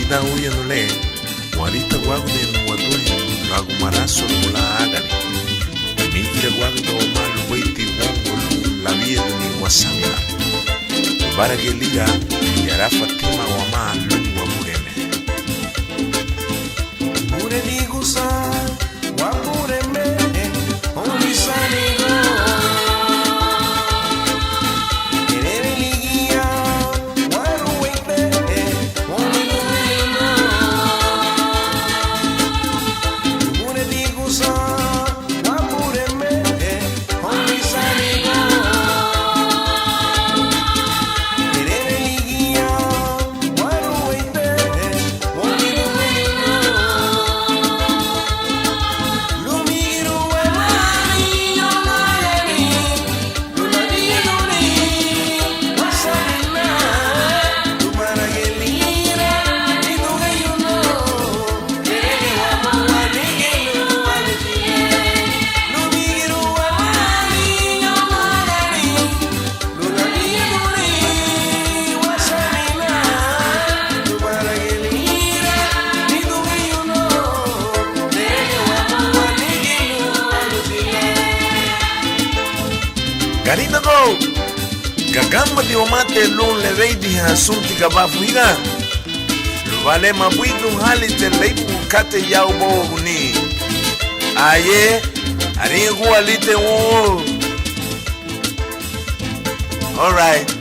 da uya no le warita gwagu de no wadui lagu maraso la agari mikira gwagu do malu waiti wongo la vida ni wasamila para que liga yara Fatima wa ma lungu wa mureme mure digusa wa mureme omisani Gagamba di omate lun le veidi hasunti kabafuiga vale mabuidu hali te leipu kate yau bo ni aye ari gualite wo all right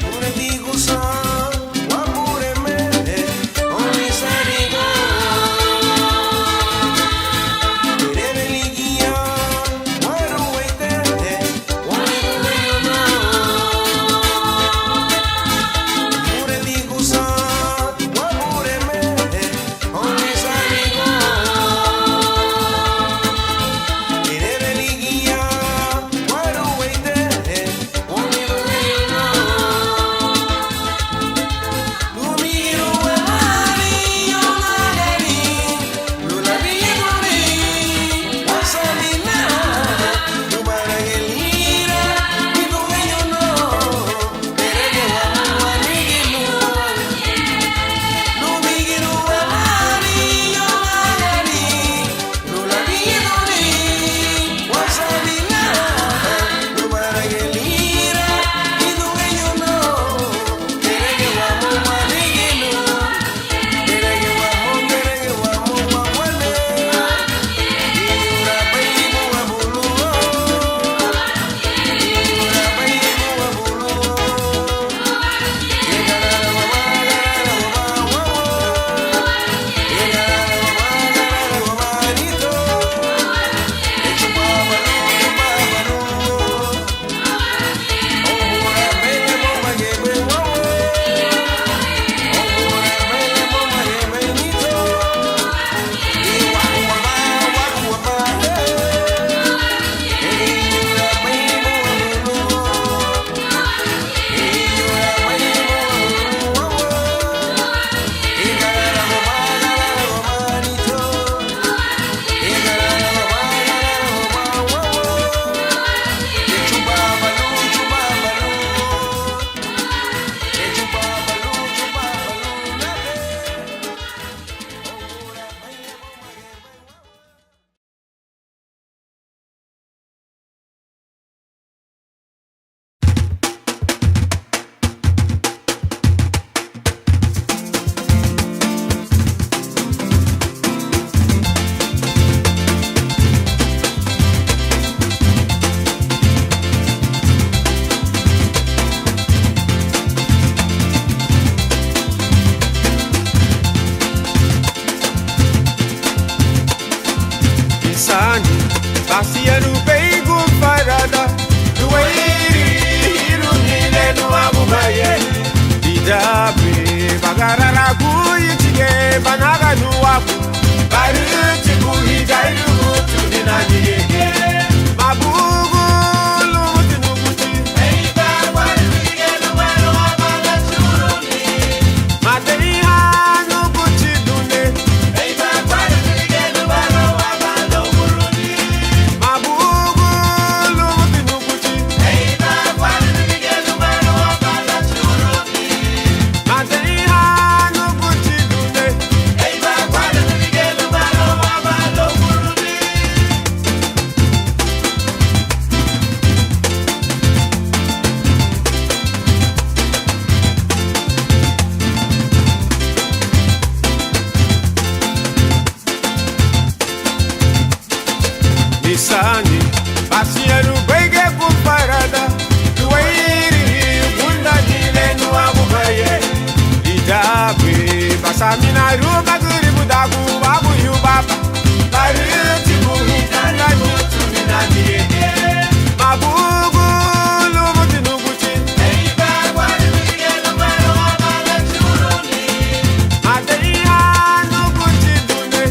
Sani, Basiaru Bege Kumparada, Tuairi, Bunda Dile no Abubaye, Idabe, Basamina Ruba Guribudagu, Babu Yubaba, Bariti Buhitana, Yutuminadi, Mabugu, Lumutinuguchi, Eba, what do we get the man of the Churuni? Adeya, no Gucci Dune,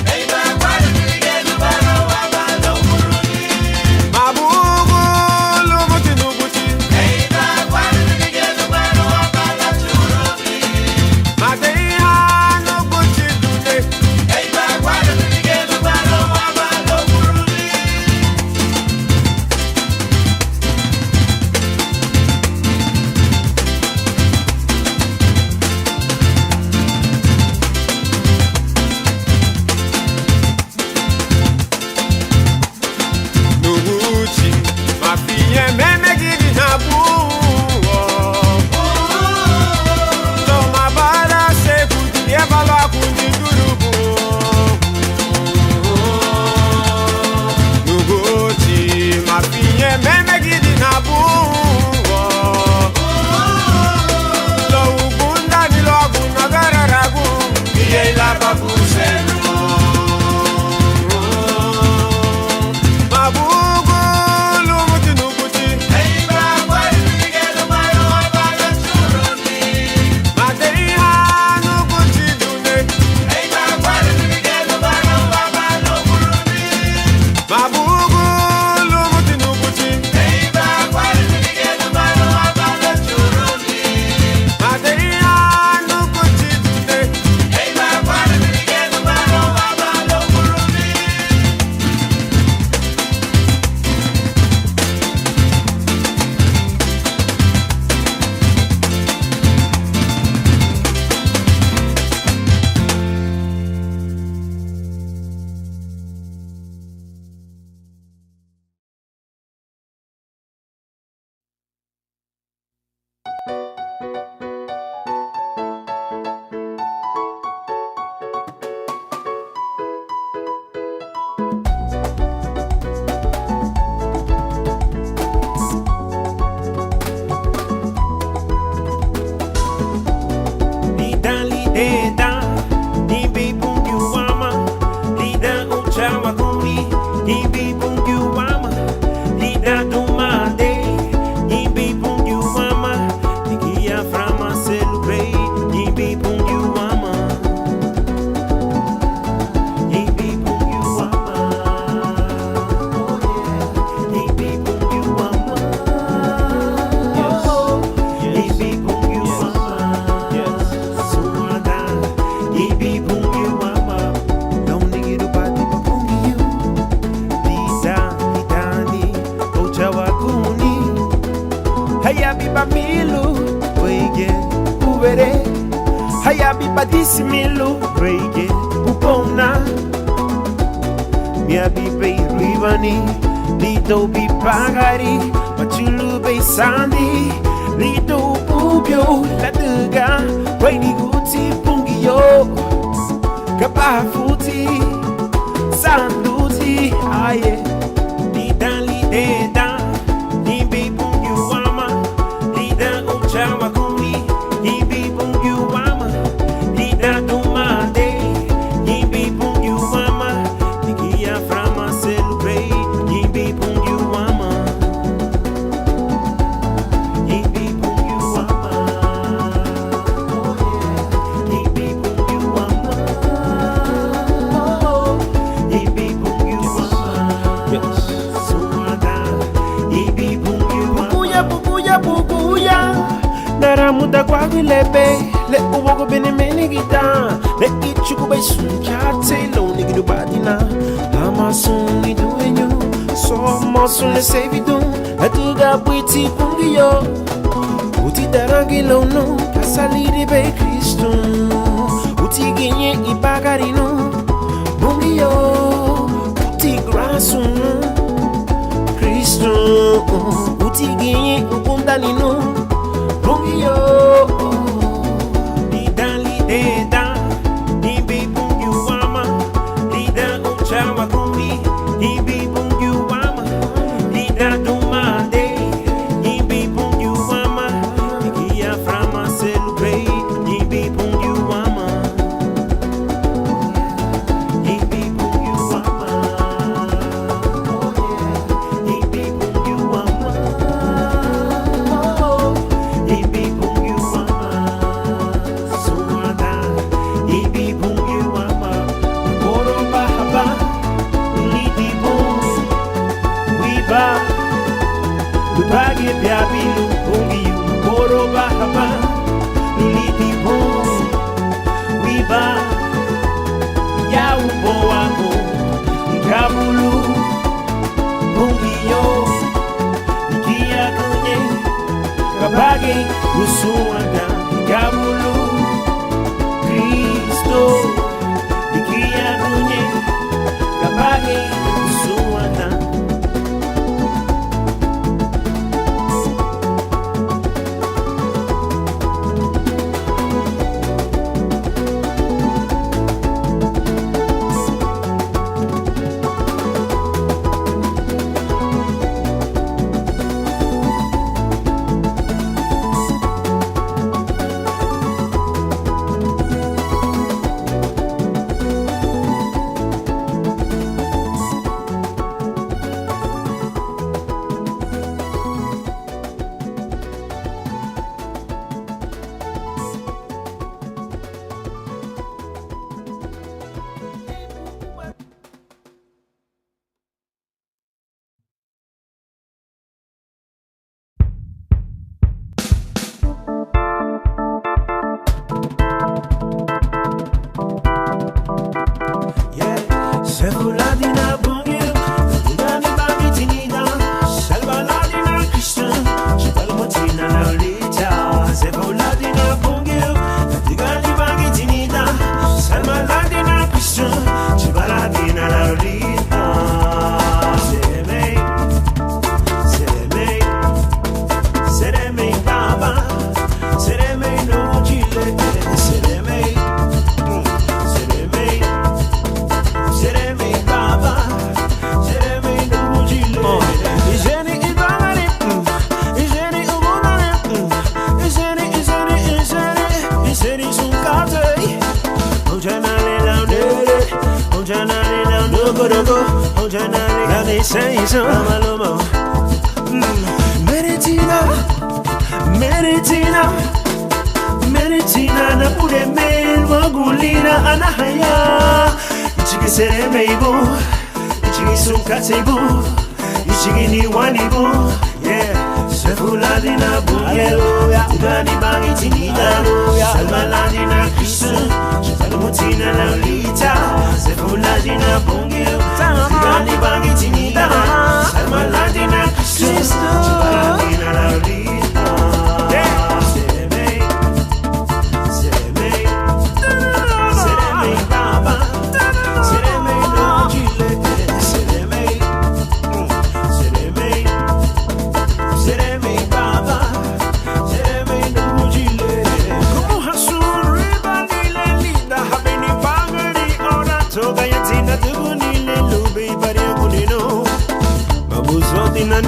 Eba, what do we get the man of the Churuni? Mabugu, Lumutinuguchi, Eba, what do we get the man of the Churuni? Adeya, no Gucci Dune, Eba, what do we get the man of the Churuni? Nuguchi, mafiye meme gidi na buo. To mabara se kuti evala kuni durubu. Nuguchi, mafiye meme gidi na buo. Lo ugunda ni lo aguna gararagu, iye la babu senu. Mabugu, Lumutinuguchi, Eba, what do we get the man of the Churuni? Madeya, no Gucci Dune, Eba, what do we get the man of the Churuni? Mabugu, Lumutinuguchi, Eba, what do we get the man of the Churuni? Madeya, no Gucci Dune, Eba, what do we get the man of the Churuni? Lida lideda, nimbi pungiwama, lida uchawa kumi, nimbi pungiwama, lida dumade, nimbi pungiwama, nikia frama selubei, nimbi pungiwama, nimbi pungiwama, nimbi pungiwama, nimbi pungiwama. Suada, ibi pungiwama, don't nigga do body pa pungiyu. Lida, lidani, ochawa kuni. Haya biba milu, wege, ubere. Haya biba disimilu, wege, upona. Mia bibe rivani, lido bipagari, machulu be sandi, lido ubyo, latuga, wegi guti pungiyo, kapafuti, sanduti, aye. Lida lideda, nimbi pungiwama, lida uchawa kumi, nimbi pungiwama, lida dumade, nimbi pungiwama, nikia frama selubei, nimbi pungiwama, nimbi pungiwama, nimbi pungiwama, nimbi pungiwama, suada, nimbi pungiwama. Bukuya, naramuda kwa gilebe, le uwogo bene menigita, le ichuku be sunchate, lo nigidu badina, ama suni duenyo, so mosun le sevidun, atuga buiti pungiyo, uti darangi lo no, kasaliri be Kristu, uti genye ibagarino, pungiyo, uti grasunu, Kristu, uti genye ukundalino, pungiyo. Lida lideda, nimbi pungiwama, lida uchawa kumi, nimbi pungiwama. Usuanda Gabulu Cristo Ikia Dunye Kabagi Usuanda Meritina na pure mel wagulina anahaya Ichigi seremeibo Ichigi sunkateibo Ichigi ni wanibo Yeah Sefuladi na bunye Tigani bangi tinida Salmaladi na kristu Salmutina na lita Sefuladi na bunye Tigani bangi tinida Salmaladi na kristu Salmaladi na lita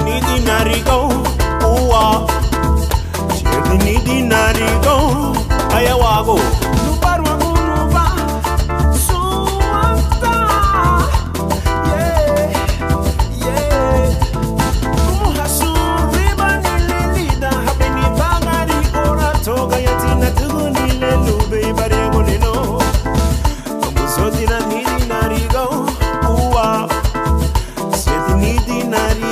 Nidi narigo, uwa. Chedi nidi narigo, ayawago. Nubaru nuba, suwanta. Yeah, yeah. Umuhasuri banililida, habeni bagari ora toga yatina tugunile lube barego nino. Mabuzoti na nidi narigo, uwa. Chedi nidi narigo.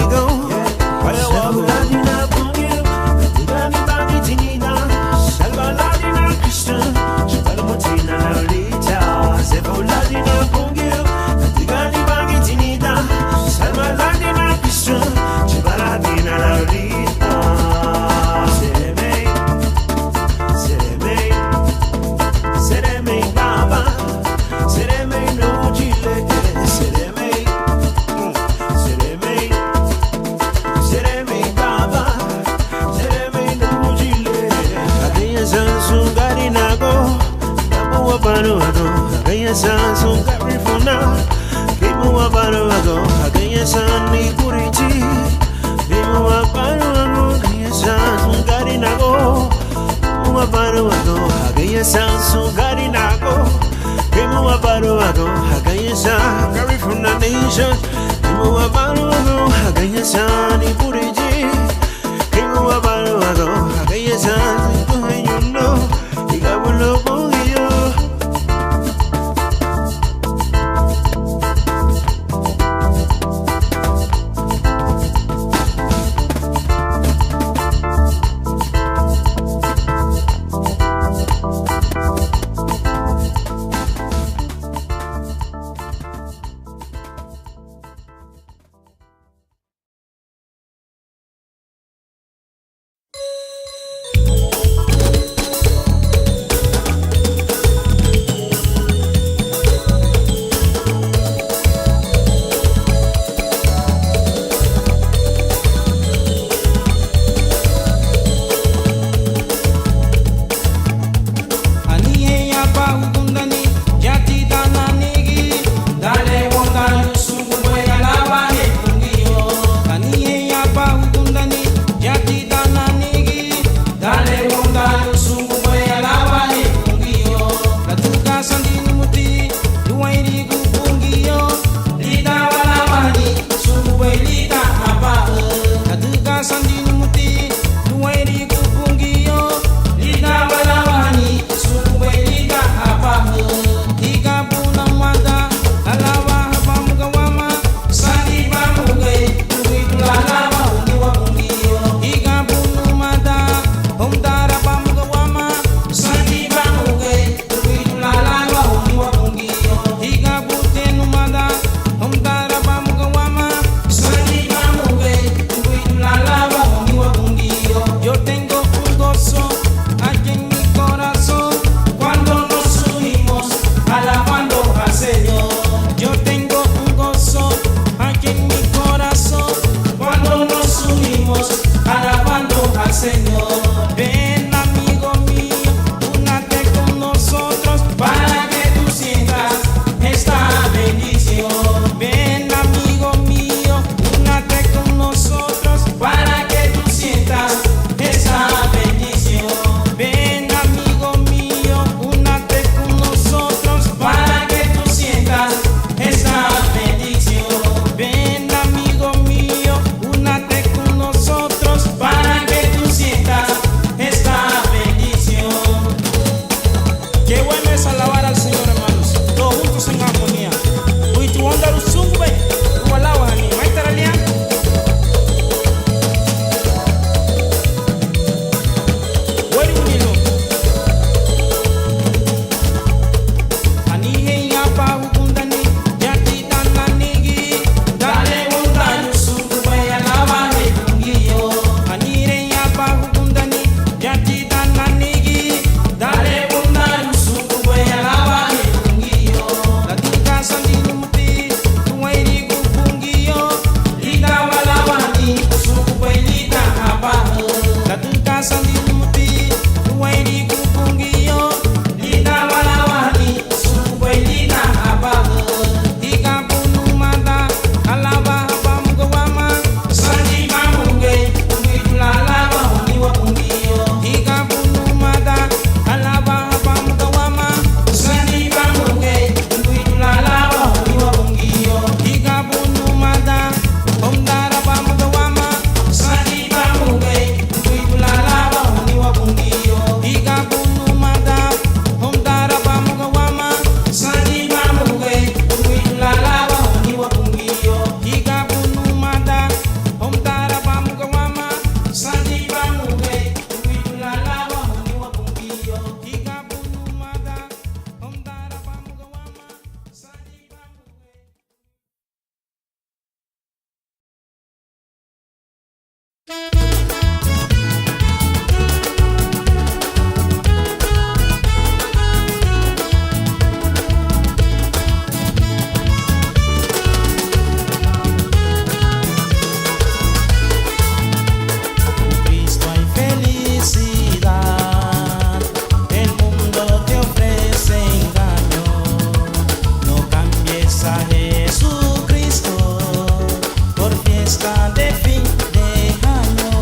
Jesucristo por fiesta de fin de año.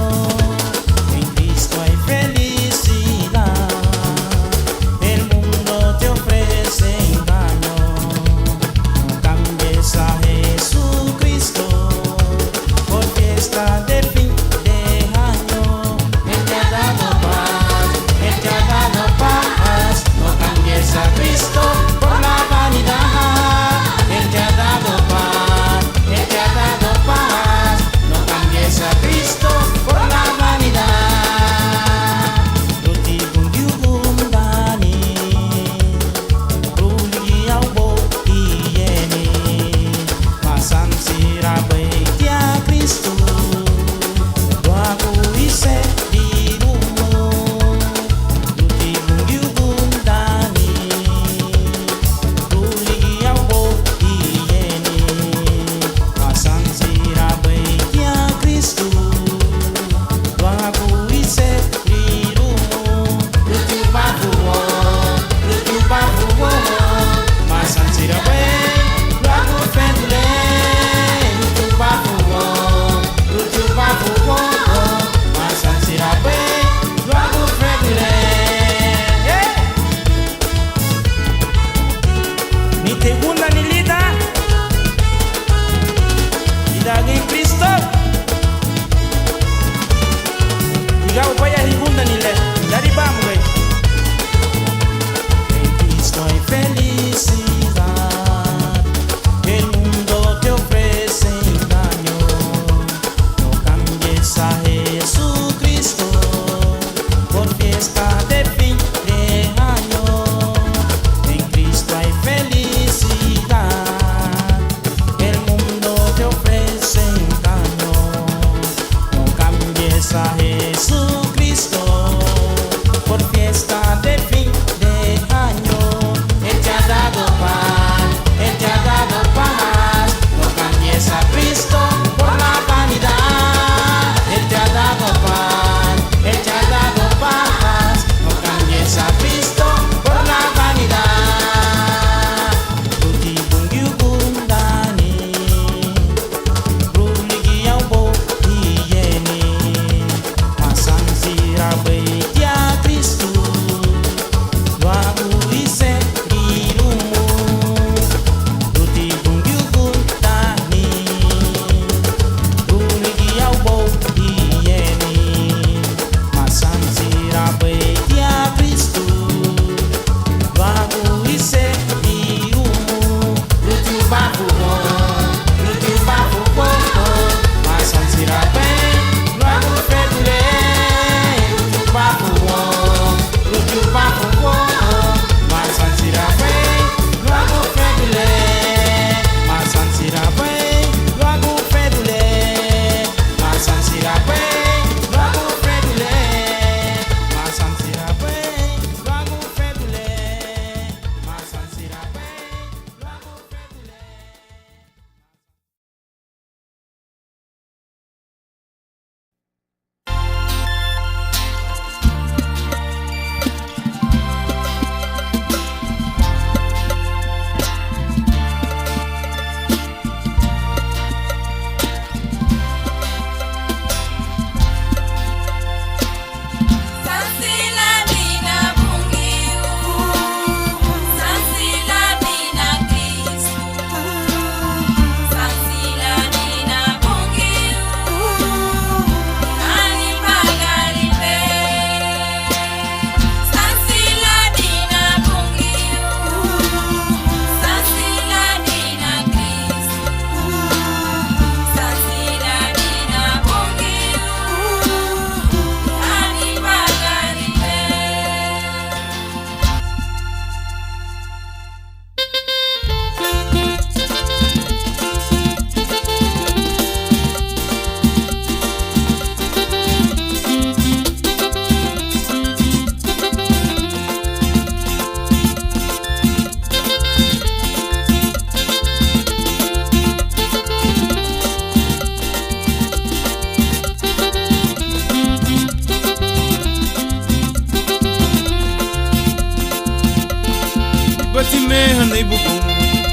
meha nei bubu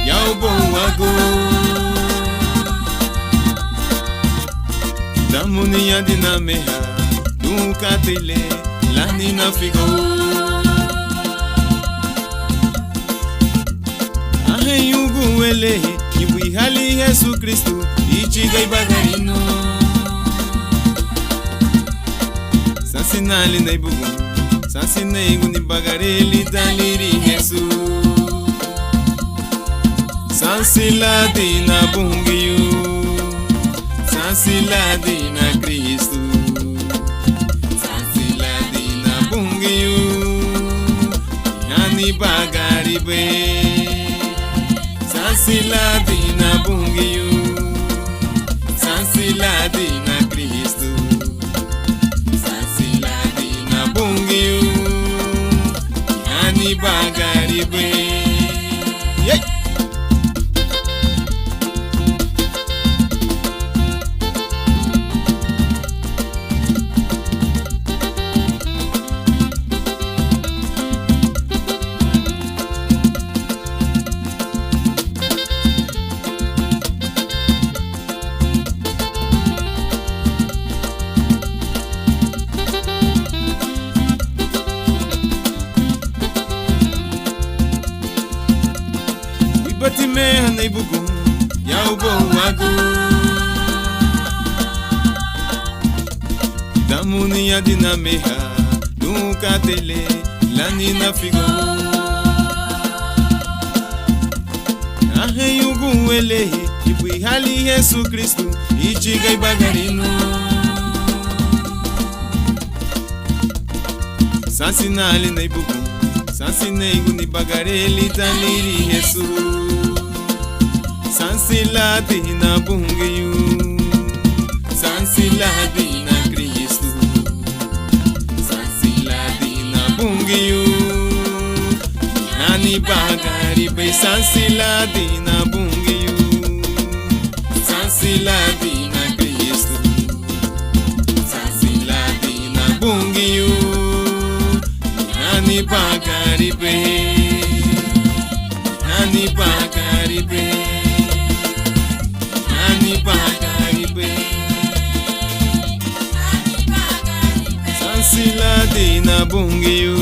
yau bom ago Damunia dina meha nunca tele la nina figo Ahe yugu ele Ibu hali Yesu Kristu ichiga ibagarino Sansinali na ibugu Sansine iguni bagareli daliri Yesu Sansiladi na bungiyu Sansiladi na Kristu Sansiladi na bungiyu Yani bagaribe Sansiladi na bungiyu Sansiladi na Kristu Sansiladi na bungiyu Yani bagaribe Yay! Bati meha nei bugu yau bom ago Damunia dina meha nunca tele la nina figo Ahe yugu ele Ibu hali Yesu Kristu ichiga ibagarino Sansinali nei bugu Sansine iguni bagareli daliri Yesu Sansiladi na bungiyu Sansiladi na Kristu Sansiladi na bungiyu Yani bagaribe Sansiladi na bungiyu Sansiladi na Kristu Sansiladi na bungiyu Yani bagaribe Yani bagaribe Yani bagaribe Sansiladi na bungiyu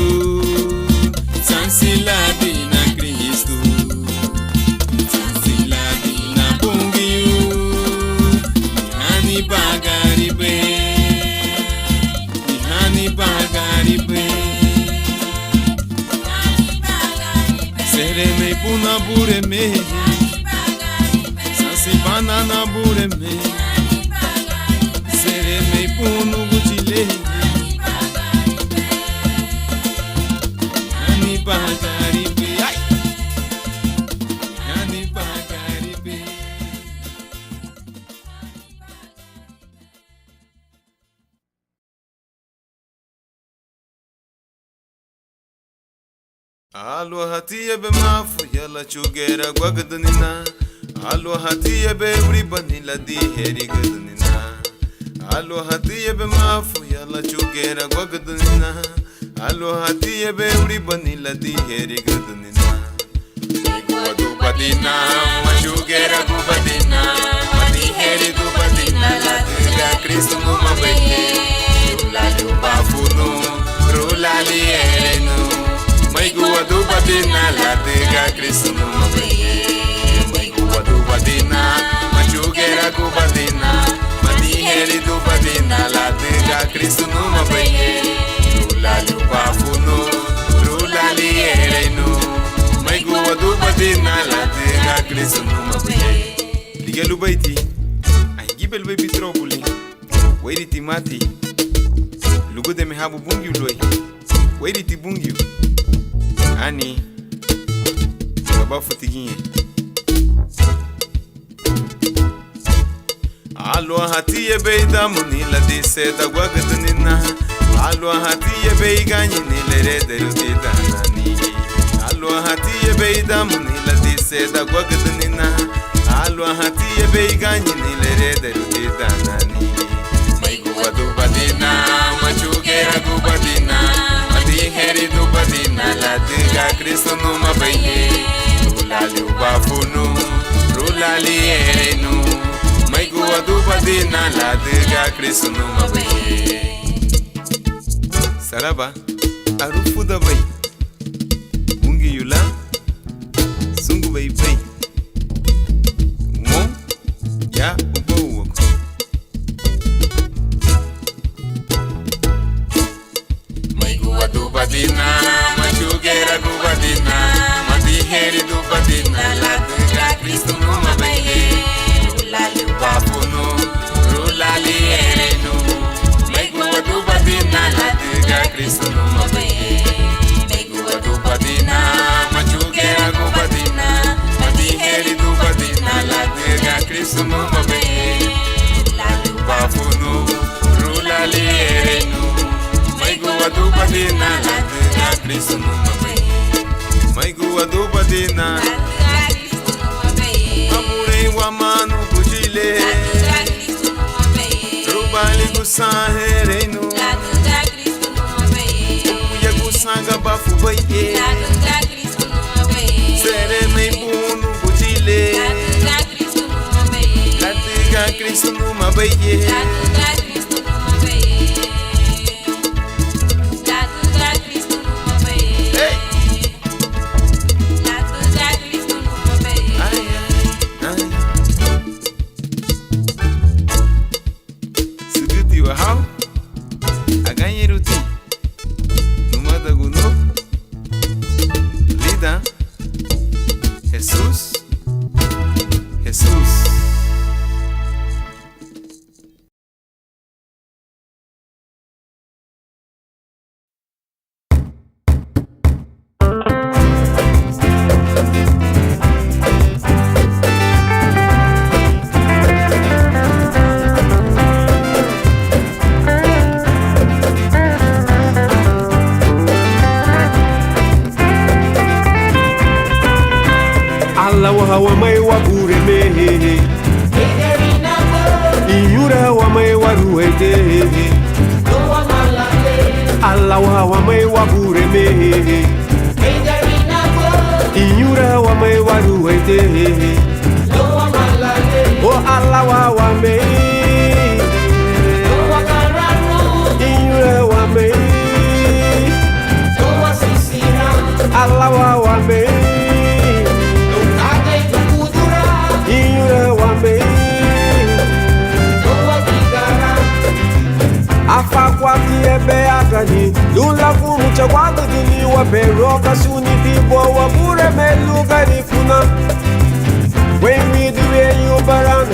Sansiladi na Kristu Sansiladi na bungiyu Yani bagaribe Yani bagaribe Sereme puna bureme Sansi banana bureme Sereme punu guchile Yani bagaribe Yani bagaribe Alwa hatiye be mafu yala chugera gwagdanina Alwa hatiye be vribanila di heri gadnina Alwa hatiye be mafu yala chugera gwagdanina Alwa hatiye be vribanila di heri gadnina Gwadu badina machugera gubadina Madi heri gubadina la diga Kristo numa bete Rula lubafuno rula li erenu Maigu adu badina la diga Kristu numa beye Maigu adu badina machugera gu badina Madiheri du badina la diga Kristu numa beye Rula lubafuno rula li erenu Maigu adu badina la diga Kristu numa beye Liga lubaiti Ay gibel baby trobuli Wairi timati Lugu de mehabu bungiu loi Wairi ti bungiu Ani Baba futiguinha Alwa hatiye beida munila de seda guagadnina Alwa hatiye beigani nilere derudida nani Alwa hatiye beida munila de seda guagadnina Alwa hatiye beigani nilere derudida nani Maigu adu badina machugera gubadina Madiheri du badina la diga Kristo numa beye bafunu rula lierenu mai gua duba dina la diga Cristo numa baye saraba arufu da bai mungi yula sungu bai bai mo ya ubo wako mai gua duba dina machugera duba dina heri do badina la diga Cristo numa baye rula li bafunu rula li erenu megu do badina la diga Cristo numa baye megu do badina machugera go badina madi heri do badina la diga Cristo numa baye rula li bafunu rula li erenu megu do badina la diga Cristo numa baye mai gua do badina amurei wa manu bujile rubali gusahereinu uya gusanga bafu baye sere mei bunu bujile latiga Cristo numa baye wa mai wa bure me Iyura wa mai wa ruete Allah wa mai wa bure me Iyura wa mai wa ruete O Allah wa mai Iyura wa mai Allah wa mai Afakwa kiebe agani Lula mucha guarda duni wa peroka suni bibo wa bure meluga ni kuna When we do you baran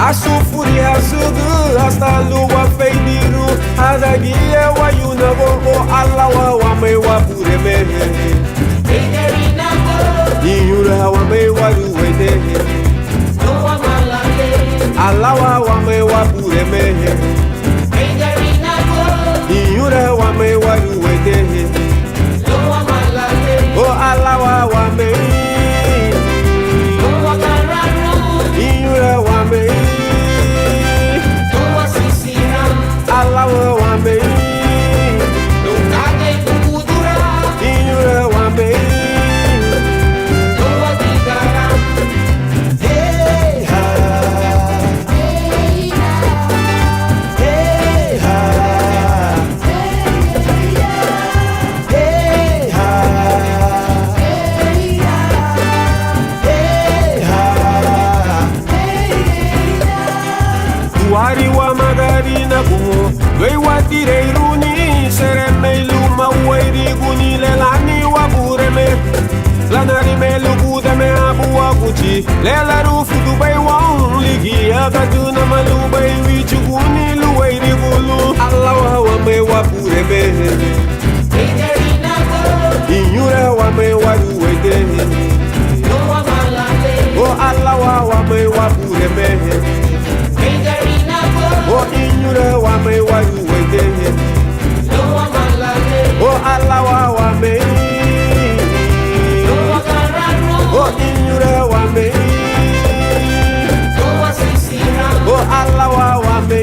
Asufuri hasugu hasta luwa feidiru Hadagiye wa yunabo o Allah wa me wa bure mehe Iyura wa me wa ruwede Allah wa me wa bure mehe Iyura wa me wa ruwede O Allah wa me Iyura wa me Allah wa me Iyura wa me Wari wa magarina gumo Doi wa tireiruni Sere meilu ma uairi guni Lelani wa bureme Lanari melu gudeme abu wa guci Lela rufu dubai wa unligi Agaduna malubai wichu guni luairi gulu Allah wa me wa bureme Inyure wa me wa ruwede O Allah wa me wa bureme O inyure wa me wa ruwede O Allah wa me O inyure wa me O Allah wa me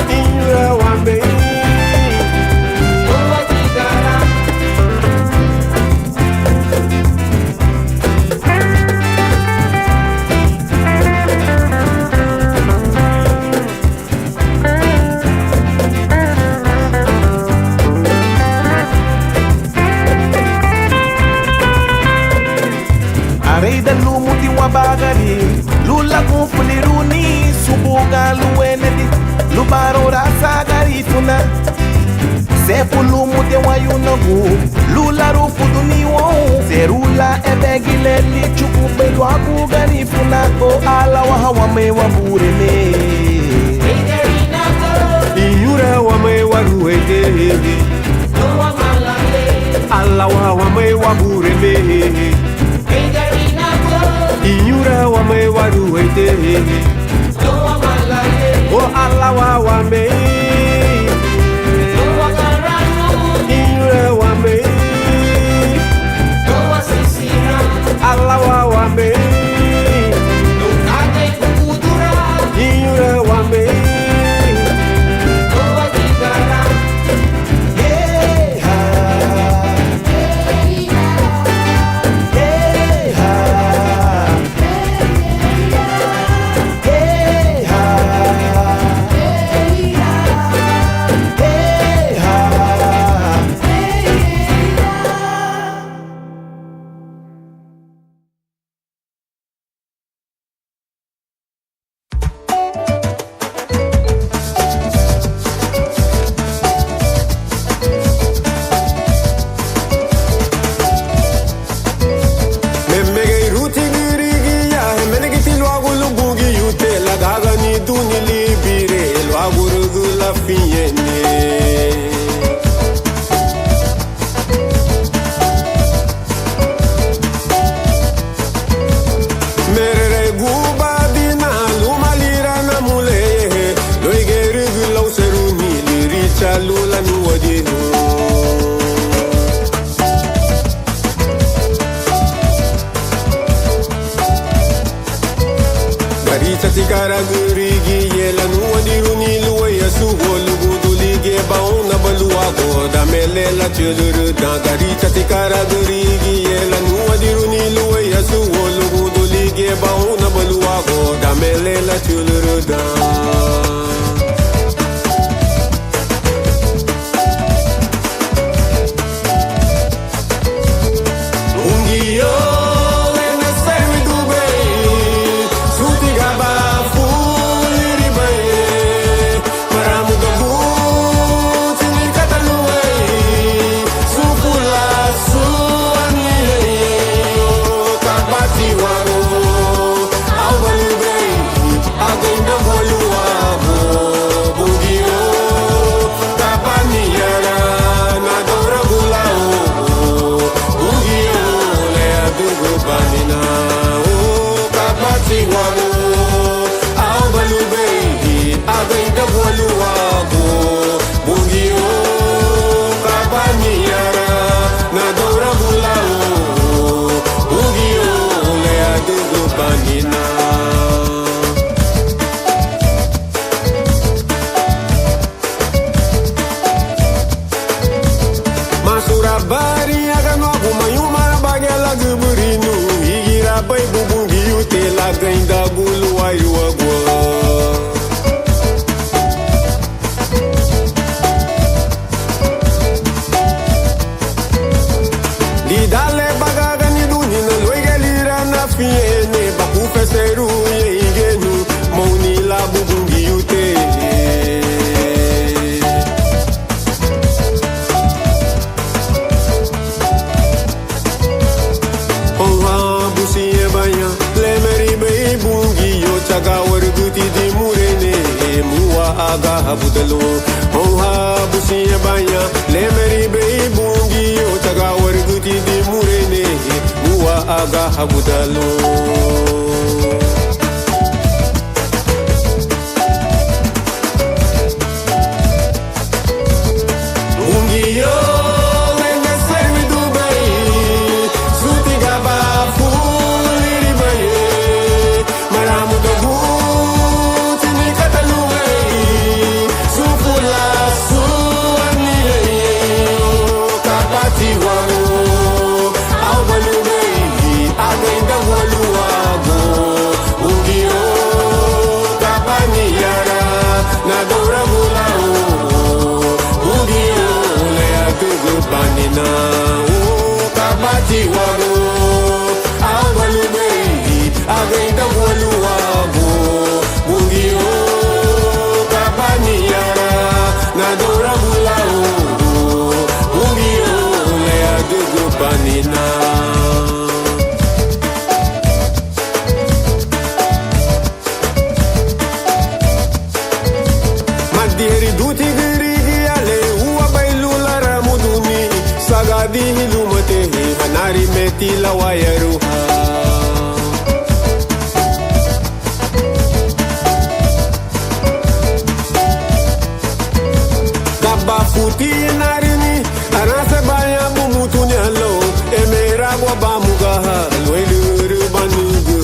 Inyure wa me wagu lula rufu duniwo serula ebegile lichuku belu agu gani funako ala wahawa me wabure me inyura wa me waruete ala wahawa me wabure me inyura wa me waruete o ala wahawa me Allah wa me, no nada cultura, inura wa me, no adigara, hey ha, hey ha, hey ha, hey ha, hey ha. Tikara gurigi yela nuwa diruni luwa yasu holu gudulige bauna balua goda melela chuduru dagari tikara gurigi yela nuwa diruni luwa yasu holu gudulige bauna balua goda melela chuduru da Budalo Oha busiya banya le meri be bungi o taga warguti di murene muwa aga budalo bungi yo lenga servi Dubai suti gaba fuli baye maramu do Banana, nari metila wayaruha. Bafuti narini arasa baya mumutunyalo emera gwa bamugaha loeluru banugu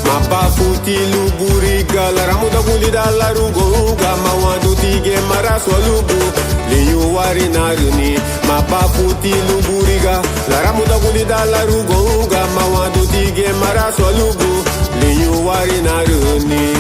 mabafuti luburiga laramuda gulida larugonga mawadu tige maraswa lubu leyo wari naruni mabafuti luburiga laramuda gulida larugonga mawadu tige maraswa lubu leyo wari naruni.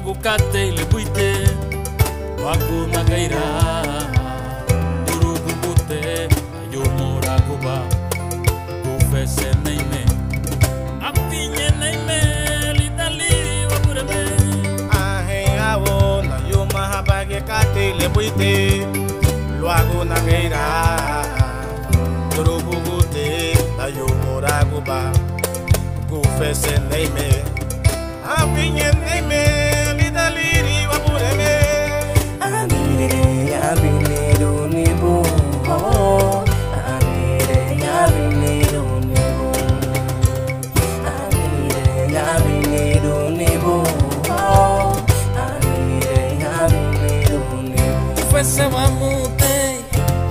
wagu kate le buite wagu nagaira urugu bute ayo moragu ba kufese neime apinye neime litali wagureme ahe awo na yo mahabage kate le buite wagu nagaira urugu bute ayo moragu ba kufese neime apinye neime litali wagureme Fese wa mute,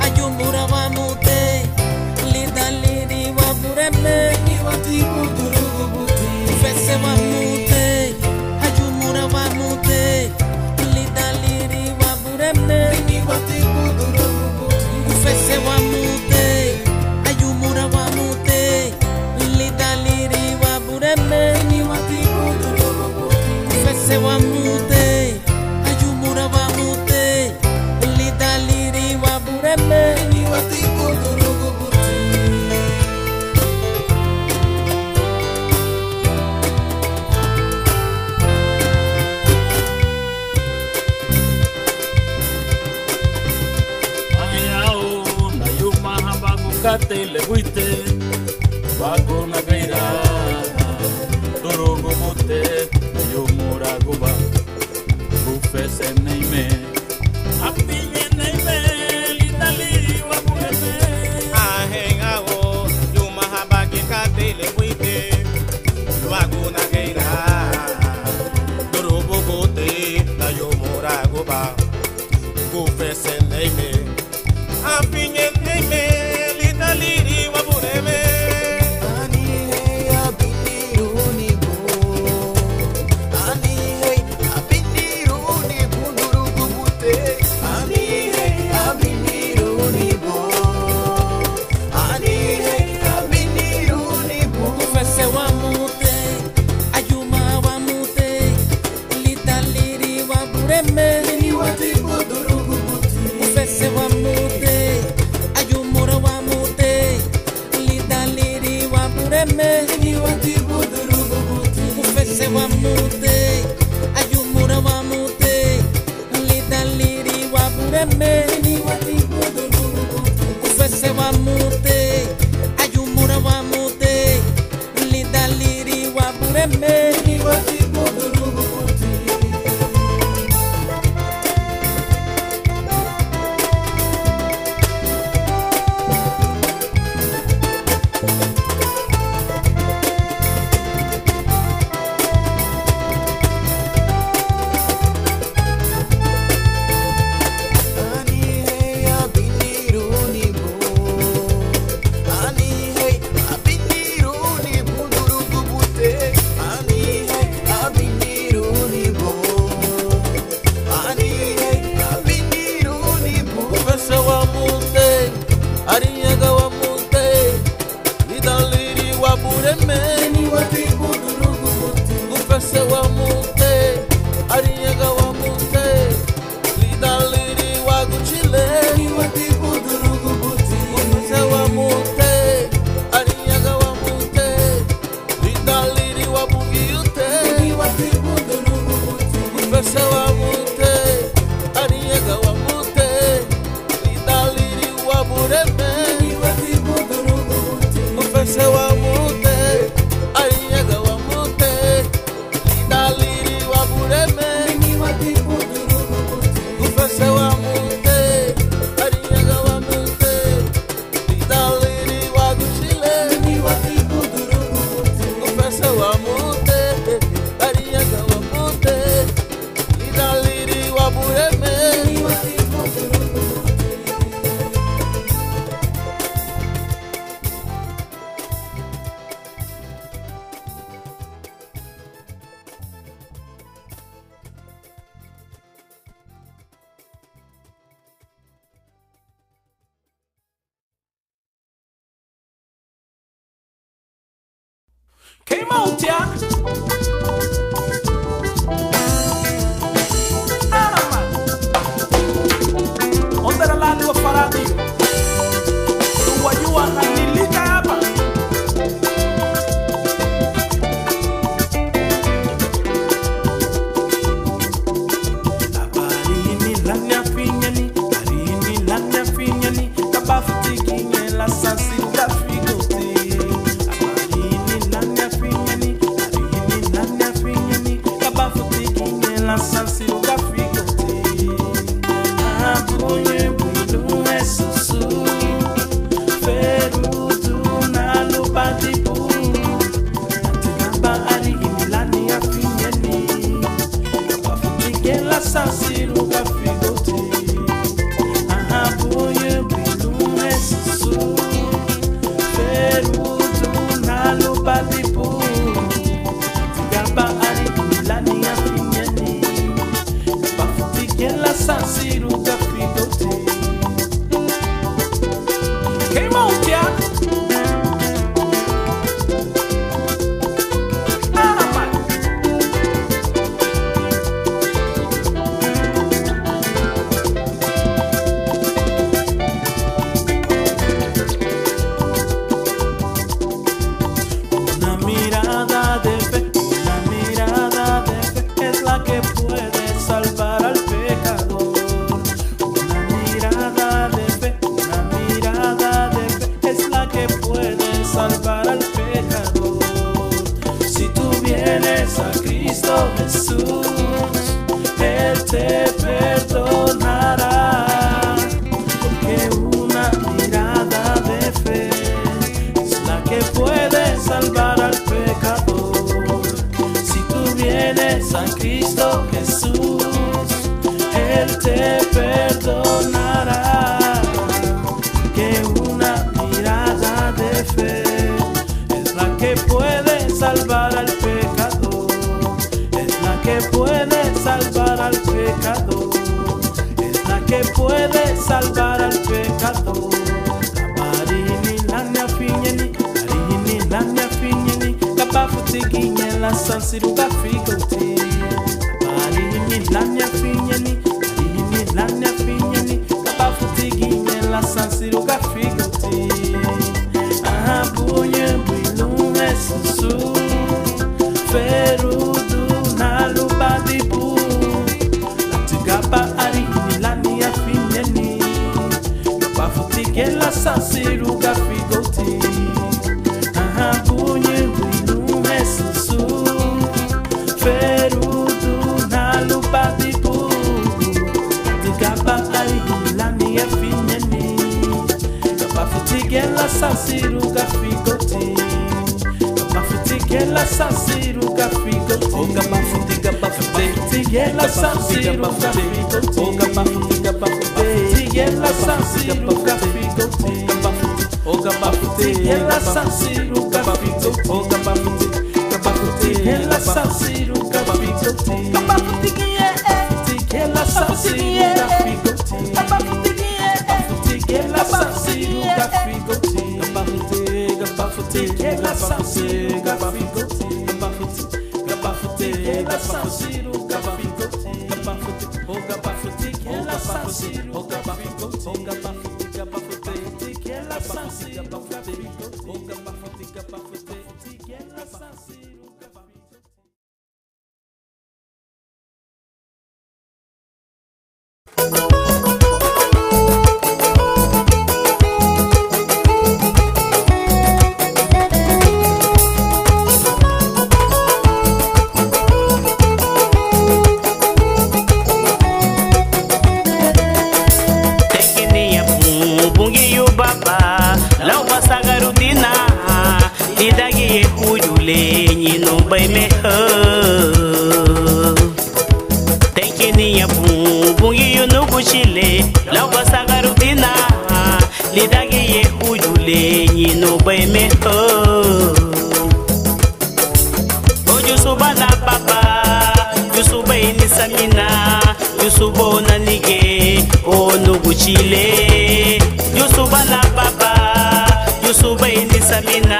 ayumura wa mute, lida liri wa bureme, ni wati kudurugu buti. Fese wa mute, ayumura wa mute, lida liri wa bureme, ni wati kudurugu buti. Fese wa mute, ayumura wa mute, lida liri wa bureme, ni wati kudurugu buti. Fese wa mute, ayumura wa mute. Daliri wa bureme ni wati kudurugu buti. Ayao na yuma habagu kate le buite bago na gaira durugu bute yumura guba bufese neime apinye neime litali wa bureme ahengawo yuma habage kate le buite wagu nagaira durugu bute na yumura guba kufese neime apinye neime litali wa bureme Came out, yeah. Jesús, Él te perdonará, porque una mirada de fe es la que puede salvar al pecador. Si tú vienes a Cristo Jesús, Él te perdonará, que una mirada de fe es la que puede salvar al pecador, es la que puede salvar al pecador, es la que puede salvar al pecador. Kabarini lanya finyeni, karini lanya finyeni, kabafuti ginyela sansiru gafigoti. Kabarini lanya finyeni, karini lanya finyeni, kabafuti ginyela sansiru gafigoti. Abunye brilum esusu, ferudu na lubadibu, latigaba arini lanya finyeni, kabafuti gela sansiru gafigoti. Abunye brilum esusu, ferudu na lubadibu, latigaba arini lanya finyeni, kabafuti gela sansiru gafigoti. Kabafuti gela sansiru gafigoti. Oh kabafuti gela sansiru gafigoti. Oh kabafuti gela sansiru gafigoti. Oh kabafuti gela sansiru gafigoti. Oh kabafuti gela sansiru gafigoti. Kabafuti gela sansiru gafigoti. Kabafuti gela sansiru gafigoti. Kabafuti gela sansiru gafigoti. Kabafuti gela sansiru gafigoti. Oh kabafuti gela sansiru gafigoti. Oh kabafuti gela sansiru gafigoti. Oh kabafuti gela sansiru gafigoti. Lenyi no bay me tem que ninha bum e no buchile lá passa garotina lidagi ye huju lenyi no bay me oju subana papa yusuba ini samina yusubo na nige o no buchile yusubana papa yusuba ini samina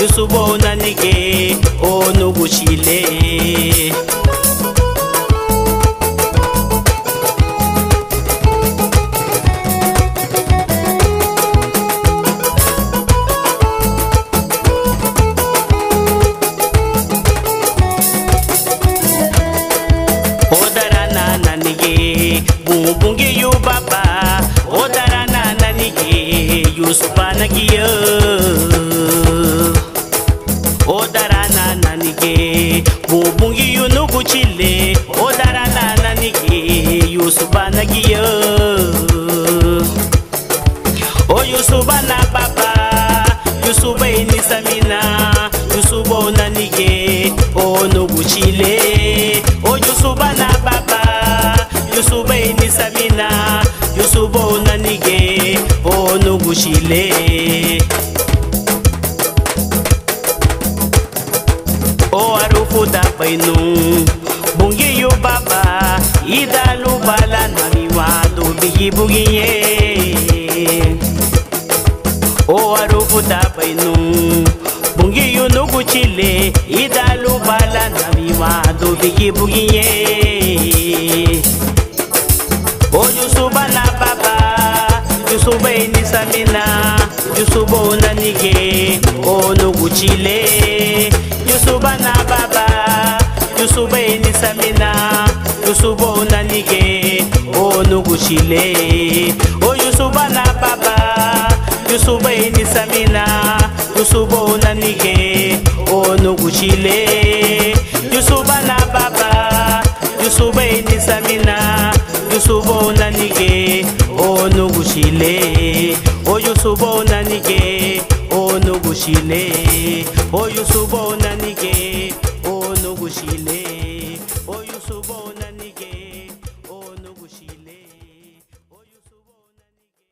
yusubo na nige o no buchile. Odarana na nige bungi yu baba odarana na nige yusuba na giya. Odarana nanige bubungi yunugu chile odarana nanige yusubana giya. O yusubana baba yusuba ini samina yusubo nanige o nugu chile. O yusubana baba yusuba ini samina yusubo nanige o nugu chile. O arufu da bainu bungi yu baba idalu bala namiwa do bigi bugiye. O arufu da bainu bungi yu nugu chile idalu bala namiwa do bigi bugiye. O yusuba na baba yusuba ini samina yusubo na nige o nugu chile. Yusuba na baba yusuba ini samina yusubo na nige o nugu chile. O yusuba na baba yusuba ini samina yusubo na nige o nugu chile. Yusuba na baba onugushile oyusubona nige onugushile oyusubona nige onugushile oyusubona nige onugushile oyusubona nige.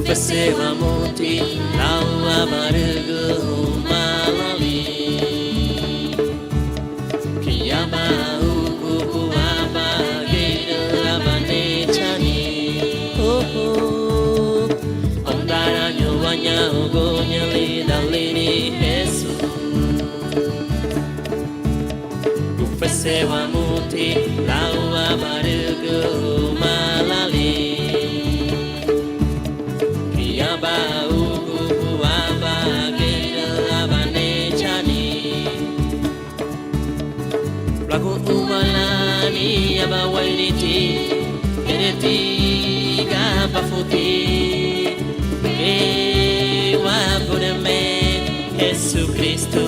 Pessoa monte lawa barego malali Kiyama uku abageira abane chani Oh Ondara nyuanya ugonya lida liri Yesu Pessoa monte lawa barego malali Umalani abawairiti Kereti gabafuti Ewa purame Yesu Kristo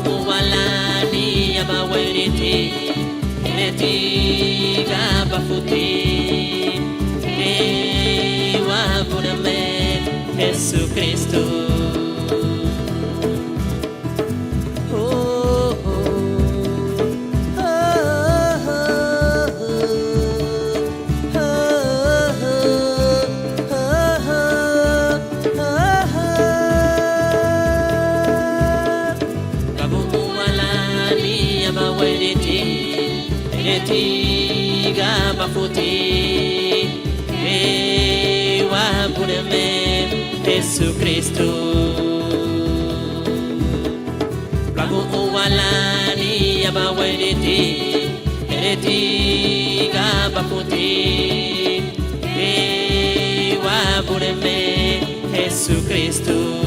Umalani abawairiti Kereti gabafuti Ewa purame Yesu Kristo Tiga bafuti Ewa purame Yesu Kristo Lagu uwalani abawairiti Tiga bafuti Ewa purame Yesu Kristo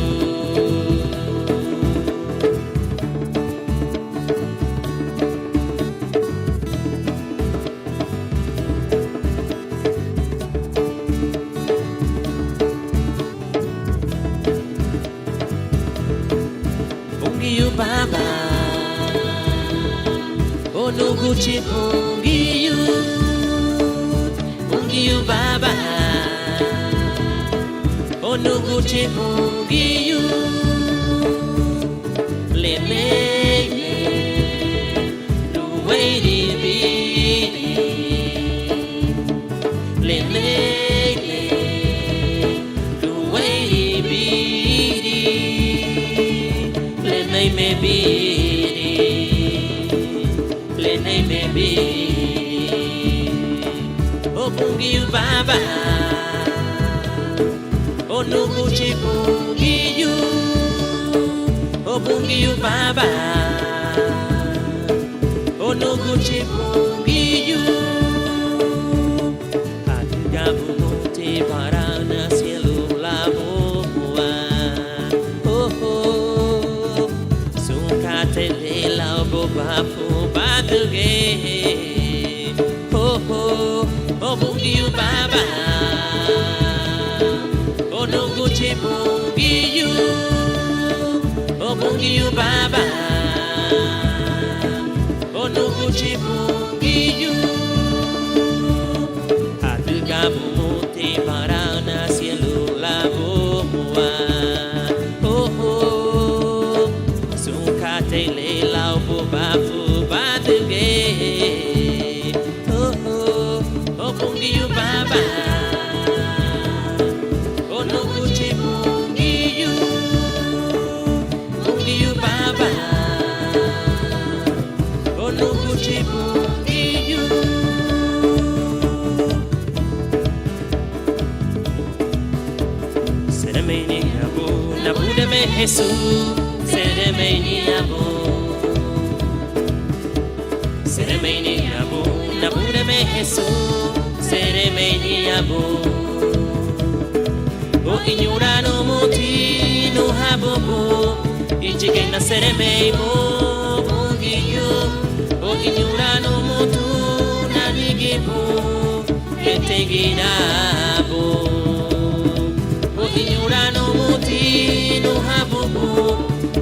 Baba Onuguchi Pungiyu Baba Onuguchi Pungiyu Lele Luwairi Bidi Lele Luwairi Bidi me be O Pungiyu Baba O Nuguchi Pungiyu O Pungiyu Baba O Nuguchi Pungiyu Adigabu Monte Parana Cielo Lavo Oh Sunkate La Bobafu Baduge Oh Pungiyu Baba Oh Nuguchi Pungiyu Oh Pungiyu Baba Oh Nuguchi Pungiyu Adigabu Monte Parana Cielo Lavo Oh Sunkate La Bobafu Baduge Oh Bungiyu baba Onoguchi bungiyu Bungiyu baba Onoguchi bungiyu Seremeni abu Nabude me Jesu Seremeni abu Seremeni abu Nabude me Jesu Seremeni abu O inyurano muti no habobo Ichike na seremei mo bungiyo O inyurano mutu na nigibu Ketegirabo O inyurano muti no habobo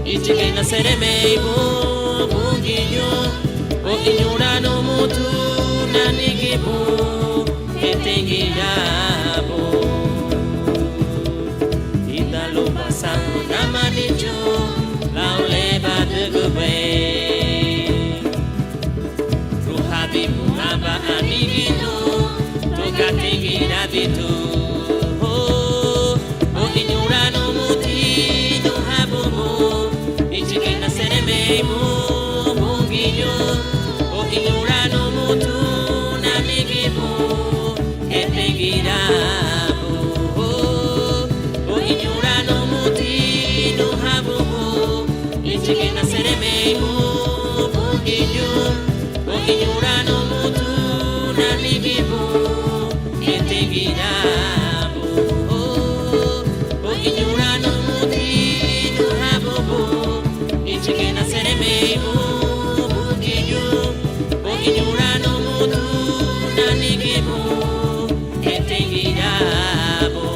Ichike na seremei mo bungiyo O inyurano mutu na nigibu Ketegirabo Italo pasang namanicho Lauleba de gobe Ruhabi muhaba amigito Toka tegirabito O inyurano muti no habobo Ichike na seremei mo bungiyo O inyurano mutu na migibu Ketegirabo O inyurano muti no habobo Ichike na seremei mo bungiyo O inyurano mutu na migibu Ketegirabo O inyurano muti no habobo Ichike na seremei mo bungiyo O inyurano mutu na migibu Ketegirabo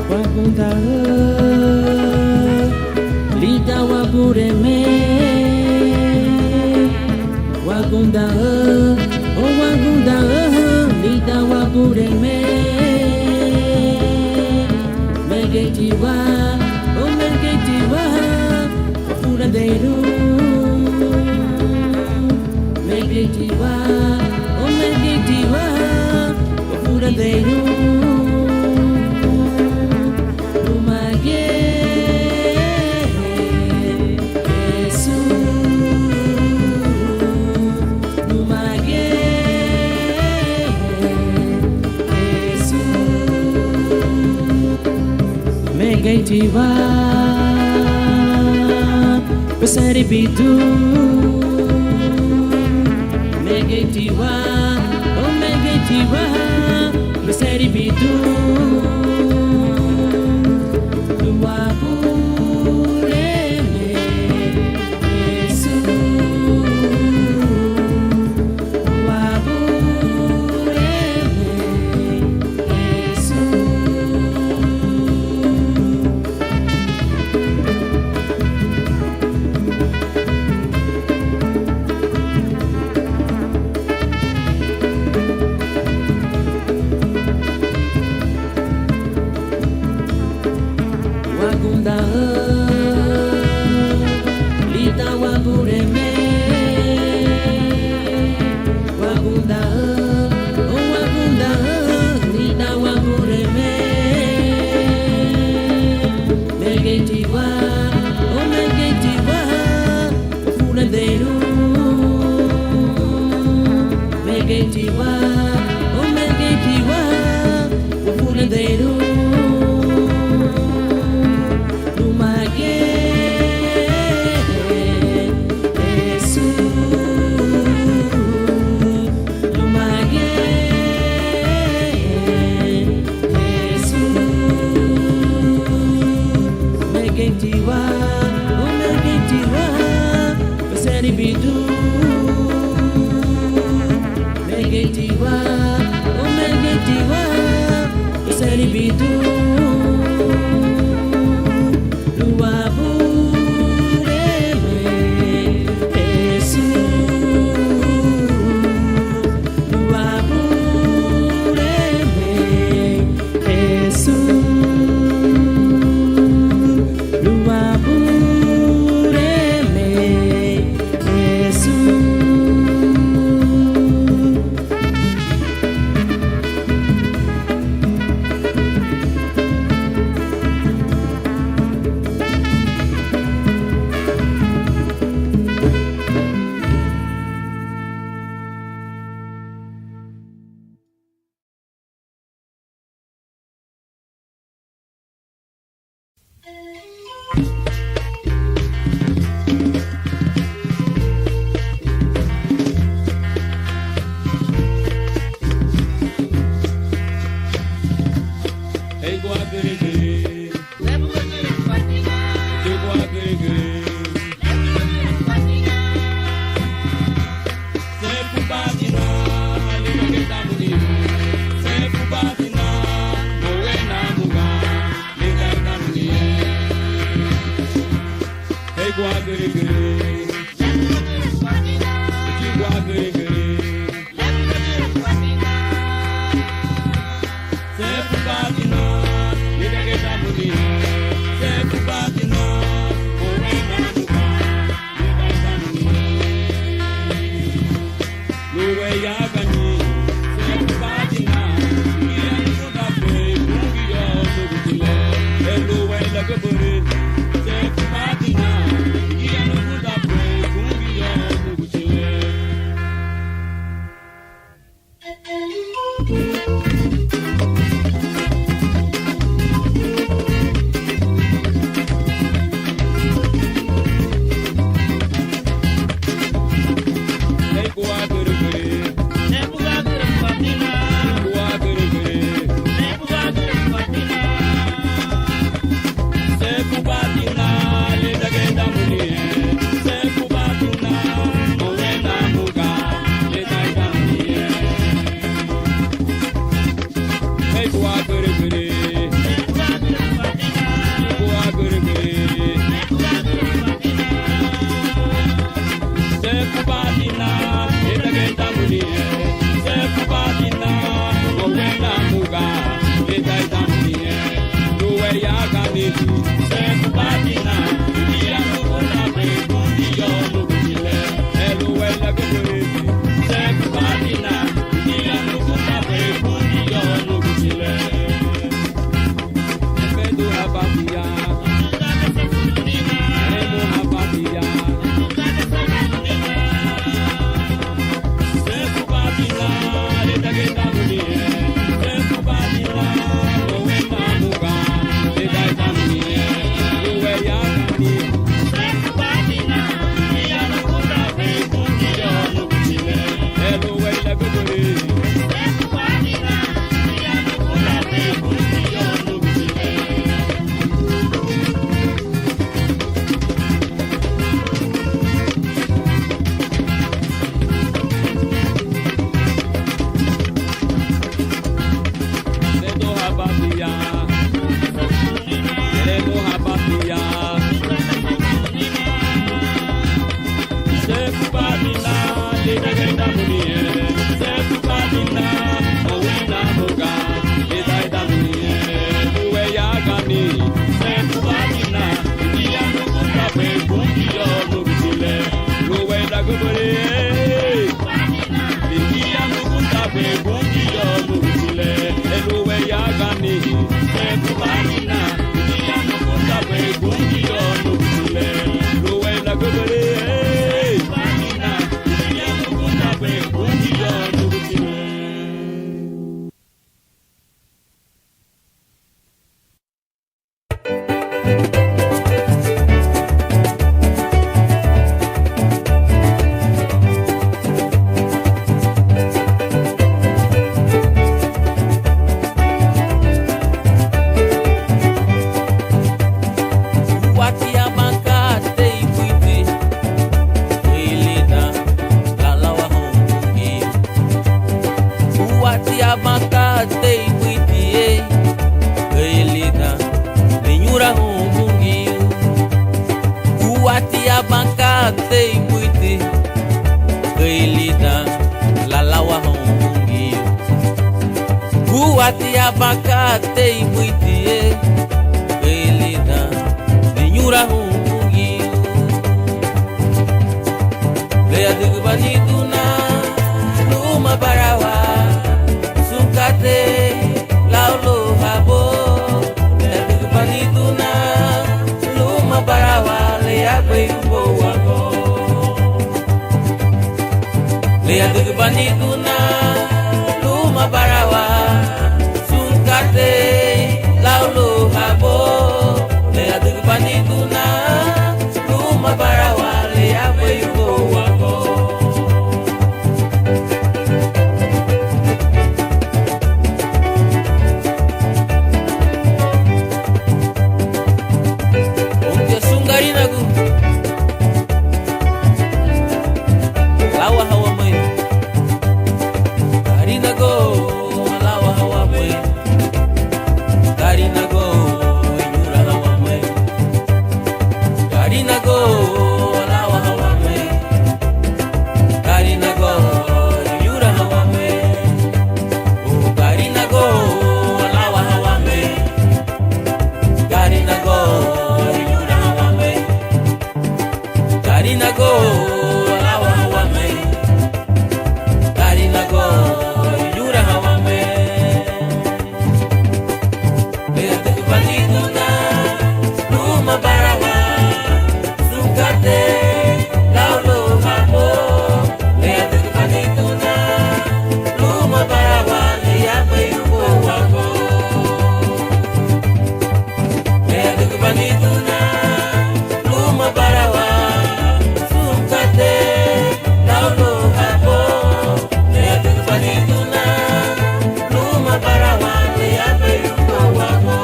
Wagunda Lida wabureme Wagunda Oh wagunda Lida wabureme Megetiwa Oh megetiwa Furandeiro Megetiwa Oh megetiwa Furandeiro Megetiwa Pesari bidu Megetiwa Oh megetiwa Pesari bidu Luapureme Yesu Luapureme Yesu Wagunda Lida wabureme Wagunda Oh wagunda Lida wabureme Megetiwa Oh megetiwa Furandeiro Megetiwa Oh megetiwa Furandeiro Numa Bati abacate e muitie Belida Vinhura hungi Leia de baniduna Numa barawa Sukate Laulo habo Leia de baniduna Numa barawa Leia beibo wako Leia de baniduna Numa barawa Laulo habo Leia de baniduna Numa barawa Leia beibo wako Onde sungari nagu Lawa hawa mãe Karina go Lawa hawa mãe Karina go Inyura hawa mãe Karina go Lawa hawa mãe Karina go Inyura hawa mãe Oh Karina go Lawa hawa mãe Karina go Inyura hawa mãe Karina go Lawa hawa mãe Karina go Inyura hawa mãe Leia de baniduna Numa barawa Sukate Laulo habo Leia de baniduna Numa barawa Leia beibo wako Leia de baniduna Numa barawa Sukate Laulo habo Leia de baniduna Numa barawa Leia beibo wako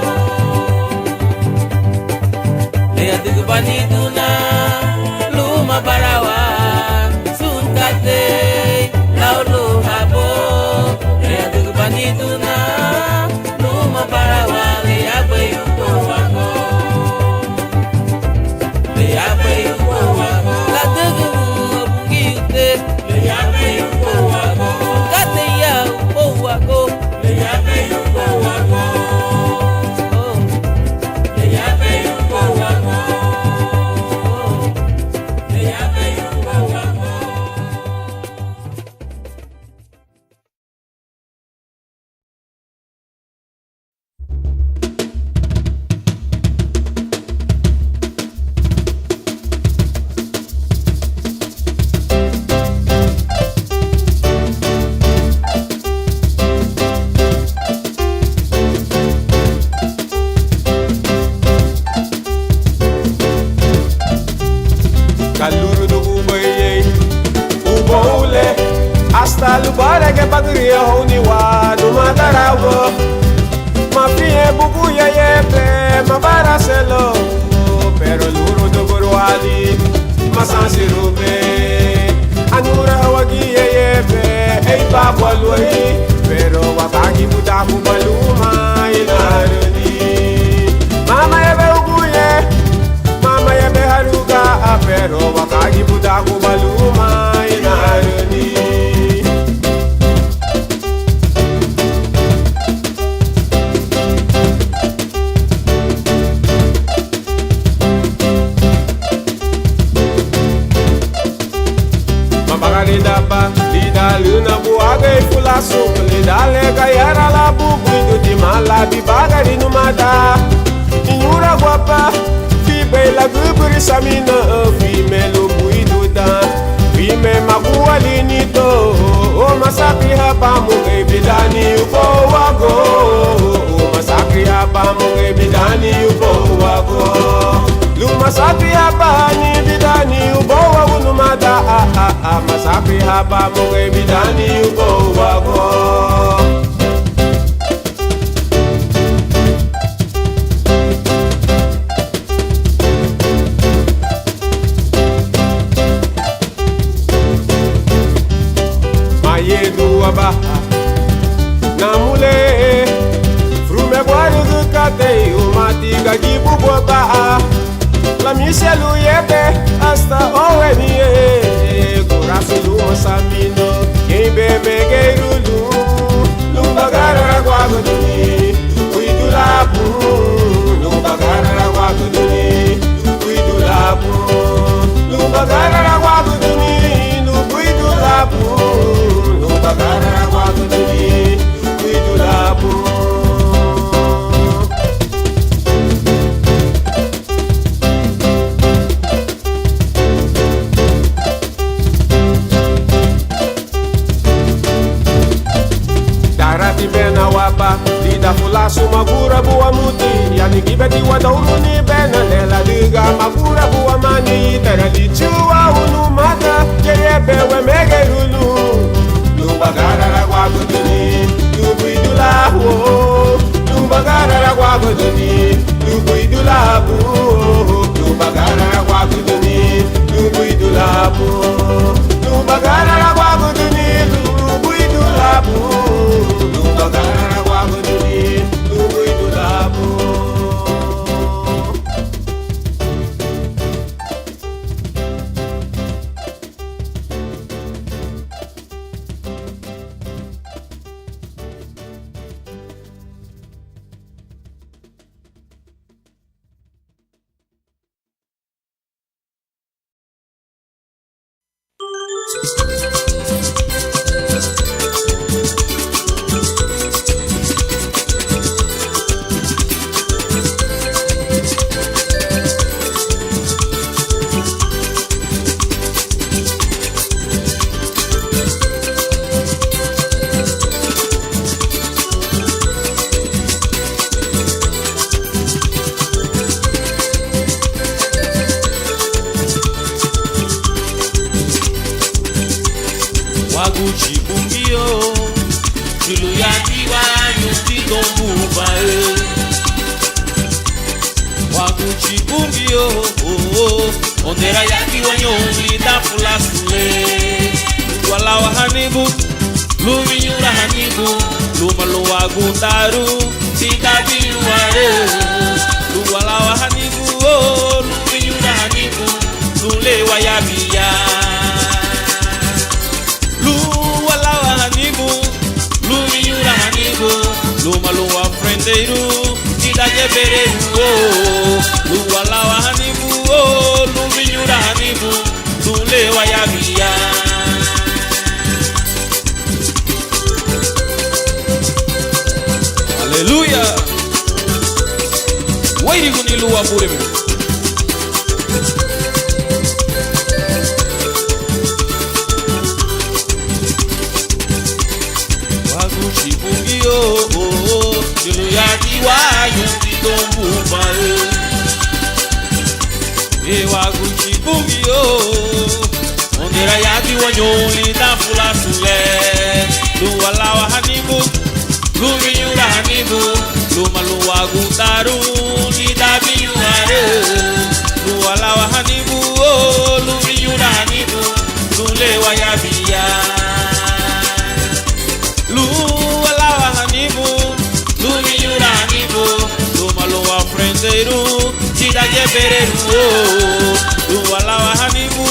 Leia de baniduna Luma barawa Sunkate Laulo habo Leia de baniduna Luma barawa Leia beibo wako Leia beibo wako La degu bungi ute Leia beibo wako Sunkate ya upo wako Leia beibo wako Leia beibo wako Leia beibo wako Kaluru do ubaye Uboule Hasta lubare ke bagriya honi wa Numadarawo Mafie bubu ya yepe Mabara selo Pero luru do burwali Masansi rube Anura wagi ya yepe Ei babo luai Pero wakagi budaku baluma Inaruni Mama yebe uguye Mama yebe haruga Pero wakagi budaku baluma Inaruni Mabagalidapa Lida luna buaga e fula sopa Lida lega yara la bubuido di malabi bagari numada Inyura guapa Fibe la gubri samina Fime lo buido da Fime magua linito O masakri hapa munge bidani upo wago O masakri hapa munge bidani upo wago Luma sakri hapa ni bidani upo wago numada Masakri hapa munge bidani upo wago Mayedu aba Namule Frume boari gukate Umatiga jibu bota La miselu yebe Hasta owe niye Coraço luma samino Quem bebe gueirulu Lumba gara guago bagara guago de mim, no cuido lapo. No bagara guago de mim, no cuido lapo. Darati bena wapa, lida fulasu magura buwa muti. Yani gibeti wada uluni bena lela diga magura buwa mani. Tera di chua unu mata, yeye bewe mege hulu. Lubagara la guago duni, lubuidu la ho. Lubagara la guago duni, lubuidu la bu. Lubagara la guago duni, lubuidu la bu. Lubagara la guago duni, lubuidu la bu. Lubagara la guago duni, lubuidu la bu. Waguchi bumbio, chulu ya tiwa yuti dombuba. Waguchi bumbio, ondera ya tiwa nyongi da fulasule. Walawa hanibu, luminyura hanibu, lumalo agutaru, tika biware. Walawa hanibu, luminyura hanibu, lule wayabia. Luminyura hanibu, lumaluwa frenderu, tida jeberu. Luwalawa hanibu, luminyura hanibu, lule wayabia. Hallelujah. Wairi kuniluwa bureme. Chulu ya tiwa yuti dombuba. Waguchi bumbio, ondera ya tiwa nyoli da fulasule. Luwalawa hanibu, luminyura hanibu, lumaluwa gutaru, nida biware. Luwalawa hanibu, luminyura hanibu, lule wayabia. Luwalawa hanibu, luminyura hanibu, lumalowa frenderu, tida jeberu. Luwalawa hanibu,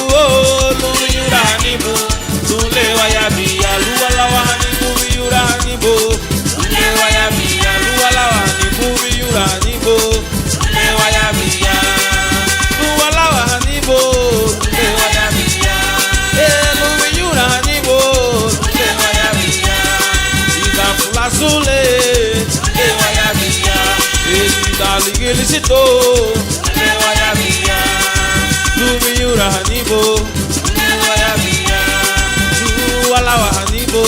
luminyura hanibu, lule wayabia. Luwalawa hanibu, minyura hanibu, lule wayabia. Luwalawa hanibu, minyura hanibu, lule wayabia. Luwalawa hanibu, lule wayabia. Luminyura hanibu, lule wayabia. Tida fulasule, lule wayabia. Tida ligilisito, lule wayabia. Luminyura hanibu, lule wayabia. Luwalawa hanibu,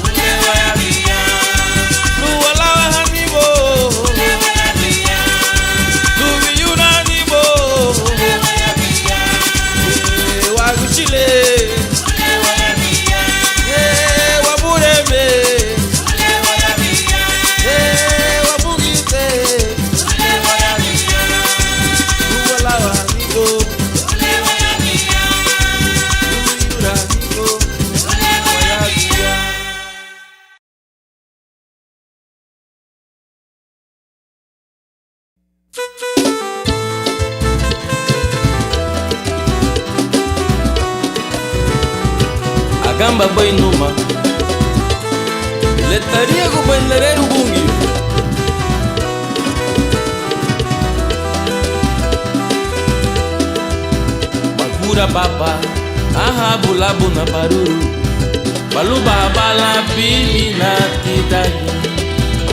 lule wayabia. Luwalawa hanibu, lule wayabia. Luminyura hanibu, lule wayabia. Waguchile, lule wayabia. Wabureme, lule wayabia. Wabugite, lule wayabia. Luwalawa hanibu, lule wayabia. Luminyura hanibu, lule wayabia. Agamba boy numa, letaria go bandereiro bungi. Ura baba, aha bulabu na baruru. Baluba bala pili na tidagi.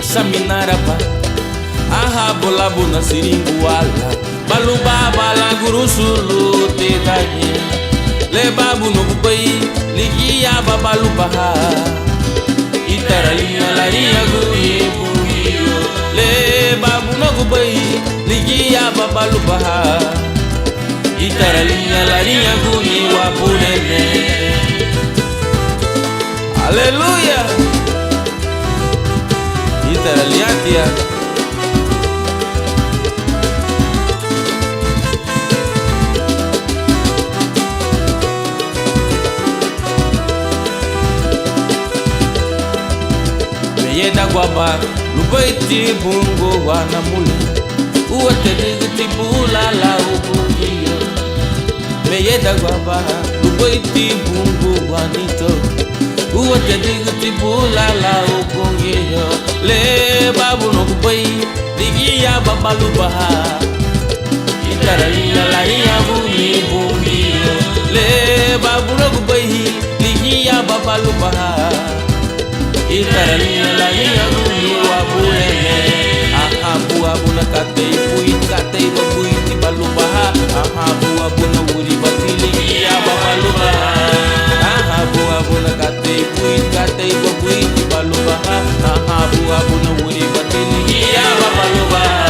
Saminarapa, aha bulabu na siringuala. Baluba bala gurusulu tidagi. Le babu no kupai, ligia babalubaha. Itaralinha larinha guri buio. Le babu no kupai, ligia babalubaha. Itaralinha larinha guri wapurene. Aleluia. Itaralinha tia. Yeda guaba, lubaiti bungo wanamule. Uate digiti bula la ubungiyo. Me yeda guaba, lubaiti bungo wanito. Uate digiti bula la ubungiyo. Le babu no kubai, digiya babalubaha. Itaralinha larinha buni bungiyo. Le babu no kubai, digiya babalubaha. Itaralinha larinha guni wapurene. Ahabu abuna katei puit katei babuiti balubaha. Ahabu abuna wuri batili iya babalubaha. Ahabu abuna katei puit katei babuiti balubaha. Ahabu abuna wuri batili iya babalubaha.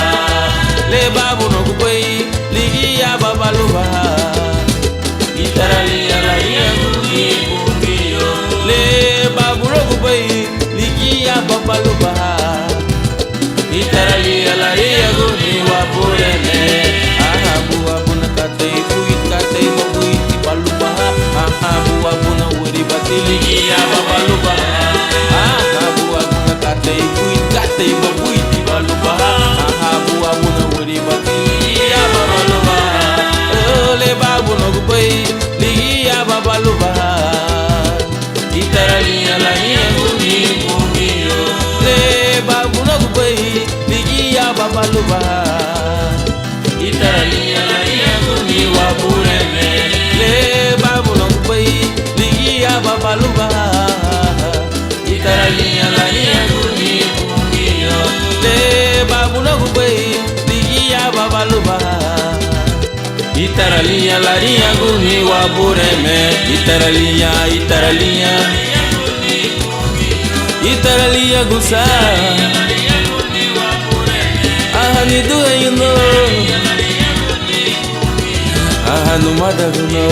Le babu no kubai ligia babalubaha. Itaralinha larinha guni bungiyo. Le babu no kubai ligia babalubaha. Itaralinha larinha guni wapurene. Ahabu abuna katei puit katei babuiti balubaha. Ahabu abuna wuri batili iya babalubaha. Ahabu abuna katei puit katei babuiti balubaha. Ahabu abuna wuri batili iya babalubaha. Ole babu no kubai ligia babalubaha. Itaralinha larinha guni bungiyo. Le babu no kubai ligia babalubaha. Itaralinha larinha guni wapurene. Le babu no kubai ligia babalubaha. Itaralinha larinha guni bungiyo. Le babu no kubai ligia babalubaha. Itaralinha larinha guni wapurene. Itaralinha, itaralinha. Itaralinha gusa. Ahani duayuno. Ahanu madaguno.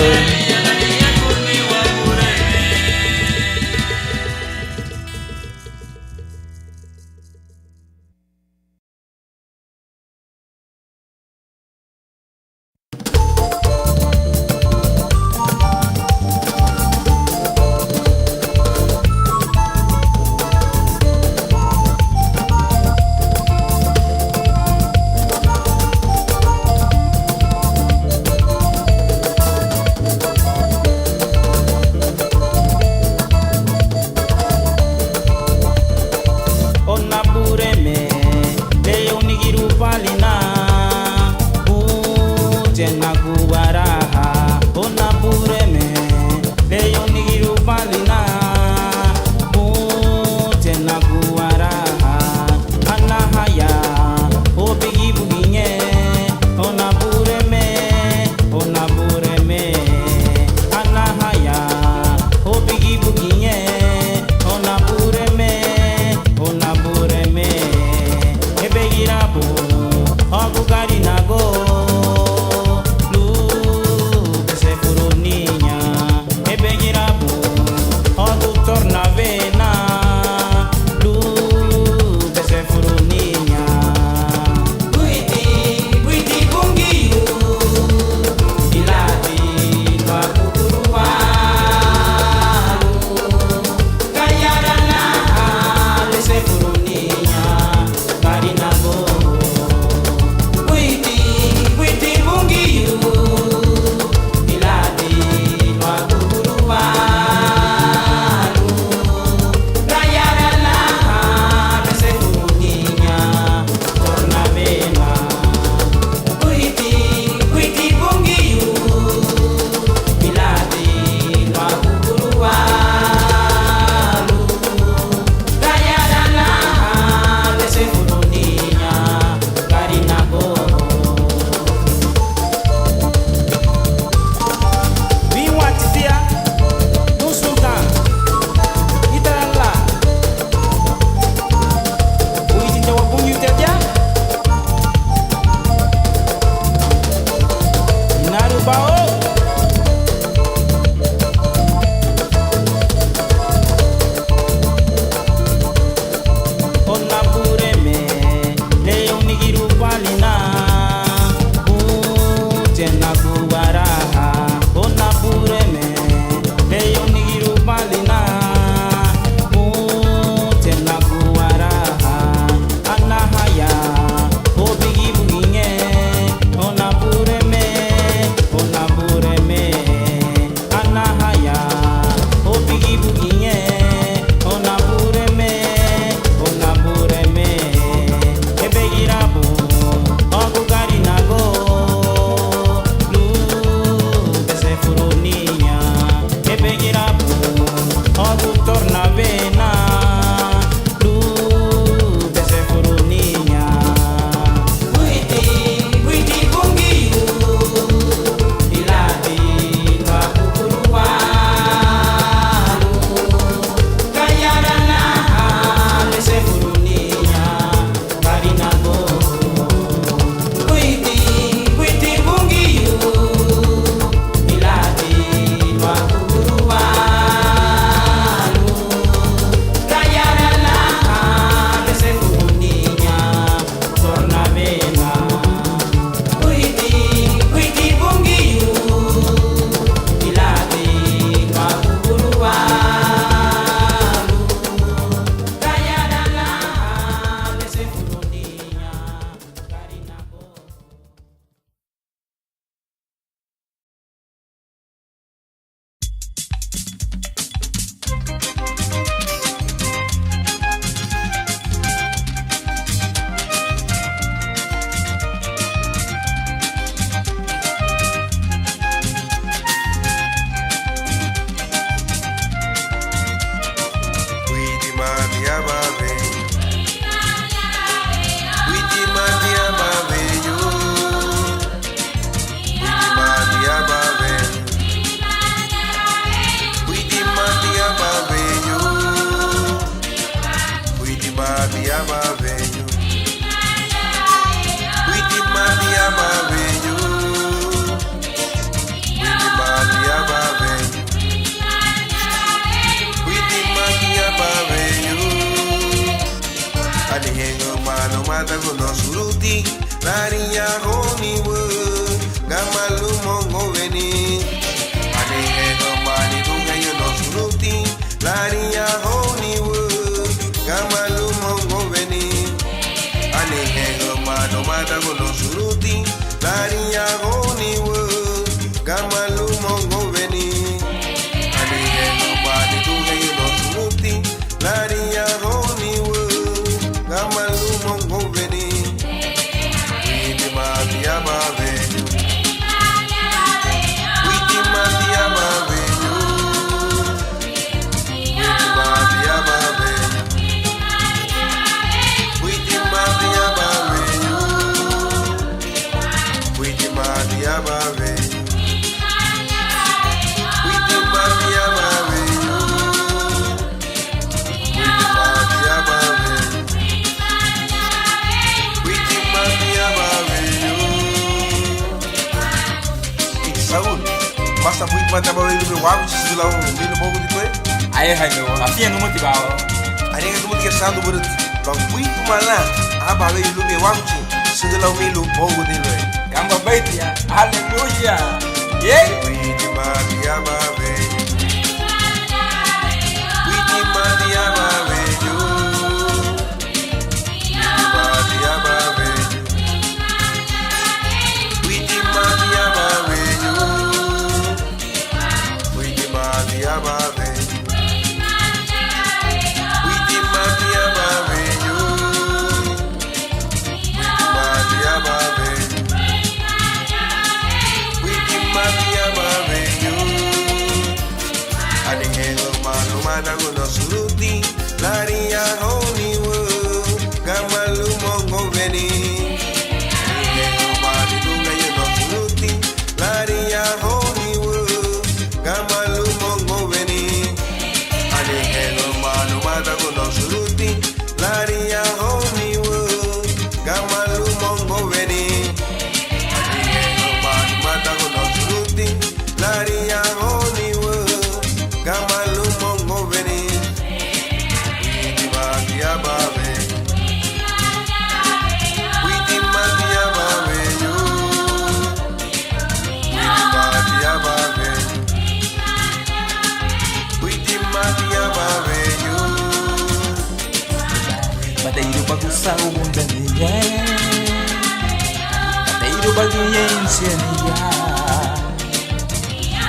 Tadeiro bagunhense nia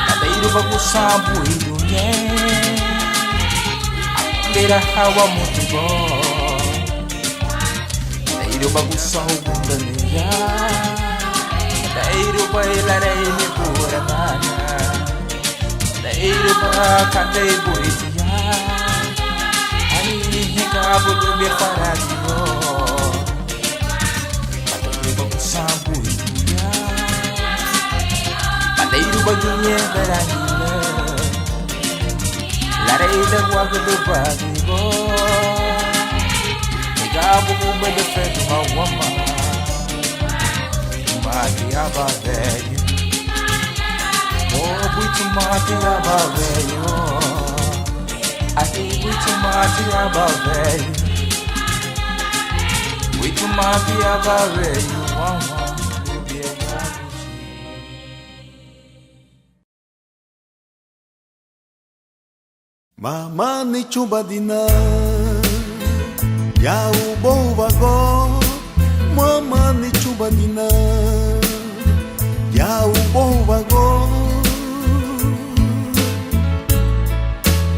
Tadeiro bagusabu idunye Akundera hawa mutigo Tadeiro bagusahu bundania Tadeiro bailare ni puramana Tadeiro bakandei buitia Ani hikabu dubi faradino Padeiro bagunha verahila Lareida guaga do bagigo Negabo gumba de feto hawama Mati aba velho Oh, muito mati aba velho Aí muito mati aba velho Muito mati aba velho Mama ni chubadina Ya ubo vago Mama ni chubadina Ya ubo vago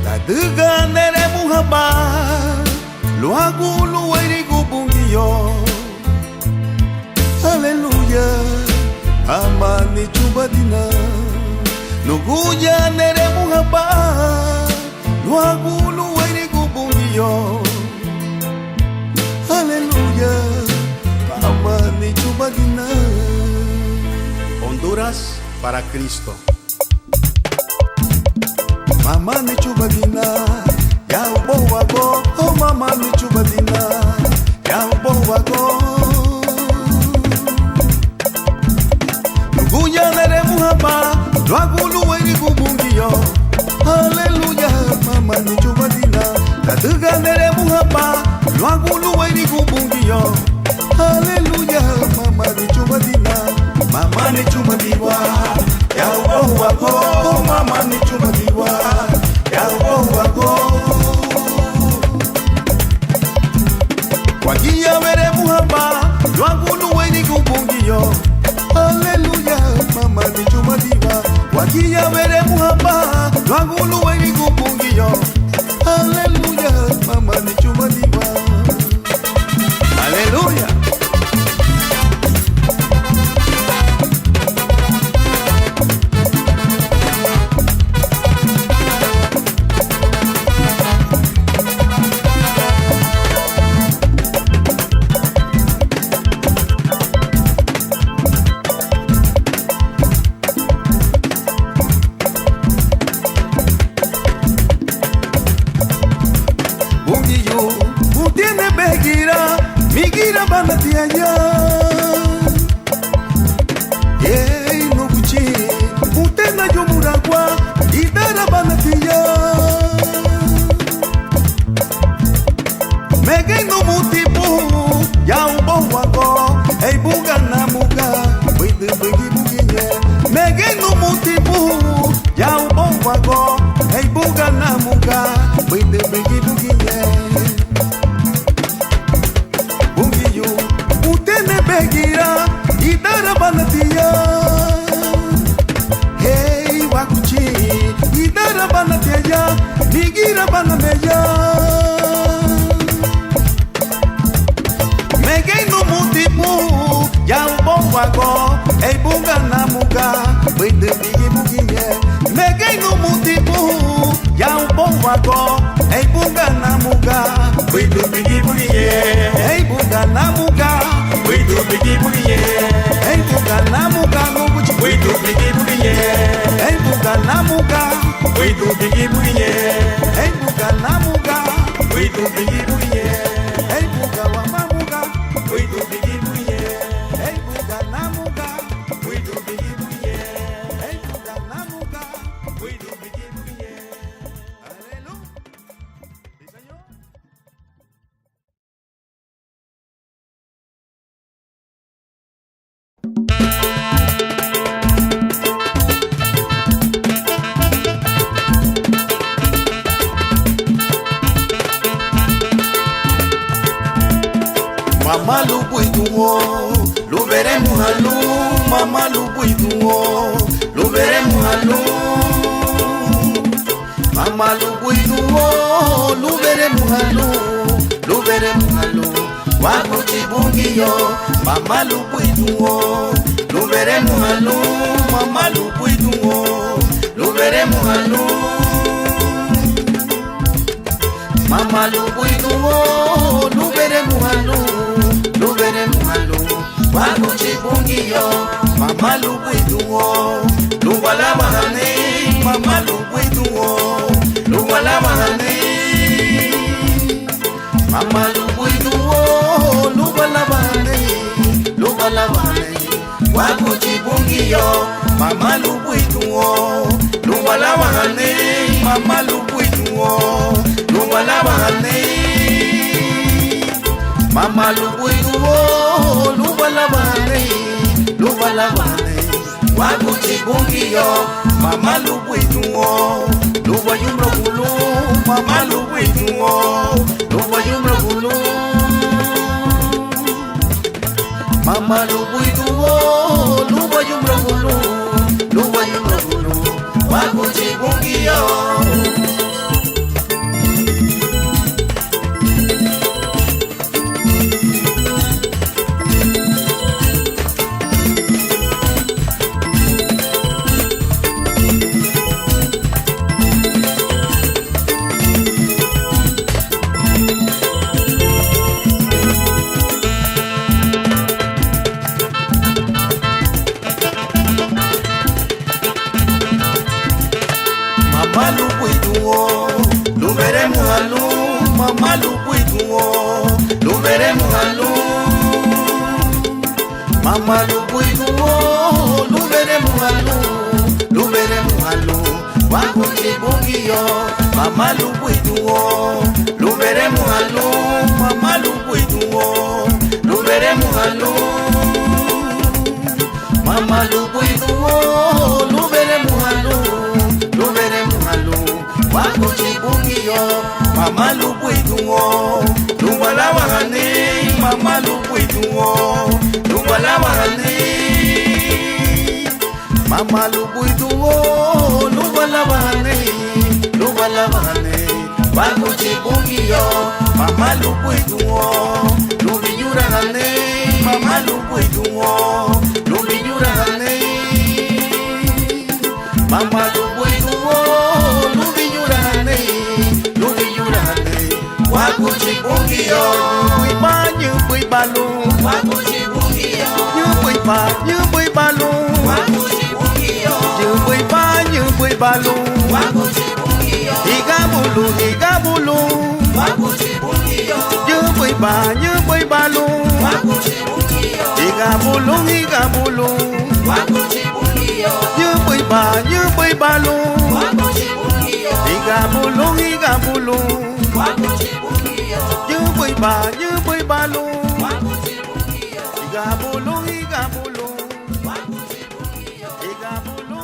La duga nere muhaba Luagu luwairi gubungiyo Aleluya Mama ni chubadina Nuguya nere muhaba Luagu luwairi gubungiyo Aleluya Mama ni chubadina Honduras para Cristo Mama ni chubadina Ya ubo wago Oh mama ni chubadina Ya ubo wago Nuguya nere muhaba Luagu luwairi gubungiyo Aleluya Mama ni chubadina Taduga nere muhaba Luagu luwairi gubungiyo Aleluya Mama ni chubadina Mama ni chubadiwa Ya ubo wako Mama ni chubadiwa Ya ubo wako Wagia mere muhaba Luagu luwairi gubungiyo Aleluya Mama ni chubadiwa Wagia mere muhaba Luagu luwairi gubungiyo Aleluya Mama ni chubadiwa Aleluya Migira banatianya Yei no buchi Utena jomuragwa Idara banatia Mege no mutipu Ya umbo wako Ei buga na muga Wede begi buginye Mege no mutipu Ya umbo wako Ei buga na muga Wede begi buginye Begira idara banatia Hey wakuchi idara banatia Migira banameya Mege no mutipu Ya umbo wago Hey bunga na muga Wede bigi buginye Mege no mutipu Ya umbo wago Hey bunga na muga Wede bigi buginye Hey bunga na muga We do bigi bugiye, hey buga namuga nubuchi. We do bigi bugiye, hey buga namuga. We do bigi bugiye, hey buga namuga. We do bigi bugiye, hey buga wamamuga. We do bigi bugiye, hey buga namuga. We do bigi bugiye, hey buga namuga. We do bigi bugiye. Aleluya. Sí, Señor. muhalu, lubere muhalu, wakuchi bungiyo, mama lupuituo, lubere muhalu, mama lupuituo, lubere muhalu, mama lupuituo, lubere muhalu, wakuchi bungiyo, mama lupuituo, lubala mahane, mama lupuituo, lubala mahane. Mama lupuituo, lubala bane, wakuchi bungiyo, mama lupuituo, lubala bane, mama lupuituo, lubala bane, mama lupuituo, lubala bane, wakuchi bungiyo, mama lupuituo, lubayumro kulu, mama lupuituo, lubayumro kulu, mama lupuituo, lubayumro kulu, wakuchi bungiyo. Mama lupuituo, lubere muhalu, mama lupuituo, lubere muhalu, mama lupuituo, lubere muhalu, wakuchi bungiyo, mama lupuituo, lubere muhalu, mama lupuituo, lubere muhalu, mama lupuituo, lubere muhalu, wakuchi bungiyo, mama lupuituo, lubala bahane, mama lupuituo, lubala bahane, mama lupuituo, lubala bahane, wakuchi bungiyo, mama lupuituo, lubinyura hane, mama lupuituo, lubinyura hane, mama lupuituo, wakuchi bungiyo, bui balu, wakuchi bungiyo, bui balu, wakuchi bungiyo, bui balu, wakuchi bungiyo, igabulu, wakuchi bungiyo, bui balu, wakuchi bungiyo, igabulu, wakuchi bungiyo, bui balu, wakuchi bungiyo, igabulu, wakuchi bungiyo, bui balu, wakuchi bungiyo, igabulu, wakuchi bungiyo, igabulu, wakuchi bungiyo, igabulu.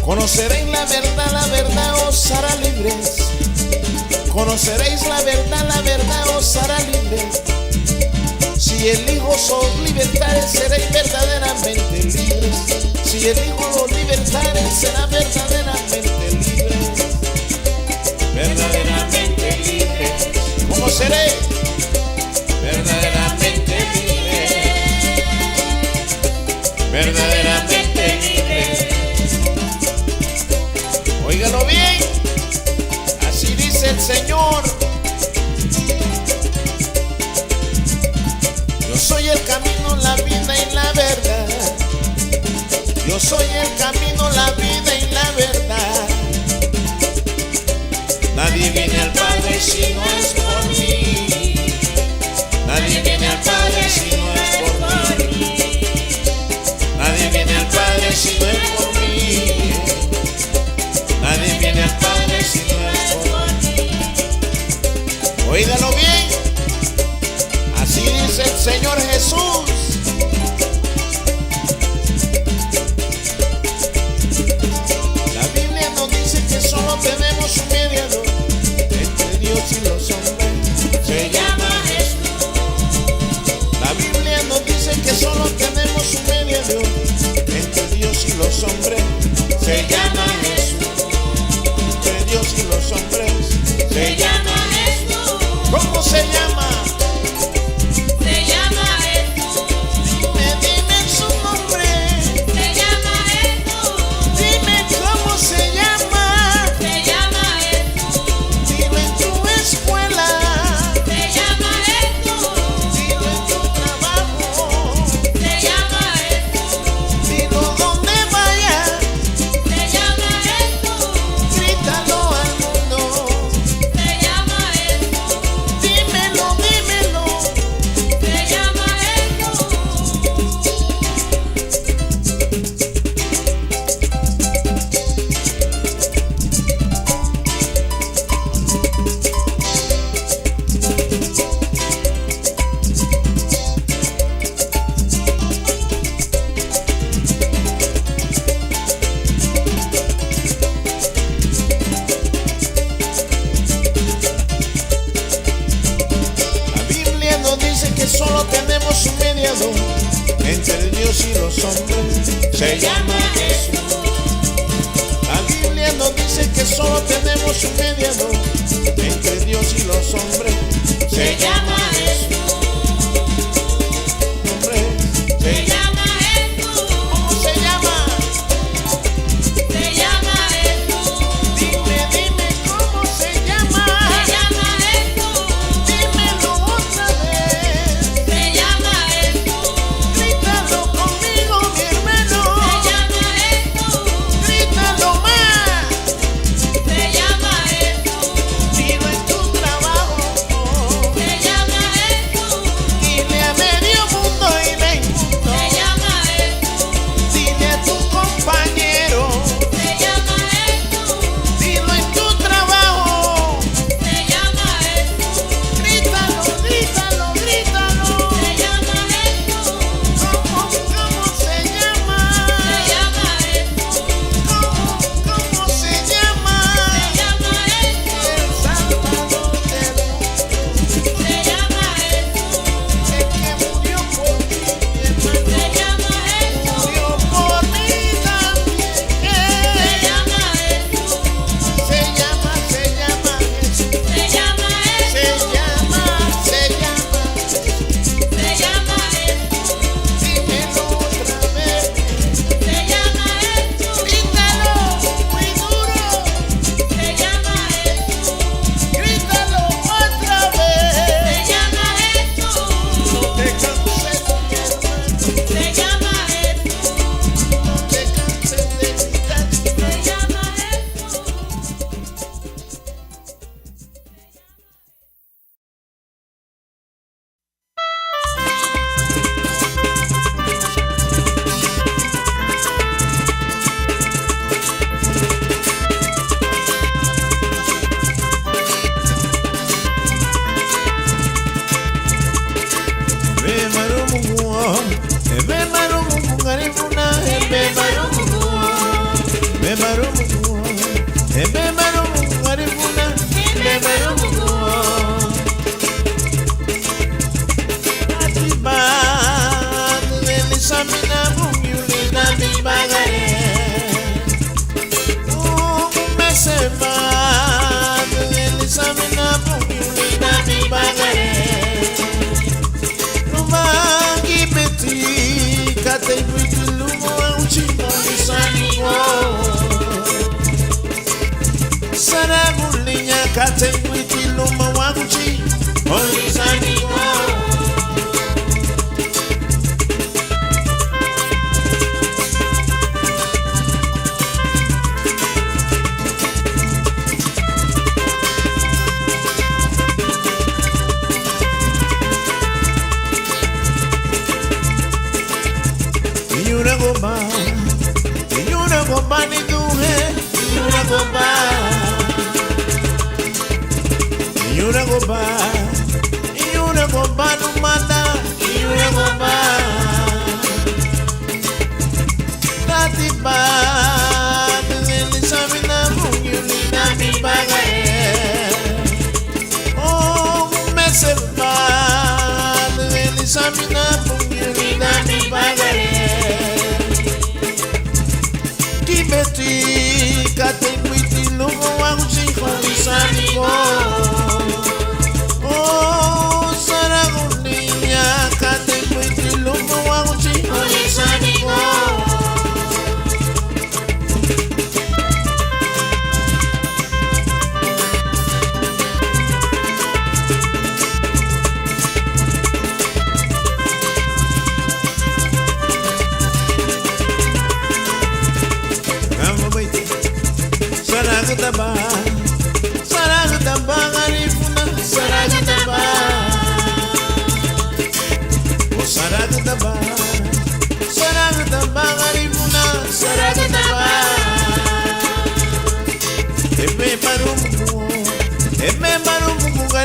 Conoceréis la verdad os hará libres. Conoceréis la verdad os hará libres. Si el Hijo os libertare, seréis verdaderamente libres. Si el Hijo los libertare, será verdaderamente libres. Verdaderamente libres. ¿Cómo seré? Verdaderamente libres. Verdaderamente libres. Óigalo bien, así dice el Señor. Yo soy el camino, la vida y la verdad. Yo soy el camino, la vida y la verdad. Óyelo bien. Así dice el Señor Jesús. La Biblia nos dice que solo tenemos un mediador entre Dios y los hombres. Se llama Jesús. La Biblia nos dice que solo tenemos un mediador entre Dios y los hombres. Se llama Jesús. Entre Dios y los hombres. Se llama Jesús. ¿Cómo se llama? Se llama Jesús. Dime su nombre. Se llama Jesús. Dime cómo se llama. Se llama Jesús. Dilo en tu escuela. Se llama Jesús. Dilo en tu trabajo. Se llama Jesús. Dilo donde vayas. Se llama Jesús. Grítalo al mundo. Se llama Jesús. Dímelo, dímelo. Se llama Jesús. La Biblia nos dice que solo tenemos un mediador entre Dios y los hombres. Se llama Jesús. La Biblia nos dice que solo tenemos un mediador entre Dios y los hombres. Se llama Jesús. Hombre, Se llama Jesús. ¿cómo se llama? Se llama Jesús. Dime cómo se llama. Se llama Jesús. Dímelo otra vez. Se llama Jesús. Grítalo conmigo, mi hermano. Se llama Jesús. Grítalo más. Se llama Jesús. Dilo en tu trabajo. Se llama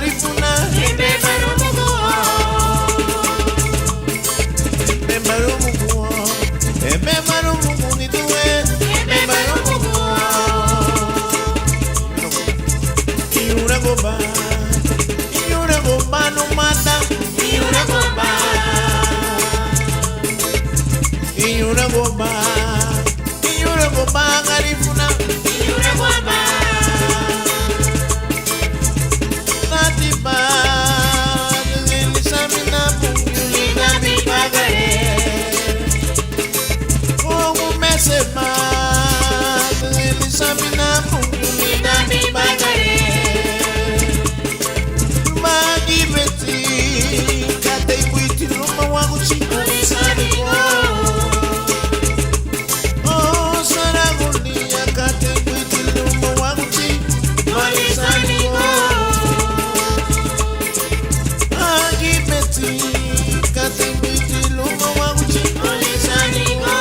garifuna Ebe barumugo Ebe barumugo Ebe barumugo ni tuwe Ebe barumugo Iura goba no mata Iura goba Iura goba garifuna Iura goba Natiba Nilisamina Liga mi pagare Como mesema Nilisamina Liga mi pagare Magi beti Kate ikuiti luma wangu chiko Olisanigo Oh saragunia Kate ikuiti luma wangu chiko Olisanigo Magi beti Kate ikuiti luma wangu chiko Olisanigo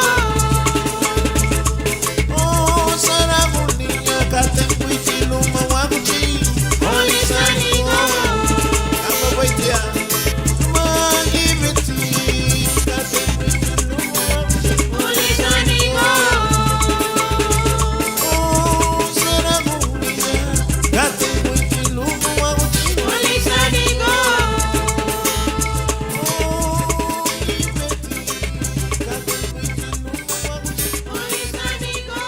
Oh saragunia Kate ikuiti luma wangu chiko Olisanigo Waitia Magi beti Kate ikuiti luma wangu chiko Olisanigo Oh saragunia Kate ikuiti luma wangu chiko Olisanigo Olisanigo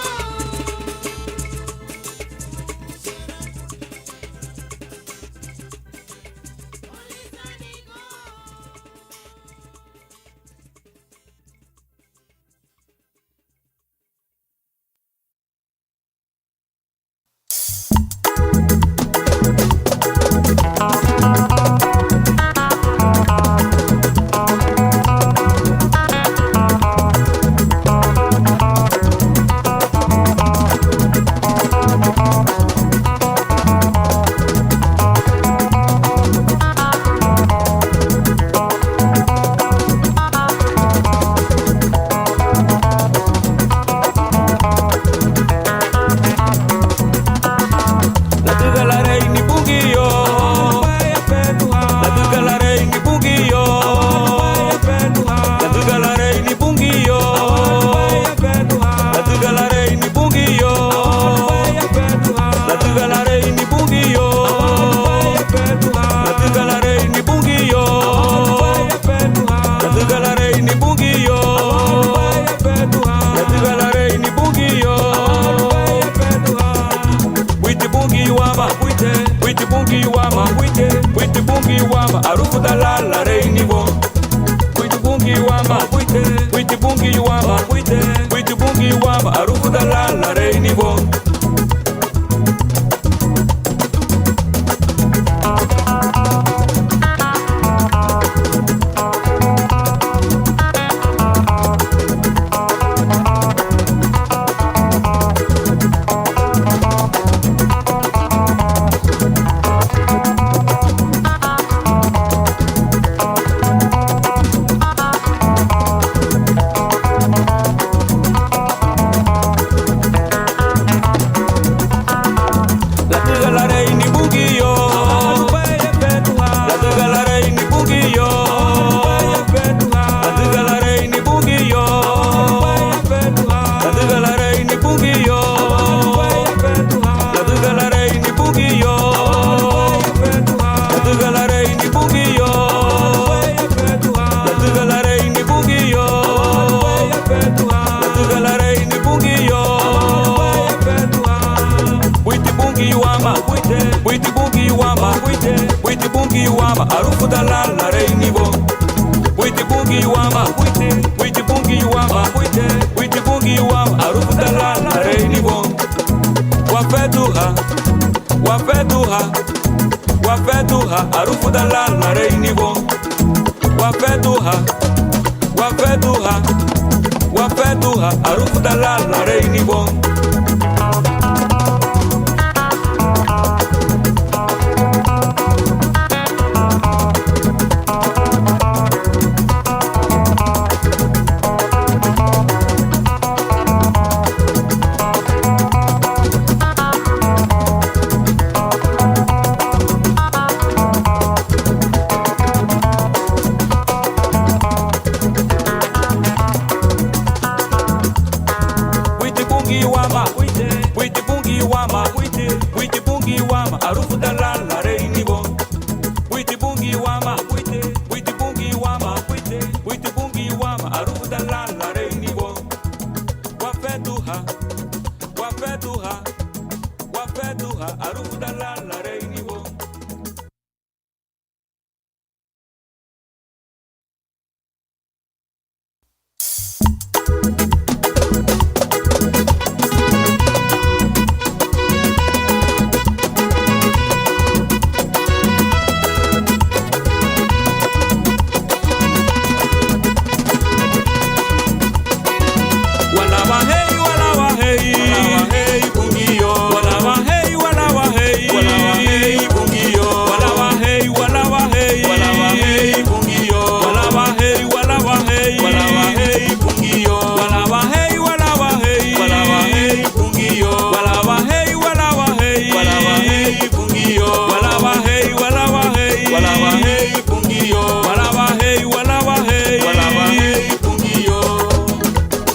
Walawa hey pungiyo. Walawa hey, walawa hey. Walawa hey pungiyo.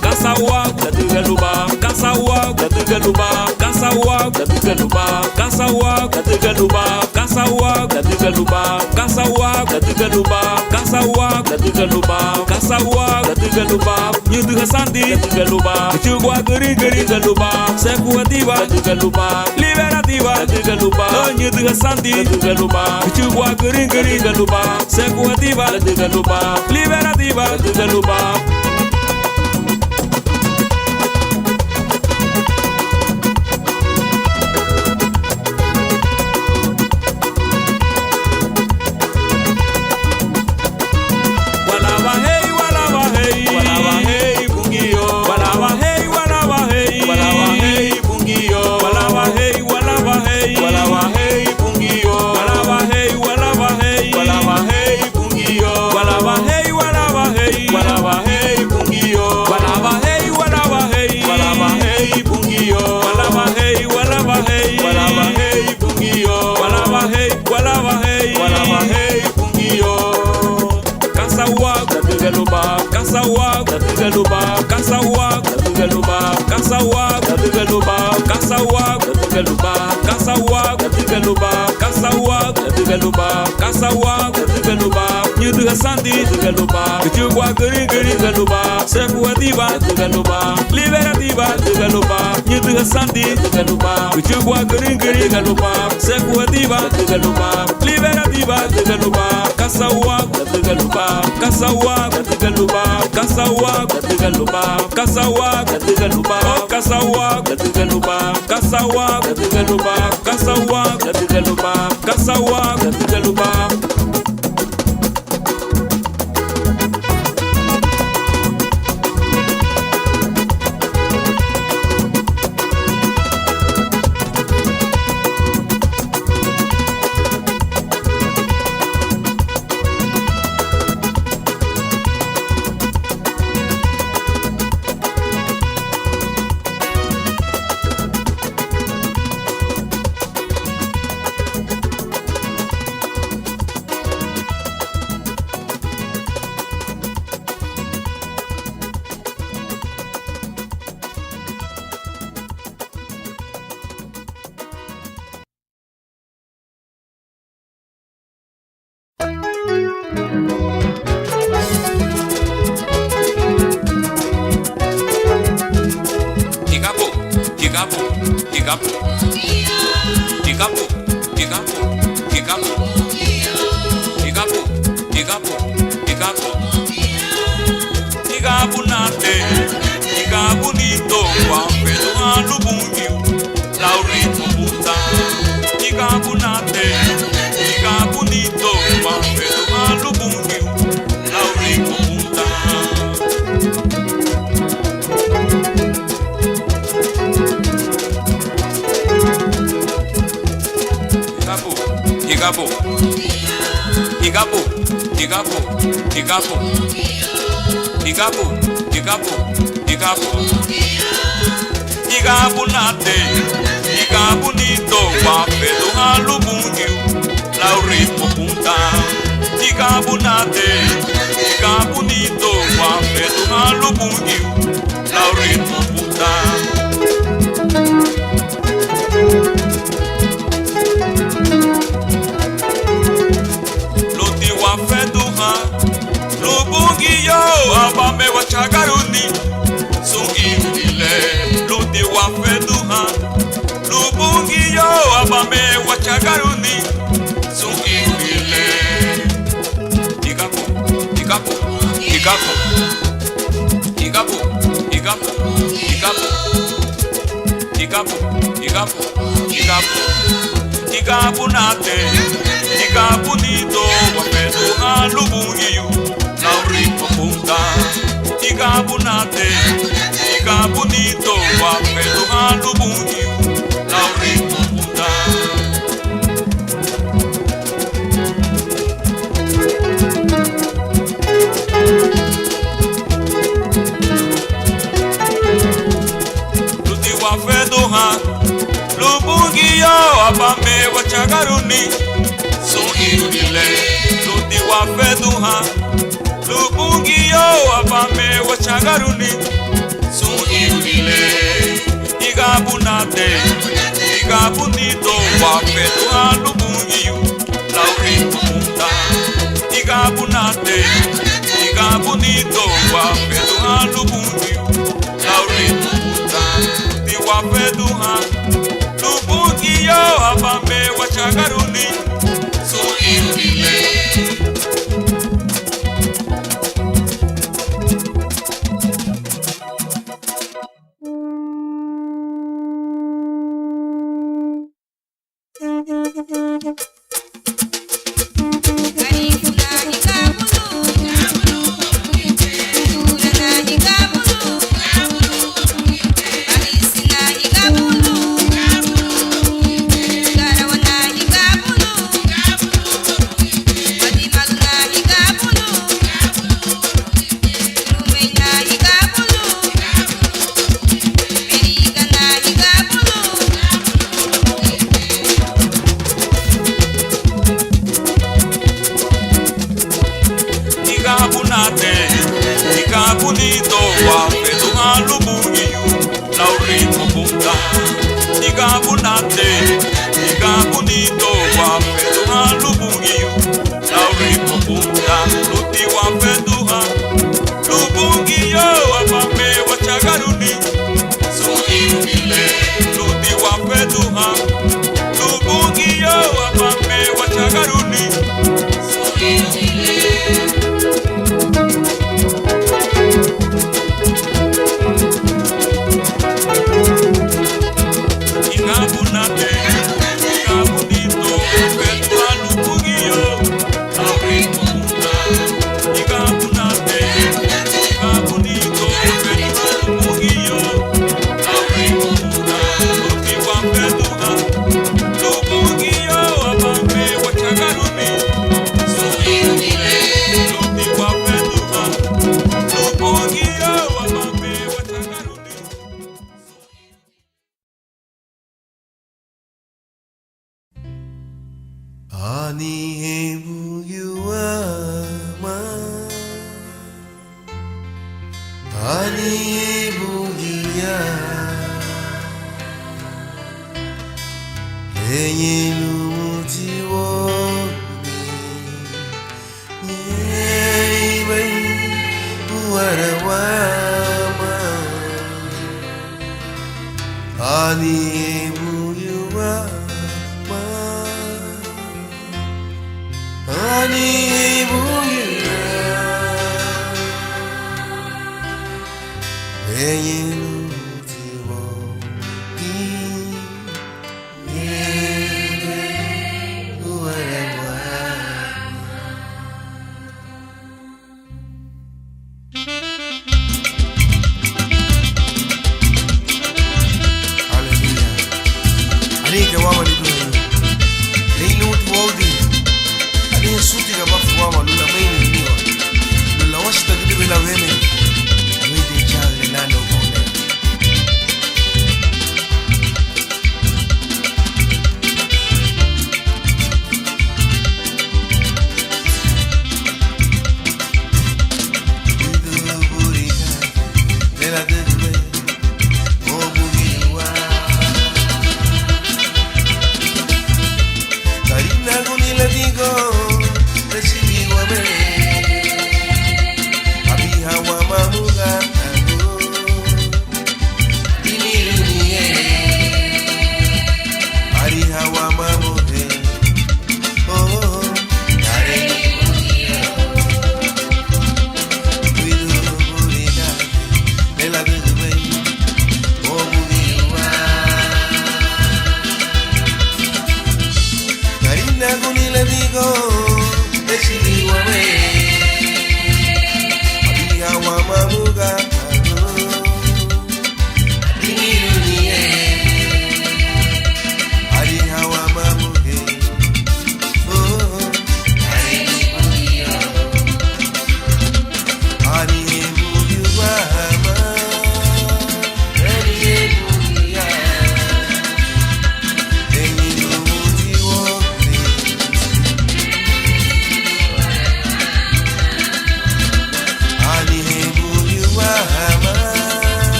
Kasawa katigaluba. Kasawa katigaluba. Kasawa katigaluba. Kasawa katigaluba. Kasawa katigaluba. Kasawa katigaluba. Kasawa katigaluba. Kasawa katigaluba. Nyudu hasandi katigaluba. Chugwa geri geri galuba. Sekuativa katigaluba. Liberativa katigaluba. Nyudu hasandi katigaluba. Chugwa geri geri galuba. Sekuativa katigaluba. Liberativa katigaluba. Kasawa katigaluba. Kasawa katigaluba. Kasawa katigaluba. Kasawa katigaluba. Kasawa katigaluba. Kasawa katigaluba. Kasawa katigaluba. Nyudu hasandi katigaluba. Chugwa geri geri galuba. Sekuativa katigaluba. Liberativa katigaluba. Nyudu hasandi katigaluba. Chugwa geri geri galuba. Sekuativa katigaluba. Liberativa katigaluba. Kasawa katigaluba. Kasawa katigaluba. Kasawa katigaluba. Kasawa katigaluba. Kasawa katigaluba. Kasawa katigaluba. Kasawa katigaluba. Kasawa katigaluba. Lubungi yo abame wachagaruni so inile ha lubungi yo abame wachagaruni sungirile igabunate igabunito wapetu ha lubungi yo lauri munda igabunate igabunito wapetu ha lubungi yo lauri munda di wapetu ha lubungi yo abame wachagaruni sungirile. Lula washita gidi bila weme, awede chale nano kone.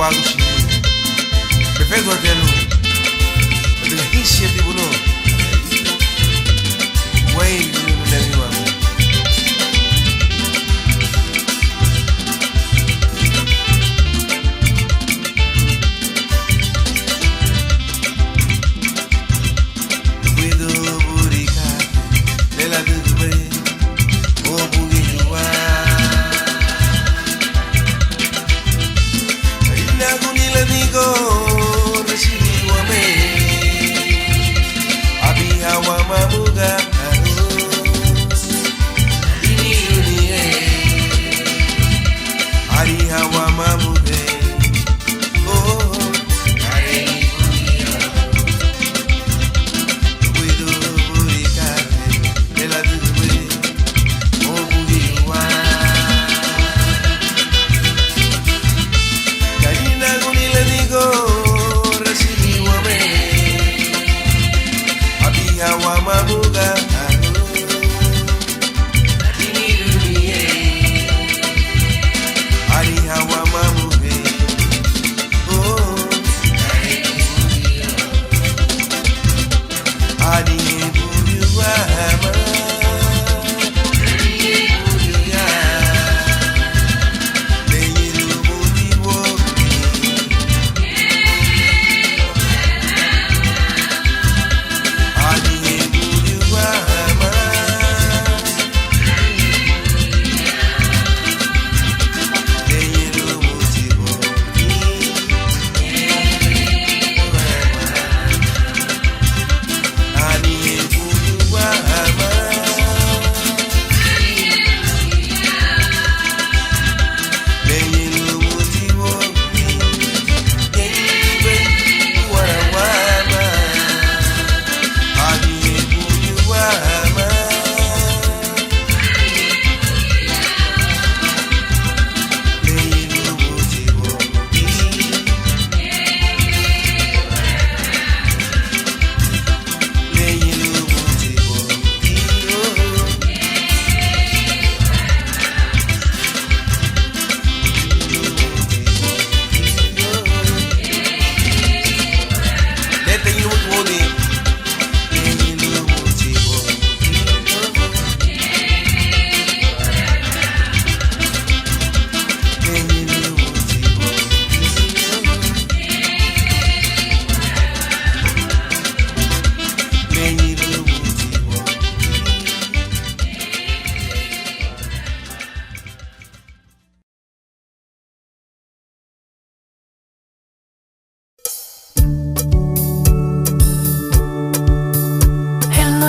wagushi befezo tenu bila hisia tibuno wai ni mlewa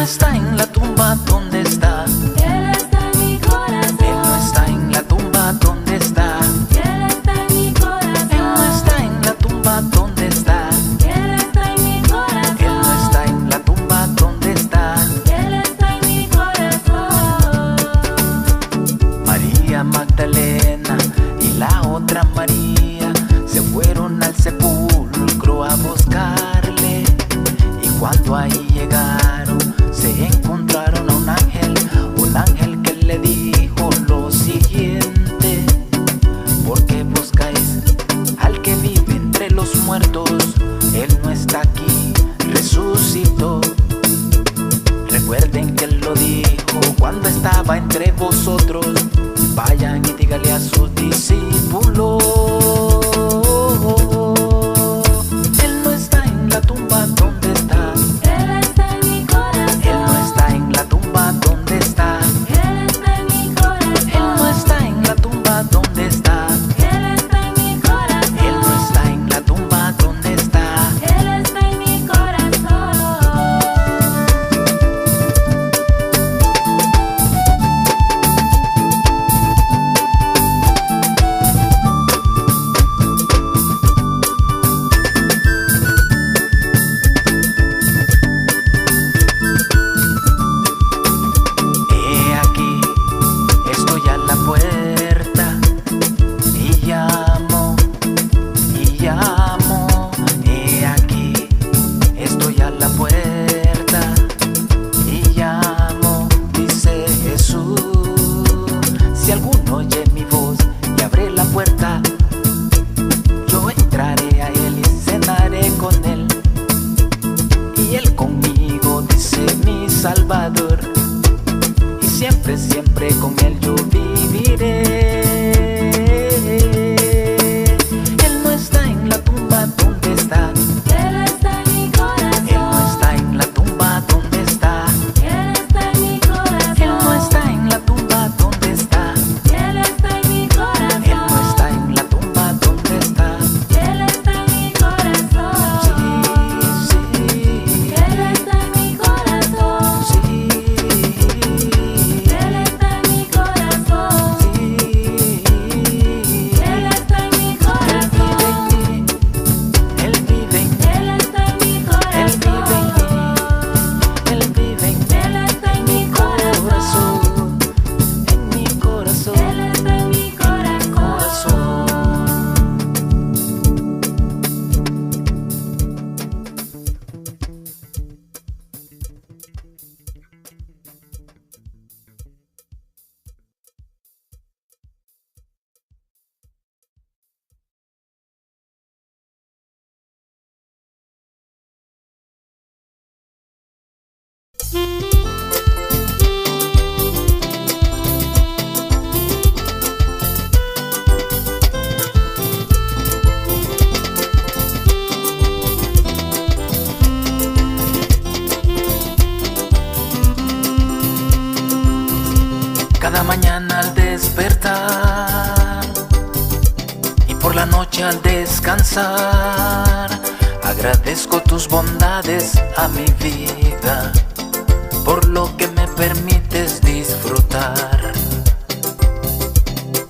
está en la tumba, ¿dónde está? Él está en mi corazón. Él no está en la tumba, ¿dónde está? Él está en mi corazón. Él no está en la tumba, ¿dónde está? Él está en mi corazón. Él no está en la tumba, ¿dónde está? Él está en mi corazón. María Magdalena y la otra María se fueron al sepulcro a buscarle, y cuando ahí llegaron se encontraron a un ángel que le dijo lo siguiente: ¿por qué buscáis al que vive entre los muertos? Él no está aquí, resucitó. Recuerden que él lo dijo cuando estaba entre vosotros. Vayan y díganle a sus discípulos. Él no está en la tumba, ¿dónde está? Él está en mi corazón. Él no está en la tumba, ¿dónde está? Él está en mi corazón. Él no está en la tumba, ¿dónde está? Él está en mi corazón. Él no está en la tumba, ¿dónde está? Él está en Salvador, y siempre, siempre con él yo viviré. Él no está en la tumba, ¿dónde está? Él está en mi corazón. Él no está en la tumba, ¿dónde está? Él está en mi corazón. Él no está en la tumba, ¿dónde está? Él está en mi corazón. Él no está en la tumba, ¿dónde está? Él está en mi corazón. Sí, sí. Él está en mi corazón. Sí, Él está en mi corazón. sí. Él está en mi corazón. Él vive en mí. Él está en mi Él vive en mí. corazón. Él vive en mí. Él está en mi corazón. En mi corazón. Él está en mi corazón. Cada mañana al despertar y por la noche al descansar, agradezco tus bondades a mi vida, por lo que me permites disfrutar.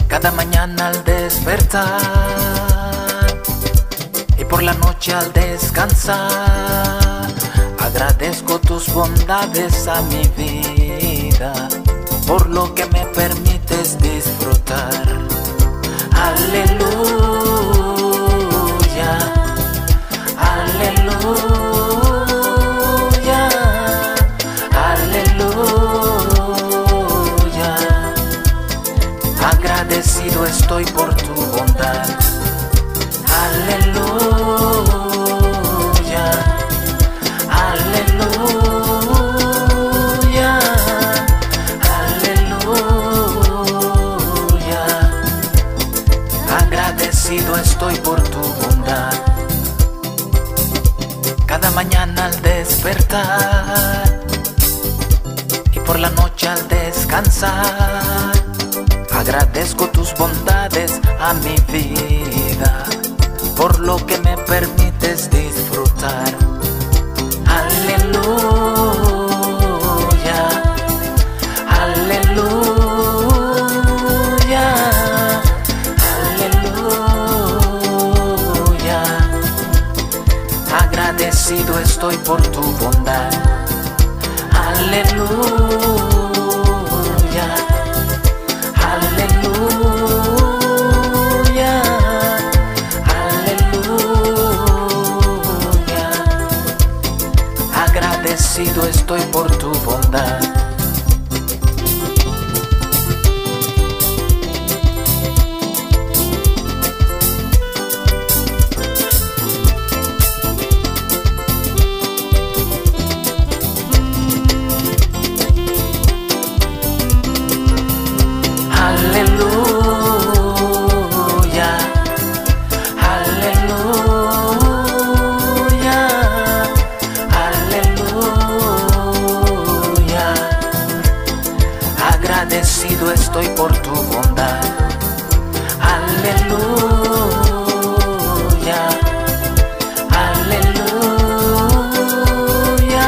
Cada mañana al despertar y por la noche al descansar, agradezco tus bondades a mi vida, por lo que me permites disfrutar. Aleluya, aleluya, aleluya. Agradecido estoy por tu bondad. Aleluya, aleluya, aleluya. Agradecido estoy por tu bondad. Cada mañana al despertar y por la noche al descansar, agradezco tus bondades a mi vida, por lo que me permites disfrutar. Aleluya, aleluya, aleluya. Agradecido estoy por tu bondad. Aleluya, aleluya, aleluya. Agradecido estoy por tu bondad. Aleluya, aleluya, aleluya. Agradecido estoy por tu bondad. Aleluya, aleluya,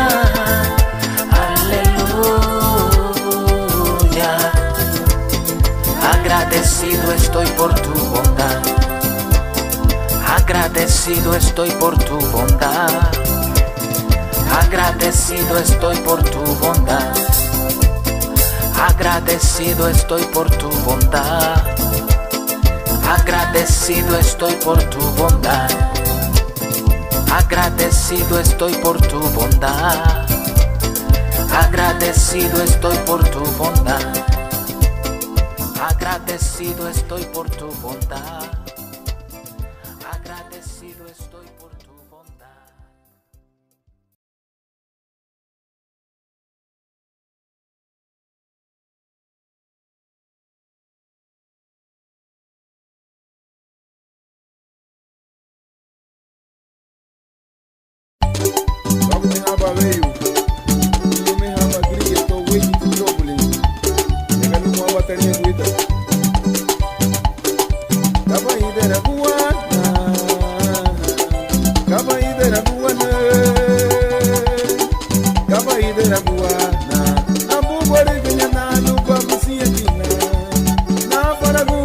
aleluya. Agradecido estoy por tu bondad. Agradecido estoy por tu bondad. Agradecido estoy por tu bondad. Agradecido estoy por tu bondad. Agradecido estoy por tu bondad. Agradecido estoy por tu bondad. Agradecido estoy por tu bondad. Agradecido estoy por tu bondad. Agradecido estoy por tu bondad. me haba veio. Eu me haba gria, tô waiting to trouble. Nega no mo bateria guita. Kaba idera buana. Kaba idera buana. Kaba idera buana. Nabu bore ganya na lupa busia tina. Na faragu.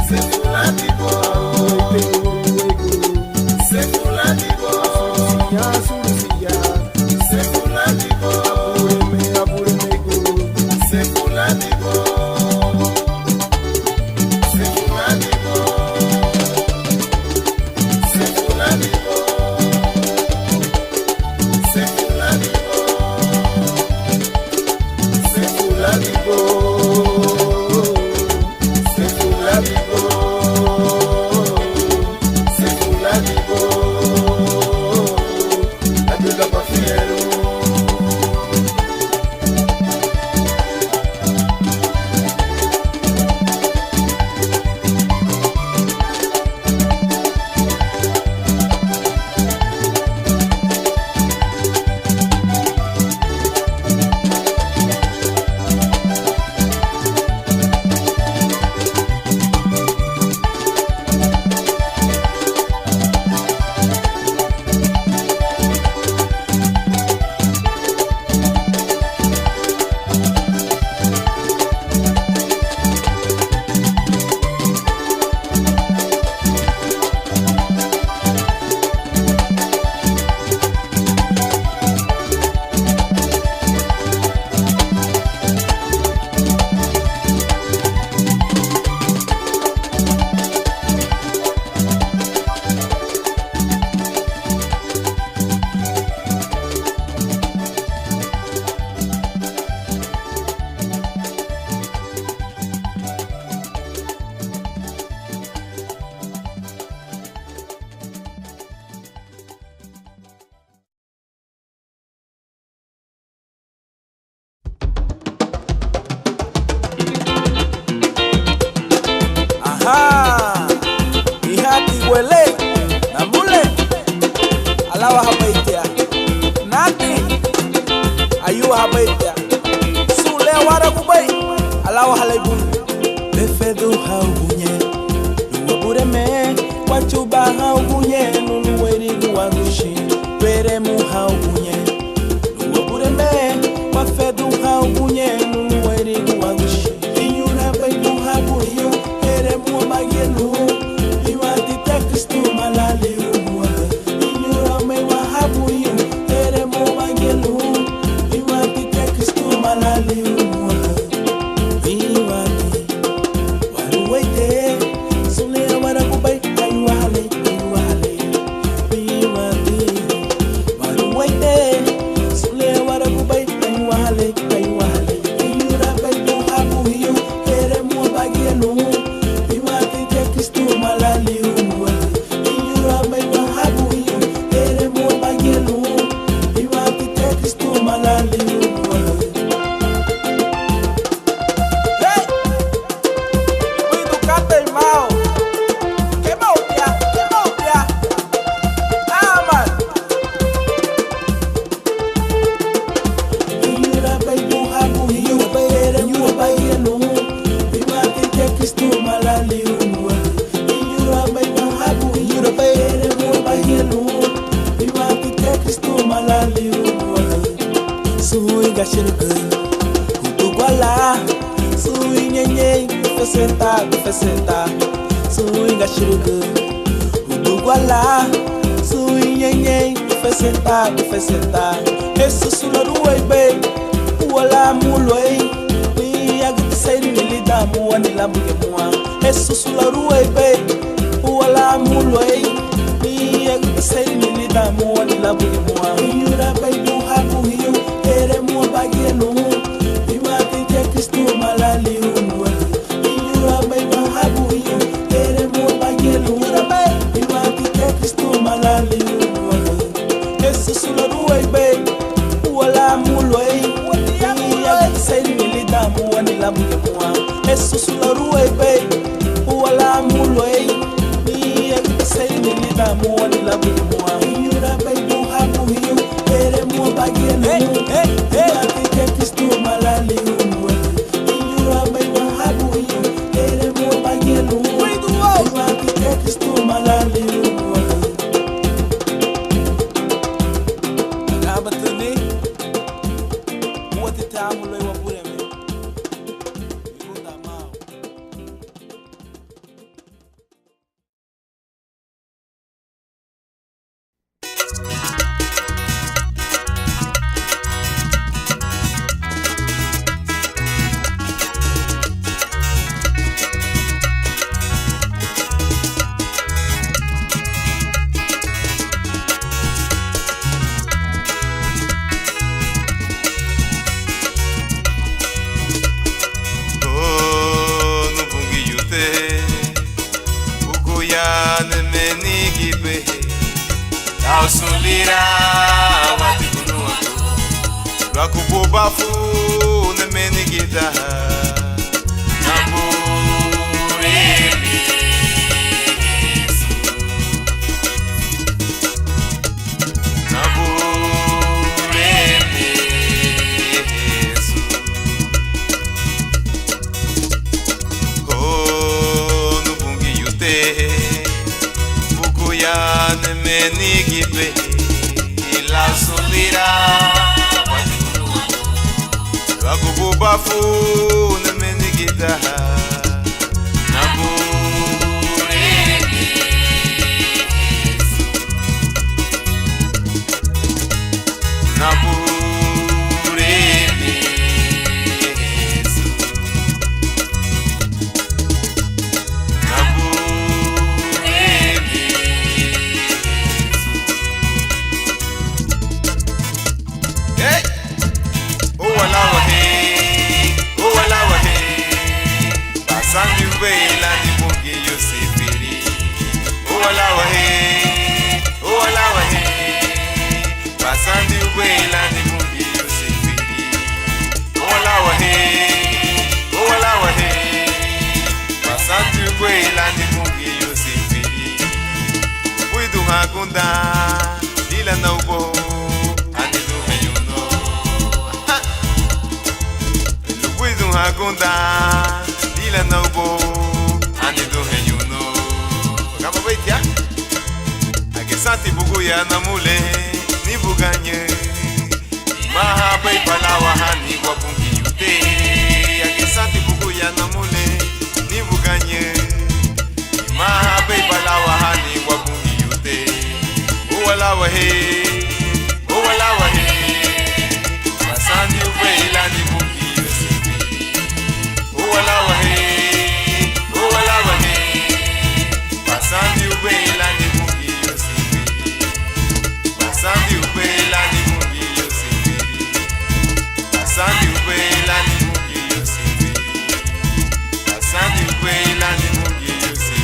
Se fedu haugunye nuwabureme wachuba haugunye nunuwerigu wagushi peremu haugunye nuwabureme wafedu haugunye nunuwerigu wagushi inyura baidu haguyo peremu magenu iwadite kristu malali umwa inyura mewa haguyo peremu magenu iwadite kristu malali umwa Magunda, dila no bo. santi buguya na mule ni buganye maha bai palawa hani wa bungi yute yake santi buguya na mule ni buganye maha bai palawa hani wa bungi yute wala wahe basandi ubeila ni bungi yose wala wahe basandi ubeila ni bungi yose basandi ubeila ni bungi yose basandi ubeila ni bungi yose basandi ubeila ni bungi yose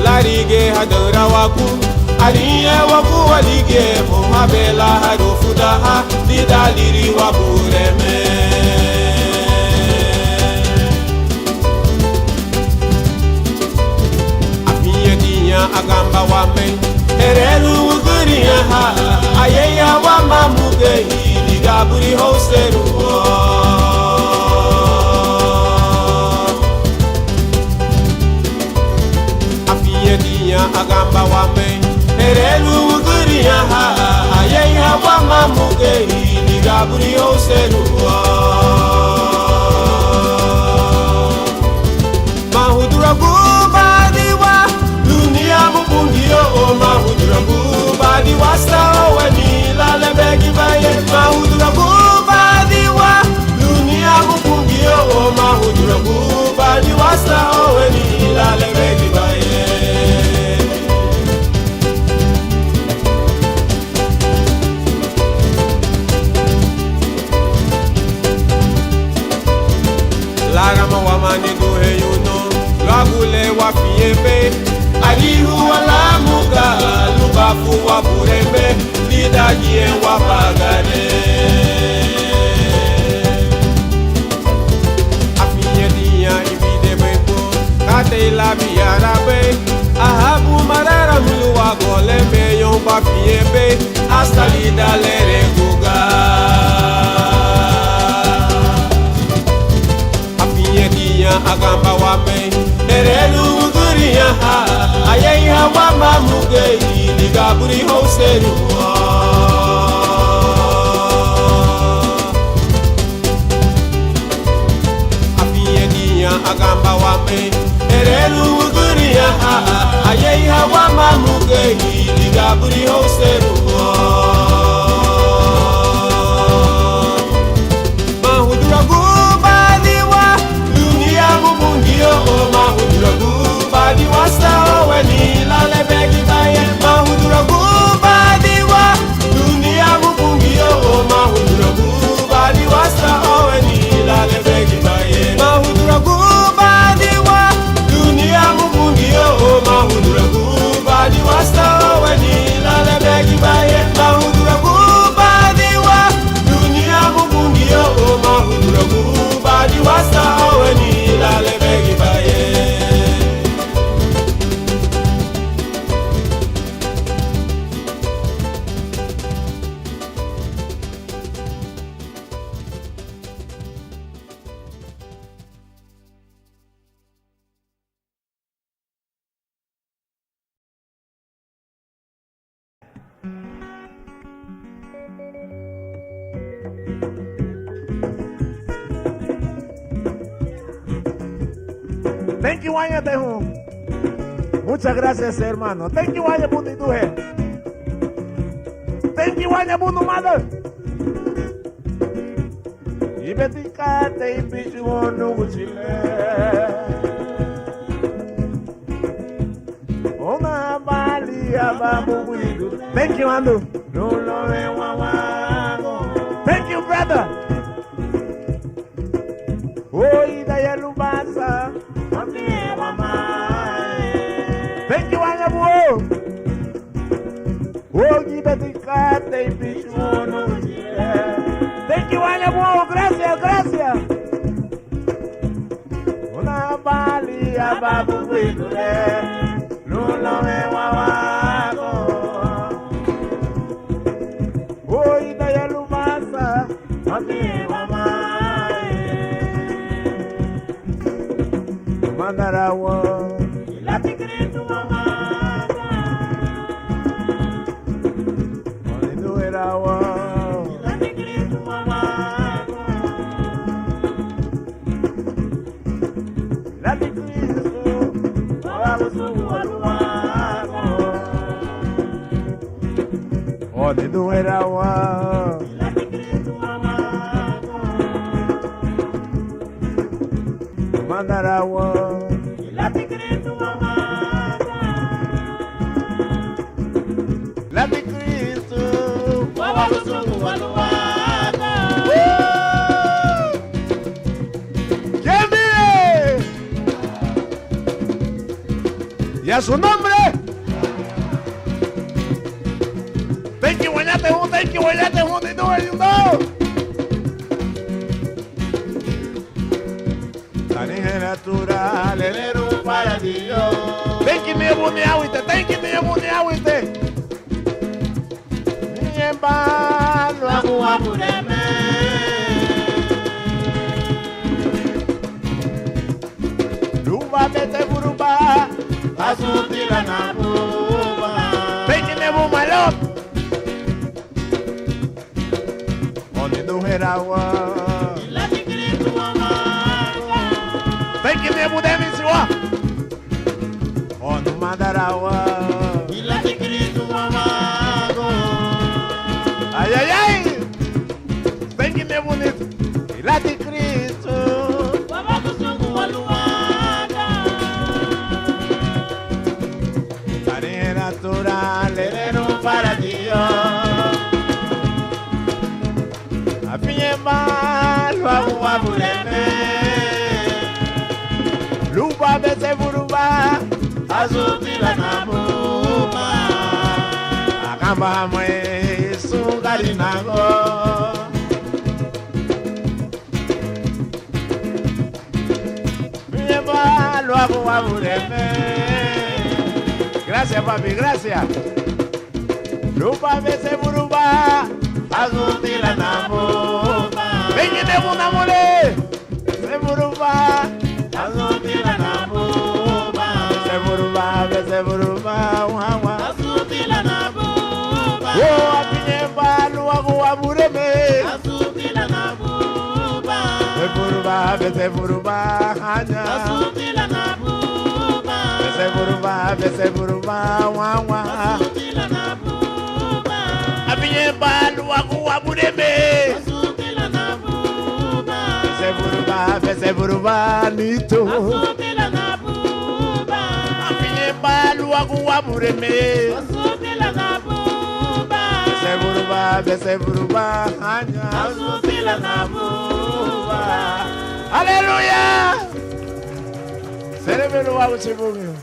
Larige hadara waku, ariye waku walige mo Abela harufuda lidaliri wabureme. Afiedinha agamba wame erelu uguriya ha ayeya wa mamuge ligaburi hoseru. Afiedinha agamba wame erelu uguriya ha ayeya wa mamuge ligaburi hoseru. Mahudura gubadiwa dunia mupungio o mahudura gubadiwa sao weni lale begi baye. Mahudura gubadiwa dunia mupungio o mahudura gubadiwa sao weni lale begi baye. Larama wamani duhe yuno lagule wafiebe alihu wala muga lubafu waburembe lidajie wapagane. Afinyediya ibide bebo kate la biarabe ahabu marara mulu wagolembe yon wafiebe hasta lidalere guga. Agamba wame erelu uguriya ha ayeya wa mamuge ligaburi hoseru. Afiedinha agamba wame erelu uguriya ha ayeya wa mamuge ligaburi hoseru. Mahudura mahudura gubadiwa sao weni lale begi baye. Mahudura gubadiwa dunia mupungio o mahudura gubadiwa sao weni lale begi baye. Mahudura gubadiwa dunia mupungio o mahudura gubadiwa sao weni lale begi baye. Mahudura gubadiwa dunia mupungio o mahudura gubadiwa sao weni lale begi baye. Thank you, Anya Tehu. Muchas gracias, hermano. Thank you, Anya Bundu Duhe. Thank you, Anya Bundu Mother. Ibetikate ibichu onu uchile. Ona bali abamu widu. Thank you, Andu. Thank you, brother. Oi, daí lubasa. Thank you, Anyabu. Ogi bedicate y pichuno. Thank you, Anyabu. Gracias, gracias. Una balia babu widule. Lulo me wawago. Oi, daí lubasa. Mami, mamá. Mandarawa. La tigritu mama. Malidu erawa. La tigritu mama. La tigritu. Wabusu waluwago. Malidu erawa. La tigritu mama. Mandarawa. La tigritu mama. La tigritu. Wabusu waluwago. ¡Qué ¿Y a su nombre? Tem que olhar um, tem que olhar um, tem dois, não. Tarinha natural, ele era um paradio. Tem que me abonear o ite, tem que me abonear o ite. Minha embalo, a bureme. Luba, bete, buruba, azutila na buba. Tem que me abonear. Onde do Herawa. Tem que me mudar me siwa. Ono Mandarawa. Ila de Cristo amado. Ai ai ai. Tem que me bonito. Ila de Cristo. Amado sungu aluada. Tarinha natural, ele no paradio. A pinha malo, a bureme. Luba bese buruba, azutila na buba. Akamba mwe sungari nago. Miemba luago wabureme. Gracias papi, gracias. Luba bese buruba, azutila na buba. Venga una mole, se buruba. Azutila na buba. Se buruba, wawa. Azutila na buba. Oh, apinye luago abureme. Azutila na buba. Se buruba, hanya. Azutila na buba. Se buruba, wawa. Azutila na buba. Apinye luago abureme. Azutila na buba. Se buruba, nito. Azutila na buba. Apinye luago abureme. Azutila na buba. Se buruba, hanya. Azutila na buba. Aleluia! Serve luago chibungu.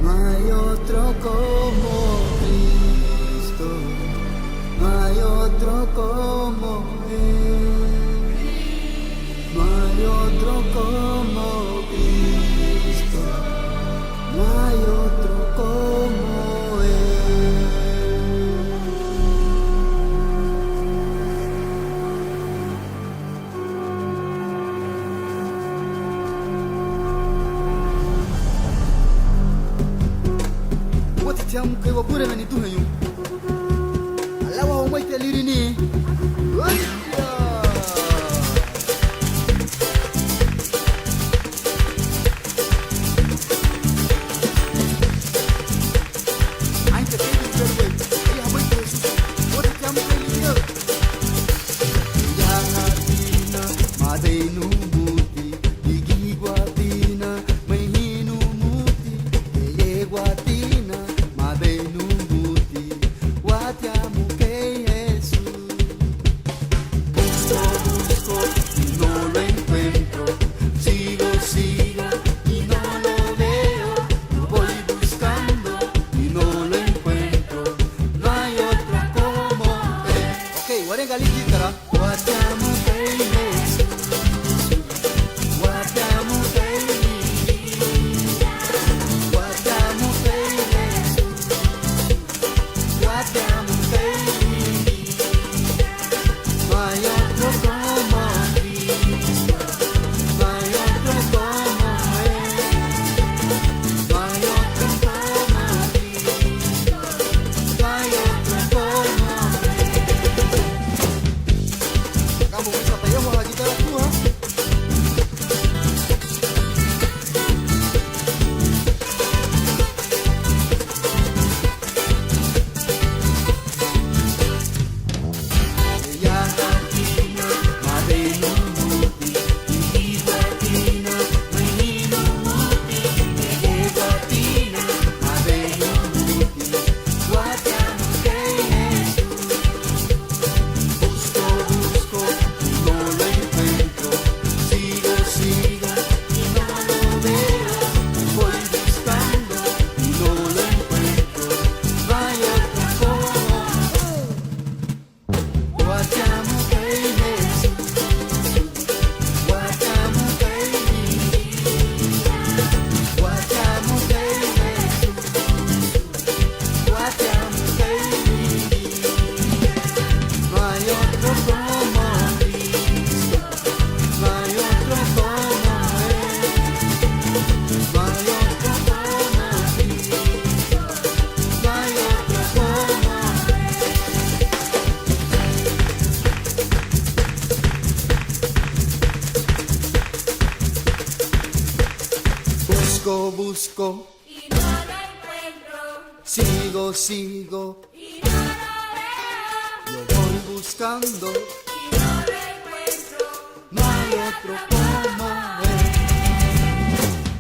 No hay otro como Cristo, no hay otro como Él, no hay otro como Cristo, no hay otro como Él. Tiamu kai wa bure mani tu hayu alawa o mai teliri ni ai te kai ni perwe ai ha mai tesu o te tiamu kai ni yo ya hatina madeinu muti igi guatina mai hinu muti ye guatina Madenu muti Busco, busco y no lo encuentro. Sigo, sigo Y no lo veo. Yo voy buscando Y no lo encuentro. No hay otro como él.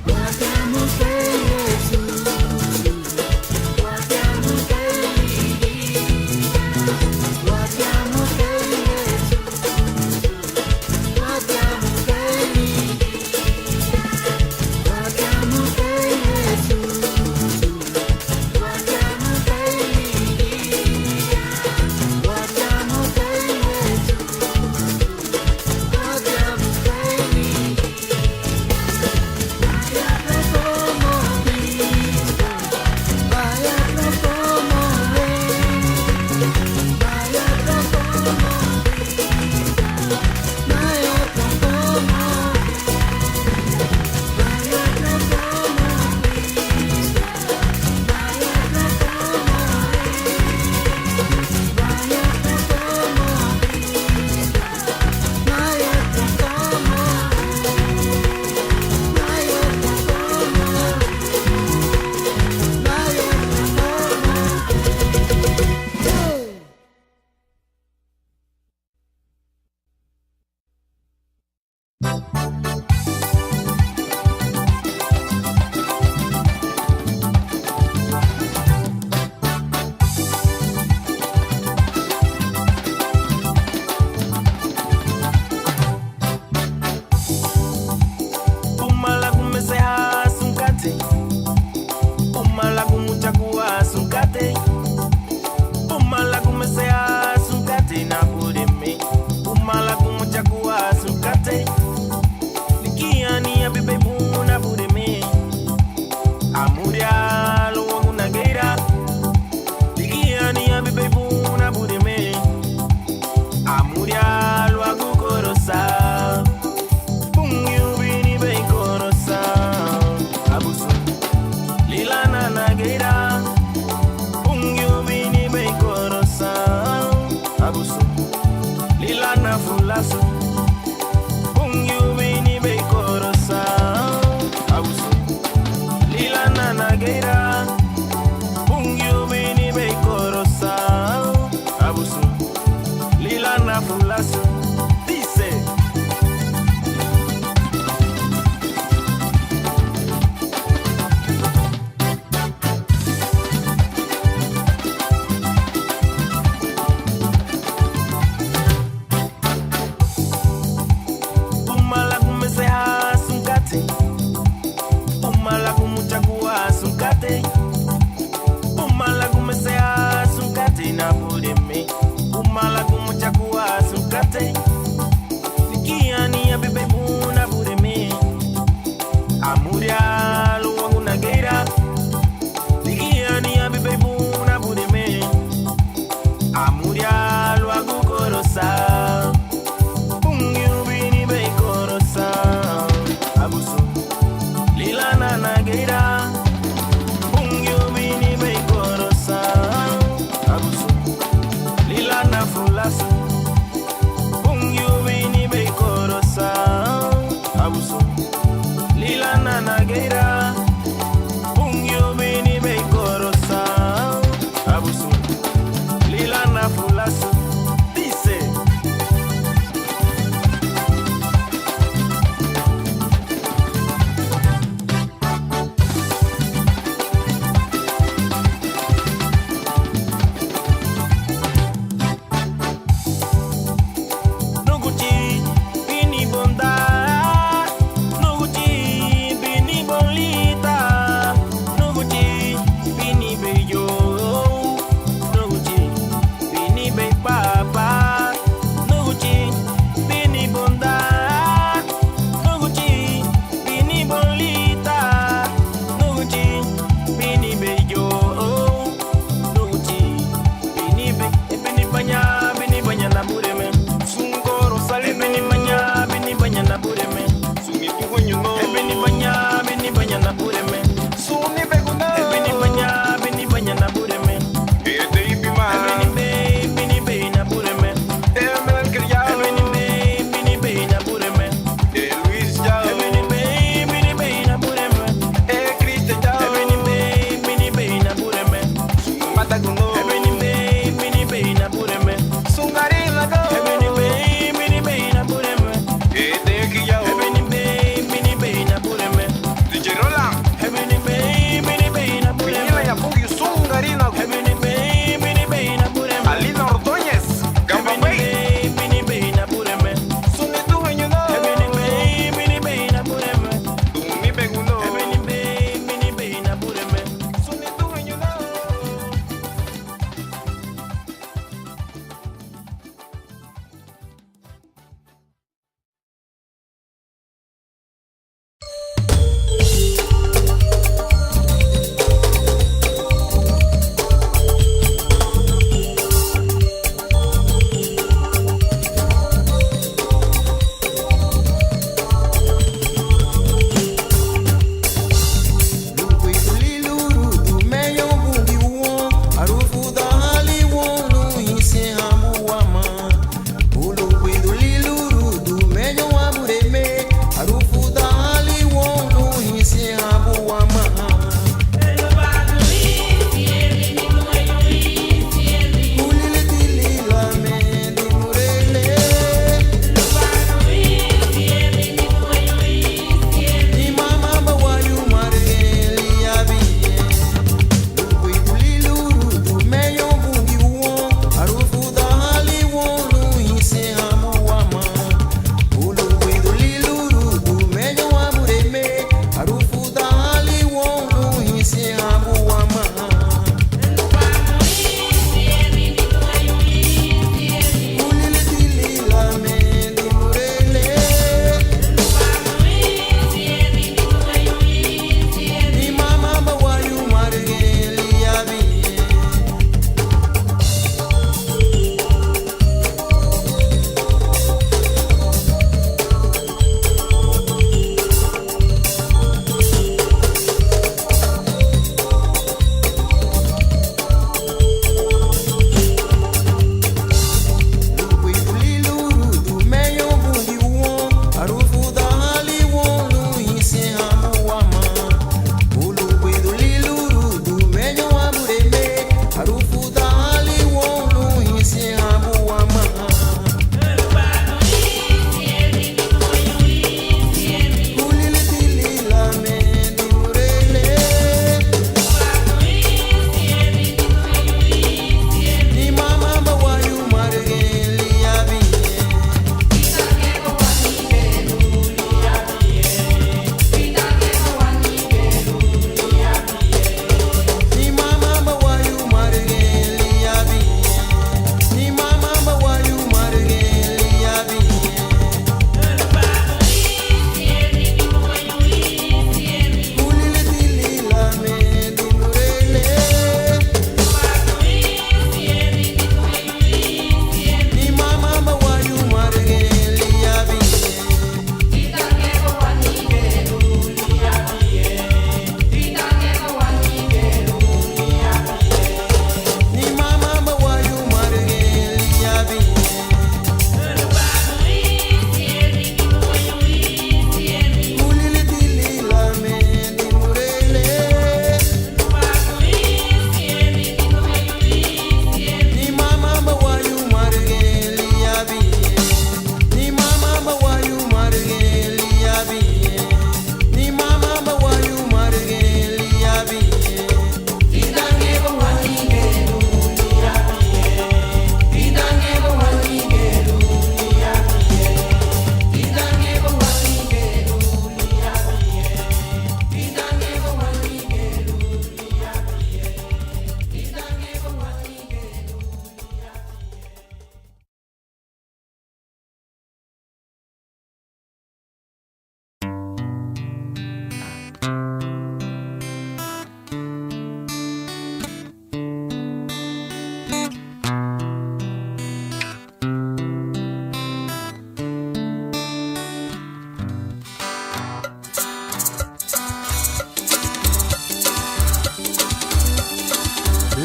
Guardamos en Jesús, guardamos en mi vida, guardamos en Jesús, guardamos en mi vida, guardamos en Jesús, guardamos en mi vida, guardamos en Jesús, guardamos en mi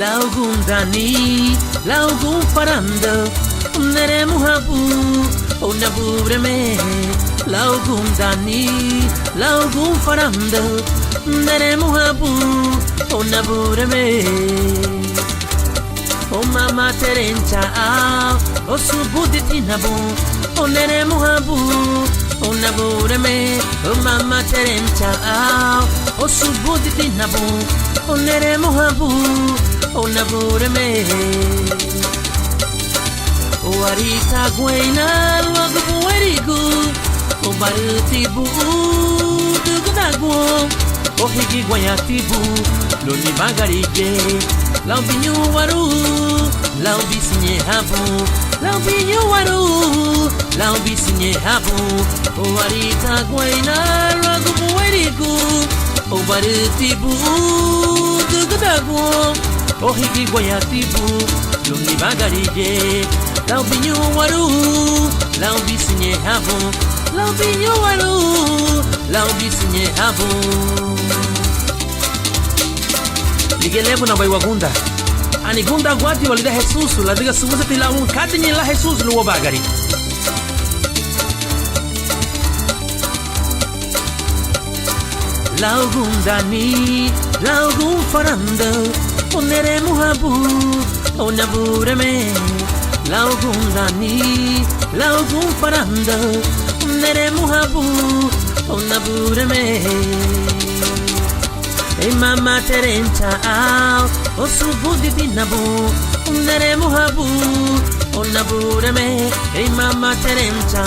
Laugundani, laugum paranda, neremu habu, onabureme. Laugundani, laugum paranda, neremu habu, onabureme. O mama terencha, o subuditinabu, oneremu habu, onabureme. O mama terencha, o subuditinabu, oneremu habu. Onabureme O arita guaina logo buerigo O barutibu dugudagwo O higi guayatibu Loni bagarige Laubinho waru Laubisinye habu Laubinho waru Laubisinye habu O arita guaina logo buerigo O barutibu dugudagwo O higi guayatibu, lungi bagarije, laubinho waru, laubisinye habu, laubinho waru, laubisinye habu. Ligelebu na baiwagunda, anigunda guati walida Jesus, la diga sumusa tila kadinye la Jesus luwa bagari. Laugundani, laugum faranda. Oneremu habu, onabureme. Laugundani, laugum paranda. Oneremu habu, onabureme. E mama terencha, o subuditinabu. Oneremu habu, onabureme. E mama terencha,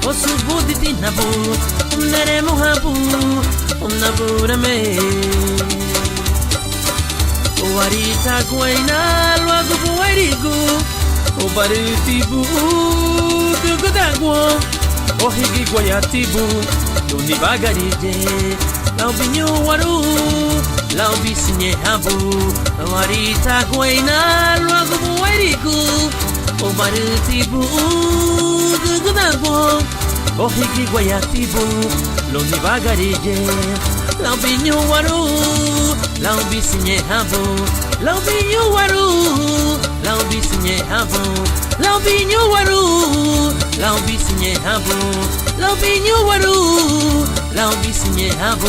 o subuditinabu. Oneremu habu, onabureme. O arita guaina logo buerigo O barutibu dugudagwo O higi guayatibu Luni bagarije Laubinho waru Laubisinye habu O arita guaina logo buerigo O barutibu dugudagwo O higi guayatibu Luni bagarije Laubinho waru Laubisinye habu Laubinho waru Laubisinye habu Laubinho waru Laubisinye habu Laubinho waru Laubisinye habu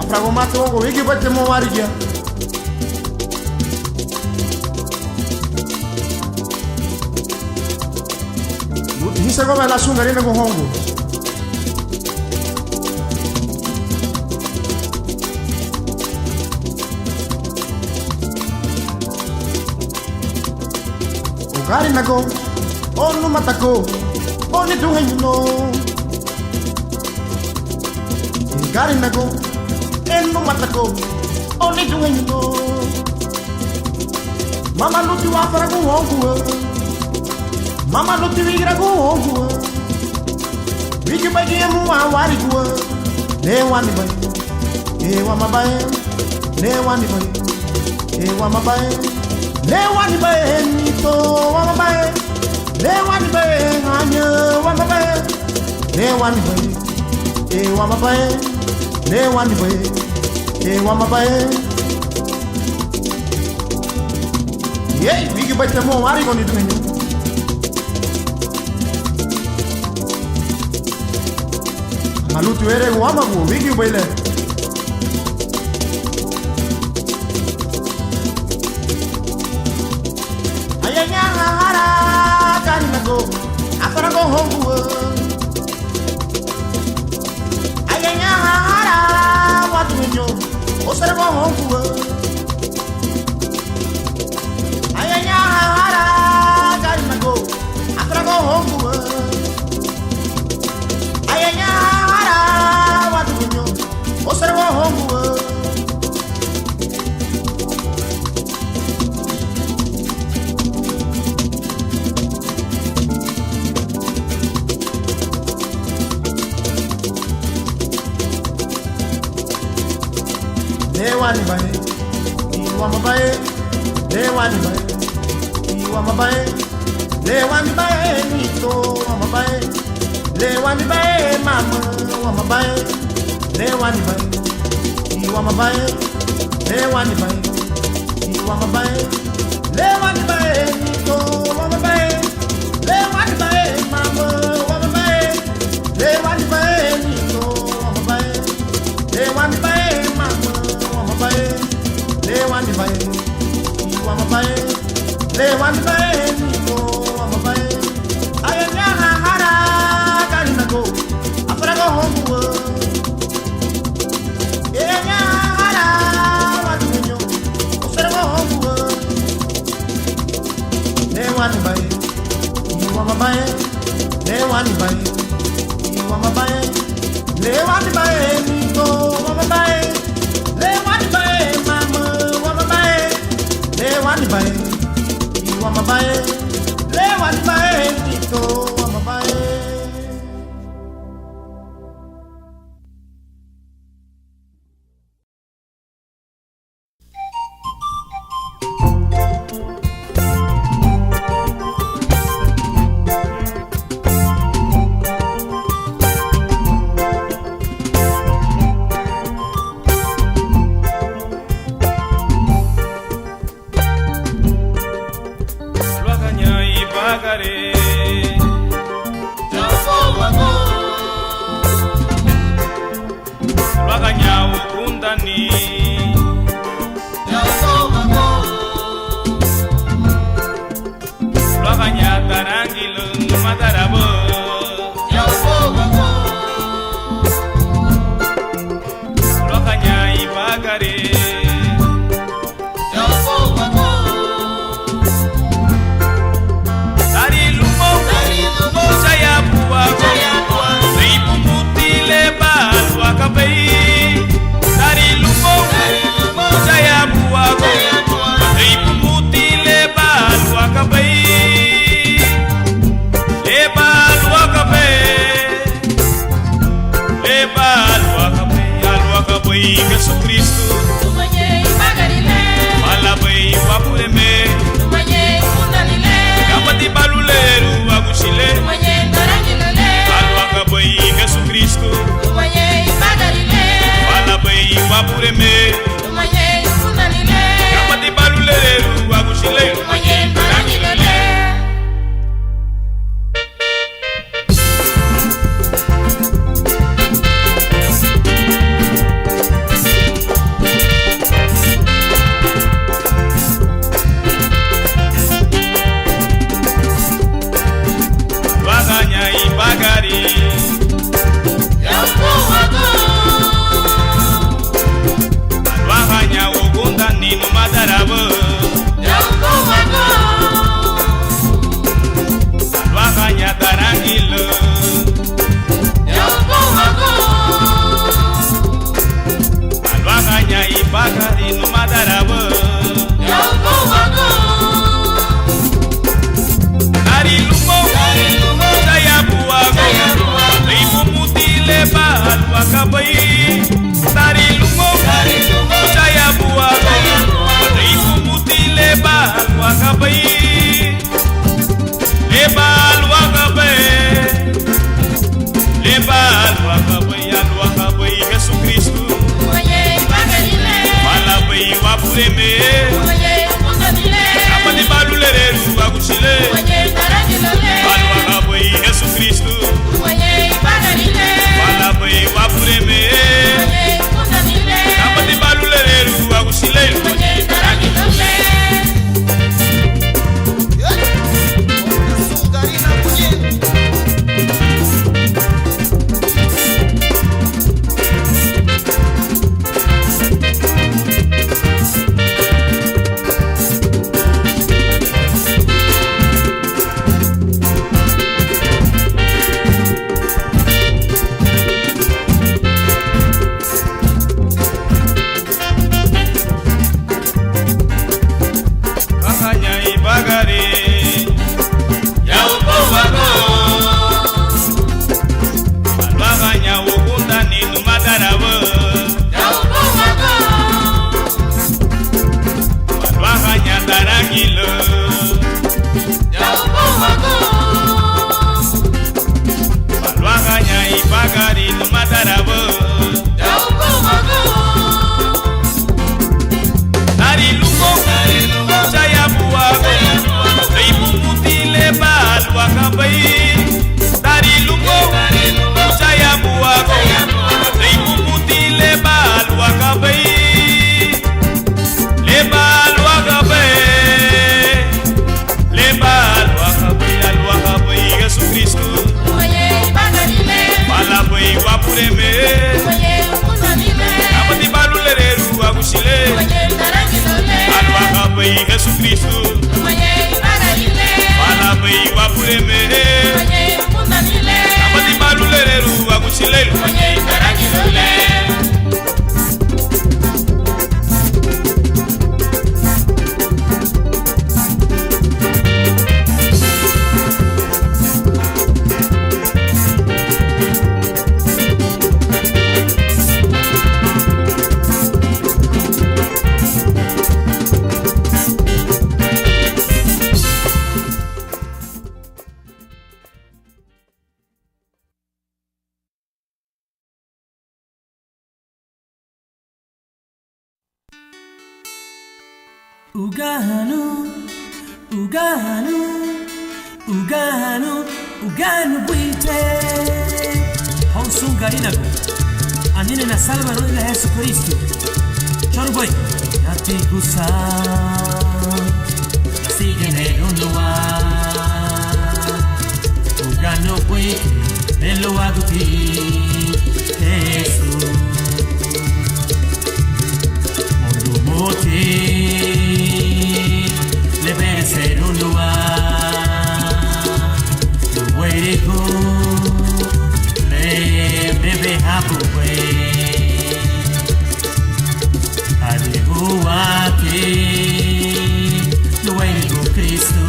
Prago mato go wiki batte mo warija Hisa go la sungari na go hongo Ogari na go Onu matako Oni duhenyo Ogari na go Eno matako, only doing no. Mama no tu afara go hongo. Mama no tu vigra go hongo. Viki bagi mu awari go. Ne wani bai. E wa mabai. Ne wani bai. E wa mabai. Ne wani bai ni to wa mabai. Ne wani bai anya wa mabai. Ne wani bai. E wa mabai. Ne wani bai. E wa mabai. Yey, bigi batte mo wari goni dunya. Malutu ere go amago bigi baile. Ayanya hara kan nago. Afara go hongu. Ayanya hara watu nyo. Osara go hongu. Ayanya hara kan nago. Afara go hongu. Ayanya hara watu nyo. Osara go hongu. wani bae, iwa mabae, le wani bae, iwa mabae, le wani bae, nito wa mabae, le wani bae, mama wa mabae, le wani bae, iwa mabae, le wani bae, iwa mabae, le wani bae, nito wa mabae, le wani bae, mama wa mabae, le wani bae, nito wa mabae, le wani bae, mama wa mabae, le wani bae, iwa mabae, le wani bae, nito wa mabae, ayanya hara kanina go, afrago hongo, ayanya hara watunyo, ofrago hongo, le wani bae, iwa mabae, le wani bae, iwa mabae, le wani bae, nito wa mabae, le wani bae, mama wa mabae, le wani bae, iwa mabae, le wani bae, nito wa mabae. Dari lumbo Ugano, Ugano, Ugano, Ugano buite. Honsungarinago, anine na salva no ila Yesu Kristo. Choro boy, yati gusa, nasigene unwa. Ugano buite, nelo aguti, Yesu. Mondo moti. Debe ser un lugar, un hueco, debe haber. Alibu aquí, lo hueco Cristo,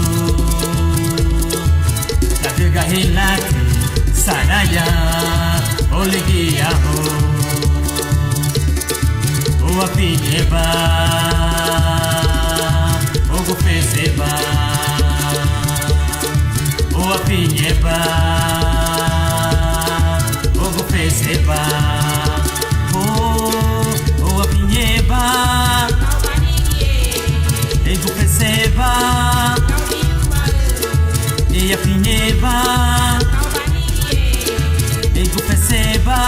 la viga en la que saraya, oleguia o apiñeba. Ogo perceba, o apinheba, ogo perceba, o apinheba, ego perceba, e apinheba, ego perceba,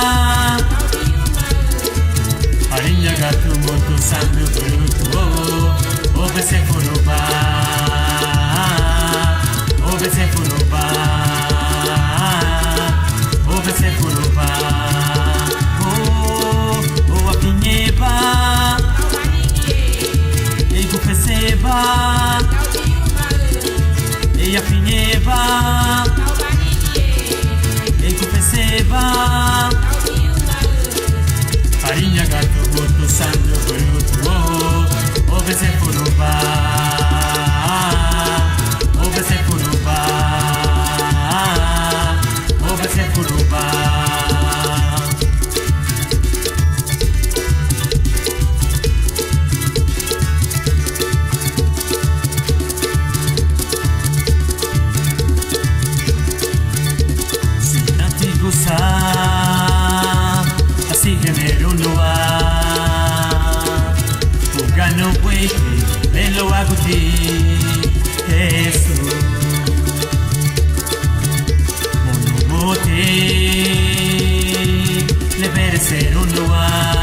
farinha gato morto sangue bruto. Ove se furuba, ove se furuba, ove se furuba, o apinheba, ego perceba, e apinheba, ego perceba, farinha gato morto sangue bruto. Ove se furuba, ove se furuba, ove se furuba. Sinati gusa, así genero luar. Ugano buite, nelo aguti, Yesu. Mondo mote, debe ser un lugar.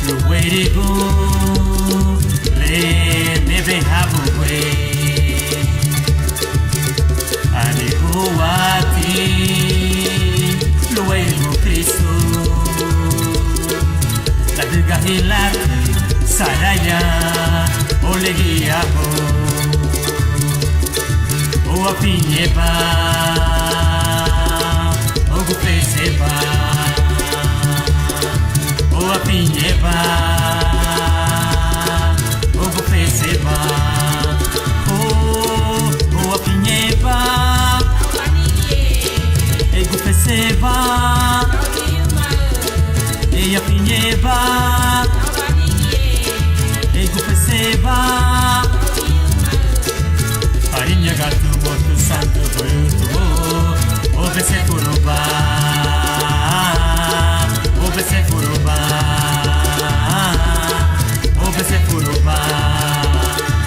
Lo huerigo, le debe haber. Alejo a ti, lo huerigo Cristo. La viga y la saraya, oleguia o apinheba, ogo perceba, o apinheba, ogo perceba, o apinheba, ego perceba. E apinheba, ego perceba, farinha gato morto santo bruto, ove se furuba, ove se furuba, ove se furuba,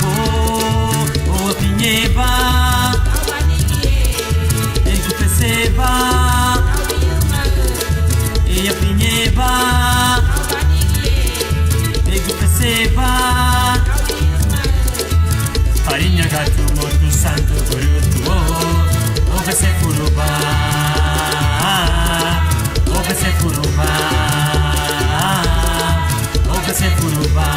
o apinheba, ego perceba. E apinheba, ego perceba, farinha gato morto santo bruto. Ove se furuba, ove se furuba, ove se furuba.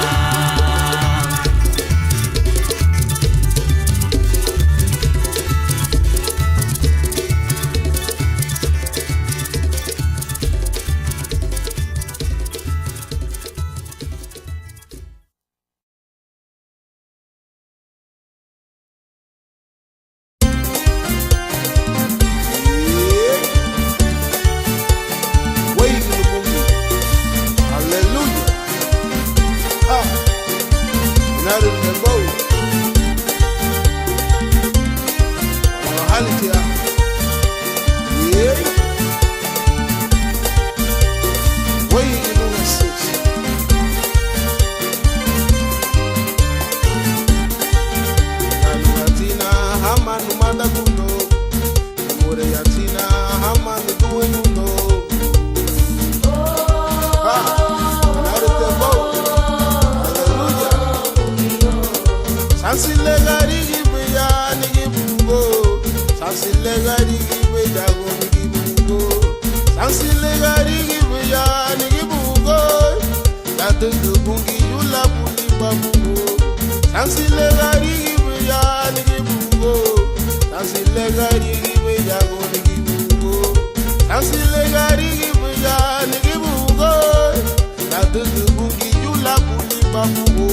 Hallelujah. ya nikibugo sansile gari gibe jago nikibugo sansile gari gibe ya nikibugo tatu bungi yula buli babugo sansile gari gibe ya nikibugo sansile gari gibe jago nikibugo sansile gari gibe ya nikibugo tatu bungi yula buli babugo.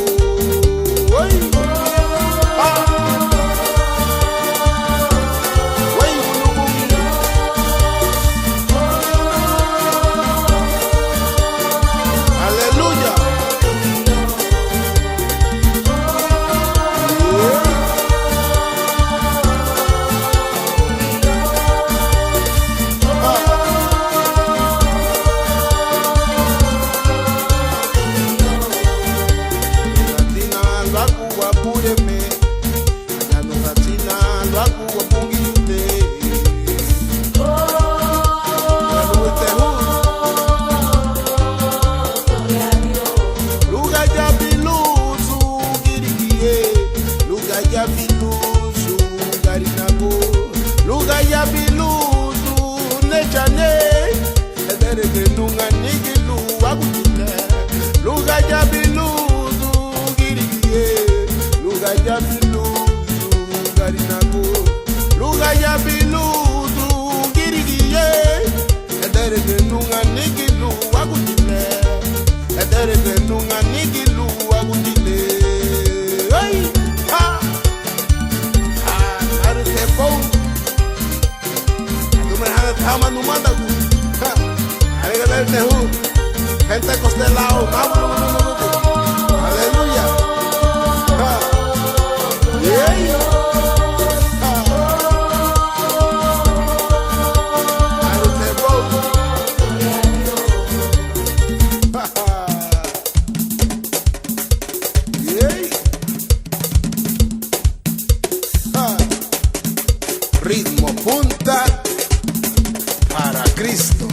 Gente costelao, aleluya. Ritmo punta para Cristo.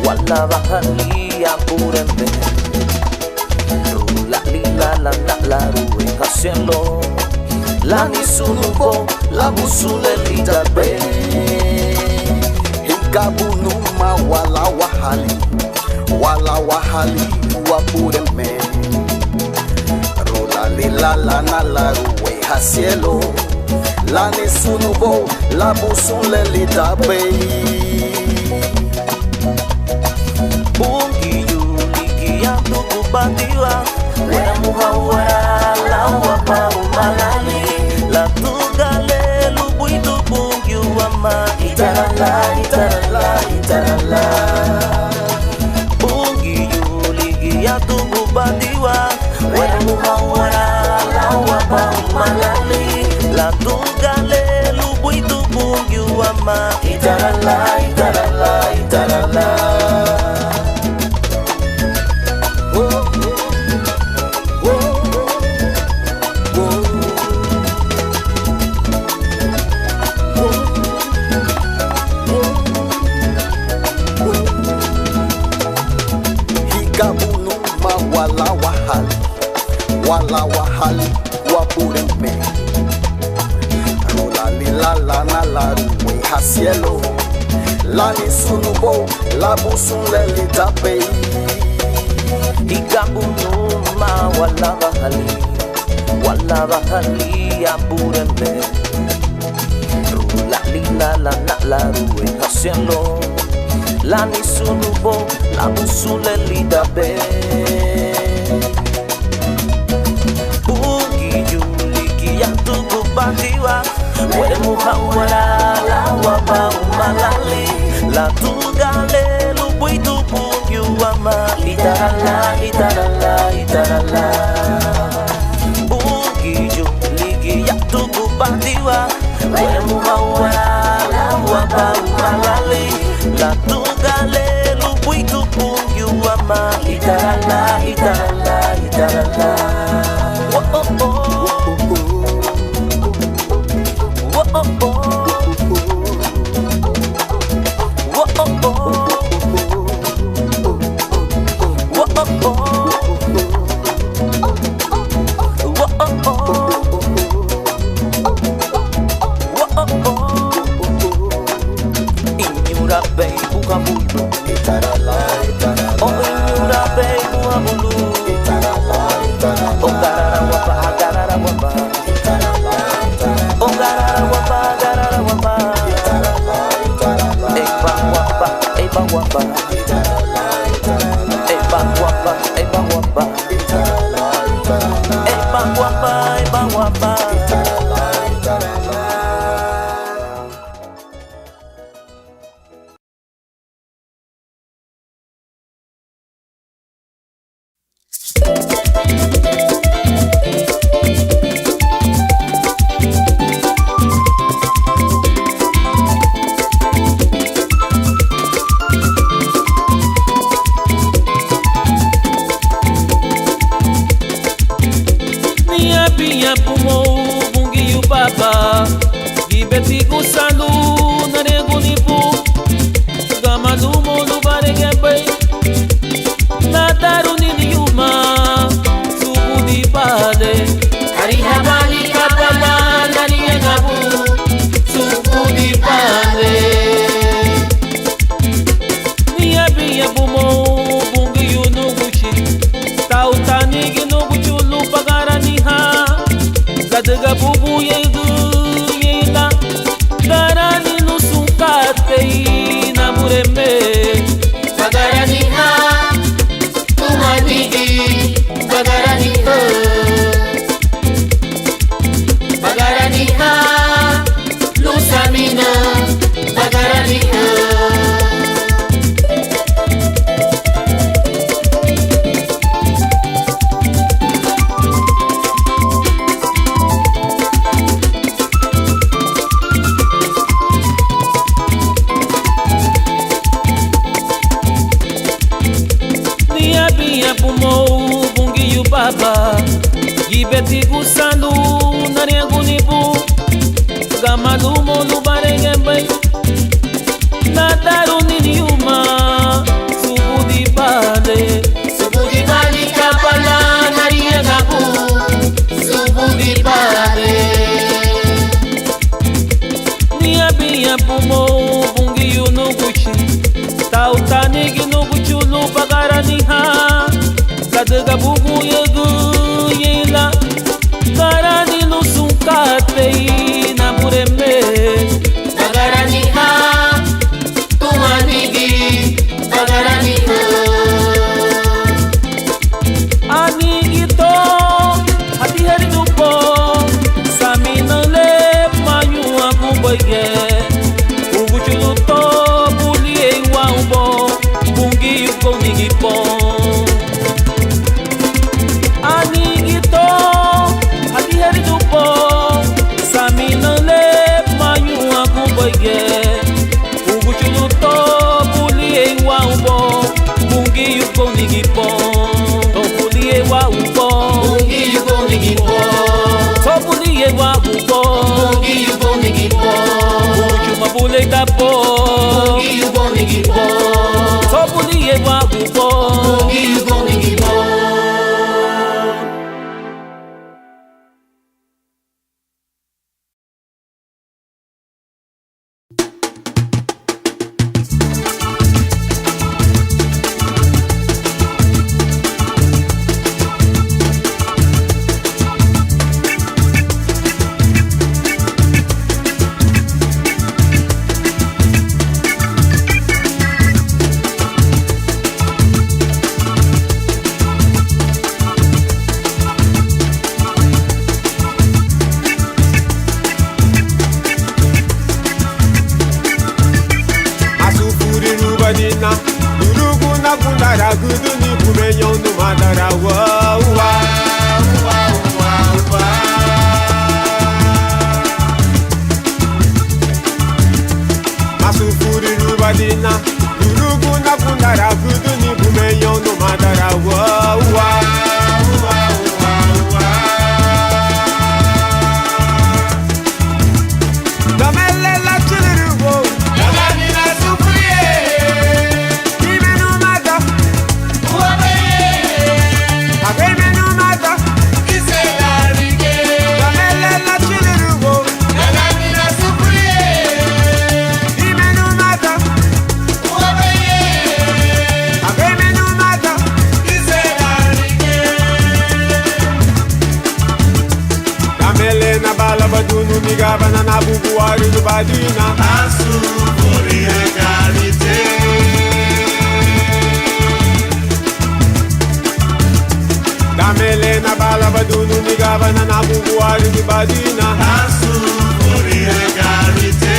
Wala bahali apúrenme. La lila la rue haciendo la ni sunuko la busule lita be. Hikabunuma wala wahali apúrenme. La lila la rue haciendo La nesunubo, la busun lelita bay. Bungi yuli ya tuku batiwa. Wena muhawara la wapa umalali. La tugale lubuitu bungi wama. Itarala, itarala, itarala. Bungi yuli ya tuku batiwa. Wena muhawara la wapa umalali. La tugale lubuitu bungi wama. Itarala, itarala, itarala. Wala wahali waburembe Rola lila lana la ruwe hasielo La nisunubo la busun lelita pei Igabunuma wala wahali aburembe Rola lila lana la ruwe hasielo La nisunubo la busun lelita pei Batiwa, wale muhawala la wapa umalali, la tugale lubuitu bungi wama. Itarala, itarala, itarala. Bungi juligi ya tuku batiwa, wale muhawala la wapa umalali, la tugale lubuitu bungi wama. Itarala, itarala, itarala. Oh oh oh. Kadega bubu yegu yela Karani no sunkate na mandara gudu ni kumenyo no mandara wa wa wa wa. Masufuri rubadina lurugu na kundara gudu ni kumenyo no mandara wa wa. Badunu migaba na nabubu wari do badina asu pori egalite Damele na bala badunu migaba na nabubu wari do badina asu pori egalite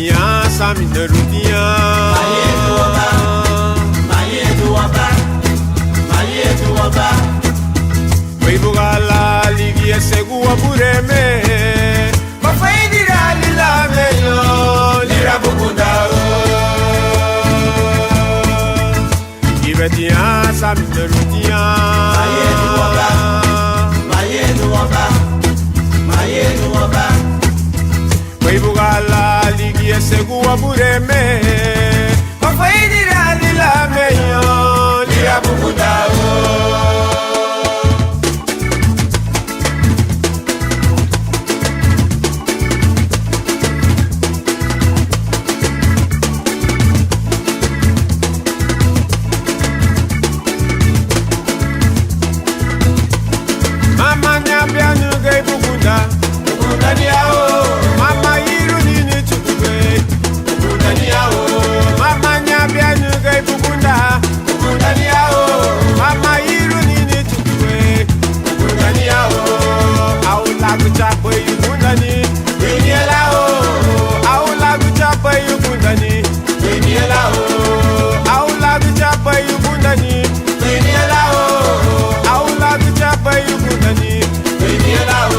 Ibetinha, Saminarutinha. Maiedu Oba. Bugala, Ligia Segua Bureme. Mafai dira lila meyo, lira bukunda. Ibetinha, Saminarutinha. Maiedu Oba. Bugala, Ligia Segua Bureme. Mafai dira lila meyo, lira bukunda. Mama yiru nini chukube Bukundani yao Mama nyabia nugai bukunda Bukundani yao Mama yiru nini chukube Bukundani yao Aula kuchapa yukundani Binielao Aula kuchapa yukundani Binielao Aula kuchapa yukundani Binielao Aula kuchapa yukundani Binielao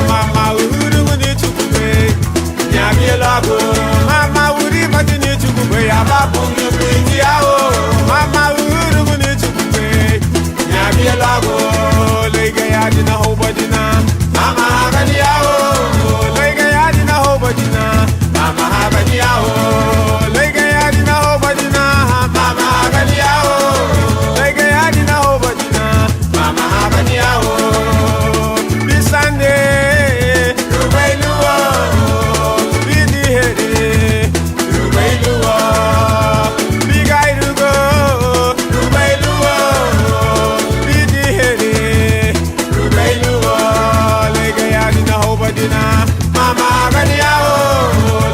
Mama uhuru ni chukube Nyabielago Mama uri matini chukube Ababu nyukuiti yao Mama uhuru ni chukube Nyabielago Leiga yadina hobadina Mama habani yao Leiga yadina hobadina Mama habani yao Leiga yadina hobadina Mama habani yao Leiga yadina hobadina Mama habani yao Sunday, Rubailuwa, Bidi Hede, Rubailuwa, Bigai Rugo, Rubailuwa, Bidi Hede, Rubailuwa, Legayadi na Hobadina, Mama Ganiao,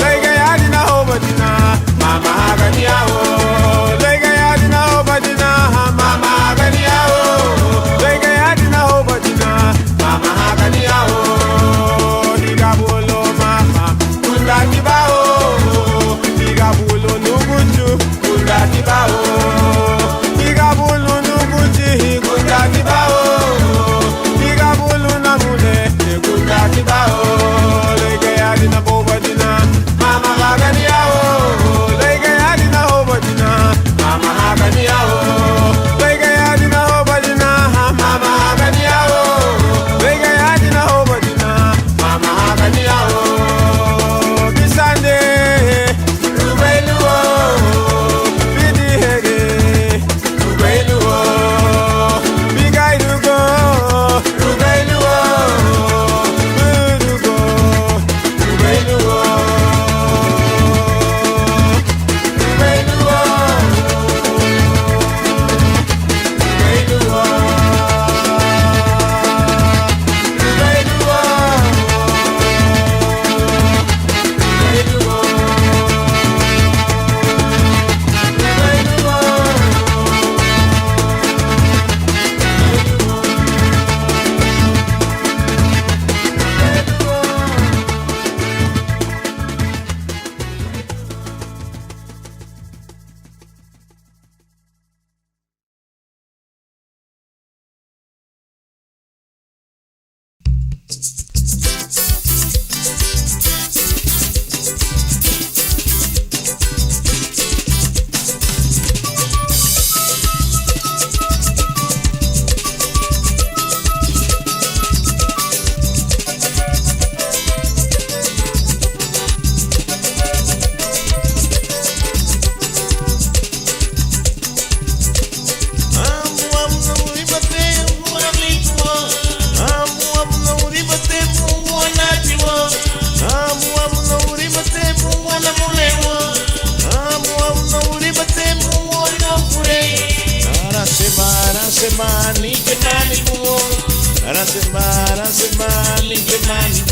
Legayadi na Hobadina, Mama Ganiao, Legayadi na Hobadina, Mama Ganiao, Legayadi na Hobadina, Mama Higabulo mama, kunda kibao. Higabulo nugunju, kunda kibao. Higabulo nugunji, kunda kibao. Higabulo namune, kunda kibao. Lege yadi na bobadina, mama hagani yao. Lege yadi na hobadina, mama hagani yao. Lege yadi na hobadina, mama hagani yao. Lege yadi na hobadina, mama hagani yao. Bisande, Rubailuwa, Bidi Hege, Rubailuwa, Bigai Rugo, Rubailuwa, Rugo, Rubailuwa, Rubailuwa, Rubailuwa. Arasemani, que mani,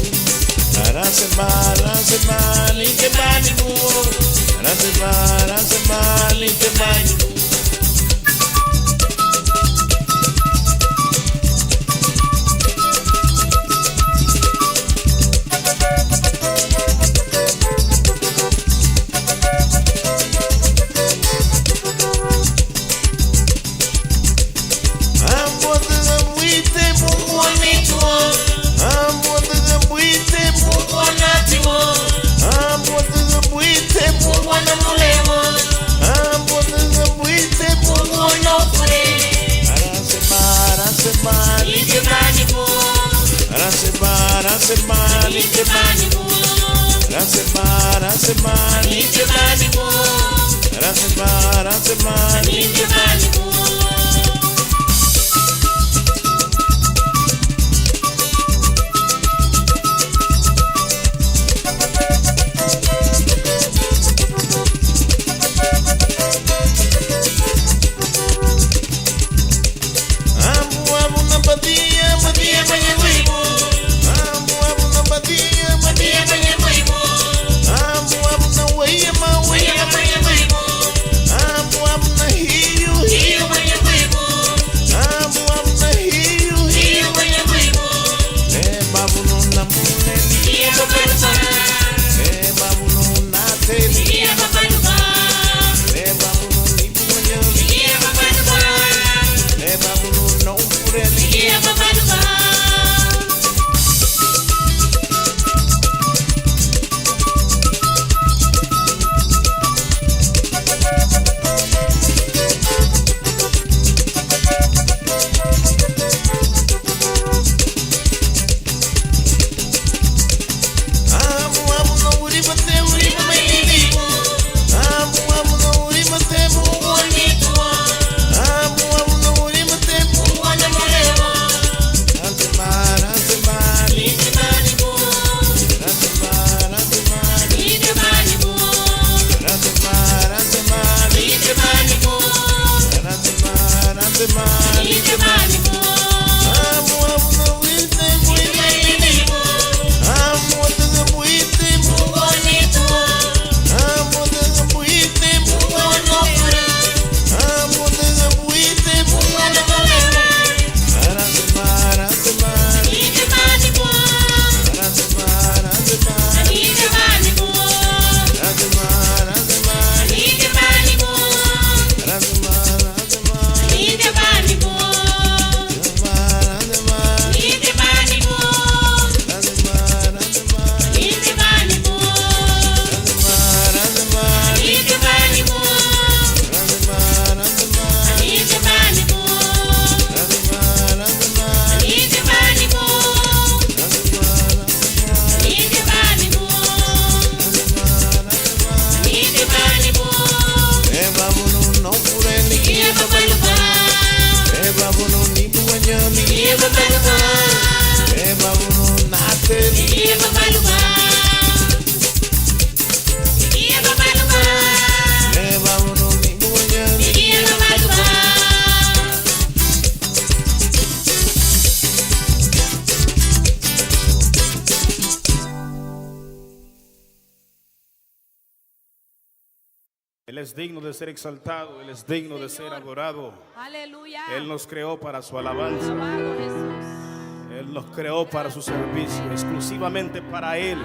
Él es digno de ser exaltado, Él es digno de ser adorado. Aleluya. Él nos creó para su alabanza. Alabado Jesús. Él nos creó para su servicio, exclusivamente para Él.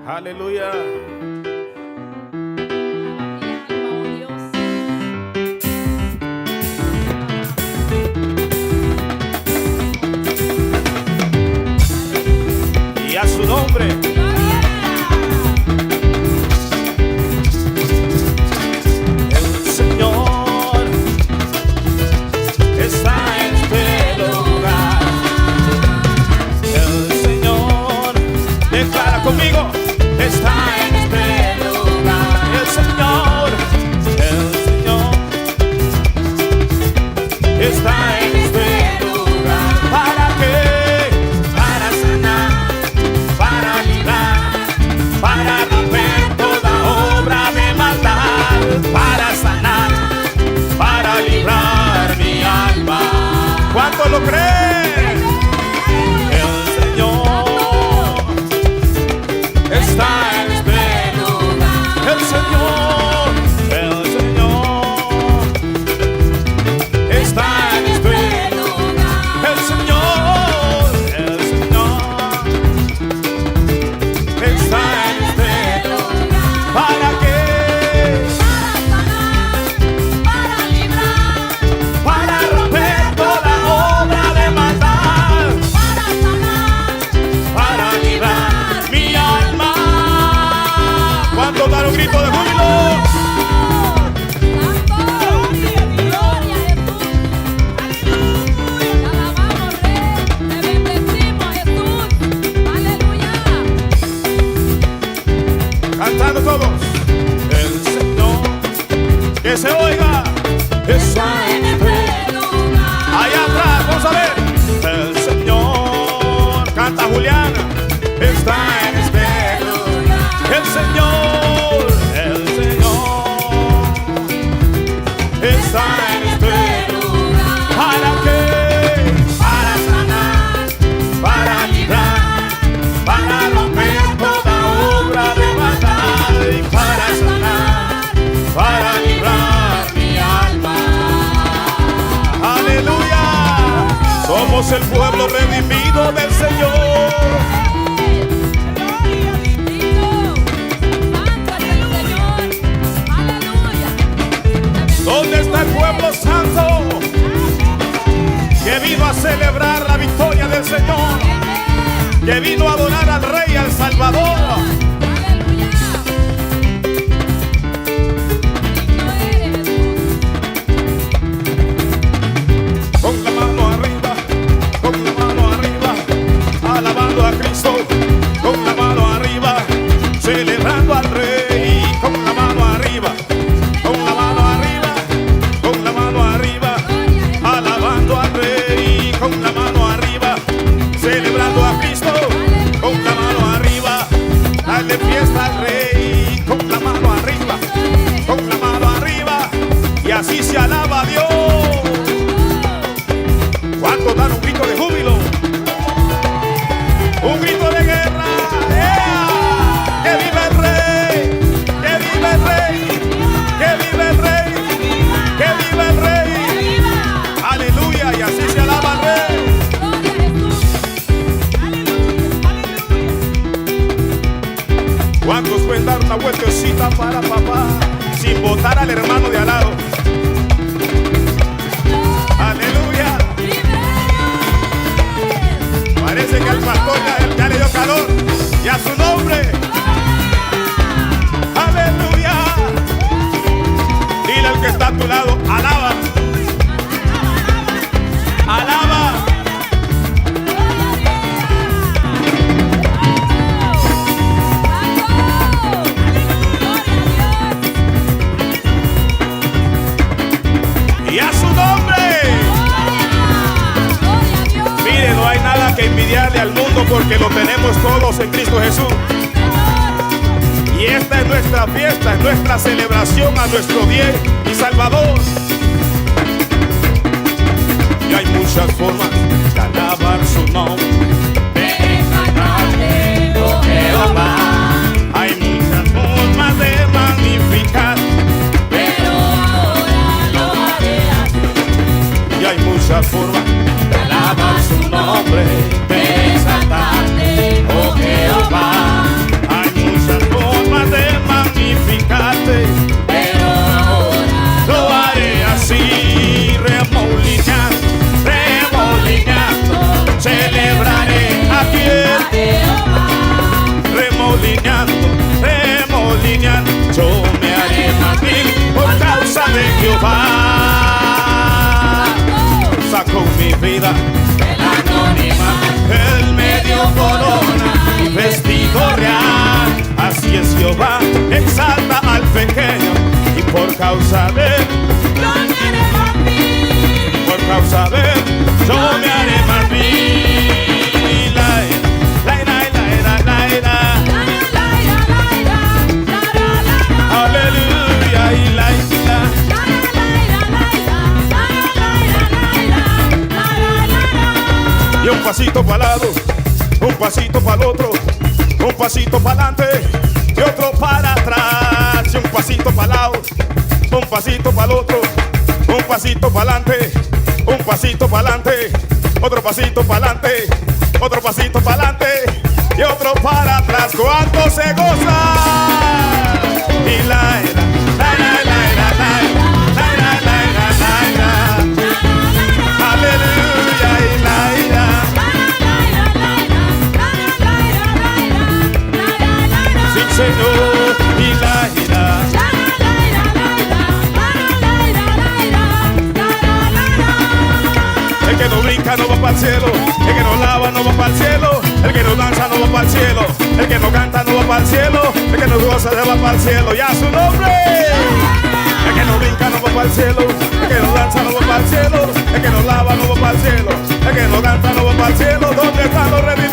Aleluya. Y a su nombre. Conmigo está en este lugar el Señor está en este lugar. ¿Para qué? Para sanar, para librar, para romper toda obra de maldad, para sanar, para librar mi alma. ¿Cuánto lo creen? El Señor cantando todos. El Señor, que se oiga, está en este lugar. Allá atrás, vamos a ver. El Señor, canta Juliana, está en este lugar. El Señor está en este lugar. ¿Para qué? Para sanar, para librar, para romper toda obra de maldad, y para sanar, para librar mi alma. Aleluya. Somos el pueblo redimido del Señor. ¿Dónde está el pueblo santo que vino a celebrar la victoria del Señor? Que vino a adorar al Rey, al Salvador. Con la mano arriba, alabando a Cristo. Con la mano arriba, celebrando al Rey. Con la mano arriba, con la mano arriba, con la mano arriba, alabando al Rey. Con la mano arriba, celebrando a Cristo. Con la mano arriba, dale fiesta al Rey. Con la mano arriba, con la mano arriba, y así se alaba a Dios. ¿Cuántos dan un grito de júbilo? Un grito de guerra. ¡Yeah! ¡Que vive el Rey! ¡Que vive el Rey! ¡Que vive el Rey! ¡Que vive el Rey! ¡Aleluya! Y así se alaba al Rey. ¿Cuántos pueden dar una vueltecita para papá sin botar al hermano de al lado? ¡Aleluya! Parece que al pastor ya le dio calor. Y a su nombre. ¡Aleluya! Dile al que está a tu lado, alaba. Alaba. Y a su nombre. Mire, no hay nada que envidiarle al mundo porque lo tenemos todos en Cristo Jesús. Y esta es nuestra fiesta, es nuestra celebración a nuestro bien y Salvador. Y hay muchas formas de alabar su nombre. Oh Jehová. Hay muchas formas de magnificar, pero ahora lo haré así. Y hay muchas formas de alabar su nombre, de exaltarte, oh Jehová. Hay muchas formas de magnificarte, pero ahora lo haré así. Remolinando, remolinando, celebraré a quien. Remolinando, remolinando, yo me haré más bien por causa de Jehová. Sacó mi vida del anonimato, él me dio corona y vestido real. Así es Jehová, exalta al pequeño, y por causa de él yo me haré más bien. Por causa de él yo me haré más bien. Aleluya y la isla. Y un pasito para lado, un pasito para el otro, un pasito para adelante y otro para atrás. Y un pasito para lado, un pasito para el otro, un pasito para adelante, un pasito para adelante, otro pasito para adelante, otro pasito para adelante y otro para atrás. ¿Cuánto se goza? Y la era, aleluya y la ira. Sí, Señor, y la ira. El que no brinca no va para el cielo, el que no lava no va para el cielo, el que no danza no va para el cielo, el que no canta no va para el cielo, el que no goza de va para el cielo, ya su nombre. El que no brinca no va para el cielo, el que no danza no va para el cielo, el que no lava no va para el cielo, el que no canta no va para el cielo. ¿Dónde están los redimidos?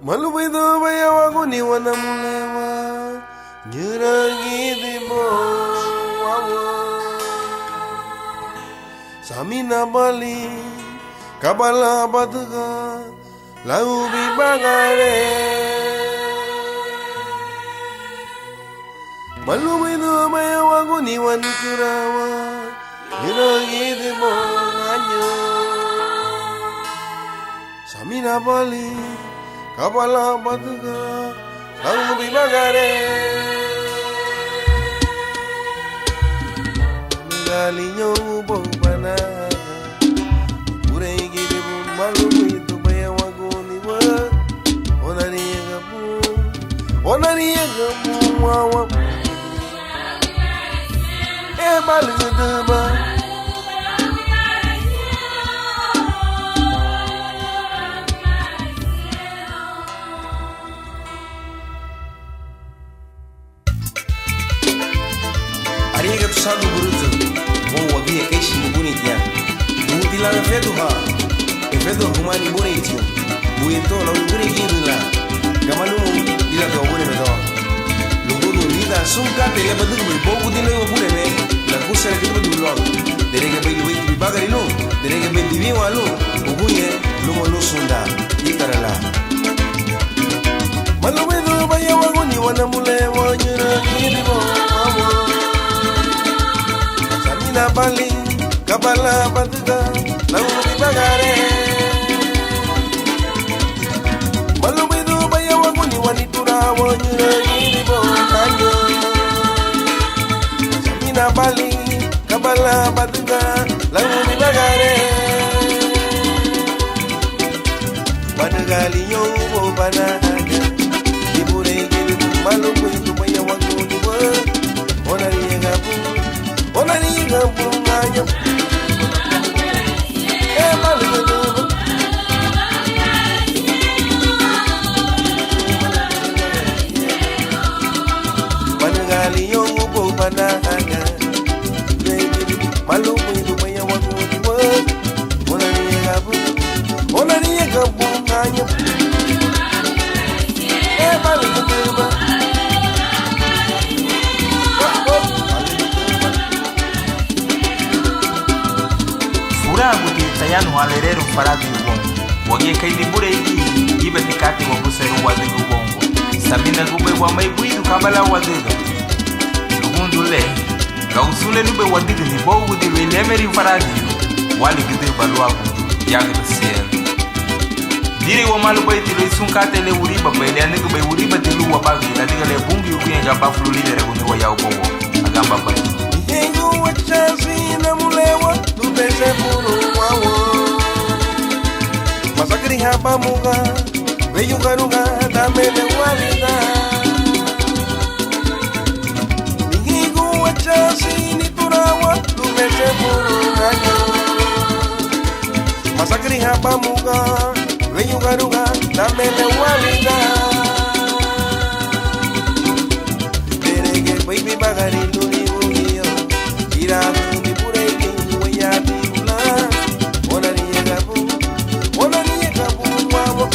Malubido baya wagu ni wanamulewa Nyerangi dibo wawa Samina bali Kabala batuga Laubi bagare Malubido baya wagu ni waniturawa Nyerangi dibo anyo Samina bali Kabala batuga Laubi bagare Galinho bobana Urei gidi bu malumu itu baya wagoni wa Onani gabu wawa Balinga deba Ariga pesado bruto Bom havia queixinho bonitinho Muito lá no fedo ha E fedo humani bonitinho Muito lá no bonitinho lá Gamalu Dila que o boni medo Lugu no lida Sunka te leva do meu pouco de leva boni me La cursa que tu do log Derega bem o itu bagari no Derega bem de vinho alu O bunye Lumo no sunda Ikara lá Malu medo Baya wagoni wana mule Wanyera kiri bo Samina bali Kabala batuga Laubi bagare Malubidu baya waguni wanitura Wanyura giribo kanyo Samina bali Kabala batuga Laubi bagare Badagali yobo banaga Ibure giribo Malubidu baya waguni Onari gabu Onani gabu Banagali yongu bo banaga Malumu itu baya waguni wa Onani gabu nganya Malumu Furago de Itaiano Alerero Farado e Bongo Wage Kaili Bureiki Iba Tikati Wabuseru Wadego Bongo Sabina Gube Wamai Buidu Kabala Wadega Lugundu Le Gausule Lube Wadiga ni Bogu di Wilemeri Farado Wali Gide Baluagu Yaga Siel Diri Wamalu Baiti Sunkate Le Uriba Bele Anigube Uriba Tilu Wabagi Nadiga Le Bungi Ukuyenga Baflu Lile Reguni wa Yao Bogo Agamba Baiti Yengu wachazi na mulewa Tubeze muru wawo Masakiri hapa muga Weyuga ruga Damele walida Yengu wachazi ni turawa Tubeze muru ganyo Masakiri hapa muga Weyuga ruga Damele walida Derege baby bagari luni Ira mi pureke waya bibula Onani gabu wawo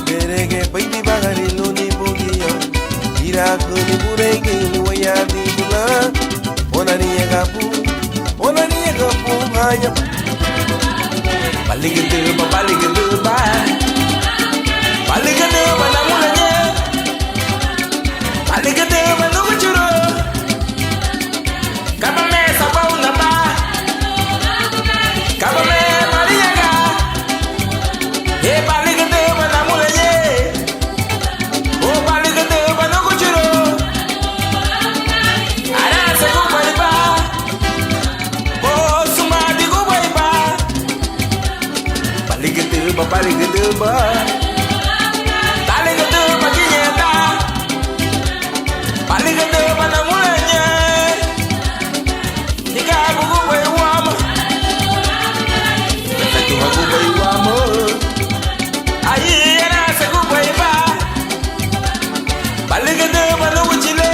Derege baby bagari luni bugiyo Ira mi pureke waya bibula Onani gabu nganya Baligedeba na mulanye Baligedeba no muchuro Kabame sabau na ba Kabame mariaga He baligedeba na mulanye O baligedeba no muchuro Ara se kubaiba O sumadi kubaiba Baligedeba Baligedeba kinyeta Baligedeba na mulanye Ikabu kubwe wama Ikabu kubwe wama Ayi yana se kubwe ba Baligedeba no uchile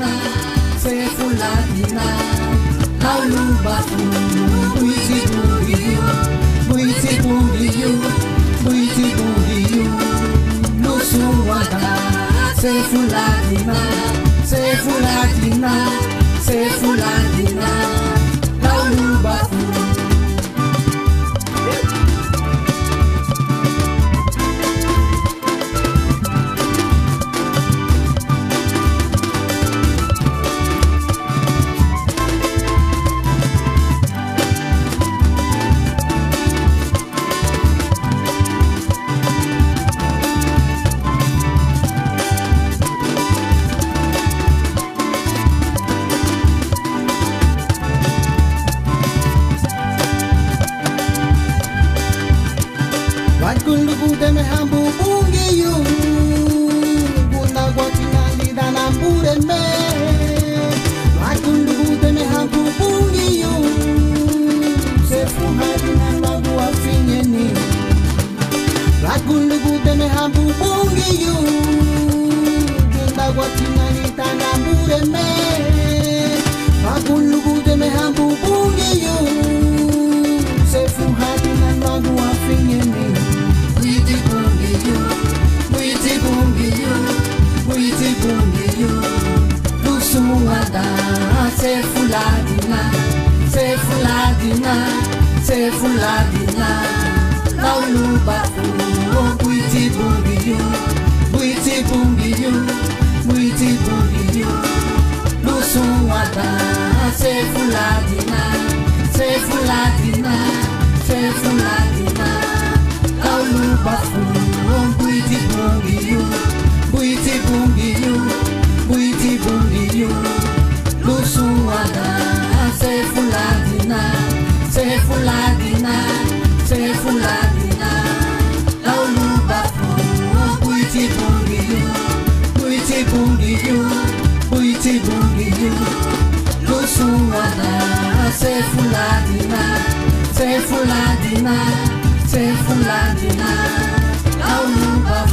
fuladina, se fuladina, lauluba fu, buiti bungiyu, lusuwada, se fuladina, lauluba fu. Se fuladina, lauluba fu, buiti bungiyu, lusuwada. Se fuladina, lauluba fu, buiti bungiyu, lusuwada. Se fuladina, lauluba fu, buiti bungiyu, lusuwada. Se fuladina, lauluba fu.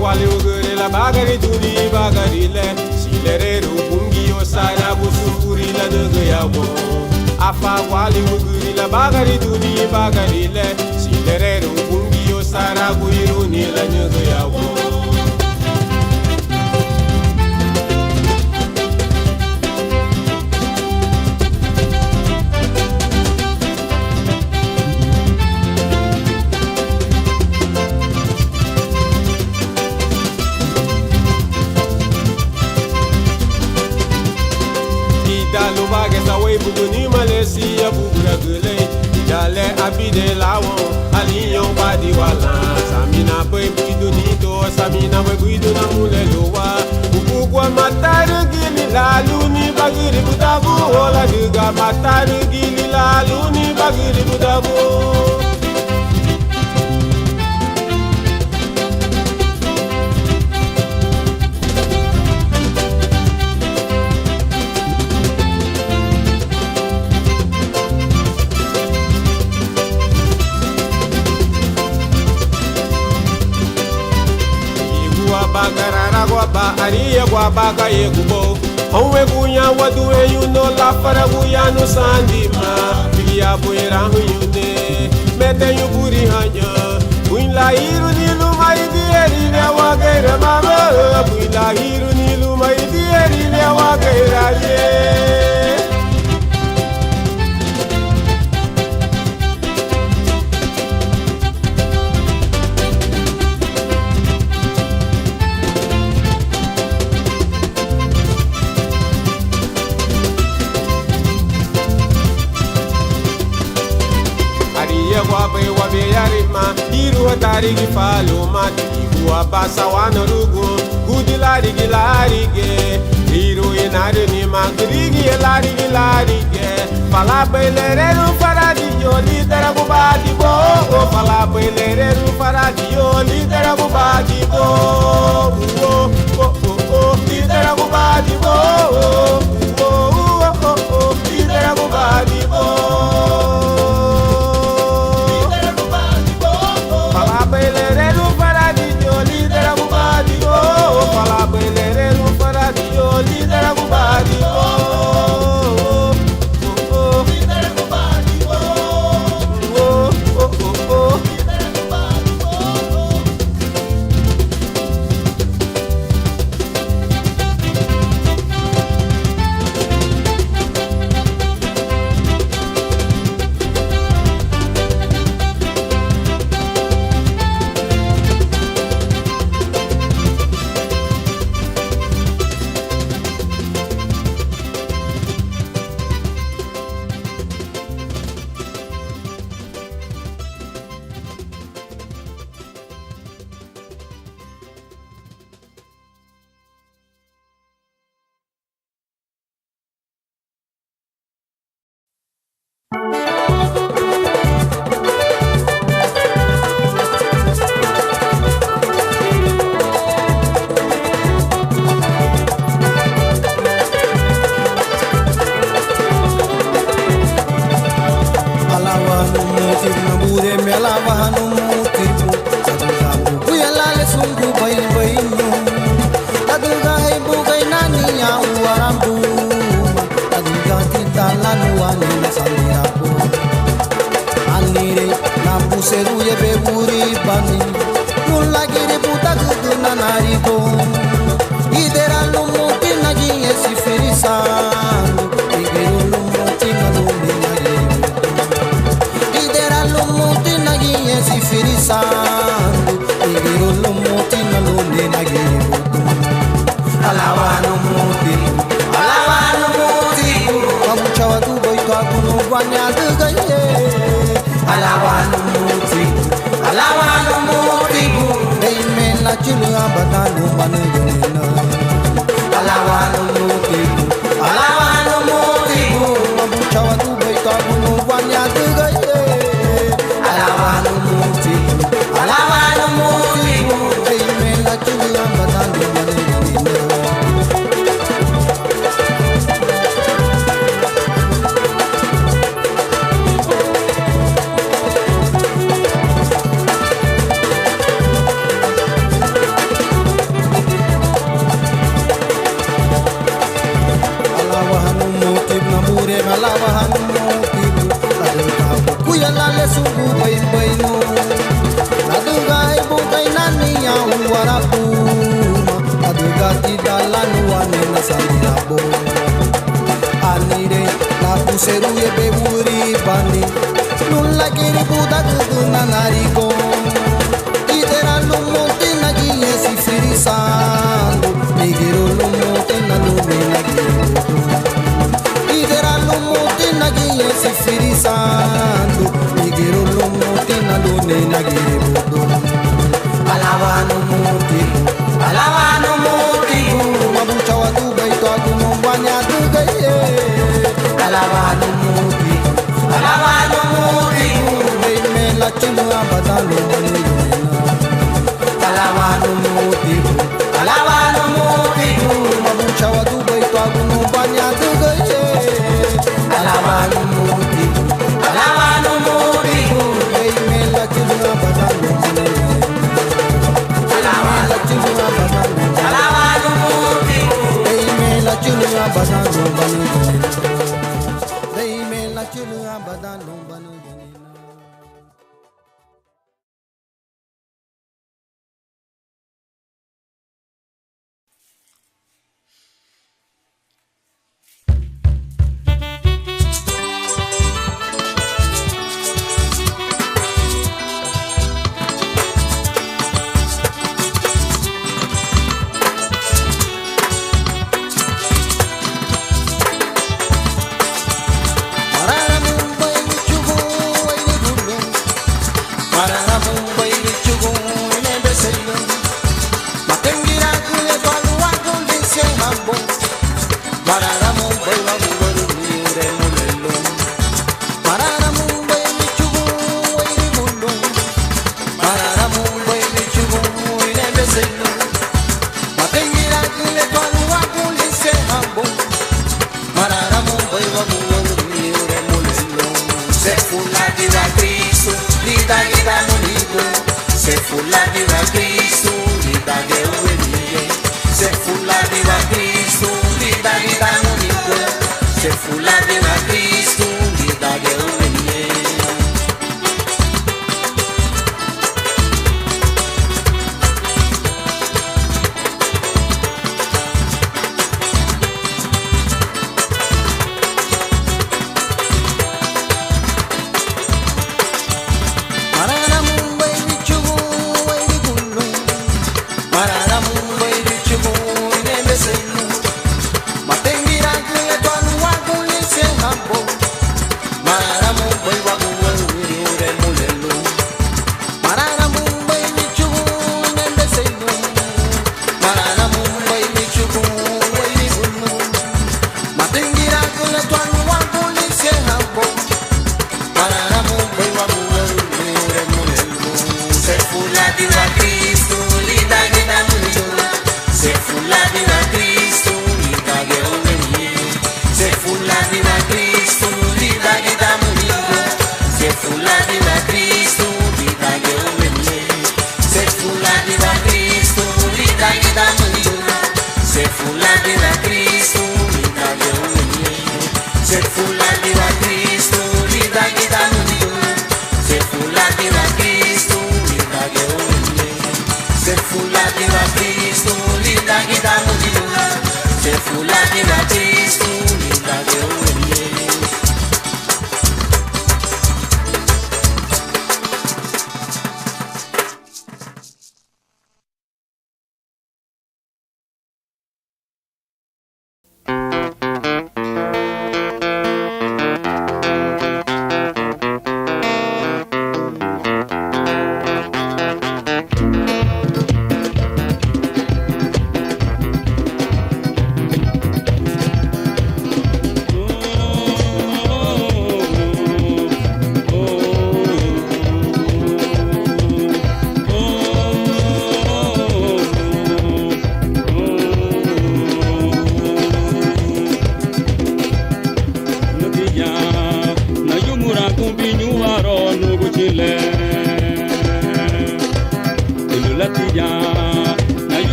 Wale ugure la bagari tuni bagari le silereru bungi osara busukuri la degayabo. Afa wale ugure la bagari tuni bagari le silereru bungi osara guiruni la degayabo. Buduni Malaysia bugura gule Dale abide lawon Aliyon badi wala Samina boy buduni to Samina boy buduna mule lowa Ukugwa mataru gili laluni bagiri budabu Ola duga mataru gili laluni bagiri budabu. Bagarara guaba ariya guaba ka yegubo Onwe gunya wadu eyuno la fara guya no sandima Biya buera huyune Mete yuburi hanya Buila hiru nilu maidi erine wagera mama Buila hiru nilu maidi erine wagera ye. Wabe wabe yarima Iru hatari gifalo mati Wabasa wanorugu Gudilari gilarige Iru inari ni Trigui larigui larigui Fala baileiro faradinho Lidera bubadi bo Fala baileiro faradinho Lidera bubadi bo Lidera bubadi bo Lidera bubadi bo Fala baileiro faradinho Lidera bubadi bo Fala baileiro faradinho Lidera bubadi bo Mararamu bai wa guru re mulelo Mararamu bai mi chugu wai mullo Mararamu bai mi chugu ine bezelo Matengira kule twalu wa kule se hambo Mararamu bai wa guru re mulelo Se fula diva Cristo lida lida munigo Se fula diva Cristo lida de uenige Se fula diva Cristo lida lida munigo Se fula diva Cristo lida de uenige Mararamu bai mi chugu wai gullo Mararamu bai mi chugu ine bezelo Matengira kule twalu wa kule se hambo Mararamu bai wa guru re mulelo Mararamu bai mi chugu ine bezelo Mararamu bai mi chugu wai gullo Matengira kule twalu wa kule se hambo Mararamu bai wa guru re mulelo Se fula diva Cristo lida lida mulelo Se fula diva Cristo lida ge umenye Se fula diva Cristo lida lida mulelo Se fula diva Cristo lida ge umenye Se fula diva Cristo lida lida mulelo Se fula diva Cristo lida ge umenye Se fula diva Cristo lida lida mulelo Se fula diva Cristo lida ge umenye Se fula diva Cristo lida lida mulelo Se fula diva Cristo lida ge umenye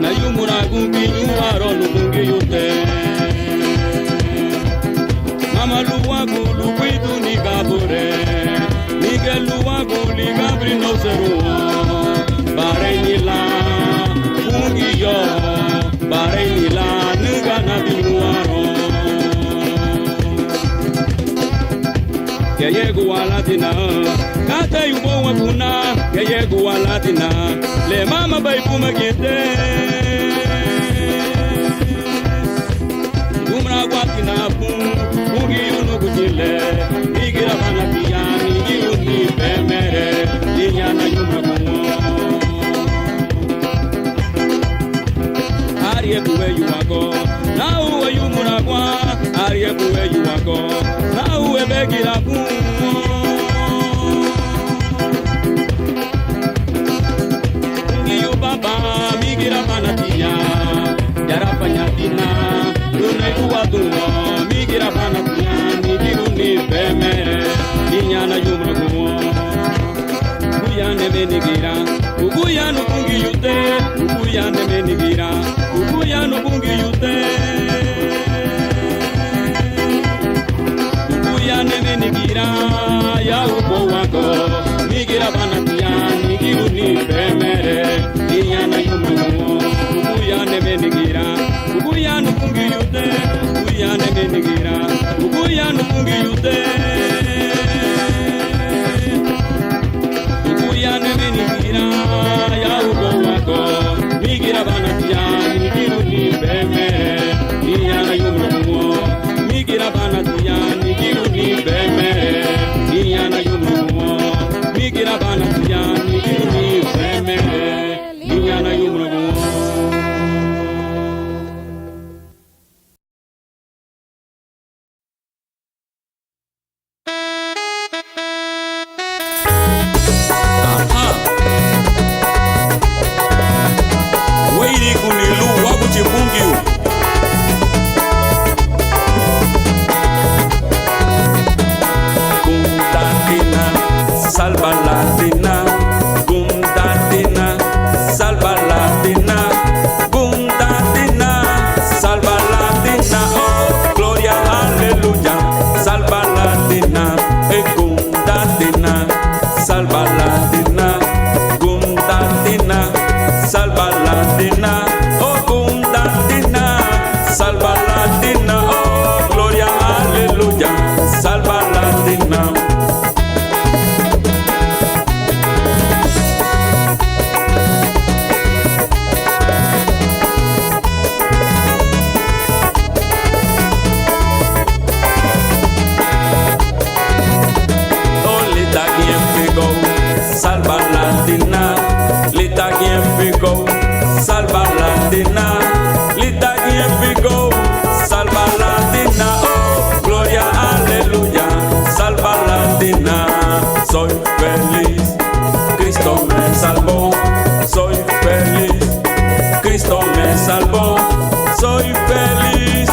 na yumura gumbi nyuaro nukungi yute yego a latina. Kata yu bo wa puna, ke yego a latina. Le mama bai puma kete. Umra guatina pum, ugi unu kutile. Igira bana piyani, iuni pemere. Inyana yumra kumo. Arie kuwe yuwako, na uwe yumuragwa. Arie kuwe yuwako, na uwe begira kumo. Ngiyo baba, migira manatia, yara panyatina, luna yuwa duwa, migira manatia, nigiru ni pemere, inyana yumra kumo. Ukuyane menigira, ukuyano bungi yute, ukuyane menigira, ukuyano bungi yute. Ukuyane menigira, ya upo wako, nigira banatia, nigiru ni pemere, inyana yumumo. Ukuyane menigira, ukuyano bungi yute, ukuyane menigira, ukuyano bungi yute. Ukuyane menigira, ya upo wako, migira banatia, nigiru ni pemere, inyana yumumo. Migira banatia, nigiru ni pemere, inyana yumumo. Migira banatia, nigiru ni pemere, inyana yumumo. Wairi kunilu wabu chipungiu. Gundatina, salva latina. Gundatina, salva latina. Gundatina, salva latina. Oh, gloria, aleluya. Salva latina. Gundatina, salva latina. Gundatina, salva latina. Oh, Gundatina, salva latina. Oh, gloria, aleluya. Salva latina. Oh, lita quien pegó, salva latina. Lita quien pegó, salva latina. Lita quien pegó, salva latina. Oh, gloria, aleluya, salva latina. Soy feliz, Cristo me salvó. Soy feliz, Cristo me salvó. Soy feliz,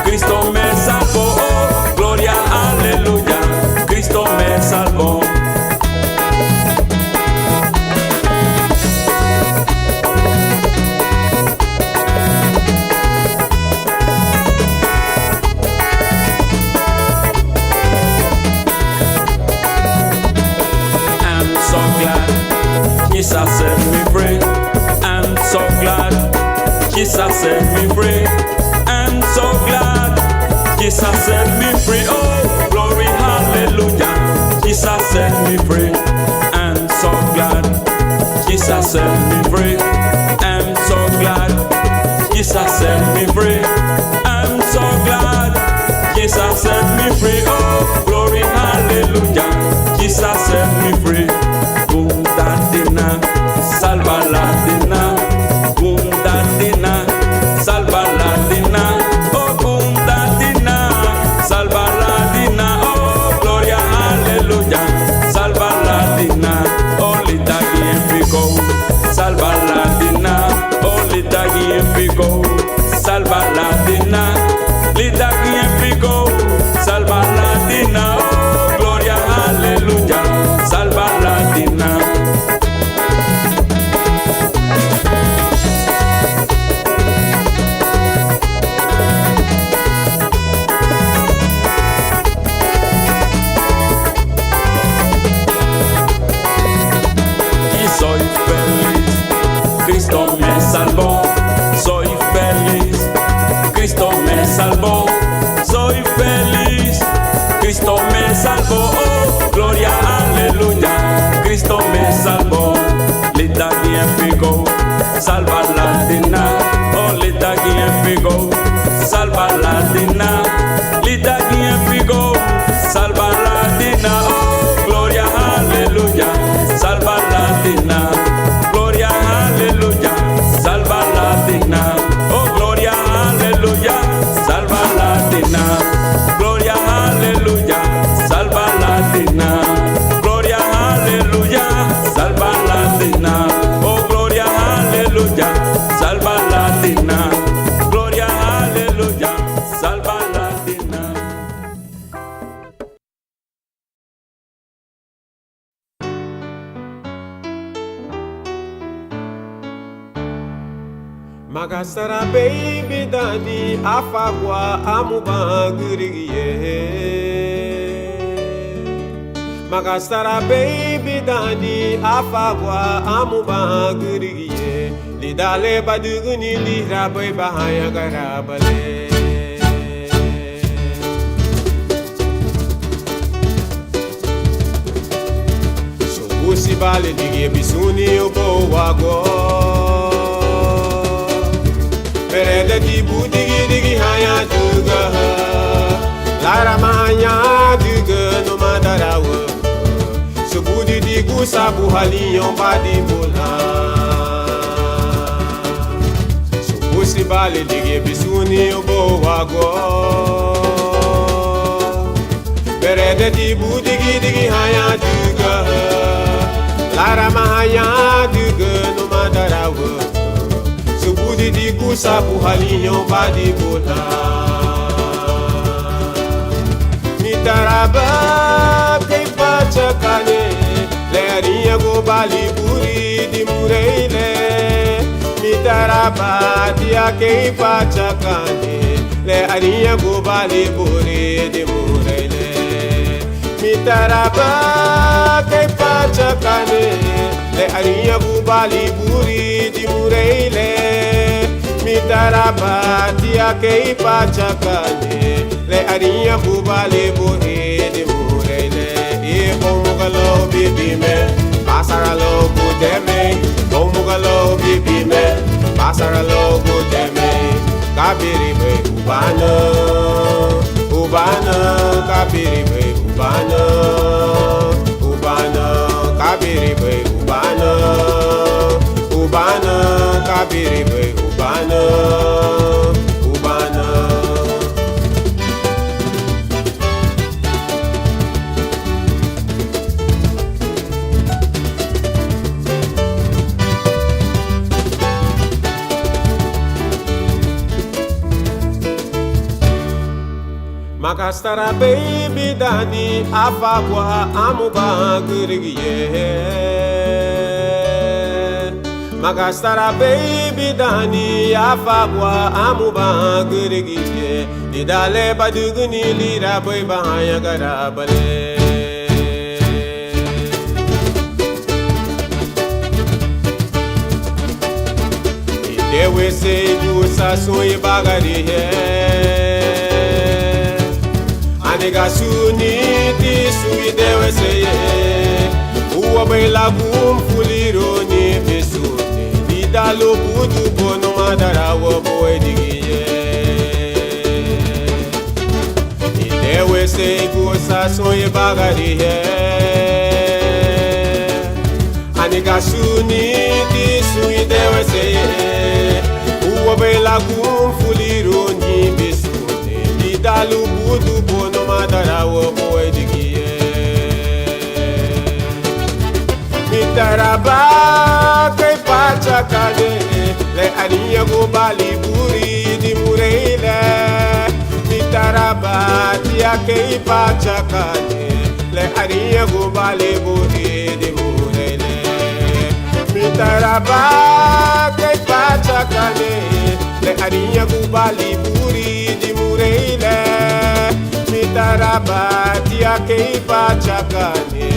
Cristo me salvó. Oh, gloria, aleluya, Cristo me salvó. I'm so glad Jesus set me free. I'm so glad Jesus set me free. I'm so glad Jesus set me free. Oh, glory, hallelujah. Jesus set me free. I'm so glad Jesus set me free. I'm so glad Jesus set me free. I'm so glad Jesus set me free. Oh, glory, hallelujah. Jesus set me free. Gundatina, salva latina. Gundatina, salva latina. Oh, Gundatina, Magasara baby dani afagwa amubangiriye. Magasara baby dani afagwa amubangiriye. Lidale baduguni lirabai bahaya garabale. So usibale dige bisuni obowago. Perede dibu digi digi haya duga. Lara mahanya duga no madarawa. Subudi digu sabu haliyon badi bola. Subusi bali digi bisuni obowago. Perede dibu digi digi haya duga. Lara mahanya duga no madarawa. Subudi digu sabu haliyon badi bola. Mitaraba kay pachakane. Learinha go bali buri di mureile. Mitaraba dia kay pachakane. Learinha go bali buri di mureile. Mitaraba kay pachakane. Learinha go bali buri di mureile. Mitaraba dia kay pachakane. Learinha go bali buri di mureile. E como galo bibi me, pasara logo deme. Como galo bibi me, pasara logo deme. Kabiri be ubana, ubana, kabiri be ubana, ubana, kabiri be ubana, ubana, kabiri be ubana, ubana. Magasara baby dani afagwa amubangiriye. Magasara baby dani afagwa amubangiriye. Lidale baduguni lira boy bahaya garabale. Idewe se gusa soy bagariye. Nega suni di sui dewe seye. Uwa bela bum fuliro ni besuni. Lida lo budu bono madara wo boy digiye. Idewe se gusa soye bagariye. Nega suni di sui dewe seye. Uwa bela bum fuliro ni besuni. Dalu budu bono madara wo boy digiye. Mitaraba kay pachakane. Le aniya go bali buri di mureile. Mitaraba tia kay pachakane. Le aniya go bali buri di mureile. Mitaraba kay pachakane. Le aniya go bali buri di mureile. Mitaraba dia kay pachakane.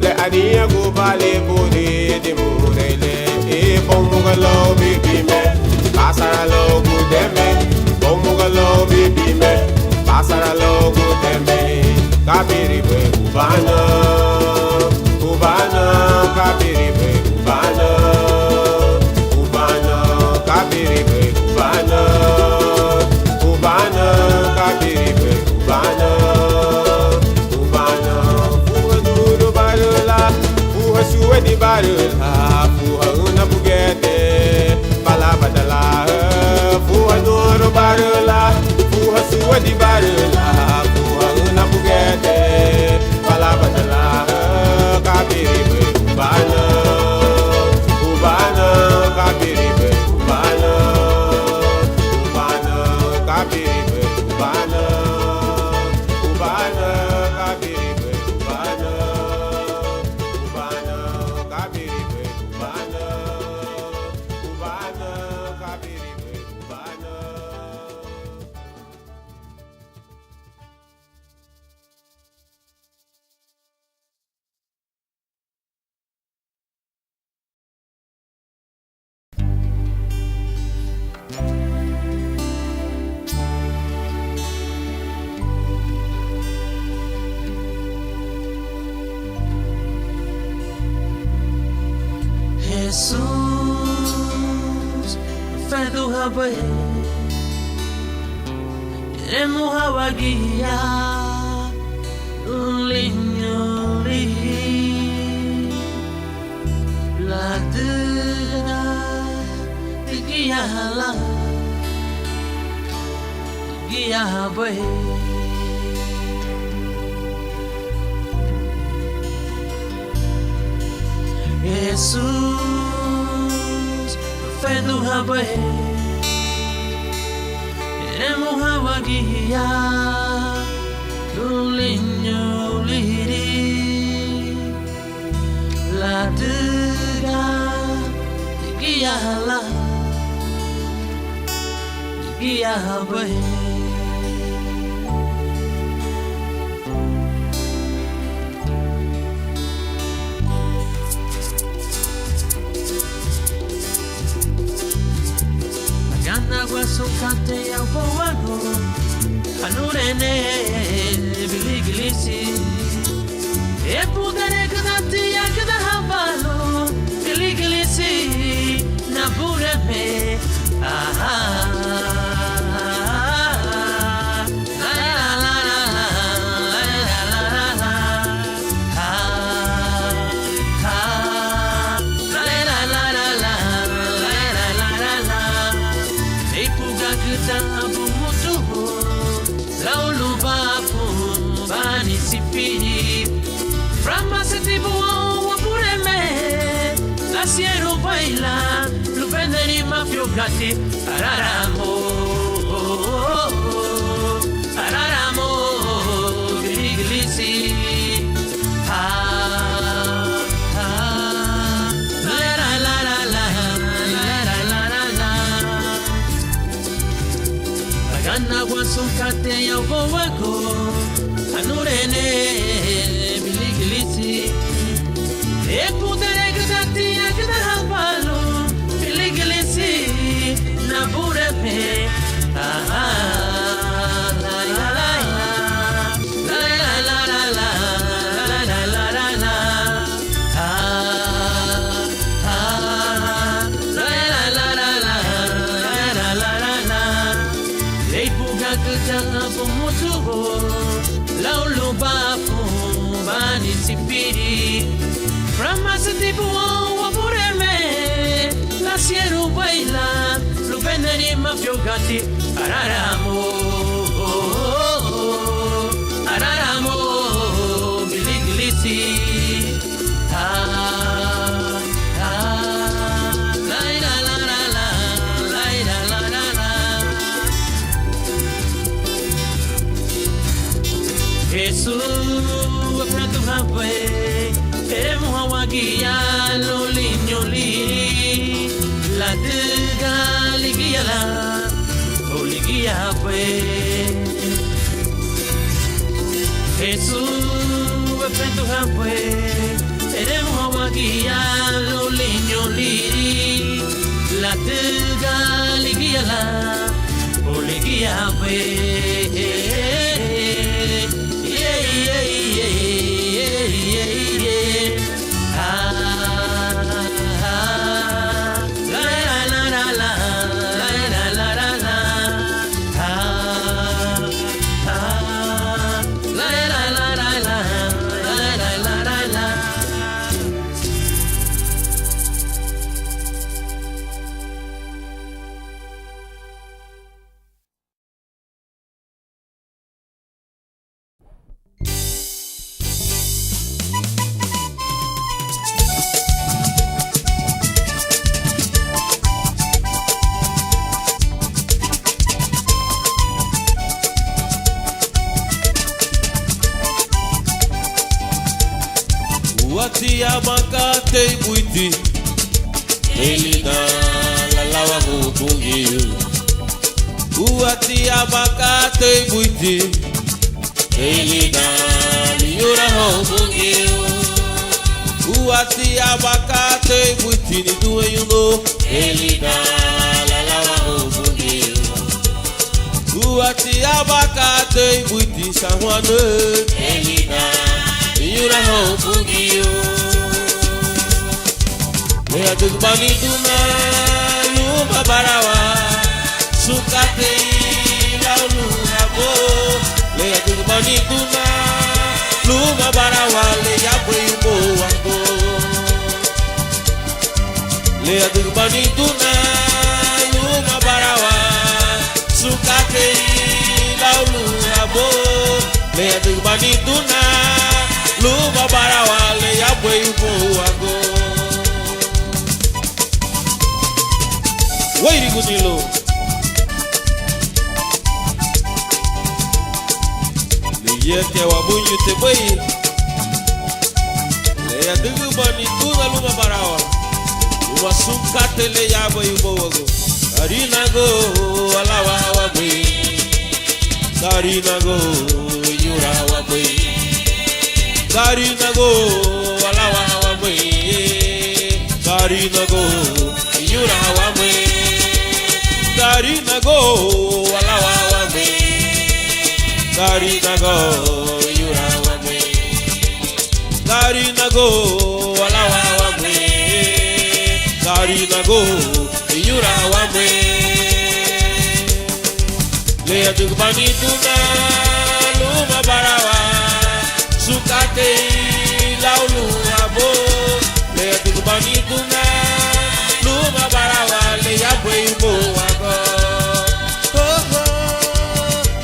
Le aniya go bali buri di mureile. E bomugalo bibi me, pasara logo deme. Bomugalo bibi me, pasara logo deme. Kabiri be ubana, ubana, kabiri be ubana, ubana, kabiri be ubana, ubana, kabiri be ubana, ubana. Fuha duro barula, fuha suwe di barula, fuha una bugete, bala badala. Fuha duro barula, fuha suwe di barula, fuha una bugete, bala badala. Kabiri be ubana, ubana, kabiri be ubana, ubana, kabiri be ubana, ubana, kabiri be ubana, ubana, kabiri be ubana, ubana, kabiri be Jesus, fedo habai, queremos a guia, linho li, ladeira de guia lá, guia habai. Jesus, fedo habai, queremos a guia, linho liri, ladeira de guia lá, de guia habai. Agua sukate ya upowago anurene biligilisi epudere kadati ya kada habalo biligilisi na bureme Siero baila, lupenderi mafiocati, araramo, araramo, griglisi, la la la la la la la la. Agana guasukate ya upowago, anurene biliglisi, epudere gdati ya gdahalo biliglisi na burepe la la la la la la la la la la la Gati araramo araramo biliglisi la la la la la la la. Jesus afrato habai queremos a guia lo linho li la dega liguia la Jesus, afeto habai, queremos a guia lo linho liri, la tega liguia la, o liguia habai. Wati abakate buiti Elida la lawa hukungiyo Wati abakate buiti Elida liyura hukungiyo Wati abakate buiti ni duwe yuno Elida la lawa hukungiyo Wati abakate buiti sahwane Elida Yura ho bugio Lea de banituna luma barawa sukate laulu abo. Lea de banituna luma barawa lea bwebo wango. Lea de banituna luma barawa sukate laulu abo. Lea de banituna luma barawa lea bwebo wango. Wairi Gunilo Liyete wa bunyu te bai Leya dugu bani tuna luma barawa Luma sumkate le ya bai ubowago Karina go alawa wa bai Karina go yura wa bai Karina go alawa wa bai Karina go yura wa bai Karina go alawa wa me. Karina go yura wa me. Karina go alawa wa me. Karina go yura wa me. Lea de banituna luma barawa sukate laulu abo. Lea de banituna luma barawa lea bwebo wago.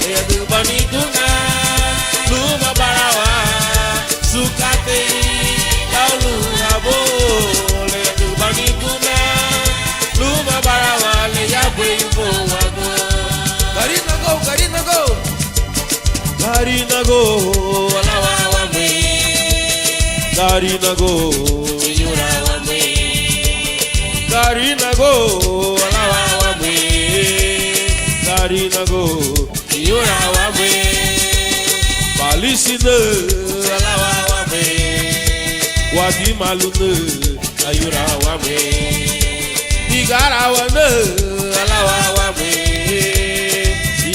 Lea de banituna luma barawa sukate laulu abo. Lea de banituna luma barawa lea bwebo wago. Karina go, Karina go, Karina go, alawa wa me. Karina go, yura wa me. Karina go, alawa wa me. Karina go, yura wa me. Balisine, alawa wa me. Wadi malune, ayura wa me. Digara wa me, alawa wa me.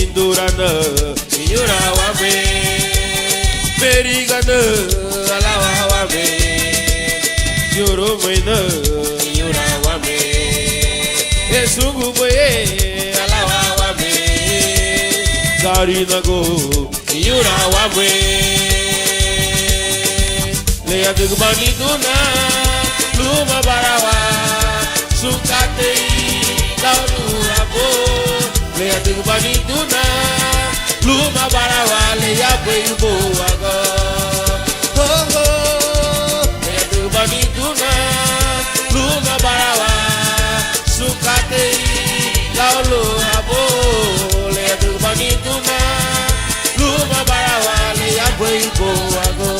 Indurana, yura wa me. Perigana, alawa wa me. Yoro mena, yura wa me. Esungu boye, alawa wa me. Karina go, yura wa me. Lea de banituna, luma barawa, sukate laulu abo. Lea de banituna, luma barawa, lea bwebo wago. Lea de banituna, luma barawa, sukate laulu abo. Lea de banituna, luma barawa, lea bwebo wago.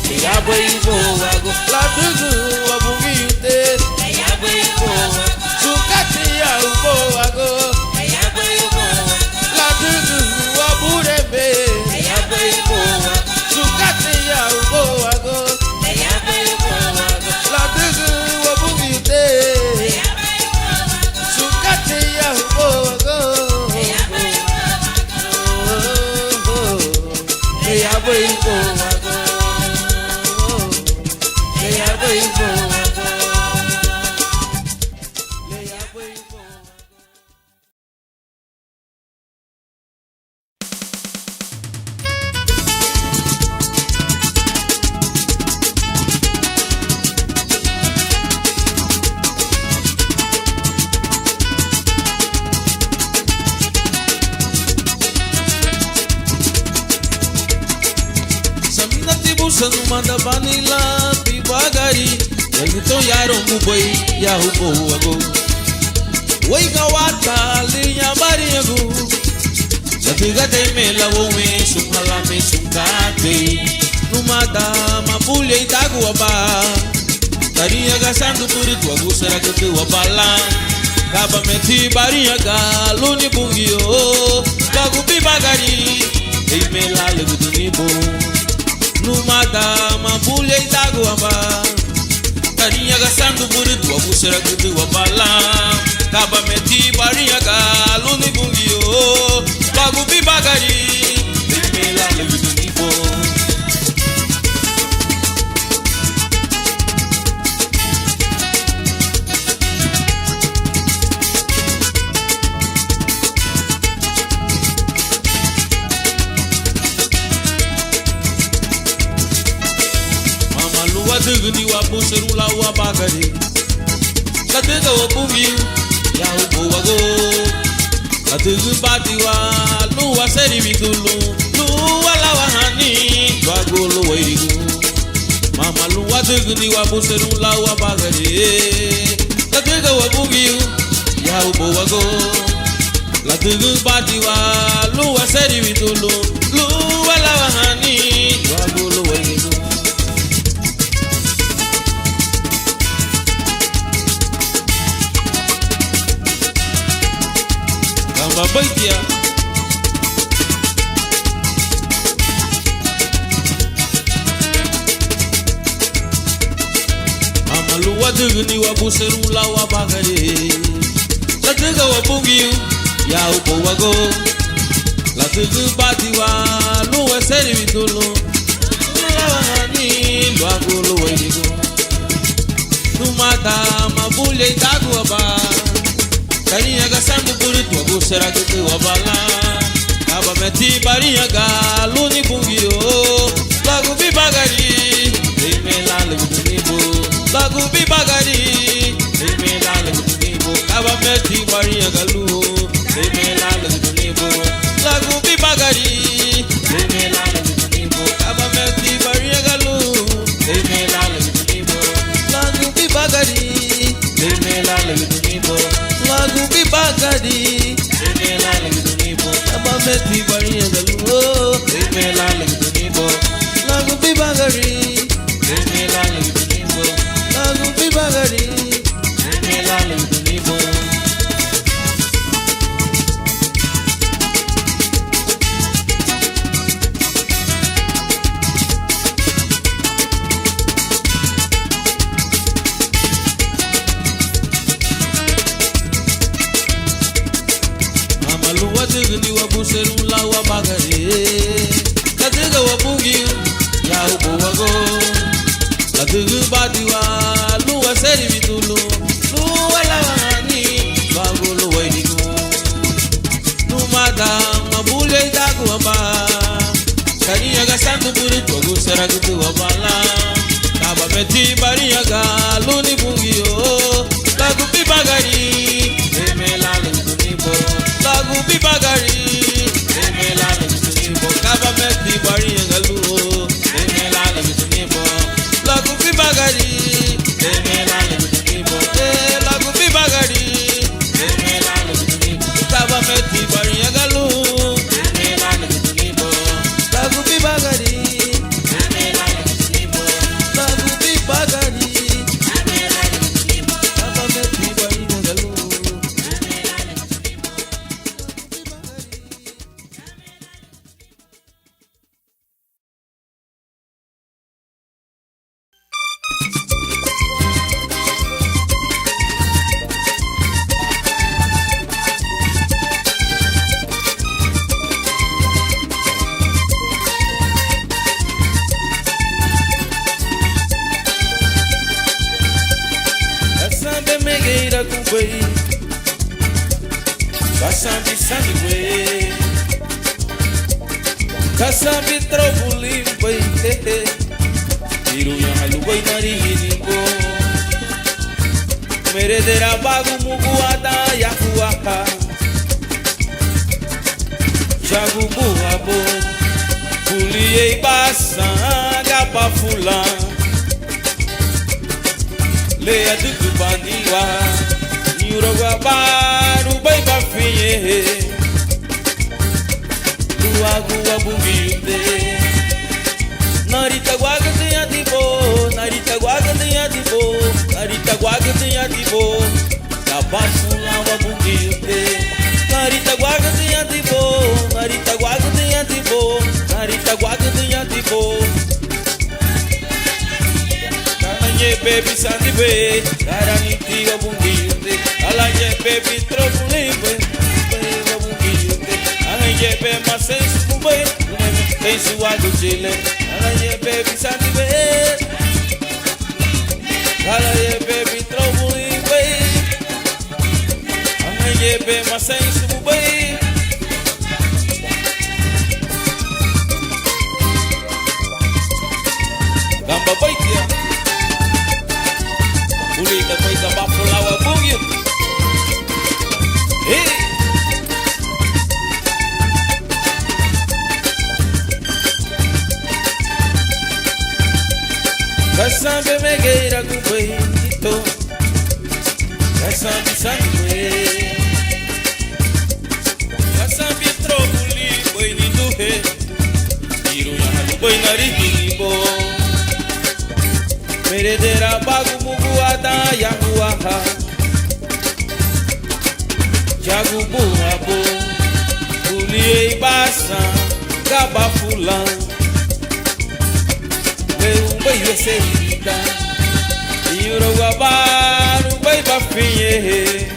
Lea bwebo wago. La tugu wabungi yute, lea bwebo wago. Sukate ya ubo wago. Lea bwebo wago. La tugu waburebe, lea bwebo wago. Sukate ya ubo wago. Lea bwebo wago. La tugu wabungi yute, lea bwebo wago. Sukate ya ubo wago. Lea bwebo wago. Lea bwebo wago. Lea bwebo wago. Samina tibusa numanda banila pibagari. Yalito yaro mubay yahubo ago. Way gawata linya bari ago. Sabiga de me lavo me sumala me sungate. Numada mapulya itago aba. Tariya gasando puritu ago saraka te wabala. Kaba meti bariya galuni bungio. Bagu pibagari. Ei me la legu dunibo. Numada mapulya itago aba. Tariya gasando puritu ago saraka te wabala. Kaba meti bariya galuni bungio. Bagu pibagari. Ei me la legu dunibo. dugni wa buseru la wa bagari la duga wa bugi ya ubo wa go la dugu bati wa lu wa seri bigulu lu wa la wa hani wa go lu wa irigu mama lu wa dugni wa buseru la wa bagari la duga wa bugi ya ubo wa go la dugu bati wa lu wa seri bigulu lu wa la wa hani wa go lu wa irigu Babaitia Amalu wa dugni wa buseru la wa bagari la duga wa bugiu ya upo wago la dugu bati wa lu wa seri vitulu la wa hani lu agu lu wa irigo Tumata mabule itagu aba Kariya ga sandu buritu agu sera kutu wabala Kaba meti bariya ga luni bungio Lagu bi bagari Dime la legu tunibu Lagu bi bagari Dime la legu tunibu Kaba meti bariya ga lu Dime la legu tunibu Lagu bi bagari Dime la legu tunibu Kaba meti bariya ga lu Dime la legu tunibu Lagu bi bagari Dime la legu tunibu Lagu bi bagari Dime la legu tunibu Kaba meti bariya ga lu Dime la legu tunibu Lagu bi bagari Dime la legu tunibu Lagu bi bagari Dime la legu tunibu Dugni wa buseru la wa bagari la duga wa bugi ya ubo wago la dugu bati wa lu wa seri vitulu lu wa la hani wago lu wa irigu Tumada mabule itagu aba Kariya ga sandu buritu agu sera kutu wabala Kaba meti bariya ga luni bugi yo Lagu bi bagari Deme la legu tunibo Lagu bi bagari Deme la legu tunibo Kaba meti bariya ga lu Deme la legu tunibo Lagu bi bagari Deme la legu tunibo Lagu bi bagari Deme la legu tunibo Kaba meti bariya ga lu Deme la legu tunibo Lagu bi bagari Deme la legu tunibo Lagu bi bagari Deme la legu tunibo Kaba meti bariya ga lu Kassambe megeira kumbei Kassambe sangue Kassambe trovo limpei Iruya halubai narihingo Meredera bagu muguada yakuaka Jagu buabo Kuliei basanga pafula Leia do Cubaniwa Niuroguabaru bai bafinhe Luagua bumbilde Narita guaga tenha tipo Narita guaga tenha tipo Narita guaga tenha tipo Cabafula wa bumbilde Narita guaga tenha tipo Narita guaga tenha tipo Narita guaga tenha tipo Alanye baby sandi be Garanti wa bungiyute Alanye baby trofu limbe Wa bungiyute Alanye baby masensu kumbe Tensu wa gujile Alanye baby sandi be Alanye baby trofu limbe Alanye baby masensu kumbe Gamba baitia Beira com beito Sambi sangue Sambi trobuli boi ni duhe Iru na boi nari bo Meredera bagu mugu ada yahuaha Jagu buabo Uliei basa Gaba fulan Leu boi veserida Iru gabaru boi bafinhe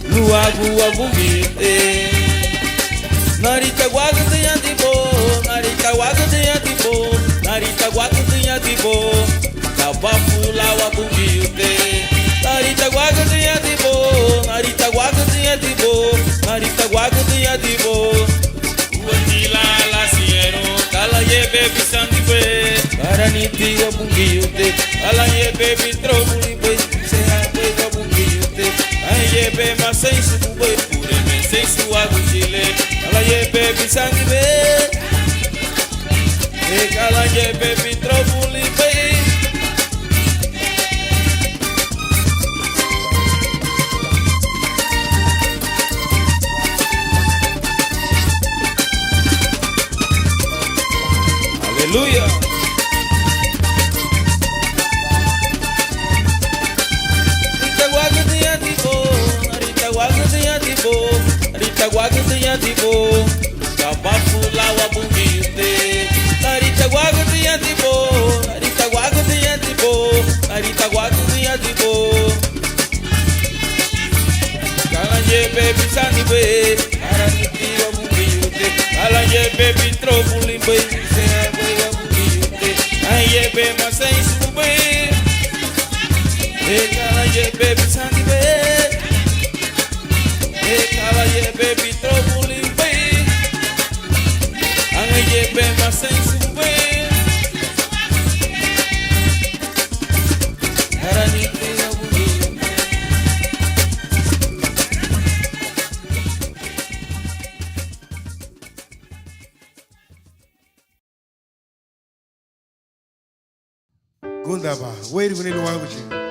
Luagu abumite Narita guagu tenha de bo Narita guagu tenha de bo Narita guagu tenha de bo Gabafula abumite Narita guagu tenha de bo Narita guagu tenha de bo Narita guagu tenha de bo Uandila la siero Kala ye baby sandi be Karaniti abumite Kala ye baby trobuli be Será be abumite Aye be sem su boi pure me sem su água chile Kala ye baby sandi be Kala ye baby trobuli be Aleluia. Rita guagu tenha de bo, Rita guagu tenha de bo, Rita guagu tenha de bo, Gabafula wa bumite. Rita guagu tenha de bo, Rita guagu tenha de bo, Rita guagu tenha de bo. Kalanje baby sani be, Karaniti wa bumite. Kalanje baby trobuli be, Aye be ma sem sube Kala ye baby sandi be Kala ye baby trobuli be Aye be ma sem sube Karaniti Gundaba, wait when you want to.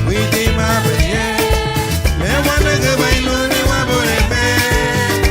We did my best. Me wanna go by no, me want to be.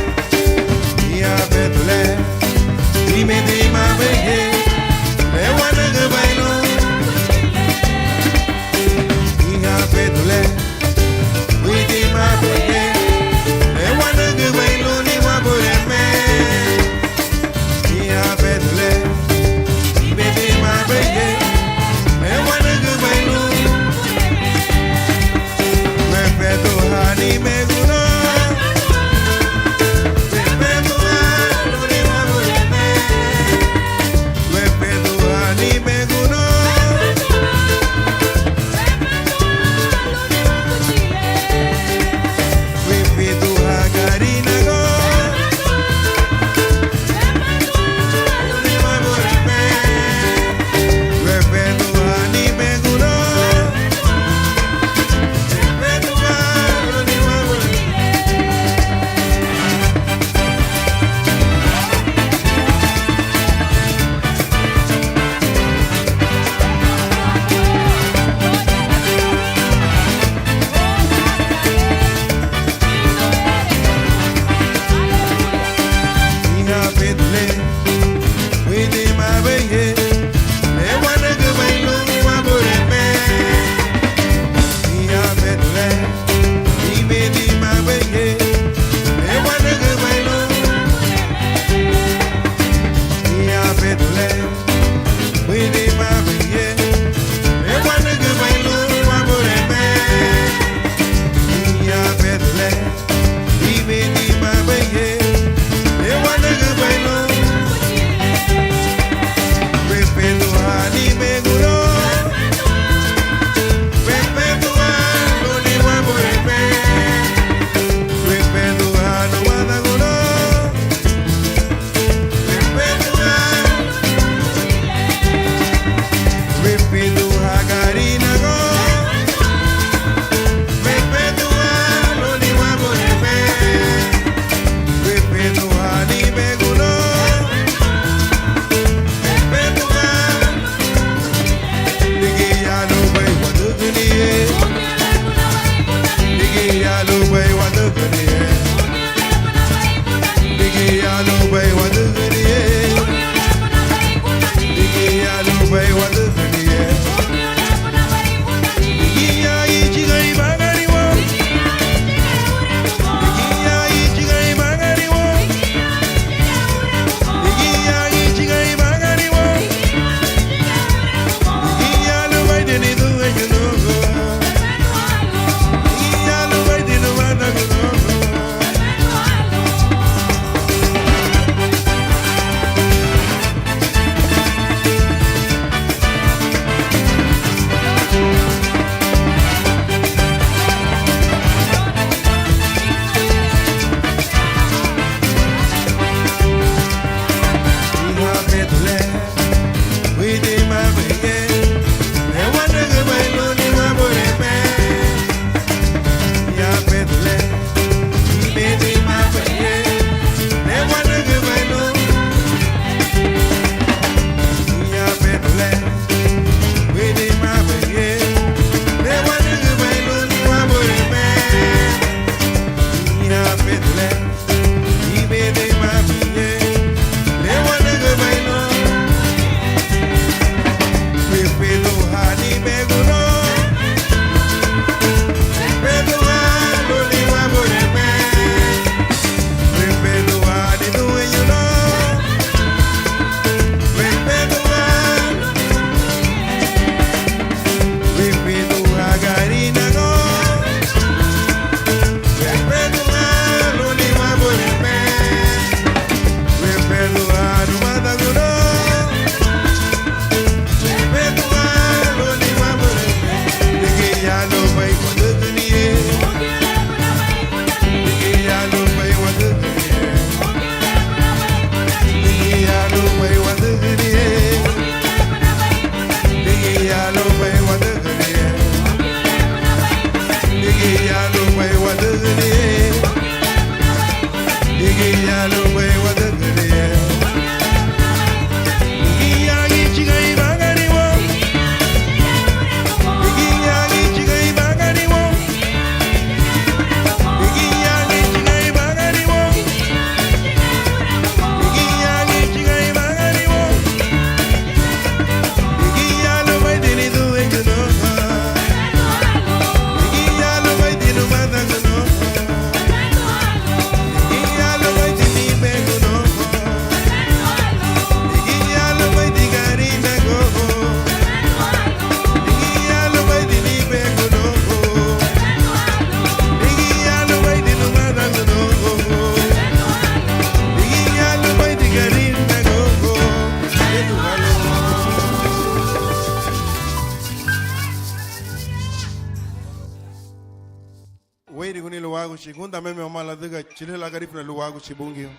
luago segunda me mala diga chile la garif na luago sibungio.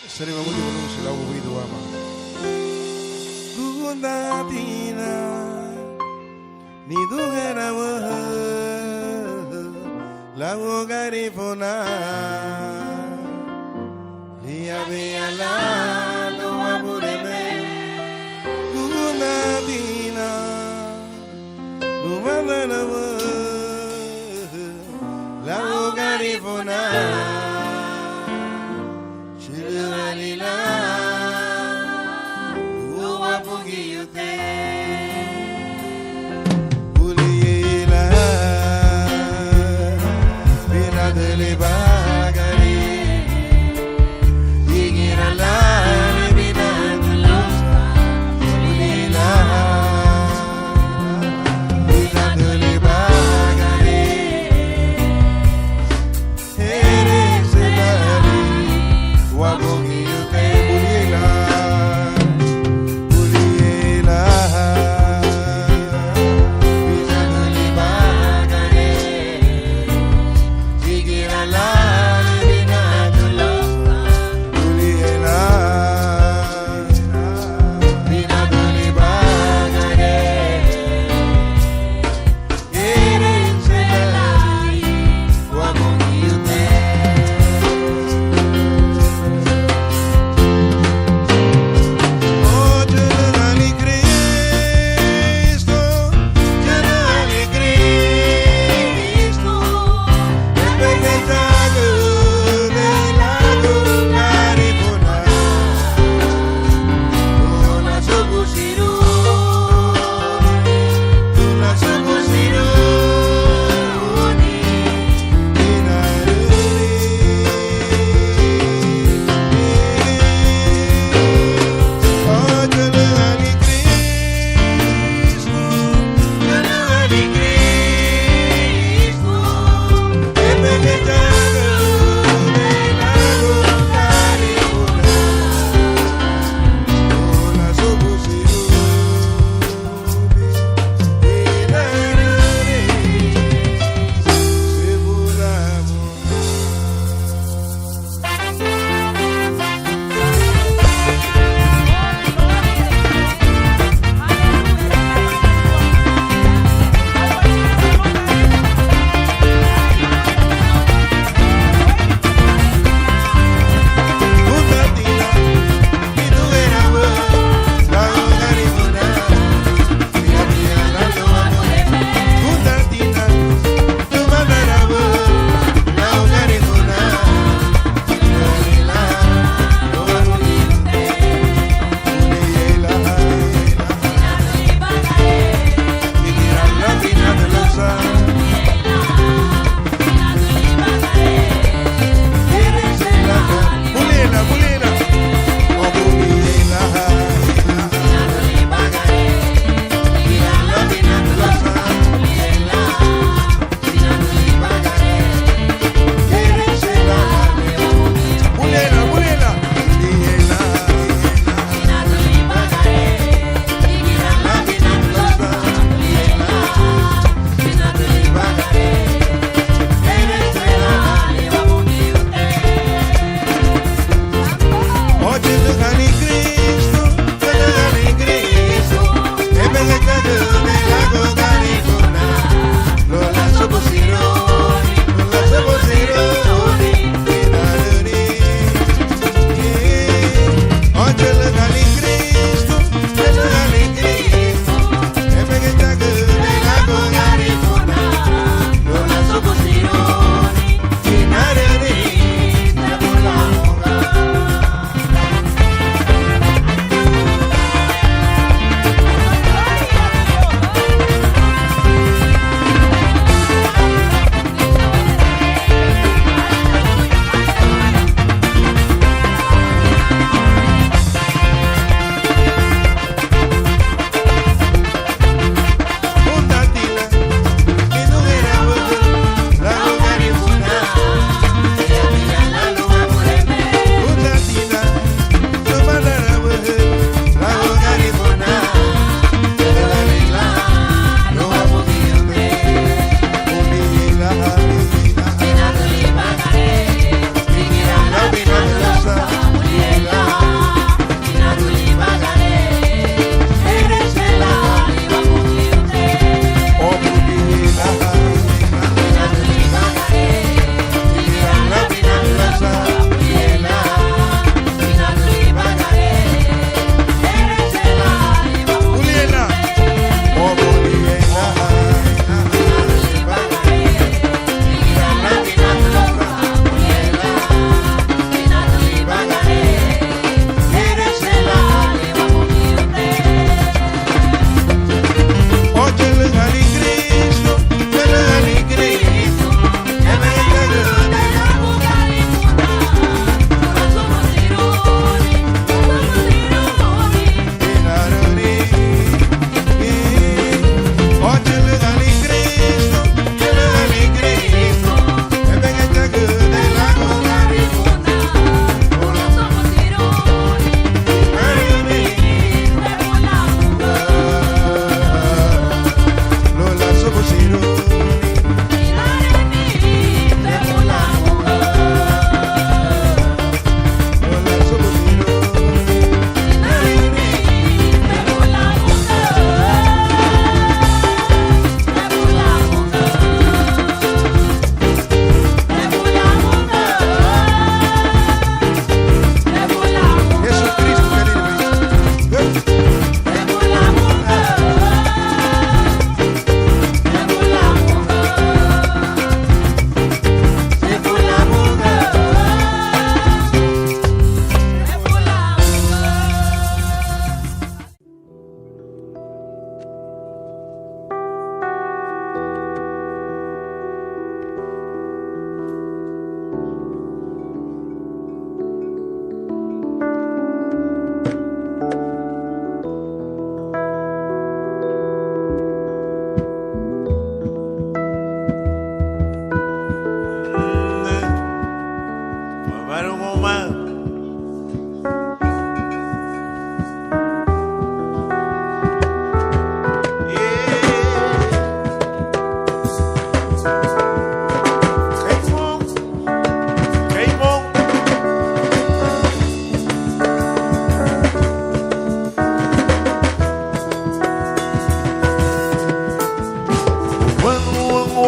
Seri me mudi wono sila wo wido ama. Gunda tina ni dugera wo la wo garifona lia via la no amureme gunda tina umana wo la wo garifona Chilalila Uwa Pugiyute Uliyela Binadele Bagari Igirala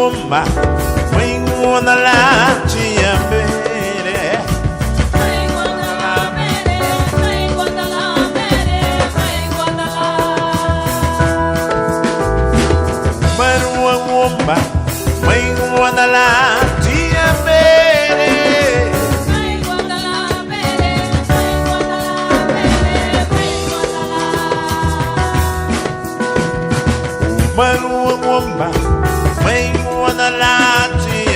Mwamba, Mwingwana la Chiambere. Mwamba, Mwingwana la Chiambere. Mwamba, Mwingwana la Chiambere.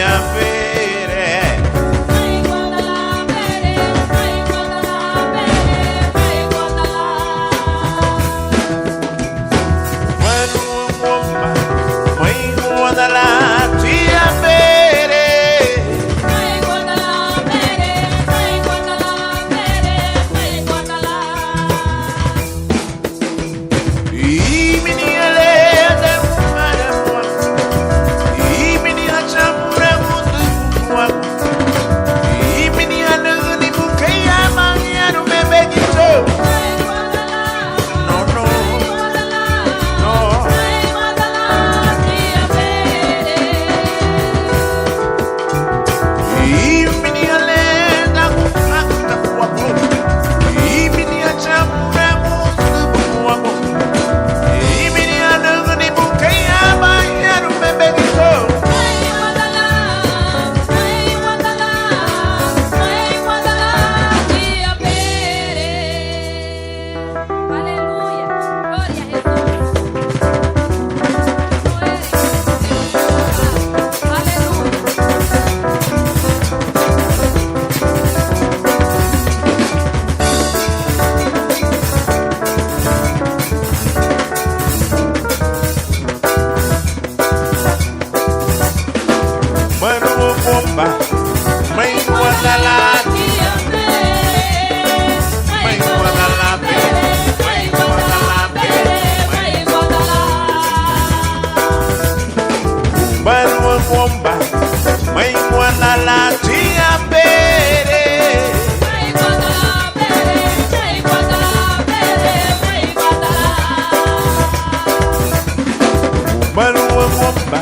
Mwamba,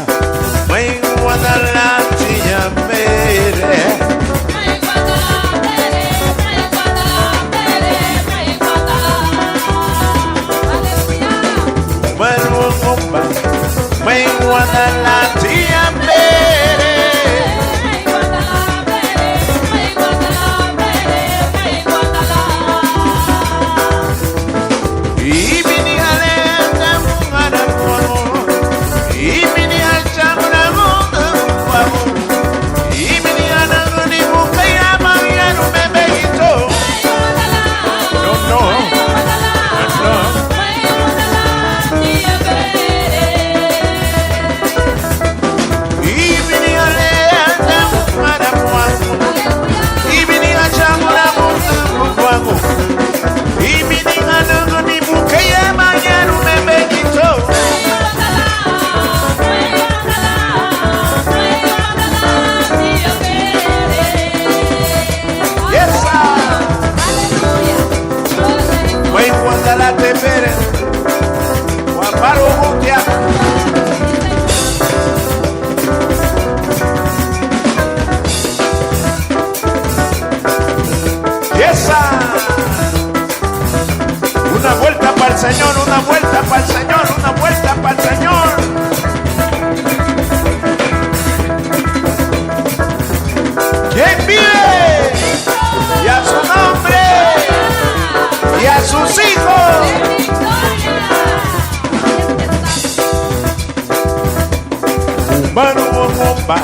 Mwingwana la Chiambere. Una vuelta para el Señor, una vuelta para el Señor, una vuelta para el Señor. ¿Quién vive? Y a su nombre y a sus hijos. Manu bomba,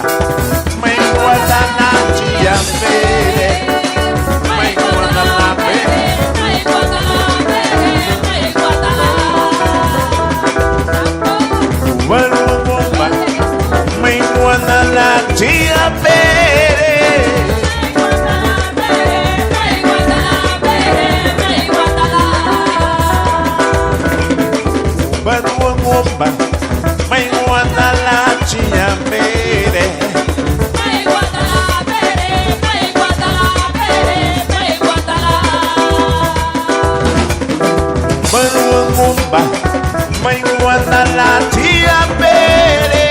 me guarda la chiambere, me guarda la pere. Manu bomba, me guarda la chiambere. Manu bomba, me guarda la chiambere. Mumba, me guarda la chiambere.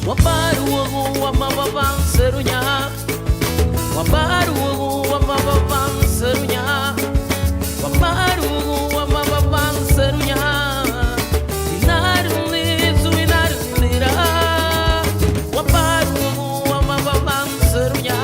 Wabaru wa mababang serunya, wabaru wa mababang serunya, wabaru wa mababang serunya. Inaruli zuinarulira, wabaru wa mababang serunya,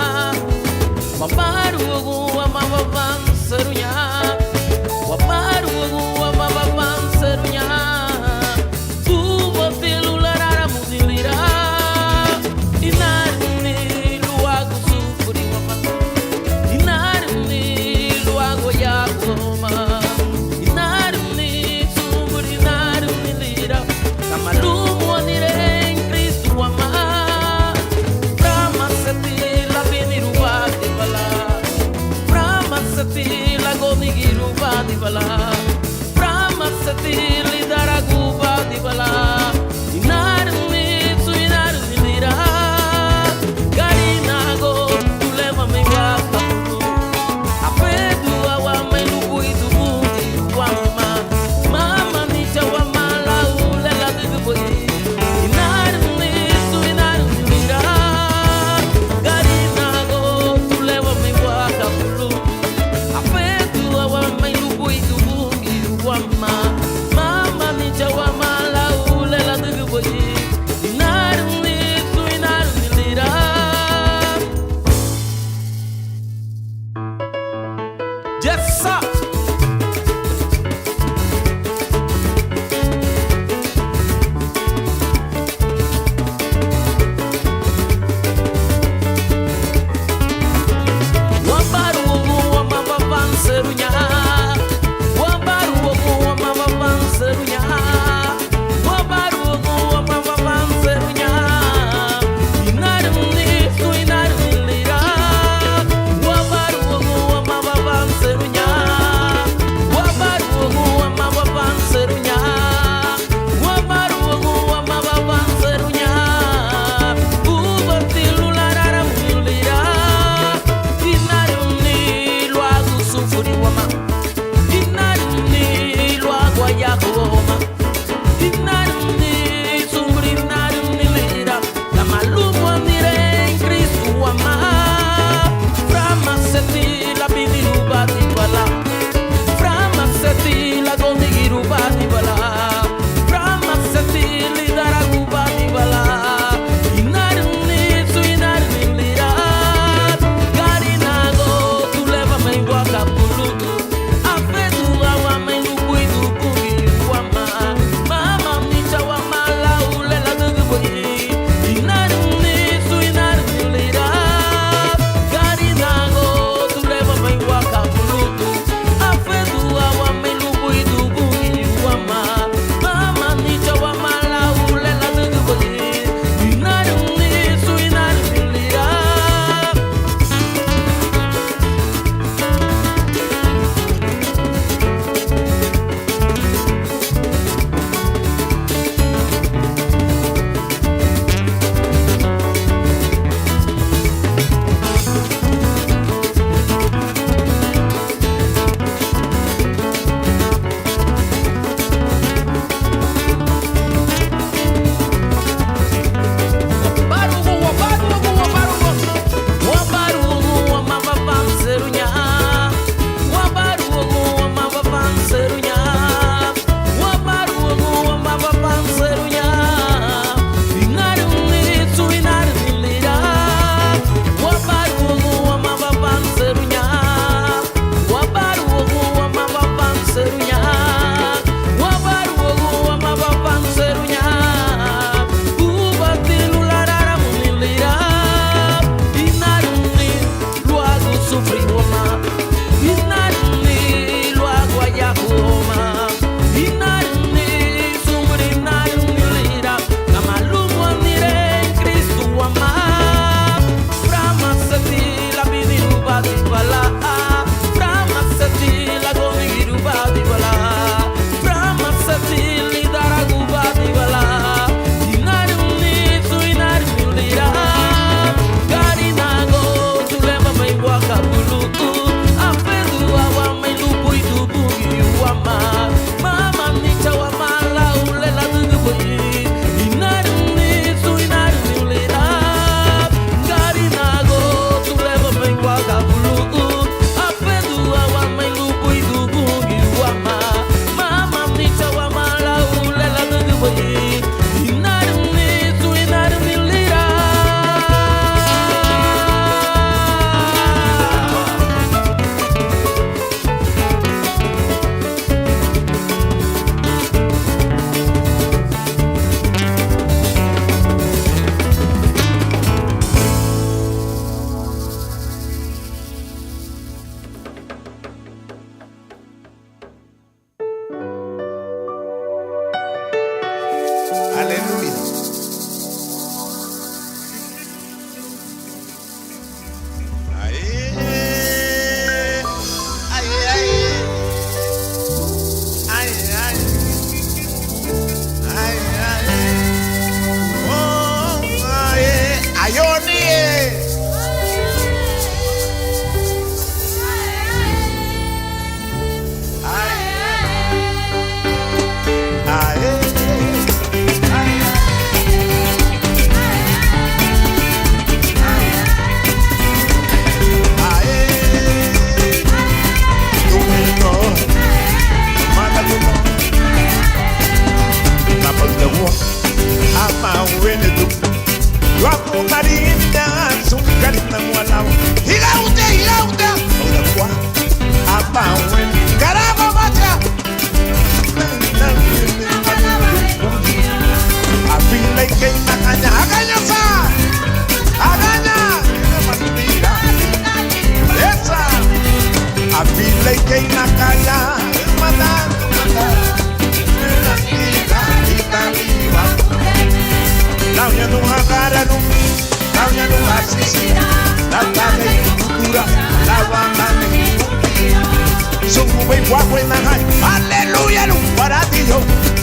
la taga y cultura, la bacana y son muy guapo en la calle, aleluya, luz para ti yo,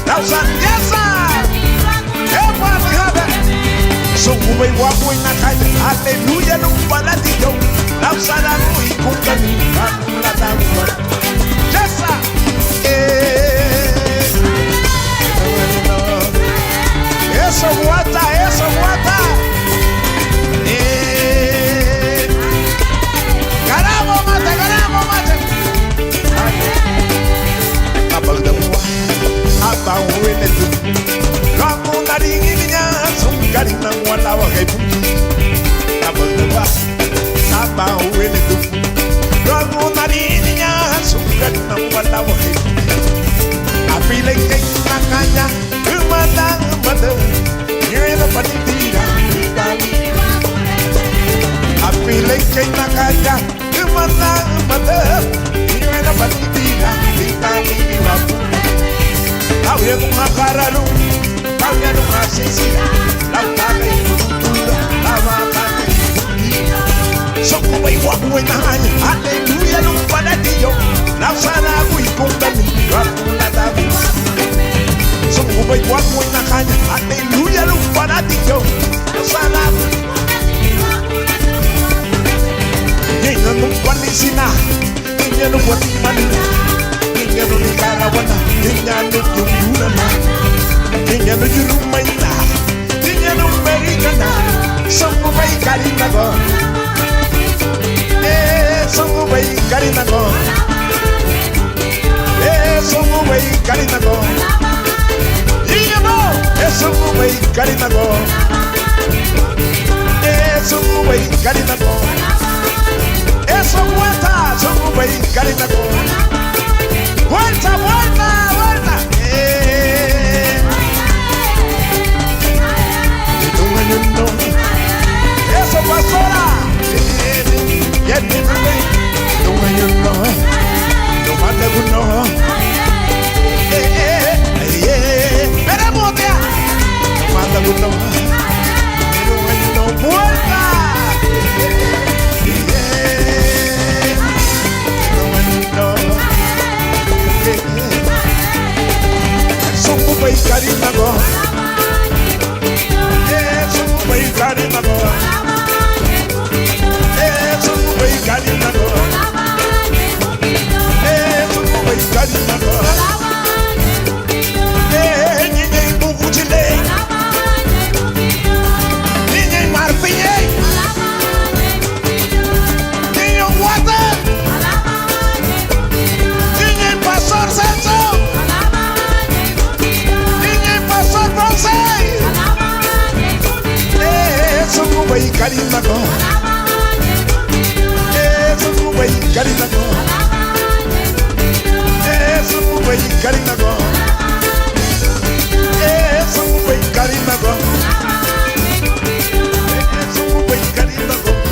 la usandiasa, son muy guapo en la calle, aleluya, luz para ti yo, la usada muy junta mi la taga, yesa, eso guata, eso guata. Caramba, mate. Abang demua, abang wene tu. Kamu nari ininya, sungkari nang wala wakai pun. Abang demua, abang wene tu. Kamu nari ininya, sungkari nang wala wakai pun. Api lengkeng nakanya, mata. You're in a panitira. I feel like Kate Nakaya. You mother. You're in a panitira. How you don't have Cararo? How you don't have Sisi? Lava cultura, lava so we walk with the hand. Hallelujah, look for that deal. Now, Sana, we come to me. So we walk with the hand. Hallelujah, look for that deal. Sana, Ninja no Panisina, Ninja no Watimani, Ninja no Nicaraguana, Ninja no Yuruna, Ninja no Yurumaina, Ninja no Americana, some way Carinago, some way Carinago, some way Carinago, you know, some way Carinago, some way Carinago. Eso vuelta, son muy carinago. Vuelta. No. Eso pasora. Ya te mandé. No manda uno. Esperamos ya. No manda uno. No vuelta. Son muy carinago. Son muy carinago. Son muy carinago. Son muy carinago. Niña Bucuchile. Niña Marpiñe. Niño Guata. Niña Pastor Celso. Son muy carinago. Son muy carinago. Son muy carinago. Son muy carinago. Son muy carinago.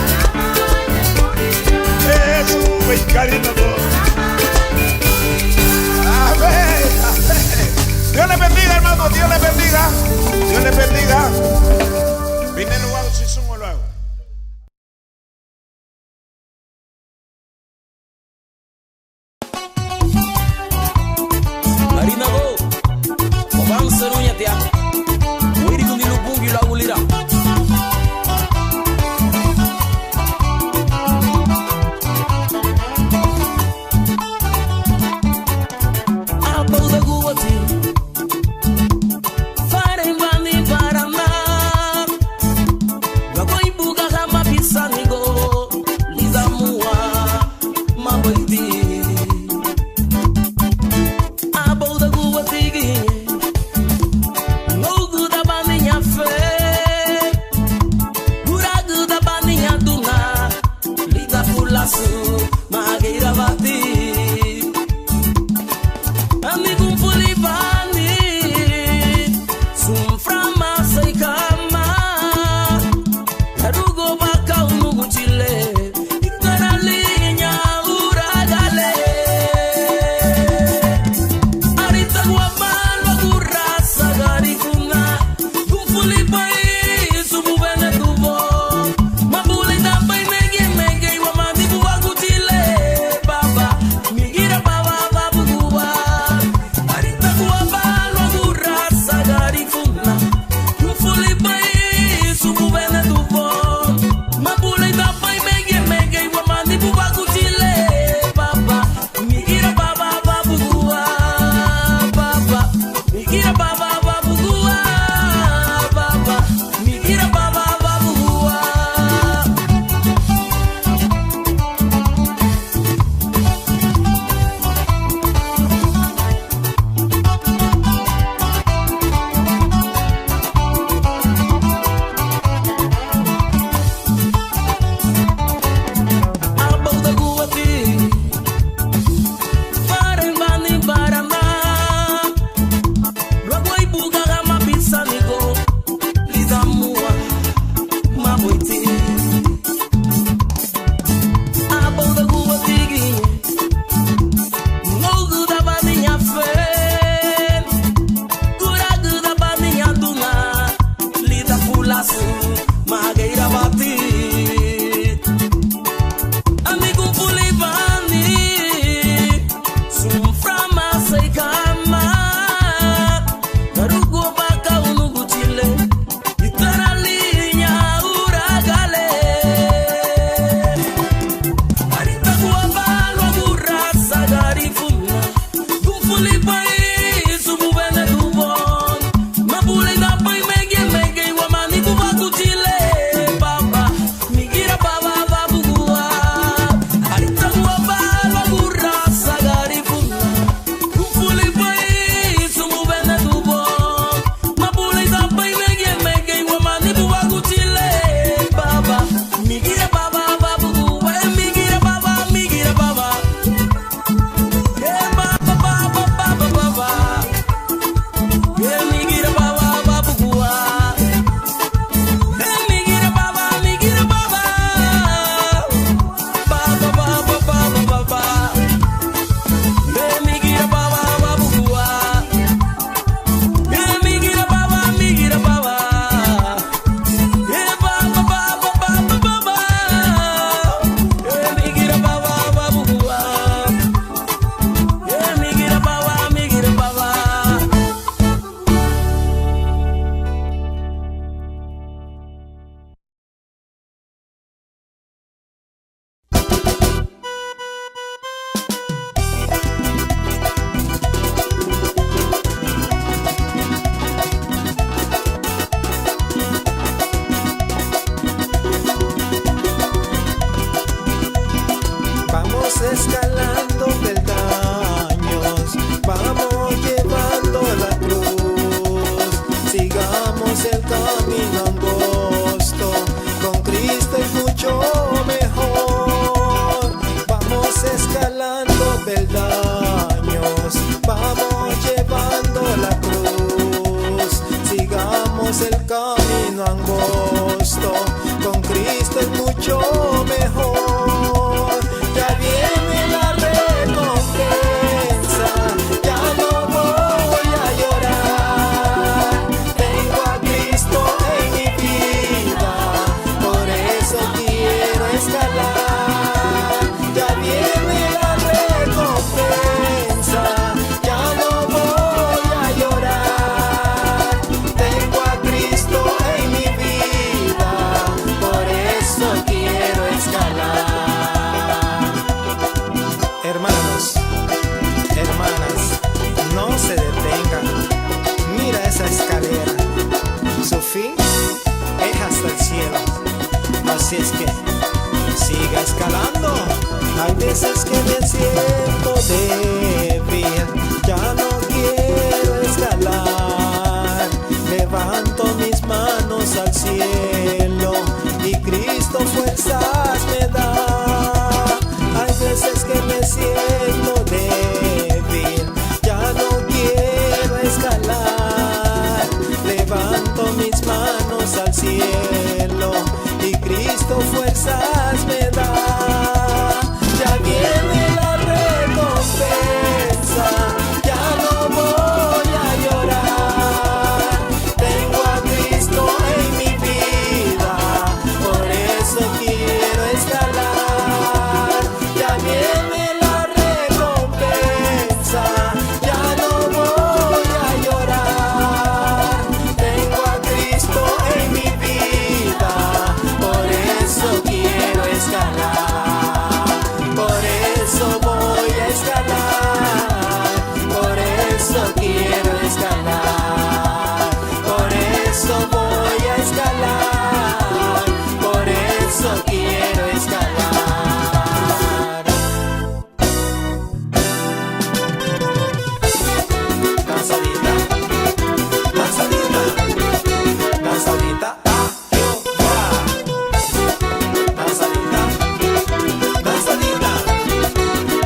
Son muy carinago. Amén. Dios le bendiga, hermano. Dios le bendiga. Dios le bendiga. Vine lo hago si sumo lo hago. Marina go. Obang serunya tia. Wiri kundi lupungi lo agulira. Apple da guati. Fare mani para na. mucho mejor. Ya viene la recompensa, ya no voy a llorar. Tengo a Cristo en mi vida, por eso quiero escalar. Ya viene la recompensa, ya no voy a llorar. Tengo a Cristo en mi vida, por eso quiero escalar. Hermanos, hermanas, no se detengan. Mira esa escalera, su fin es hasta el cielo. Así es que siga escalando. Hay veces que me siento débil, ya no quiero escalar. Levanto mis manos al cielo y Cristo fuerzas me da. Hay veces que me siento débil, ya no quiero escalar. Levanto mis manos al cielo y Cristo fuerzas me da. Ya viene la recompensa, ya no voy a llorar. Tengo a Cristo en mi vida, por eso quiero escalar. Ya viene la recompensa, ya no voy a llorar. Tengo a Cristo en mi vida, por eso quiero escalar. Por eso voy a escalar, por eso quiero escalar. Por eso voy a escalar, por eso quiero escalar. Danzadita, danzadita, danzadita a Jehová. Danzadita, danzadita,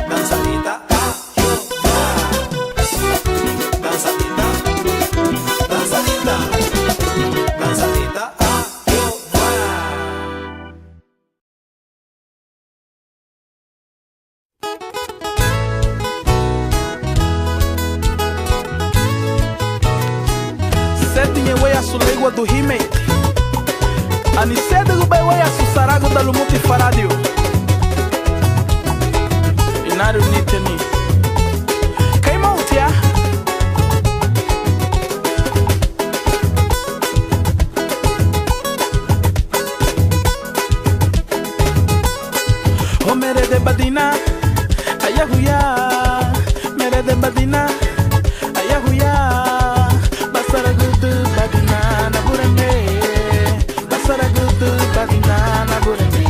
danzadita a Jehová. Danzadita, danzadita, danzadita a Jehová. Setinye weya su legua do hime ani sede gube weya su sarago da lumuti faradio inaru niteni kaima utia o mere de badina ayahuya mere de badina ayahuya basara gudu badina na bureme basara gudu badina na bureme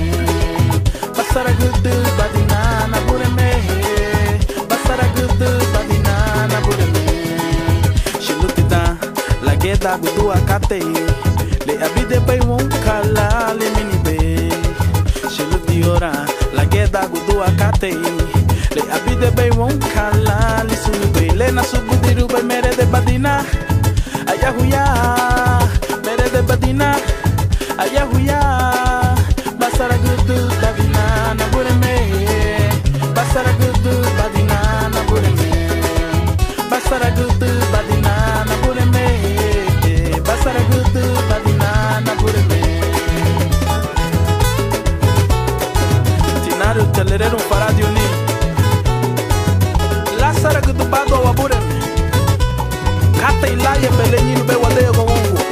basara gudu badina na bureme basara gudu badina na bureme shilutida la geda gudu akate le abide bay won kala le minibe shilutiora la geda gudu akate le abide bay won kala le sunube le na subudiru bay mere de badina ayahuya mere de badina ayahuya basara gudu badina na bureme basara gudu badina na bureme basara gudu badina na bureme basara gudu badina na bureme tinaru telerero paradio ni lasara gudu bado wa bureme kata ilaya belenyi be wade go wongo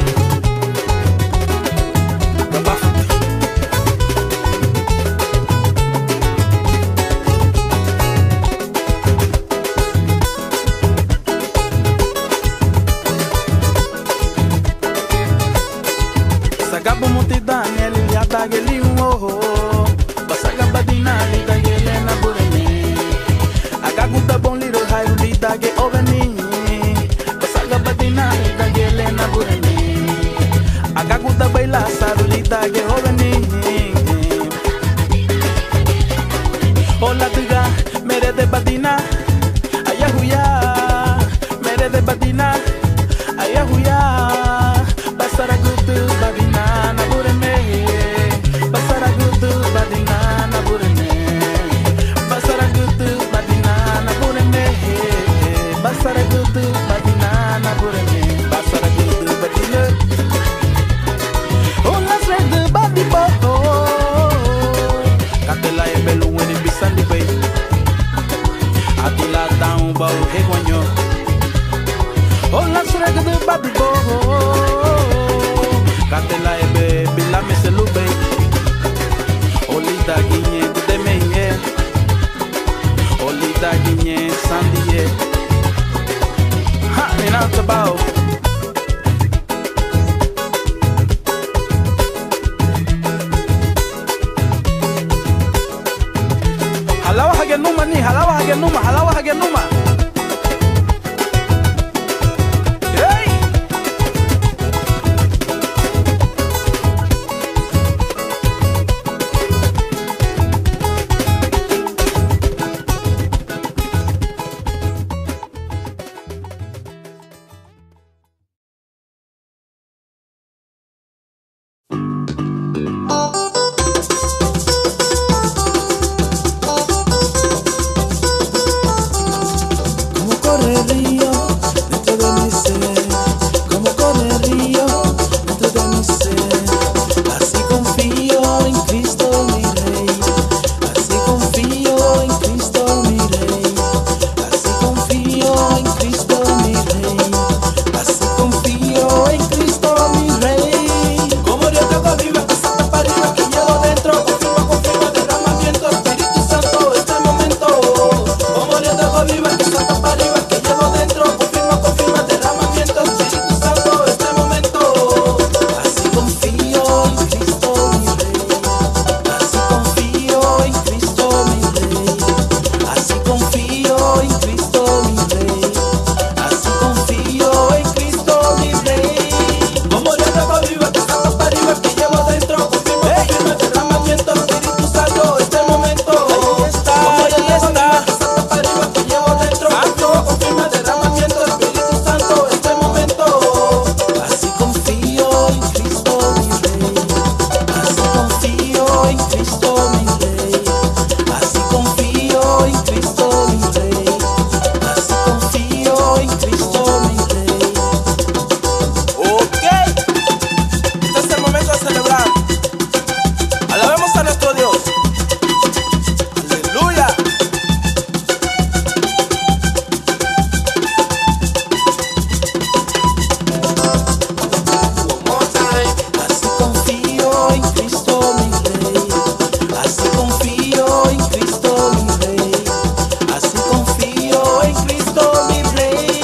Sagabu muti Daniel ya dageli wo basaga badina li dagele na bureni agagu da bon liro hairu li dage oveni basaga badina li dagele na bureni agagu da baila saru li dage oveni hola diga mere de badina ayahuya mere de badina ayahuya basara gudu badina na bureme basara gudu ba o he guanyo. Hola srega de babi bo. Katela ebe bila meselube. Olida ginye de menye. Olida ginye sandiye. Ha, and out about. Halawa hagenuma ni, halawa hagenuma, halawa hagenuma. Hey! Como corre el río dentro de mi ser, como corre el río dentro de mi ser. Así confío en Cristo mi Rey, así confío en Cristo mi Rey, así confío en Cristo mi Rey, así confío en Cristo mi Rey. Como Dios te viva, que salta para arriba, que llevo dentro, confirma, derramamiento, Espíritu Santo, este momento. Como Dios te viva, que salta para arriba, que llevo dentro, confirma, derramamiento, Espíritu Santo, este momento. Así confío en Cristo mi Rey, así confío en Cristo mi Rey, así confío en Cristo mi Rey, así confío en Cristo mi Rey. Como Dios te viva, que salta para arriba, que llevo dentro, confirma, derramamiento, Espíritu Santo, este momento. Como Dios te viva, que salta para arriba, que llevo dentro, confirma, derramamiento, Espíritu Santo, este momento. Así confío en Cristo mi Rey, así confío en Cristo mi Rey, así confío en Cristo mi Rey, así confío en Cristo mi Rey. Ok, este es el momento de celebrar. Alabemos a nuestro Dios. Aleluya. Así confío en Cristo mi Rey, así confío en Cristo mi Rey, así confío en Cristo mi Rey.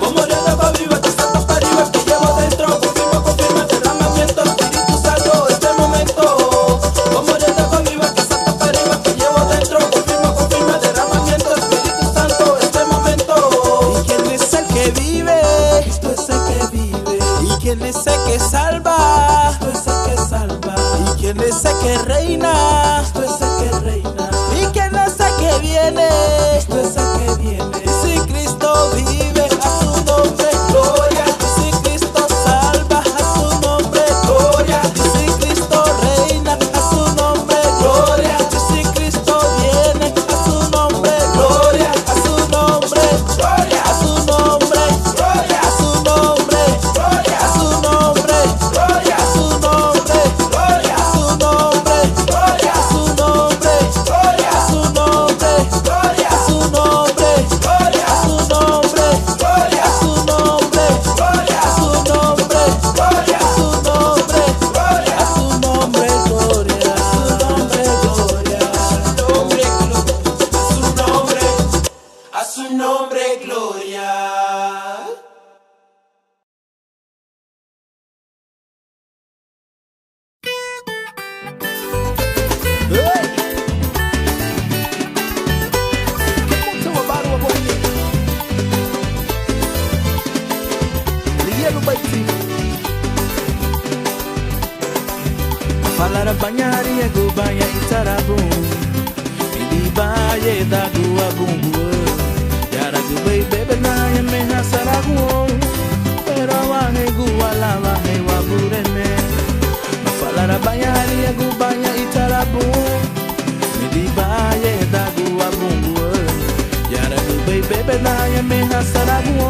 Como Dios te viva, que salta para arriba, que llevo dentro, confirma, derramamiento, Espíritu Santo, este momento. Como Dios te viva, que salta para arriba, que llevo dentro, confirma, derramamiento, Espíritu Santo, este momento. ¿Y quién es el que vive? Cristo es el que vive. ¿Y quién es el que salva? Cristo es el que salva. ¿Y quién es el que reina? Cristo es el que reina. ¿Y quién es el que viene? Cristo es el que viene. Y si Cristo vive, a su nombre gloria. Y si Cristo salva, a su nombre gloria. Y si Cristo reina, a su nombre gloria. Y si Cristo viene, a su nombre gloria. A su nombre gloria. A su nombre gloria. A su nombre gloria. A su nombre gloria. A su nombre gloria. A su nombre gloria. A su nombre gloria. A su nombre gloria. A su nombre gloria. A su nombre gloria. A su nombre gloria. A su nombre gloria. A su nombre gloria. A su nombre gloria. A su nombre gloria. Falar banharia go banha itarabum. Idi baye da gua bumbu. Yara go bebe na ya me hasaragu. Pero wa he gua la wa he wa bureme. Falar banharia go banha itarabum. Idi baye da gua bumbu. Yara go bebe na ya me hasaragu.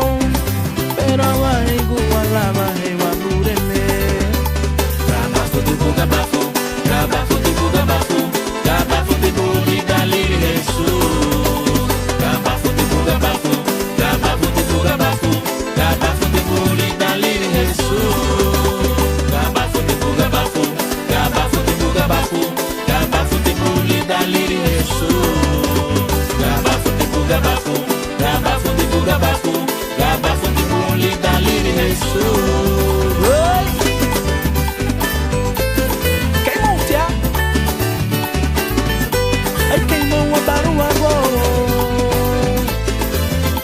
Pero wa he gua la wa he wa bureme. Gabafo de gabafo, gabafo de gabafo, gabafo de boli dali Jesus. Gabafo de gabafo. Jesus. Queimou o tia. Ai, queimou a barua agora.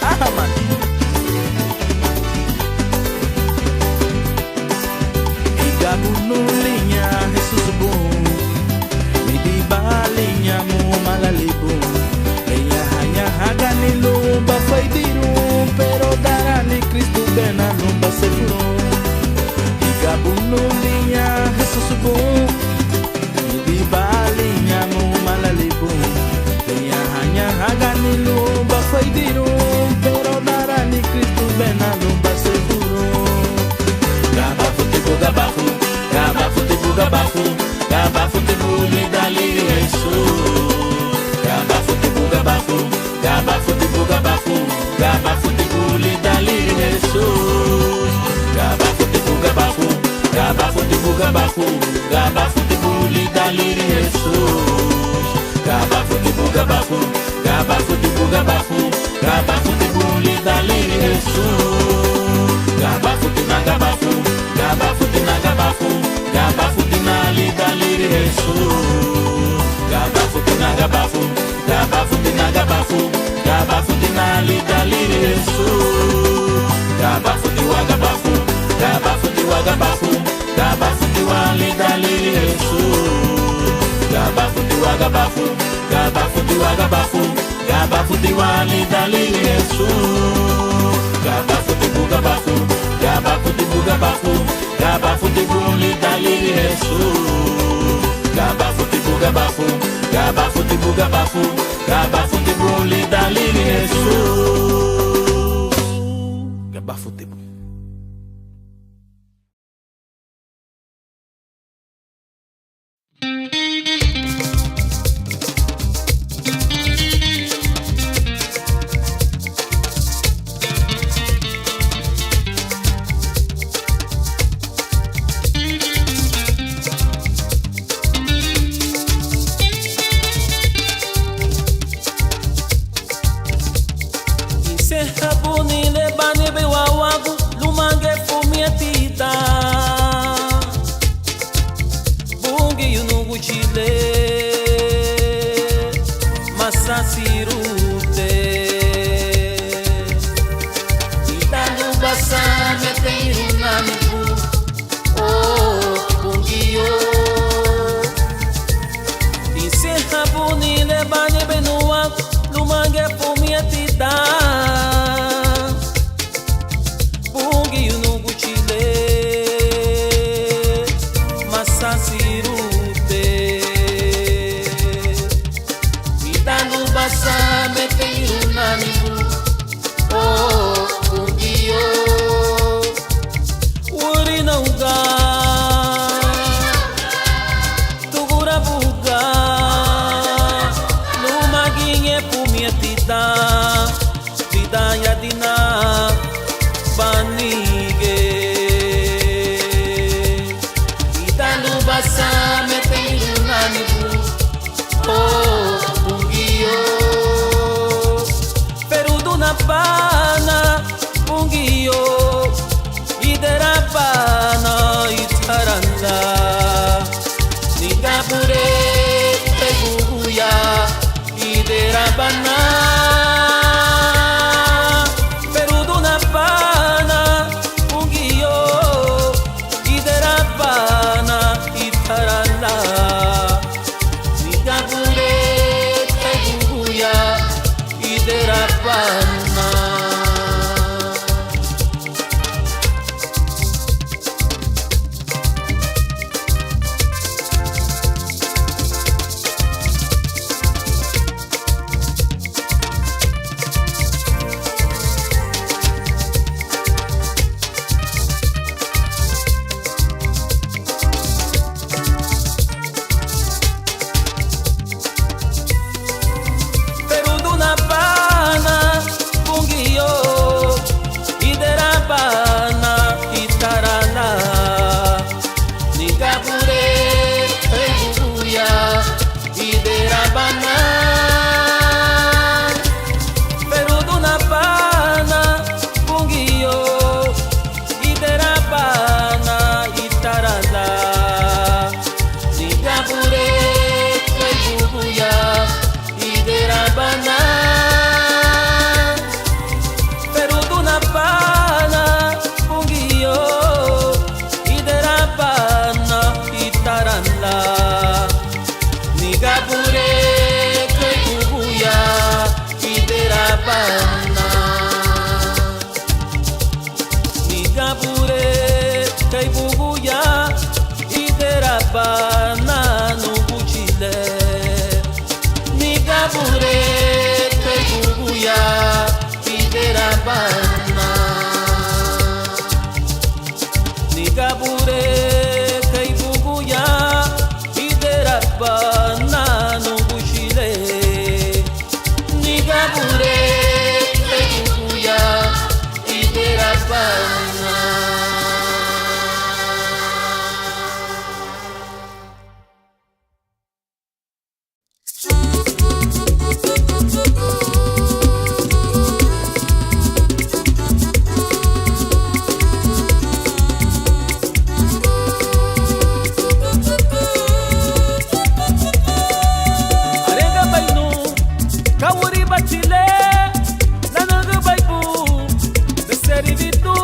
Ah, mano. Igabu no linha, Jesus bom. Me di balinha, mo malalibo. Eya hanya haga ni lumba foi dirum, pero darani Cristo bena lumba seguro. Igabu no linha, Jesus bom. Me di balinha, mo malalibo. Eya hanya haga ni lumba foi dirum, pero darani Cristo bena lumba seguro. Gabafu tipo gabafu, gabafu tipo gabafu, gabafu tipo lidali Jesus. Gabafu tipo gabafu, gabafu tipo gabafu, gabafu tipo lidali Jesus. Gabafu tipo gabafu, gabafu tipo gabafu, gabafu tipo lidali Jesus. Gabafu tipo gabafu, gabafu tipo gabafu, gabafu tipo lidali Jesus. Gabafu tina gabafu, gabafu tina gabafu, gabafu tina lidali Jesus. Gabafu tina gabafu, gabafu tina gabafu, gabafu tina lidali Jesus. Gabafu tiwa gabafu, gabafu tiwa gabafu, gabafu tiwa lidali Jesus. Gabafu tiwa gabafu, gabafu tiwa gabafu, gabafu tiwa lidali Jesus. Gabafu tibu gabafu, gabafu tibu gabafu, gabafu tibu lidali Jesus. Gabafu tibu gabafu, gabafu tibu gabafu, gabafu tibu lidali Jesus. Gabafu tibu. bana Nigabure kai buguya idera bana no buchile Nigabure kai buguya idera bana Nigabure kai buguya idera bana no buchile Nigabure kai buguya idera bana Arega bainu kawuri batile nanaga baibu beseri vitu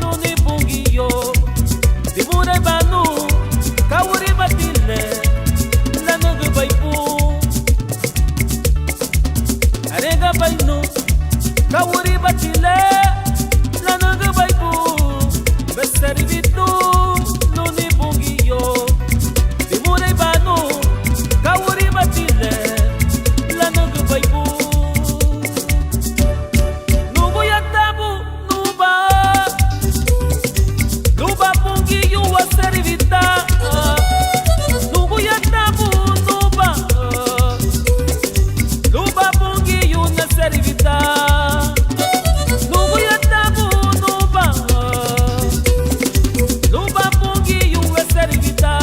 nuni bungiyo dibure banu kawuri batile nanaga baibu Arega bainu kawuri batile nanaga baibu beseri vitu nuni bungiyo dibure banu kawuri batile nanaga baibu Nubu ya tabu nuba Nuba bungiyo wa servita Nubu ya tabu nuba Nuba bungiyo na servita Nubu ya tabu nuba Nuba bungiyo wa servita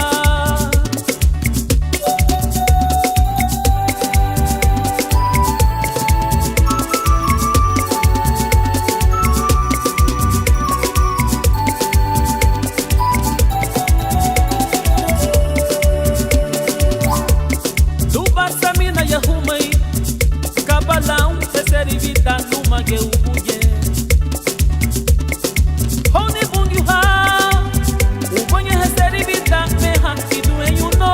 Luba samina ya humai Kabalau teseri vita luma ge ubuye Honi bungi ha Ubonye heseri vita meha idue yuno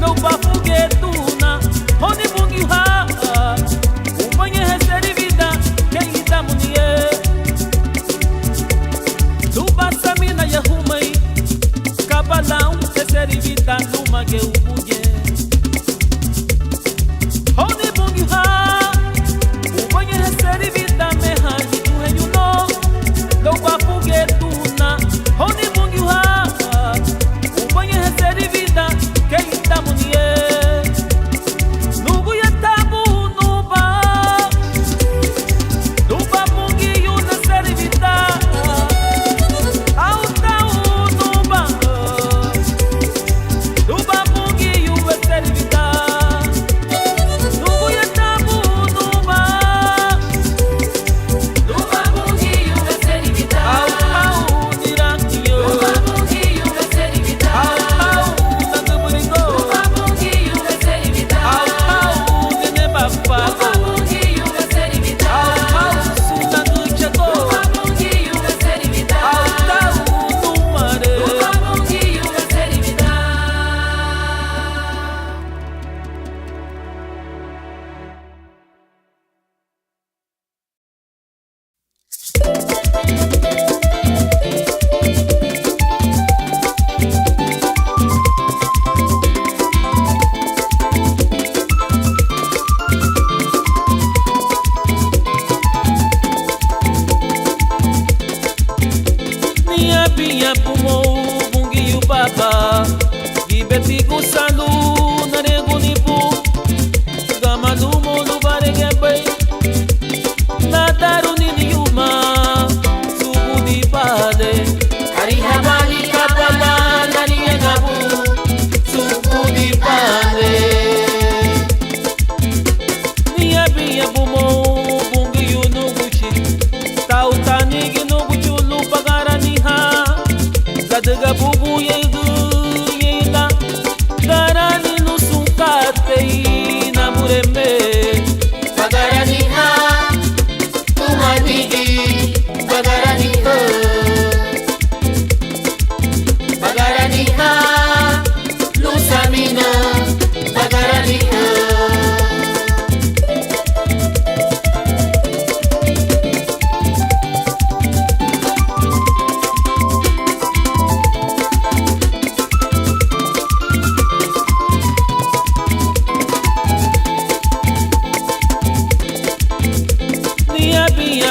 No bafuge tuna Honi bungi ha Ubonye heseri vita ke ita muniye Luba samina ya humai Kabalau teseri vita luma ge ubuye Honey bungi ha, ubonye heseri vitame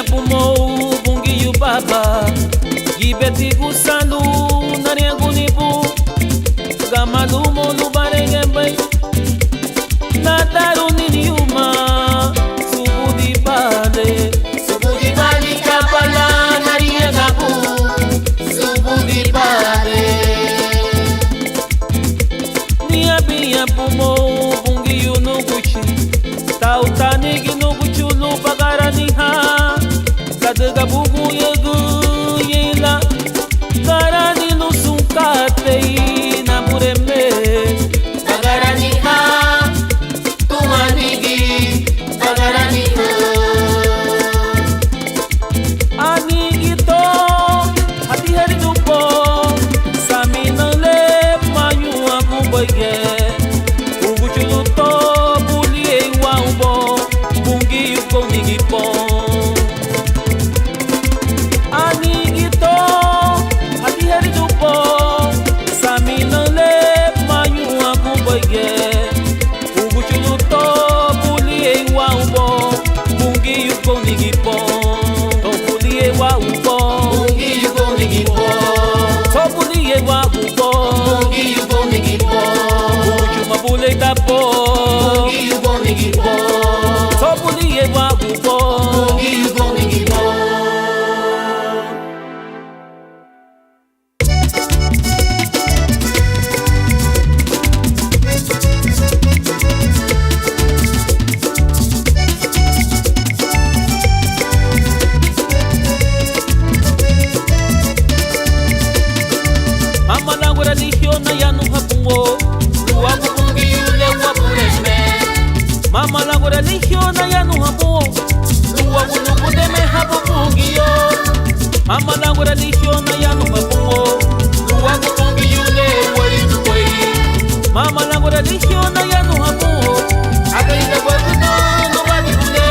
minha pumou bungi o baba Gibeti gusanu nariangu nibu Gamalumo no barengembe Nadaru niniuma Subu di bale Subu di bali kapala nariangabu Subu di bale Nia binha pumou bungi o no guchi Tau tanigi no guchi no bagaraniha Kadega bugu yegu yela Garani no sunkatei na bureme Bagaraniha tumanigi Bagaraniha Anigito hati hari dupo Saminale manyu abuboye Uguchuluto bulie wa ubo Bungi yuko nigipon Anigito hati hari dupo Saminale manyu abuboye Uguchuluto bulie wa ubo Bungi yuko nigipon Tobulie wa ubo Bungi yuko nigipon Tobulie wa ubo Bungi yuko nigipon Uguchuma bule kapo Bungi yuko nigipon Tobulie wa ubo Bungi yuko nigipon Mama langu religiona ya no hapungo Lua kupungi yule wa pureme Mama langu religiona ya no hapungo Lua kunukudeme hapupungi yo Mama langu religiona ya no hapungo Lua kupungi yule wali Mama langu religiona ya no hapungo Agaida wakuno no wali ule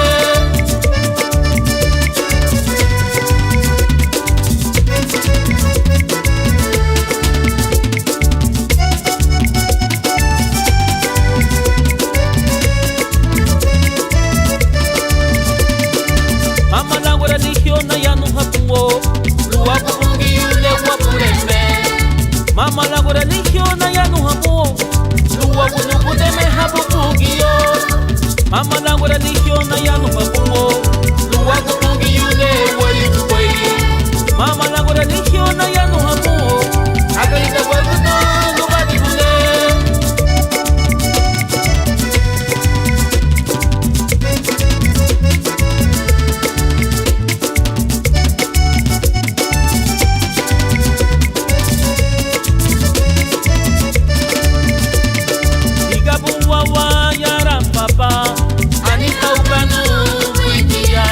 Mama langu religiona ya no hapungo Lua kupungi yule wa pureme Mama langu religiona ya no hapungo Lua kunukudeme hapupungi yo Mama langu religiona ya no hapungo Lua kupungi yule wali Mama langu religiona ya no hapungo Agaida wakuno no wali ule Igabuwawa yara papa Anita uganu kuitia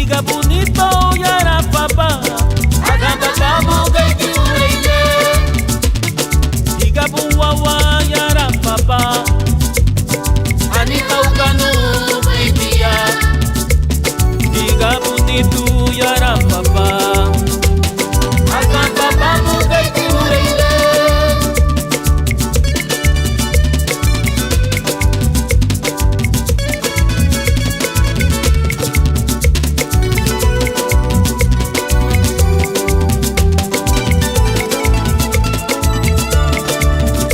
Igabunito yara papa Agamba babu gaiti ureile Igabuwawa yara papa Anita uganu kuitia Igabunito yara papa Agamba babu gaiti ureile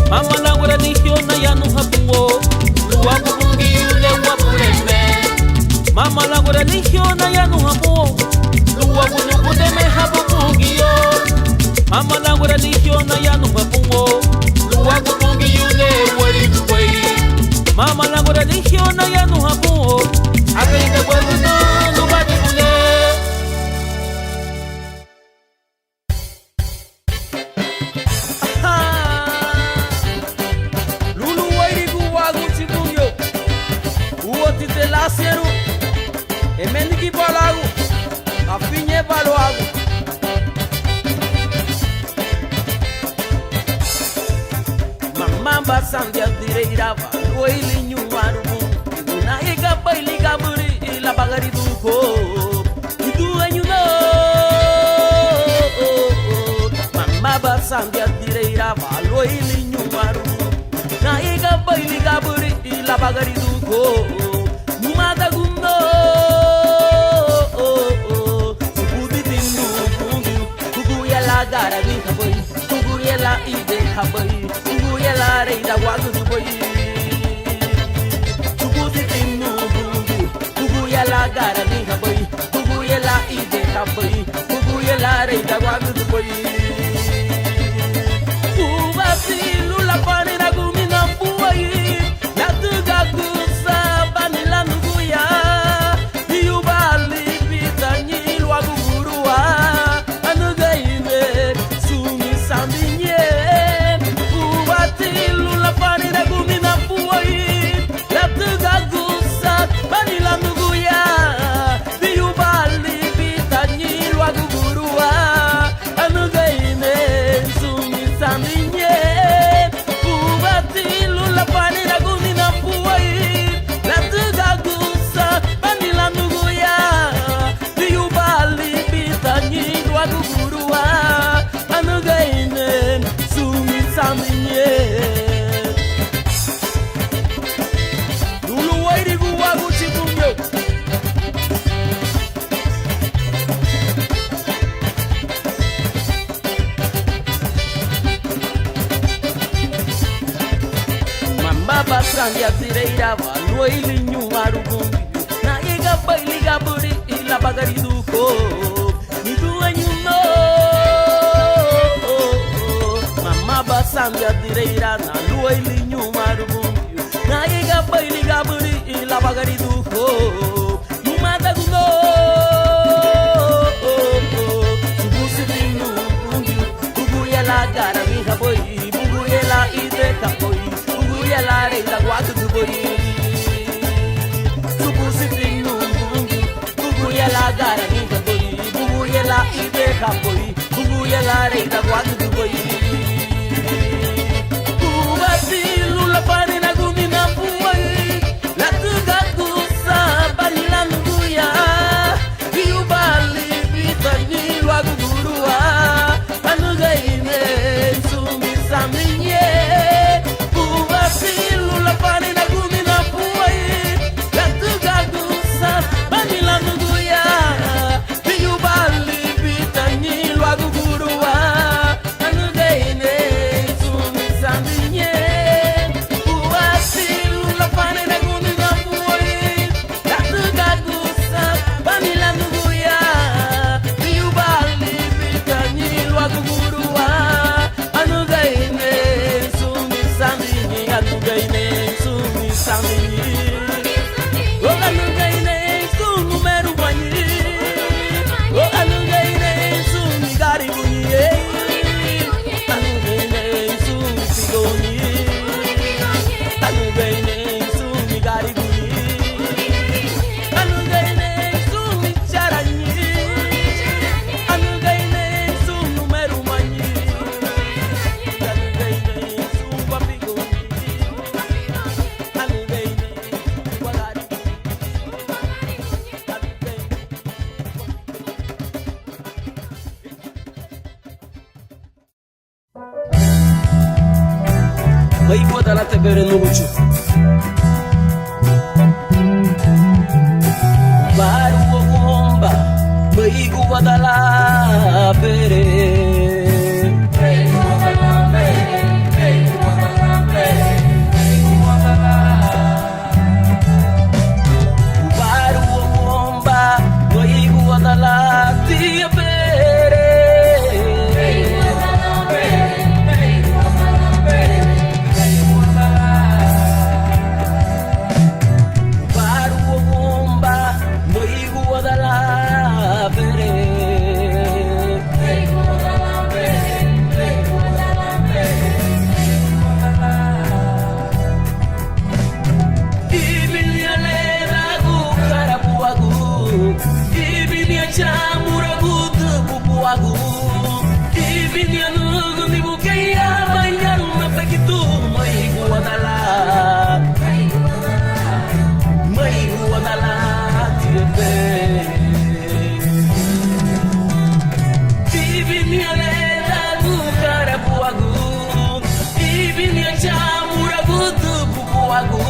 Mama langu religiona ya no hapungo Lua kupungi yule wa pureme Mama langu religiona ya no hapungo Lua kunukudeme hapupungi yo Mama langu religiona ya no hapungo Lua kupungi yule wali Mama langu religiona ya no hapungo Agaida wakuno no wali ule Lulu wairigu wagu chibuyo Uo tite laseru Emeniki balagu Afinye balagu Mama basandia direirava Loili nyumarubu Una higa baili gaburi Ila bagari duko Idu enyuno Mama basandia direirava Loili nyumarubu Na higa baili gaburi Ila bagari duko Numada gundo habai Ugu ya la rei da wagu dubai Ugu si tinu gungu Ugu ya la gara ni habai Ugu ya la ide habai Ugu ya la rei da wagu dubai Uba si lula pane na gumi na buai Na tuga kusa banila nuguya Iuba lipi tanyi wagu gurua Anuga ime sumi sambinye Uba si lula pane na gumi na buai Na tuga kusa banila nuguya Iuba lipi tanyi wagu gurua Anuga ime sumi sambinye Uba si lula pane na gumi na buai Na tuga kusa banila nuguya Iuba lipi tanyi wagu gurua Anuga ime sumi sambinye Lulu wairi guwagu chibumyo Mamba basandi azireira valua ilinyu arugumbi Na iga baili gaburi ila bagari duko Nidu enyuno Mamba basandi azireira na lua ilinyu arugumbi Na iga baili gaburi ila bagari duko Numada guno Subusi tinu bungu Bugu ya la gara mi haboi Bugu ya la ide kapoi Bugu ya la rei la guadu duboi Subusi tinu bungu Bugu ya la gara mi haboi Bugu ya la ide kapoi Bugu ya la rei la guadu duboi Uba si lula pane na gumi na buai La tuga kusa banila nuguya Iuba lipi tanyi wagu gurua Anuga ime sumi sambinye Uba si lula pane na gumi na buai La tuga kusa banila nuguya Iuba lipi tanyi wagu gurua Anuga ime sumi sambinye Uba si lula pane na gumi na buai La tuga kusa banila nuguya Iuba lipi tanyi wagu gurua Anuga ime sumi sambinye Anuga ime sumi sambinye Oh anuga ime sumi numero banyi Oh anuga ime sumi gari bunye Anuga ime sumi sigoni Anuga ime sumi gari bunye Anuga ime sumi charanyi Anuga ime sumi numero banyi Anuga ime sumi papigoni Anuga ime wagari Mai boda la te bere nuguchu Baru womba Mai boda la bere Baru womba Mai boda la tia bere Baru womba Mai boda la bere Ibinya lera gu karabuagu Ibinya chamura gu tupupuagu Ibinya nugu ni bukaya Banyan na pekitu Mai guadala Mai guadala Tiebe Ibinya lera gu karabuagu Ibinya chamura gu tupupuagu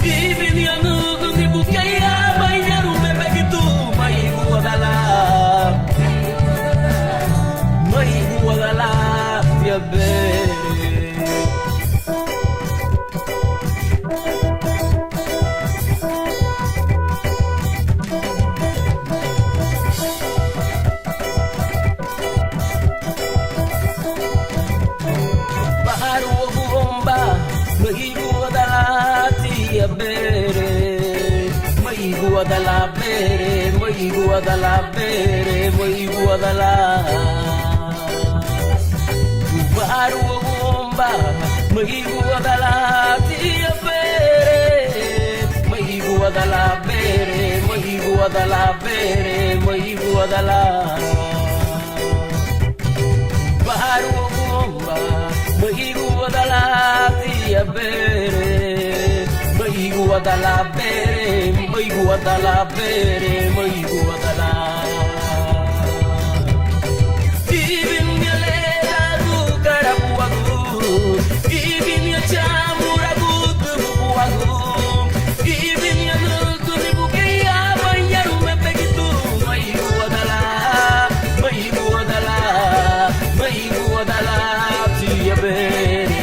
Ibinya nugu ni bukaya Banyan na pekitu Mai guadala guadala bere, moi guadala bere, moi guadala. Baru bomba, moi guadala tia bere, moi guadala bere, moi guadala bere, moi guadala. Baru bomba, moi guadala tia bere, moi guadala bere, moi guadala bere, moi guadala. Ibin galera du carabuagu, ibin ya chamuragu du buagu, ibin ya nuku ni bukeya banyaru me pegitu, moi guadala, moi guadala, moi guadala tia bere.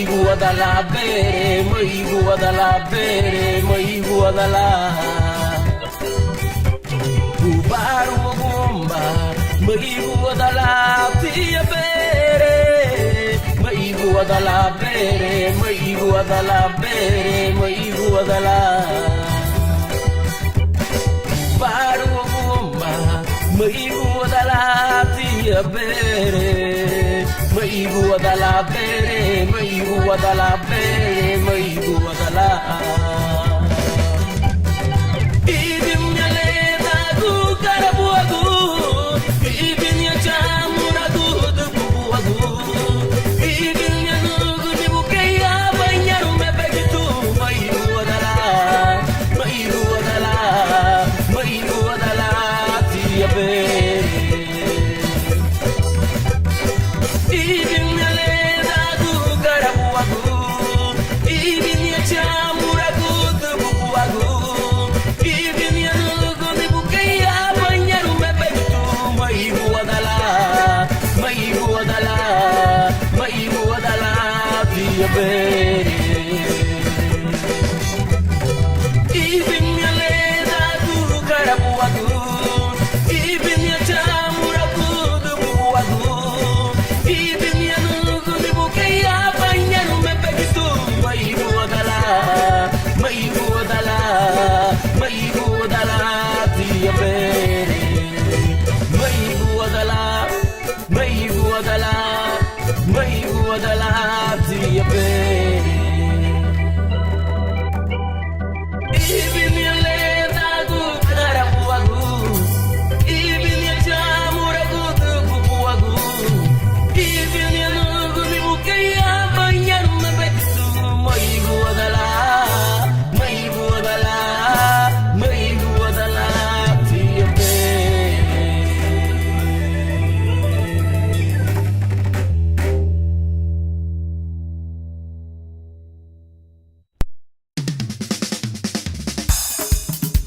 Guadala bere, moi guadala bere, moi guadala. Baru bomba, moi guadala tia bere, moi guadala bere, moi guadala bere, moi guadala. Baru bomba, moi guadala tia bere, moi guadala bere, moi guadala bere, moi guadala. Ibin ya leda du carabuagu, ibin ya chamuragu du buagu, ibin ya nugu ni bukeya banyaru me pegitu, moi guadala, moi guadala, moi guadala tia bere.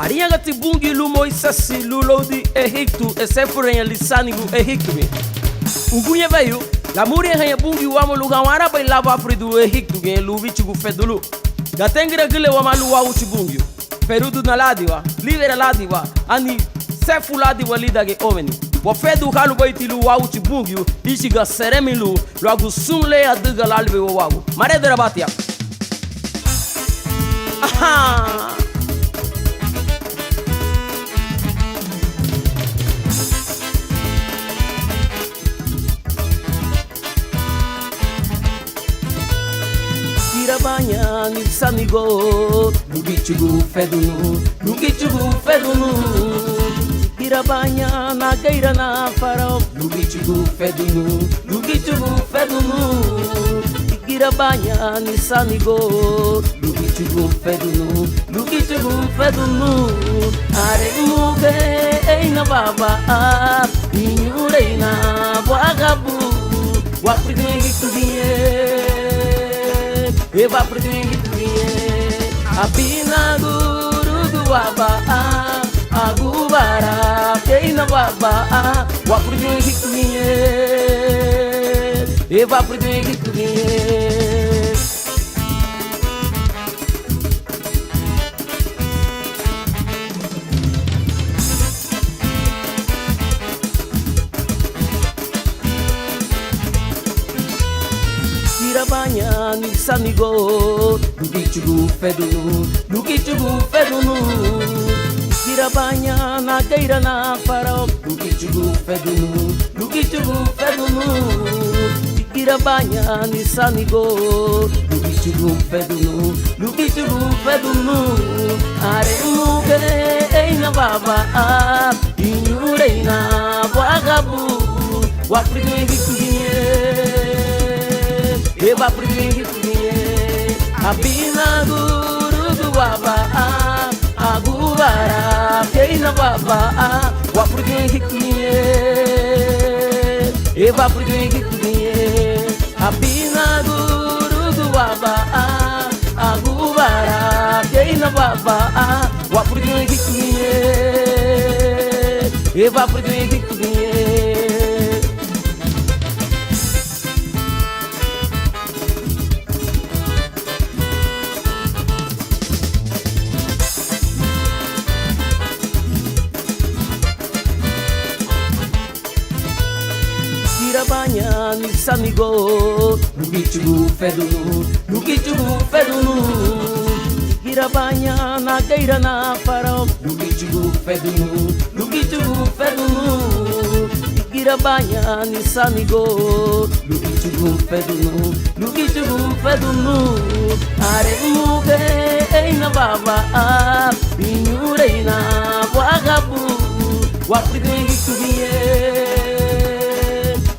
Ariagati bungi lumo isasi lulodi ehiktu esefurenha lisanigu ehiktumi. Ugunye veio, la muria hanha bungi wamo lugawara bai lava afridu ehiktu gen luvichigu fedulu. Gatengira gile wamalu wa uchibungi. Perudu na ladiwa, livera ladiwa, ani sefu ladiwa lidage omeni. Wafedu halu baiti lu wa uchibungi, ishiga seremilu, lagu sunle adiga lalbe wawu. Mare derabatia. Aha! Banha nipsanigo, lugichugu fedunu, lugichugu fedunu. Irabanha na gueira na farol, Lugichugu fedunu, Lugichugu fedunu. Irabanha ni sanigo, Lugichugu fedunu, Lugichugu fedunu. Aremuge eina baba, Inyureina wagabu, Wapridingi tudie, Eva pridingi tudie. Abina guru duaba, Agubara, Keina baba, Wapridingi tudie, Eva pridingi tudie. Irabanha ni sanigo, Lugichugu fedunu, Lugichugu fedunu. Irabanha na gueira na farol, Lugichugu fedunu, Lugichugu fedunu. Irabanha ni sanigo, Lugichugu fedunu, Lugichugu fedunu. Aremuge eina baba, Inyureina wagabu, Wapridingi tudie, Eva pridingi tudie. Abina guru duaba, Agubara, Keina baba, Wapridingi tudie, Eva pridingi tudie. Abina guru duaba, Agubara, Keina baba, Wapridingi tudie, Eva pridingi tudie. Irabanha ni sanigo, Lugichugu fedunu, Lugichugu fedunu. Irabanha na gueira na farol, Lugichugu fedunu, Lugichugu fedunu. Irabanha ni sanigo, Lugichugu fedunu, Lugichugu fedunu. Aremuge eina baba, Inyureina wagabu, Wapridingi tudie,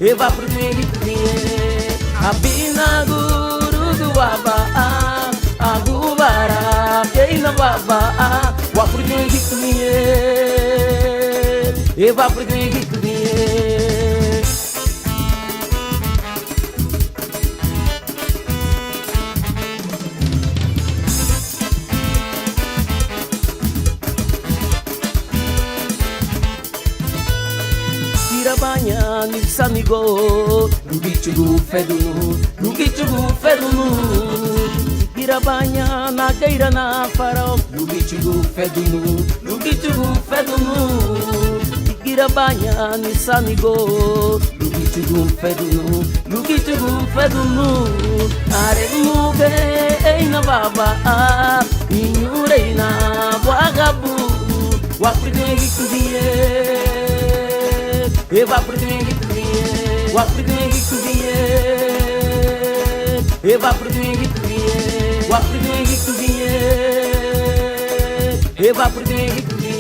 Eva pridingi tudie. Abina guru duaba, Agubara, Keina baba, Wapridingi tudie, Eva pridingi tudie. Irabanha ni sanigo, Lugichugu fedunu, Lugichugu fedunu. Irabanha na gueira na farol, Lugichugu fedunu, Lugichugu fedunu. Irabanha ni sanigo, Lugichugu fedunu, Lugichugu fedunu. Aremuge eina baba, Inyureina wagabu, Wapridingi tudie, Eva pridingi tudie, Wapridingi tudie, Eva pridingi tudie, Wapridingi tudie, Eva pridingi tudie.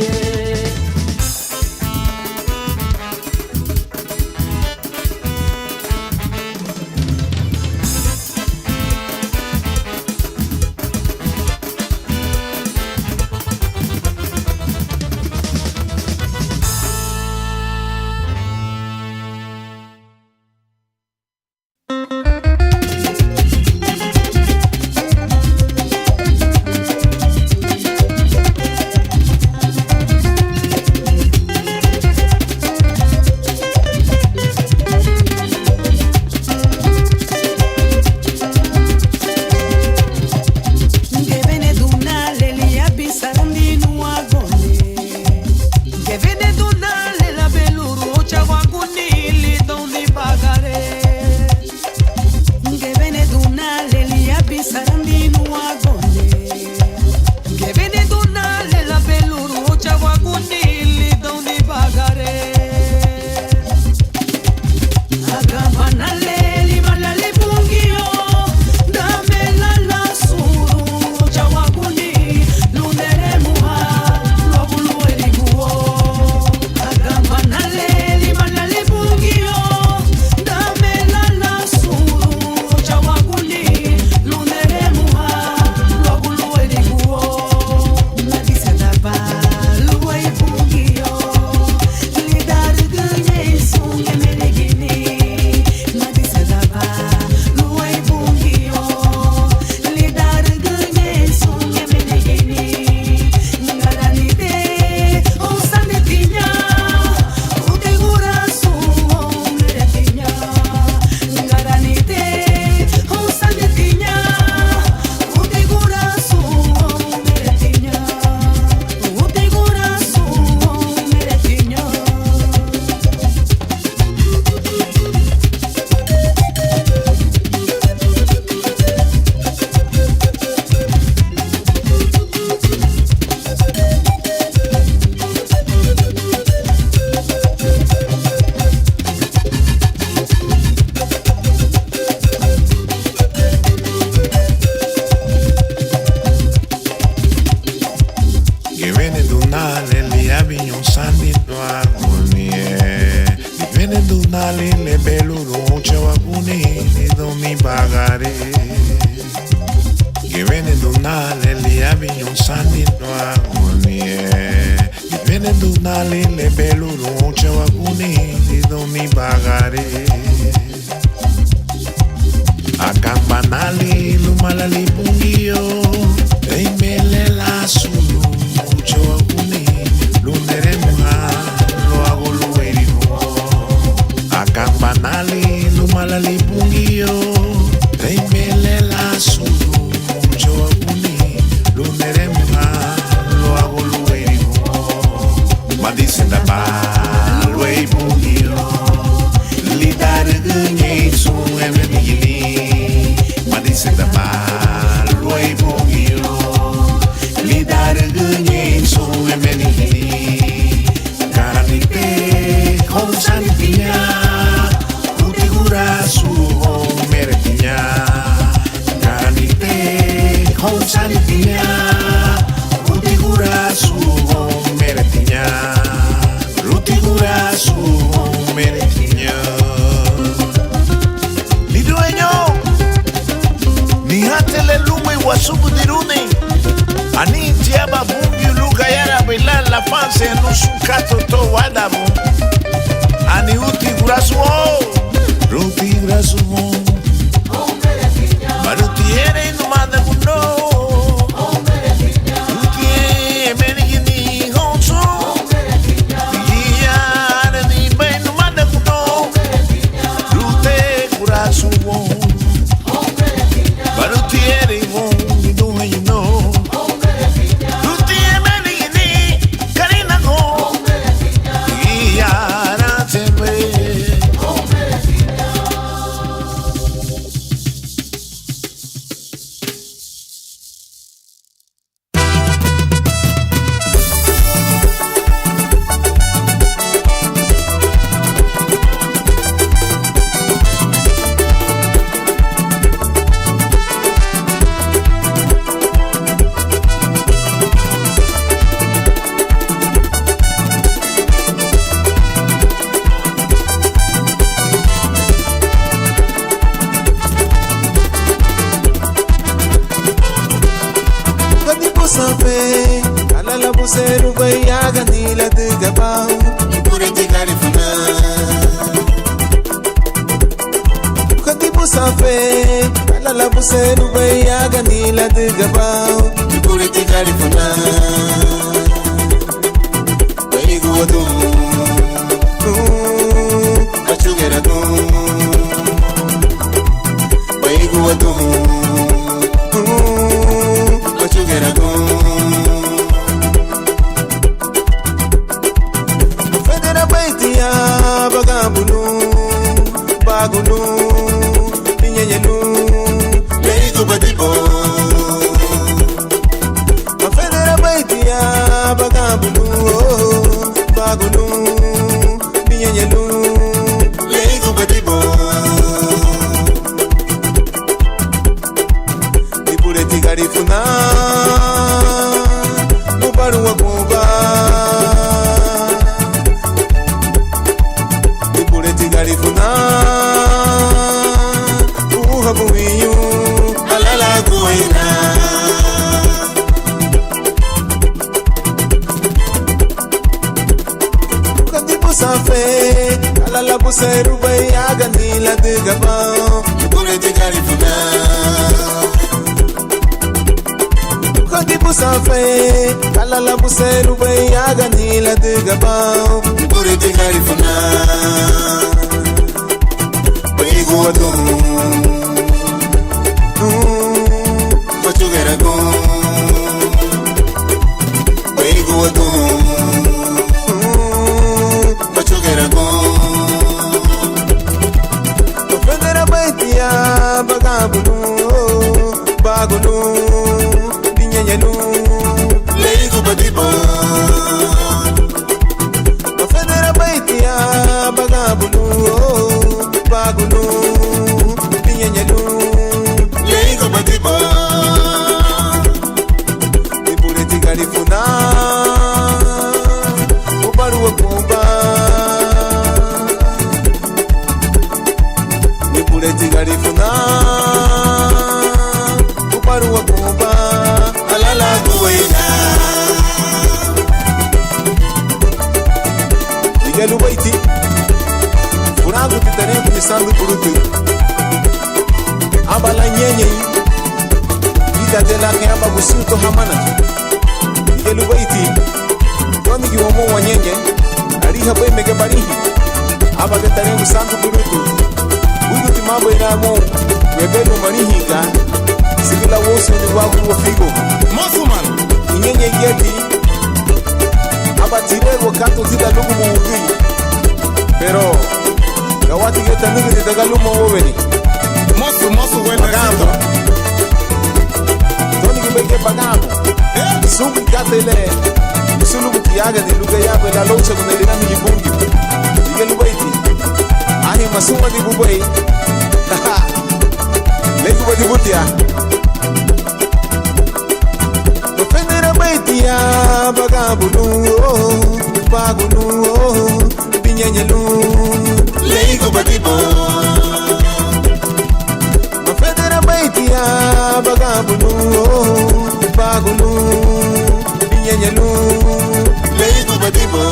beluru uche wakuni domi bagare che viene donale li abbion sani no agonie che viene donale le beluru uche wakuni domi bagare a campanali lumala li pungio e mele la sulu uche wakuni lunere muha lo hago lueri a campanali lumala li pungio e mele la sulu uche wakuni lunere muha lo hago lueri ma dicen da ba luei pungio li dare gnei su e venigini ma dicen da ba luei pungio li dare gnei su e venigini cara di te con santiña utigura su meretiña cara di te con santiña utigura su meretiña utigura su meretiña li dueño ni hatele lume wasubu diruni ani tiaba bungi luga yara bailar la fase no su cato to wadamu ani utigura su utigura su pero tiene no manda mundo Ureti garifuna Uparu wa kumba Alala kuwaina Igelu baiti Furagu titare kumisandu purutu Abala nyenye Ita tela kayamba kusuto hamana Igelu baiti Kwami kiwomo wanyenye Ariha bai mege barihi Aba titare kumisandu purutu Udu timambo inamo Webelu marihiga Sigila wosu ni wagu wa figo Mosuman Inyenye yeti Aba tirego kanto zida lugu muugui Pero Gawati geta nugu zida lugu muugui Mosu wende Bagambo Toni kibeke bagambo Sugu katele Musulu mutiaga ni luga yabe la locha kuna ilina milibungi Ige lubaiti Ahi masuma di bubai Legu badi butia Nofendera baitia Bagabulu Bagulu Pinyanyelu Legu badi bo Nofendera baitia Bagabulu Bagulu Pinyanyelu Legu badi bo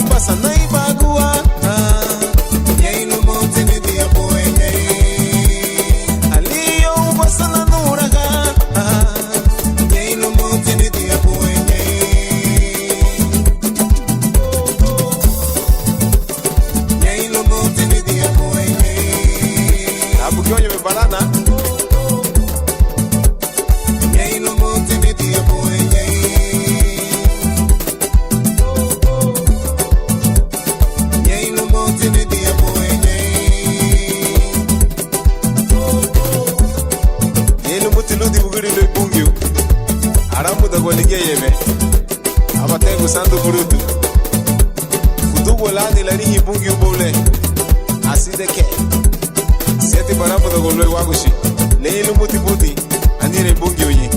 Pasa, no hay moño me balana. Yei no monte me dia boy yei no monte me dia boy yei no monte ludi buguri lo bungyo aramu da golige yeme abatengo santo burutu volando la rihi bungi ubole así de que siete para poder golpe guagushi le ilu muti puti anire bungi oye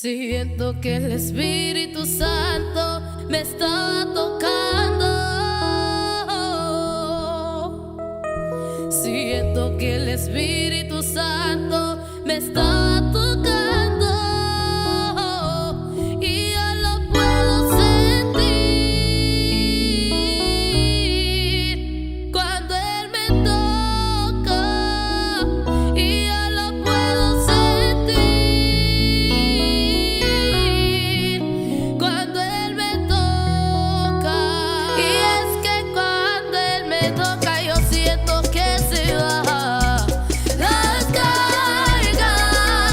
Siento que el Espíritu Santo me está tocando. Siento que el Espíritu Santo me está tocando y yo lo puedo sentir cuando Él me toca y yo lo puedo sentir cuando Él me toca. Y es que cuando Él me toca yo siento que se va las cargas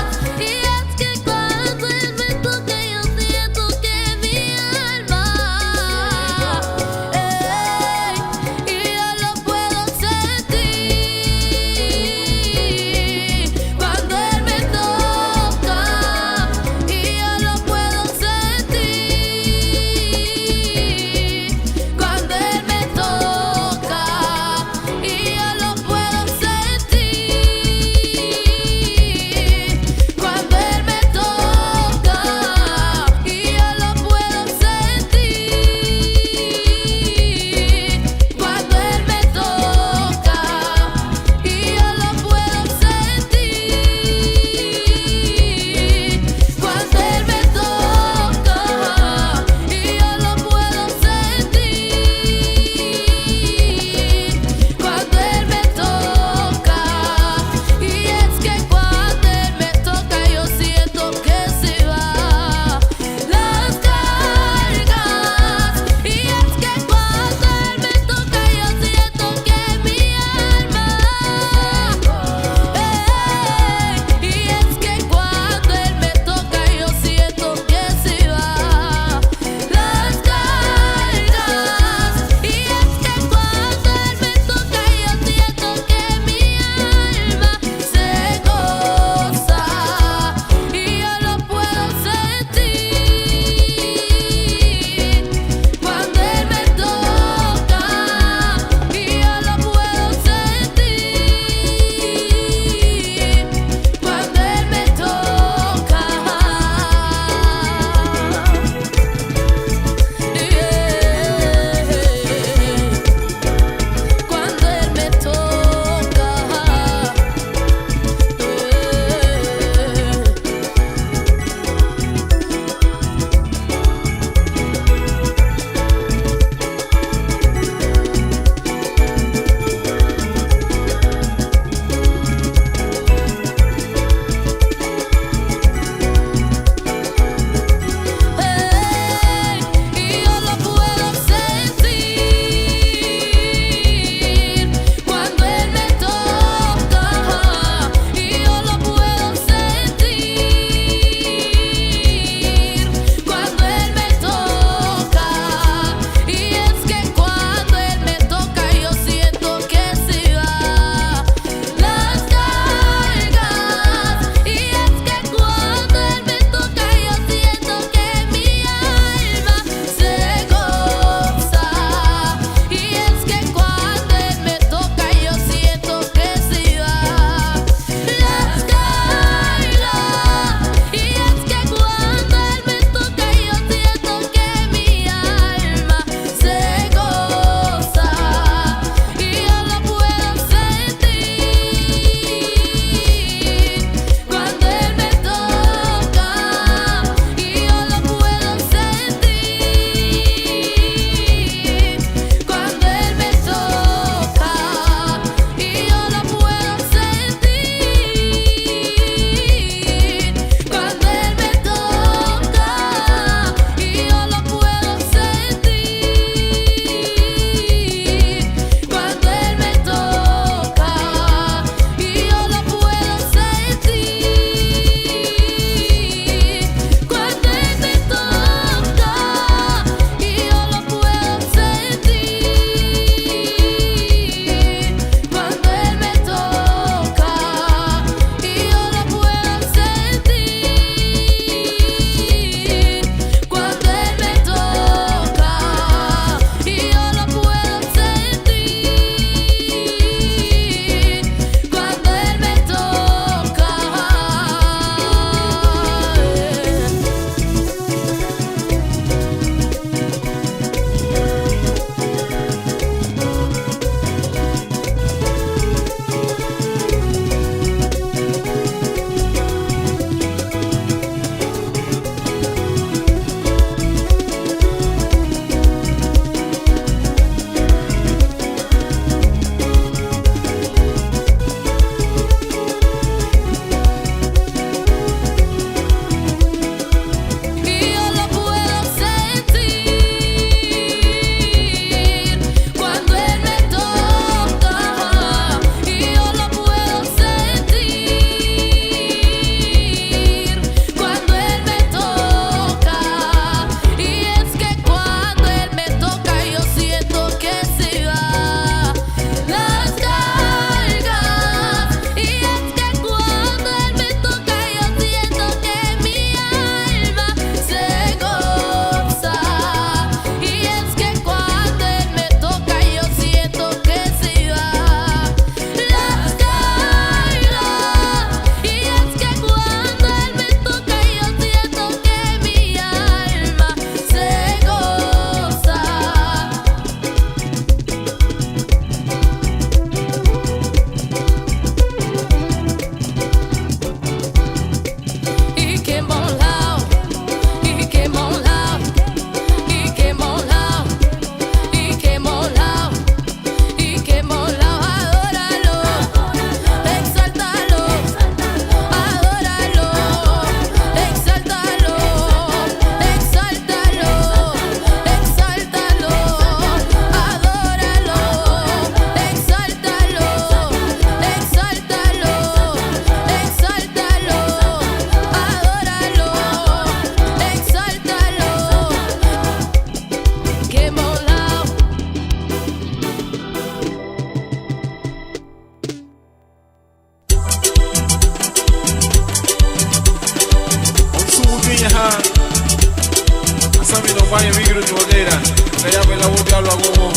campaña micro chubadera. Que ya ve la boca lo hago.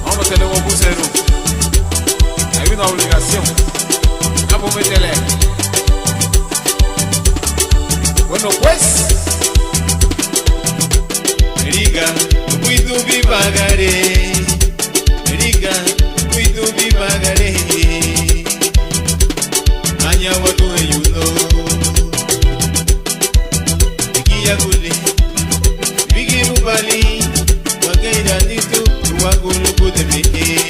Vamos a tener un bucero. Hay una obligación. Vamos a meterle. Bueno pues. Riga, cuido vi pagaré. Riga, cuido vi pagaré. Anya watu eyuno. Ikia kule. Bigi mubali. Wakaira nitu. Wakulu kute meke.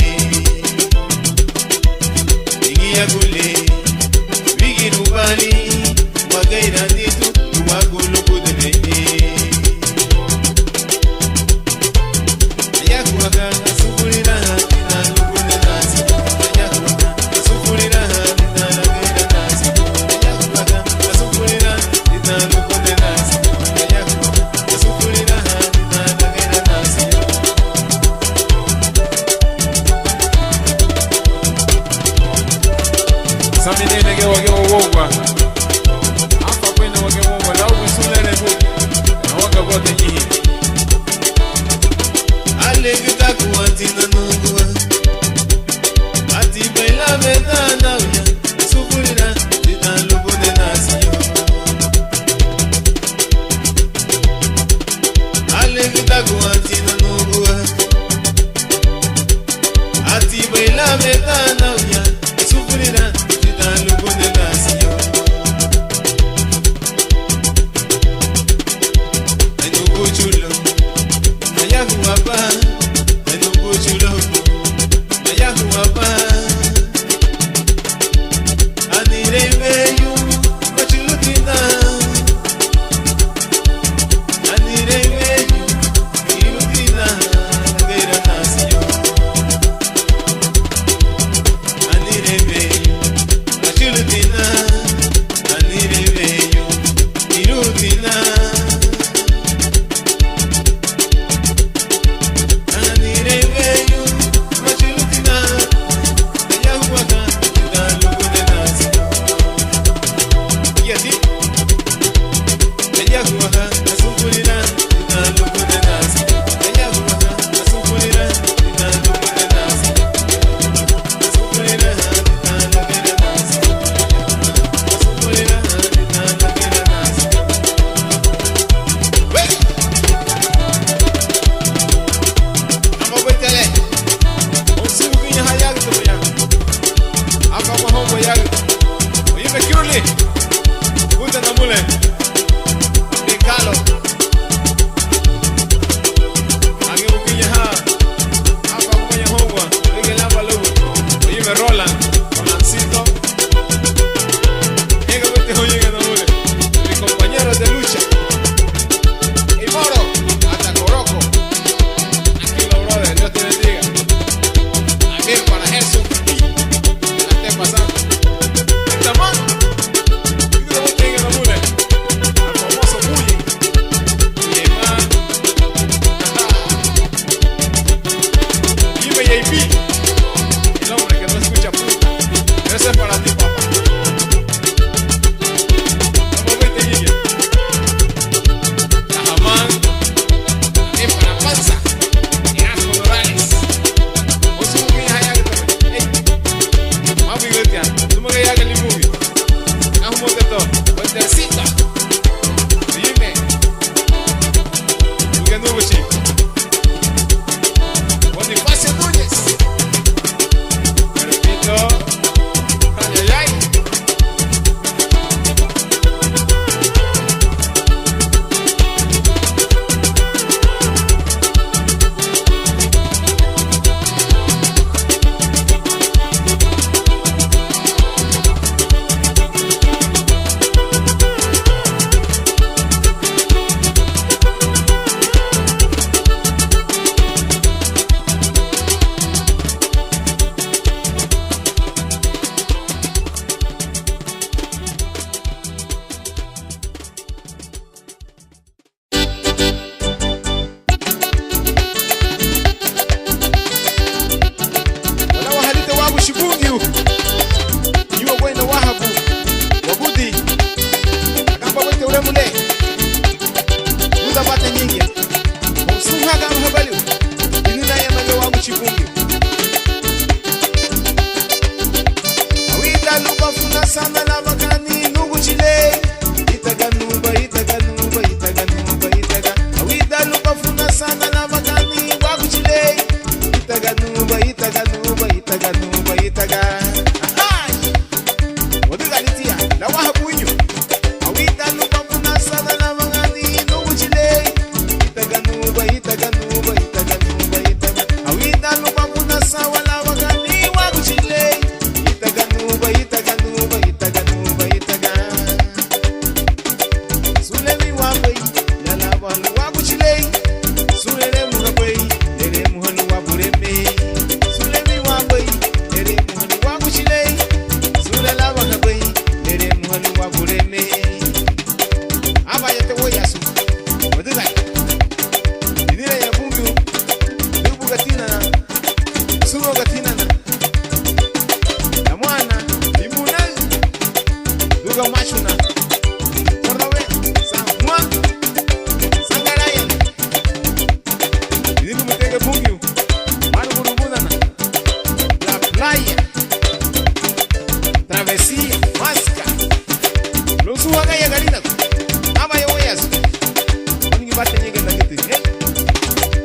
Ikia kule. Bigi mubali. Wakaira nitu. Wakulu kute meke. Saminene que wake wogwa. Hapa kwenda wake wogwa la usulele bu. Na wake wote nyi. Ale vita kuanti na nungwa. Ati baila vedana uya. Sufurira dita lupo de nasiyo. Ale vita kuanti na nungwa. Ati baila vedana uya. Sufurira dita lupo de nasiyo. Anubu chulo. Ayahu apa. Anubu chulo. Ayahu apa. Anire veyu. Machilutina. Anire veyu. Ilutina. Vera nasiyo. Anire veyu. Machilutina. Anire veyu. Ilutina. Anire veyu. Machilutina. Ayahu apa. Dita lupo de nasiyo. Y así, ella juega a su purina, y da lupo de nazi. Ella juega a su purina, y da lupo de nazi. A su purina, y da lupo de nazi. A su purina, y da lupo de nazi. ¡Wey! Vamos a vertele. Un sibuquinha hayag tu ya. Acá abajo hayag. Oye, me quiero leer. Puta na mule. Bicalo. Agi bukinya ha. Apa bukinya hongwa. Ege lamba lugu. Oye me Roland. Rolancito. Ege vete oye na mule. Mi compañero de lucha. Y Moro. Hasta Coroco. Tranquilo brother. Dios te bendiga. Aquí para Jesús. La esté pasando. Esta man. la bakani nugu chile itaganuba itaganuba itaganuba itaga awida lupa funa sana la bakani wagu chile itaganuba itaganuba itaganuba itaga ahai wadiga litia la wahabuinyo awida lupa funa sana la bakani nugu chile itaganuba itaganuba itaganuba itaga awida lupa funa sawa la bakani wagu chile itaganuba itaganuba itaganuba itaga sulemi wabai lala walu wagu chile sulele muhabai lele muhalu wabureme sulemi wabai lele muhalu wagu chile sulela wabai lele muhalu wabureme aba yete woyasu wadiga dinire ya bungu dubu gatina na sumo gatina na mwana limunal duga machuna kordawe samwa sangaraya dibu mutege bungu manu burubuna na la playa travesía masca lusu waga ya galina ama ya weyas oni bate nyege na gete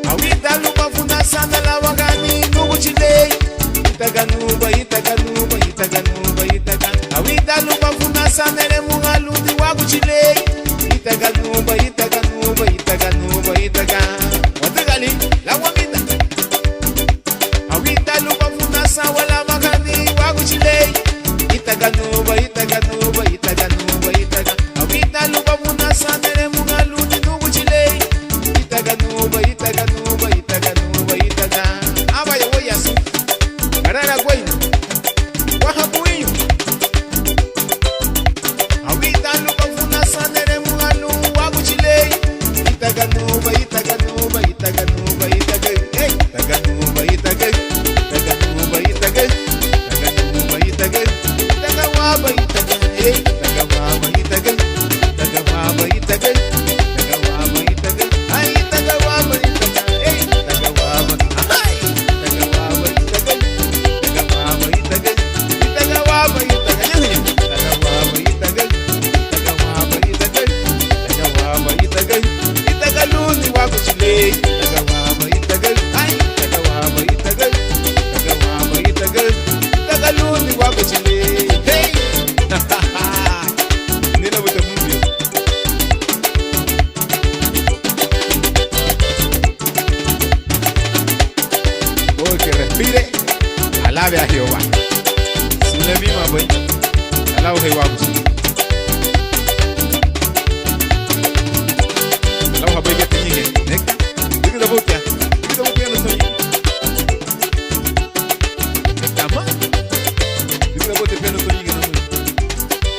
awida lupa funa sana la wagani nugu chile itaganuba itaganuba itaganuba itaga awida lupa funa sana le mungalundi wagu chile itaganuba itaganuba itaganuba itaga watagali la wamida awida lupa funa sawa la wagani wagu chile itaganuba itaganuba itaganuba itaga awida lupa funa sana le mungalundi nugu chile itaganuba itaganuba itaganuba itaga aba ya woyasu garara gwaina wahabuinyo awida lupa funa sana le mungalu wagu chile itaganuba itaganuba itaganuba itaga hey itaganuba itaga itaganuba itaga itaganuba itaga itaga waba itaga hey itaga waba itaga itaga waba itaga itaga waba itaga ay itaga waba itaga hey itaga waba ay itaga waba itaga itaga waba itaga itaga waba itaga yini itaga waba itaga itaga waba itaga itaga waba itaga itaga luni wagu chile itaga waba itaga ay itaga waba itaga itaga waba itaga itaga luni wagu chile hey nina buta mungi oh que respire alabe a Jehová sule misma voy alabe a Jehová alabe a que tenye nek diga botia no soy tama diga botia no soy no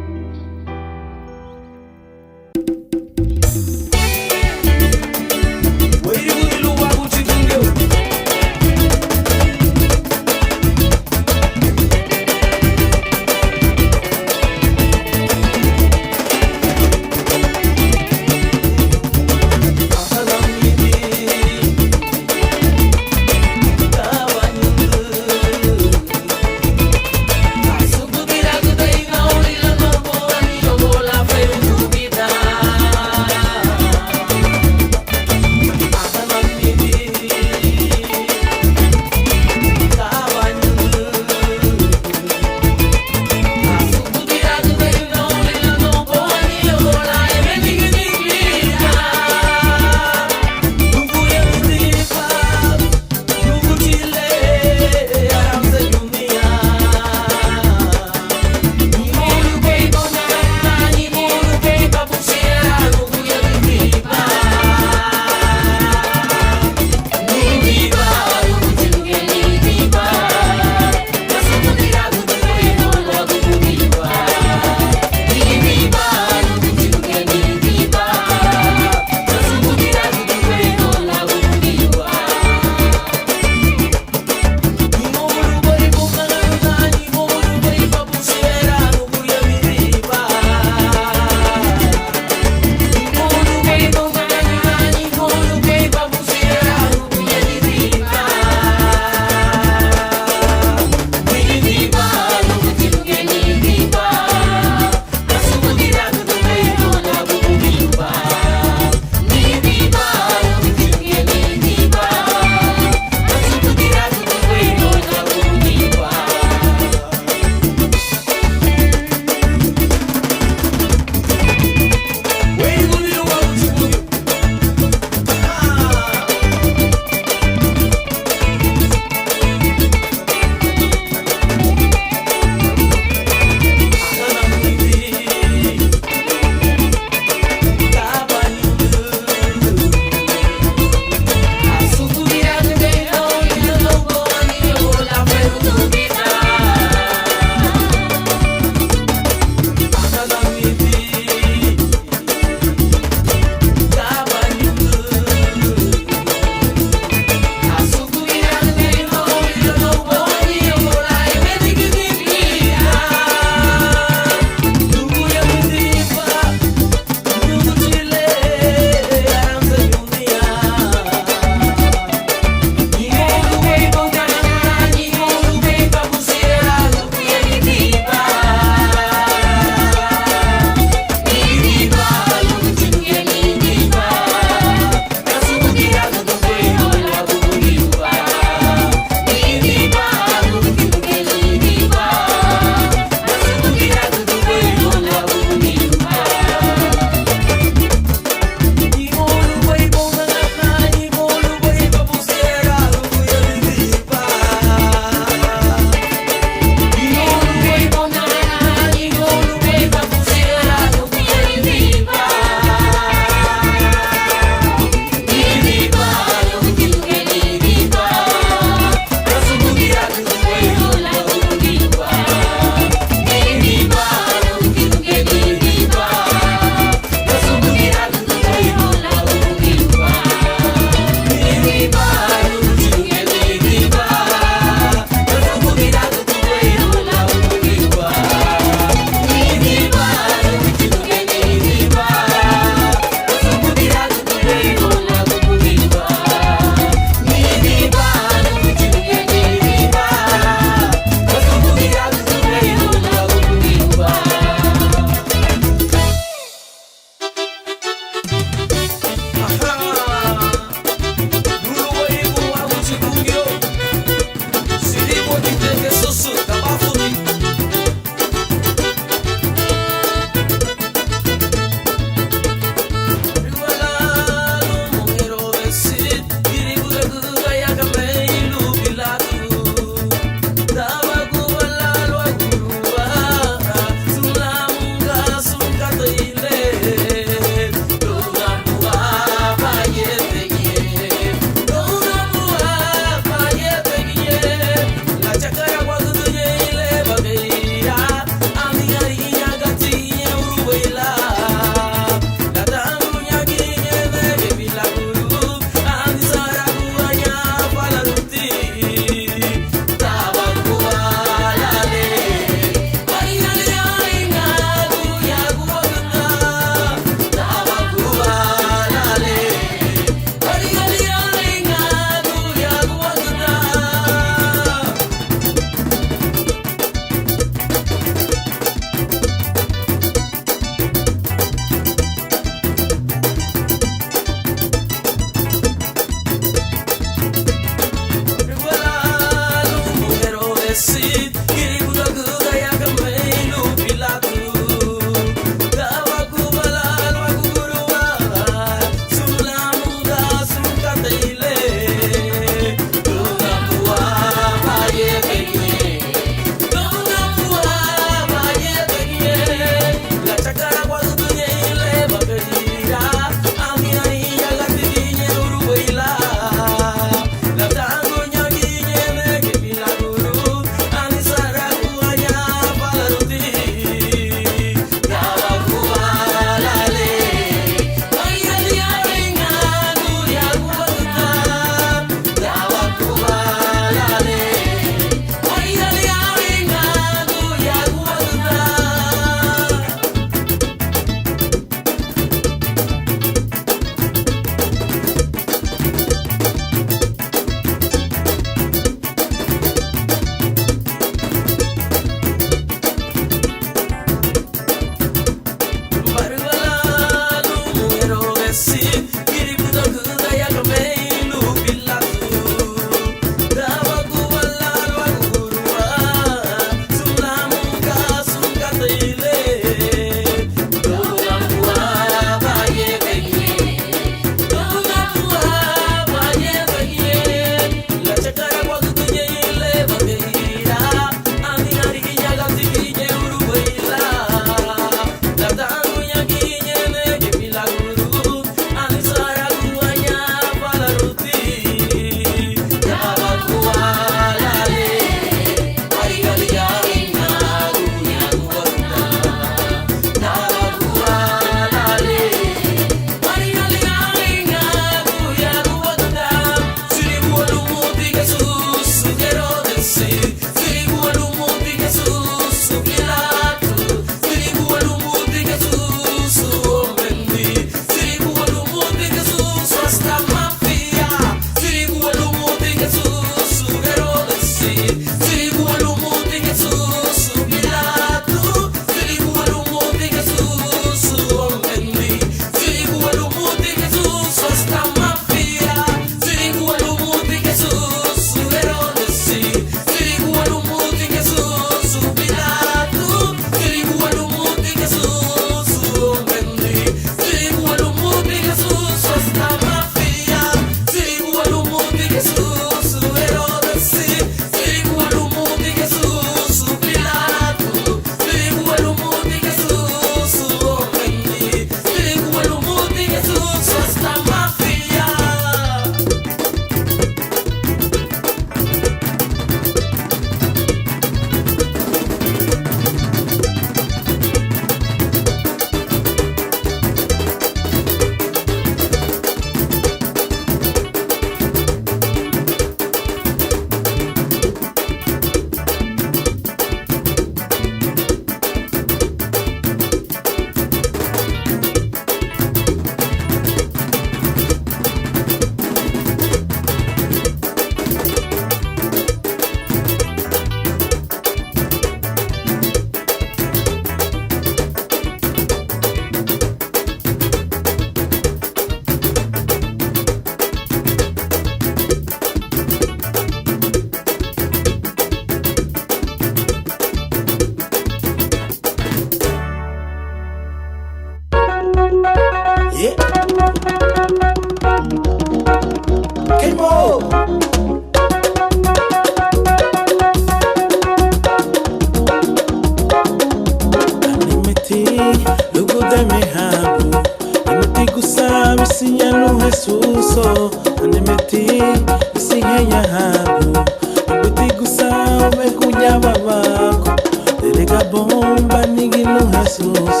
bomba nigilo Jesus.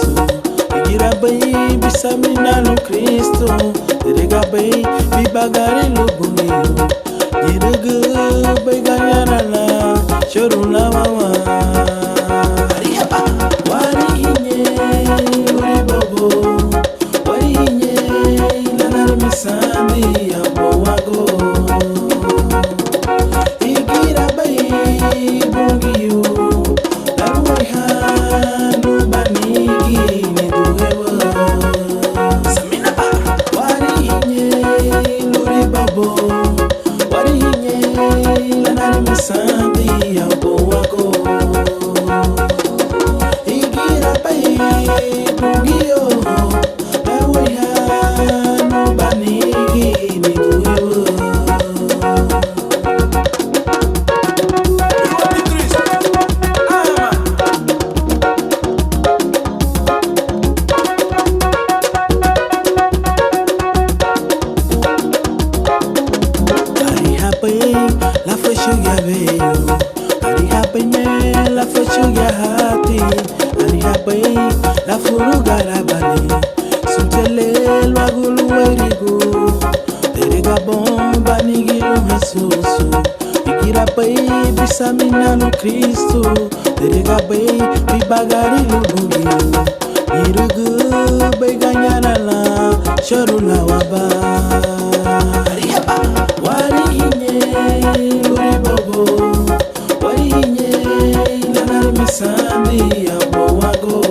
Igira bem bisamina no Cristo. Terega bem bibagari no bonito. Direga bem ganhar lá, choro na mama. Warihinye uri bobo, warihinye nanar misami abowago. Igira bem bungiyo, laruha no banigi ni duewa. Samina ba, warihinye uri bobo, warihinye nanar misami abowago. La furugara bali, sutele lwagulu werigo, terega bomba nigilo Jesus. Igira pai bisamina no Cristo, terega pai bibagari no bugio. Irugu bai ganyana la, choro na waba. Warihinye uri bobo, warihinye nanar misami abowago.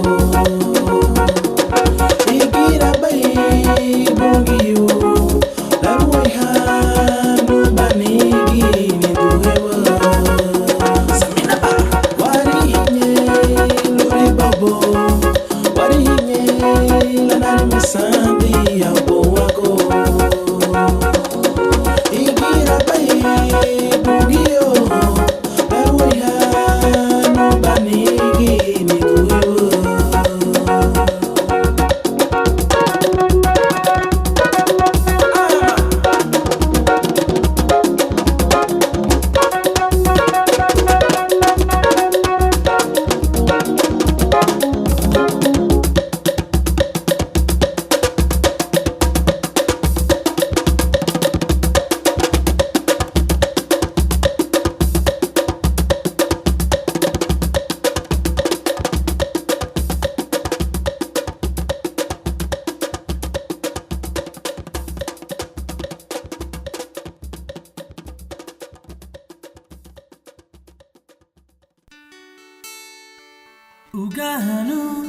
Uganu,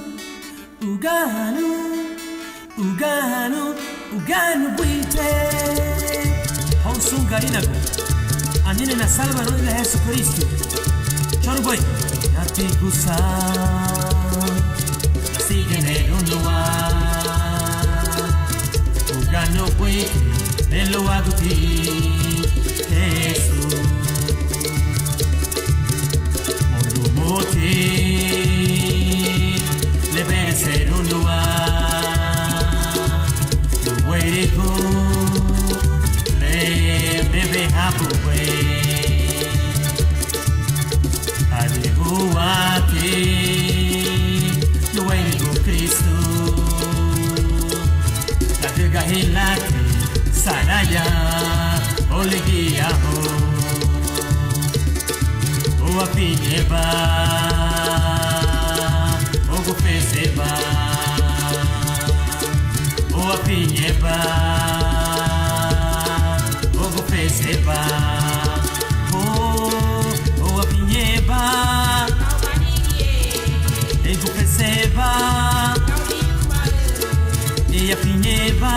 Uganu, Uganu, Uganu buite. Honsun garinago. Anine na salvador de Jesus Cristo. Choro boy. Yati gusa. Sigue no Uganu buite. Nelo aduti. Jesus. Mondo moti. Ser un lugar, un hueco, me deja pues, arriba a ti, yo hueco Cristo, la tega en la que saraya, ole guía o a piñeba. Ogo peseba, o a pinheba, ogo peseba, o a pinheba, ego peseba, e a pinheba,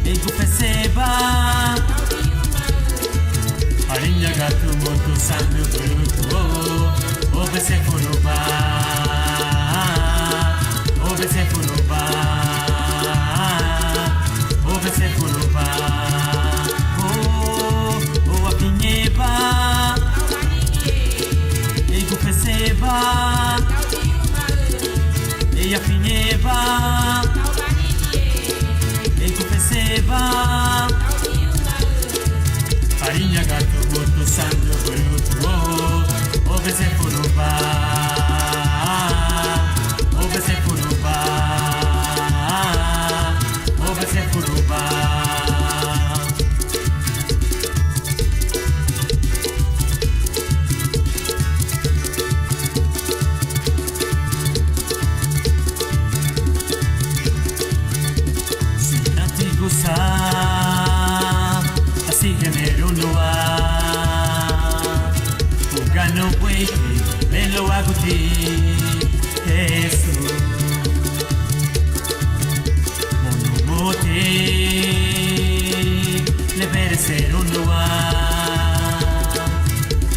ego peseba, arinha gato moto sangue bruto. Obese funuba, obese funuba, obese funuba. Oh, a pinheba, ego peseba, e a pinheba, ego peseba. Farinha gato morto sangue bruto. Obese funuba. furuba, obese furuba, obese furuba. Si nanti gusa, así genero no no puede, me lo hago ti, Jesús. Monomote, le merecer un lugar.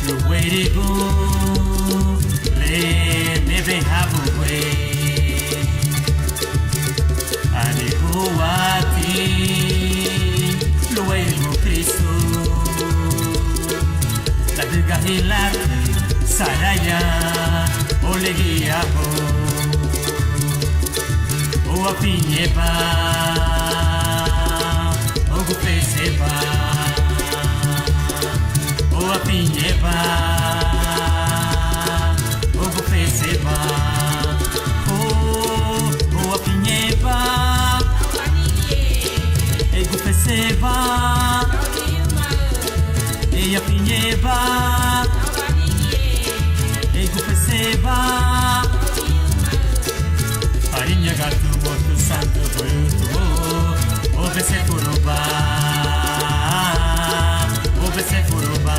Lo huerigo, le me dejaba güey. Alejo a ti, lo huerigo Cristo. La desgajilar Saraya, olegia o a pinheba, o gufeseba, o a pinheba, o gufeseba, o a pinheba, e gufeseba, e a pinheba. Seba Farinha gato morto santo bruto Obese furuba Obese furuba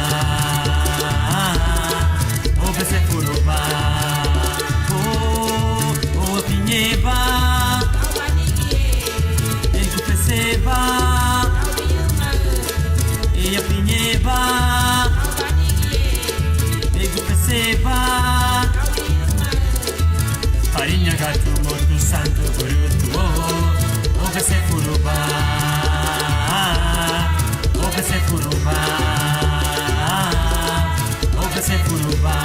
Obese furuba Oh pinheba Ego peseba E a pinheba Ego peseba Farinha gato morto santo bruto Obese furuba Obese furuba Obese furuba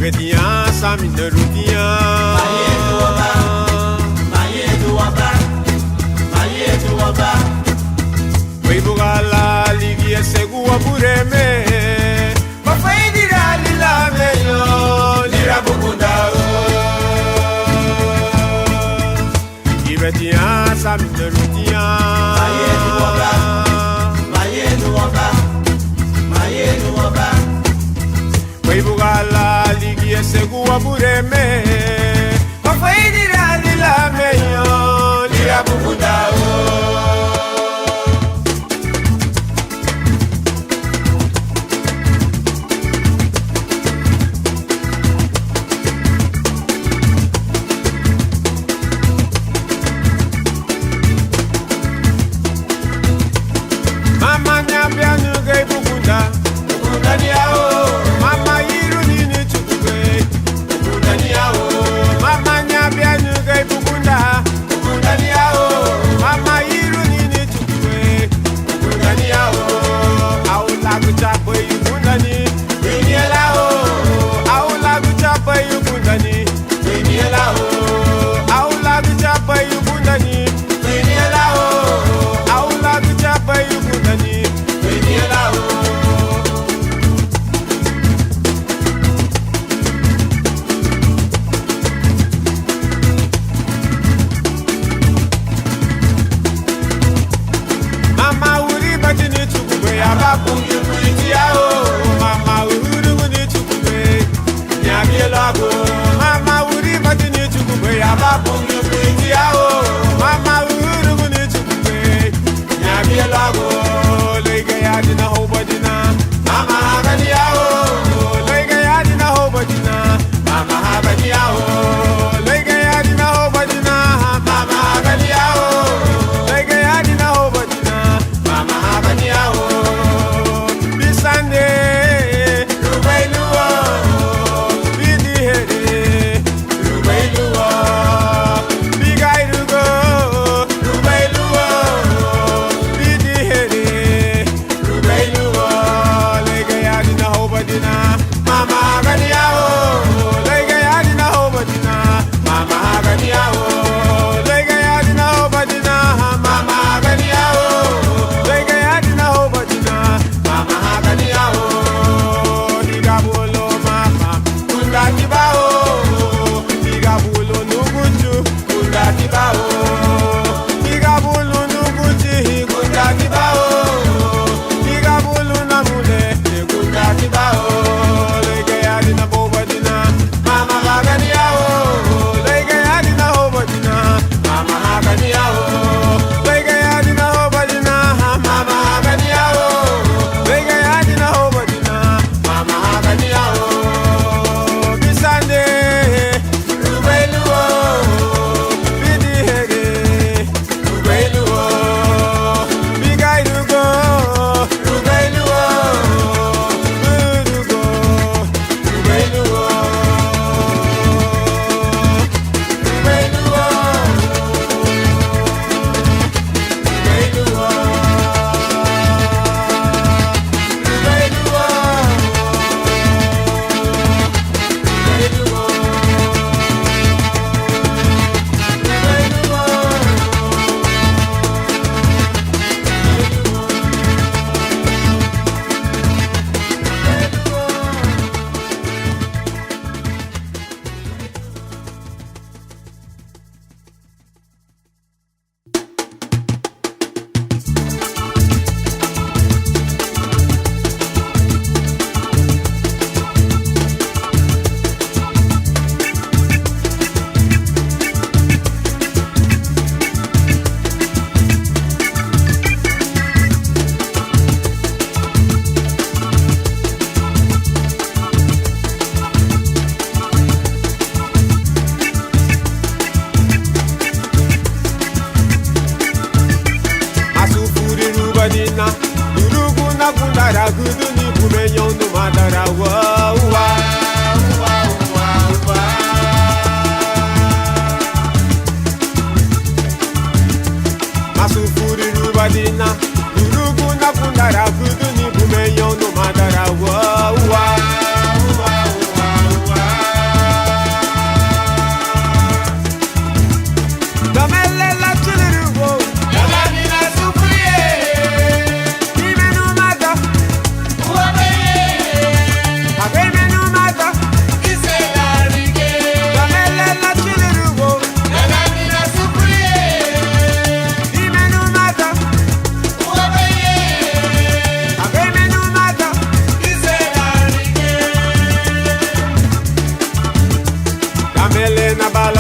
Vetia samina rutia Mayedu aba Weibugala ligi segua bureme Mafaidira lila meyo lira bukundao Vetia samina rutia Mayedu aba Weibugala ligi segua bureme Mafaidira lila meyo lira bukundao Mama nyambia nuge bukunda Bukunda ni ao Mama yiru nini chukube Bukunda ni badina Durugu na gundara gudu ni kumenyon no madara wa wa Masufuri rubadina Durugu na gundara gudu ni kumenyon no madara wa wa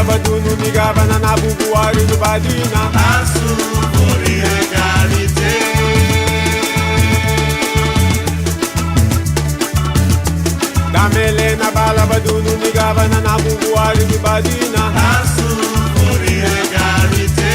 Badunu ni gabana na bubuari do badina Asu pori regalite Damele na bala badunu ni gabana na bubuari do badina Asu pori regalite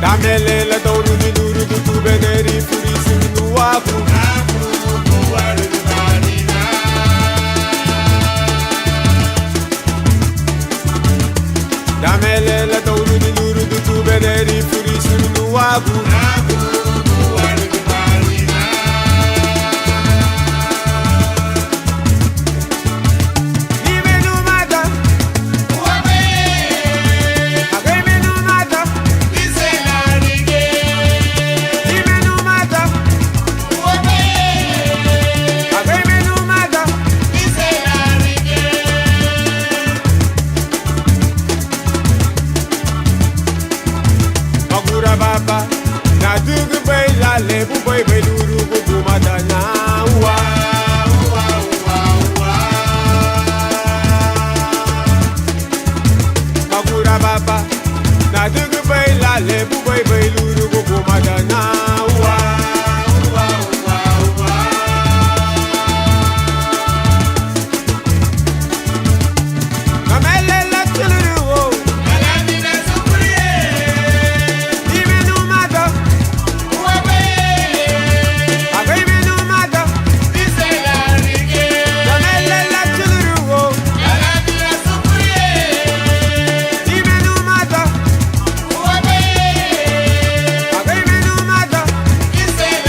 Damelela douru di duru du tu beneri furisi nu wafu Damelela douru di duru du tu beneri furisi nu wafu Baba, na dugu bay la lebu bay bay duru bubu madana wa wa wa wa. Magura baba, na dugu bay la lebu bay bay duru bubu madana wa wa wa wa. Kamele la tulu wo. Say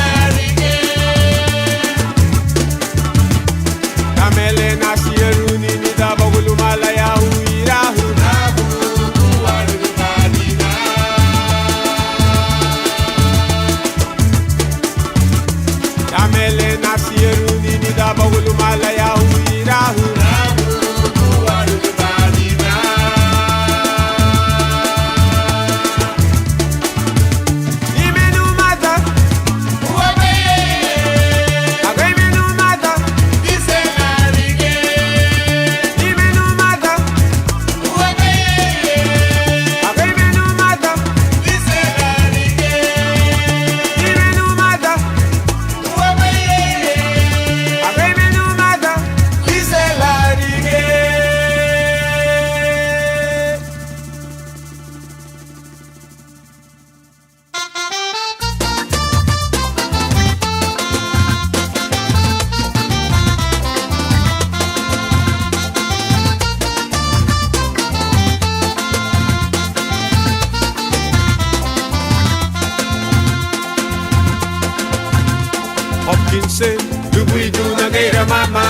Hopkinse, du buidu na geira mama.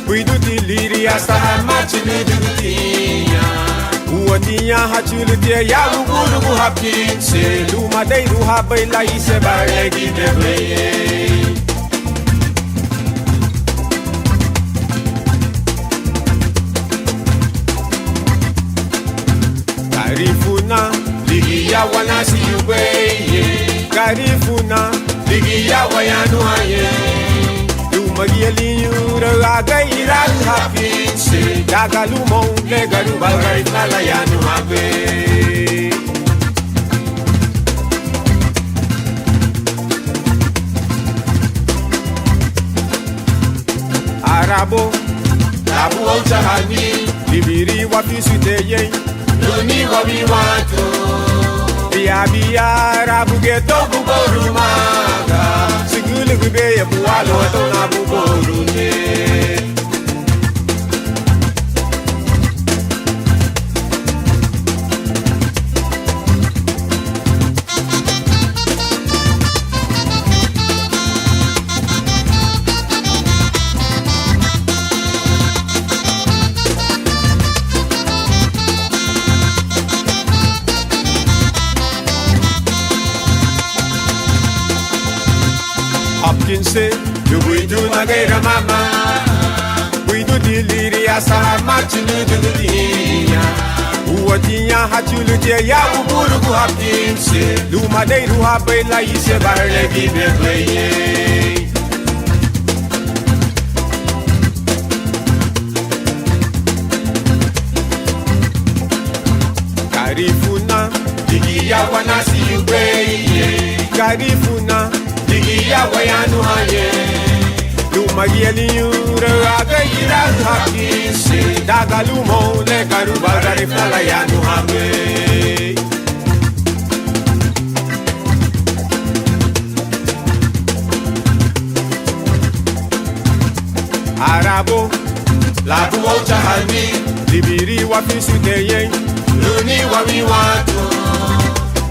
Buidu di liri hasta hamachi lidutinha. Uotinha hachulutia ya ugurugu Hopkinse. Luma deiru habaila ise barlegi debreye. Karifuna, ligia wanasi ubeye. Karifuna, ligia wayanu haye. Lumagia linyura aga iragu Hopkinse. Daga lumon legaru balgai nala yanu habe. Arabo, Rabu Ochahani, Bibiri wapisu teye. Luni wabi watu Bia rabu geto buboru maga Sigulu gube ya buwalo to na buboru ne Hopkinse, du buidu na geira mama. Buidu di liri asa marchi lidutinha. Uotinha hachulutia ya ugurugu Hopkinse. Luma deiru habaila ise barlegi bebreye. Karifuna, digia wanasi ubeye. Karifuna, digia wayanu haye. Lumagia linyura aga iragu Hopkinse. Daga lumo le karuba garifala yanu habe. Arabo, labu ochahani. Libiri wapisu teye. Luni wabi watu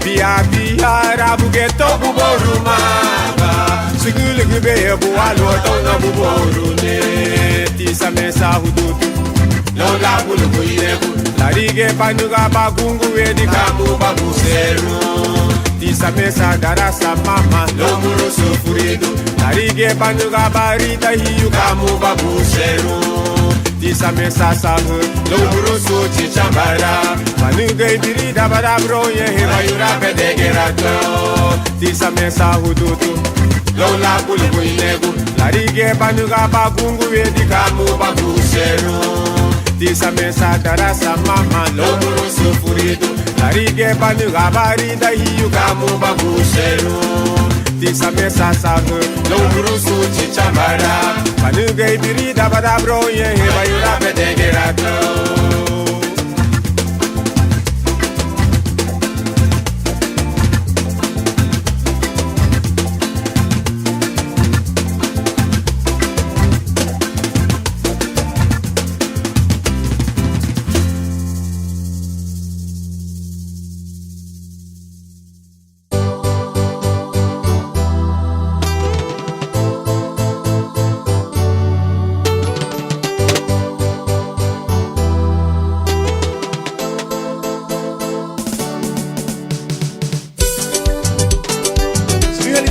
Bia rabu geto buboru maga Sigulu gube ya buwalo to na buboru ne Tisa mesa hudutu Lo la bulu kuirebu Larige panuga bagungu edi kamu babuseru Tisa mesa darasa mama Lo muru sufuridu Larige panuga barita hiyu kamu babuseru Tisa mesa sabu Lo muru suchi chambara Panuga ibiri dabara bro ye hema yura pedegerato Tisa mesa hudutu Lo la bulu kuirebu Larige panuga bagungu edi kamu babuseru Tisa mesa darasa mama Lo muru sufuridu Larige panuga barita hiyu kamu babuseru Tisa mesa sabu Lo muru suchi chambara Panuga ibiri dabara bro ye hema yura pedegerato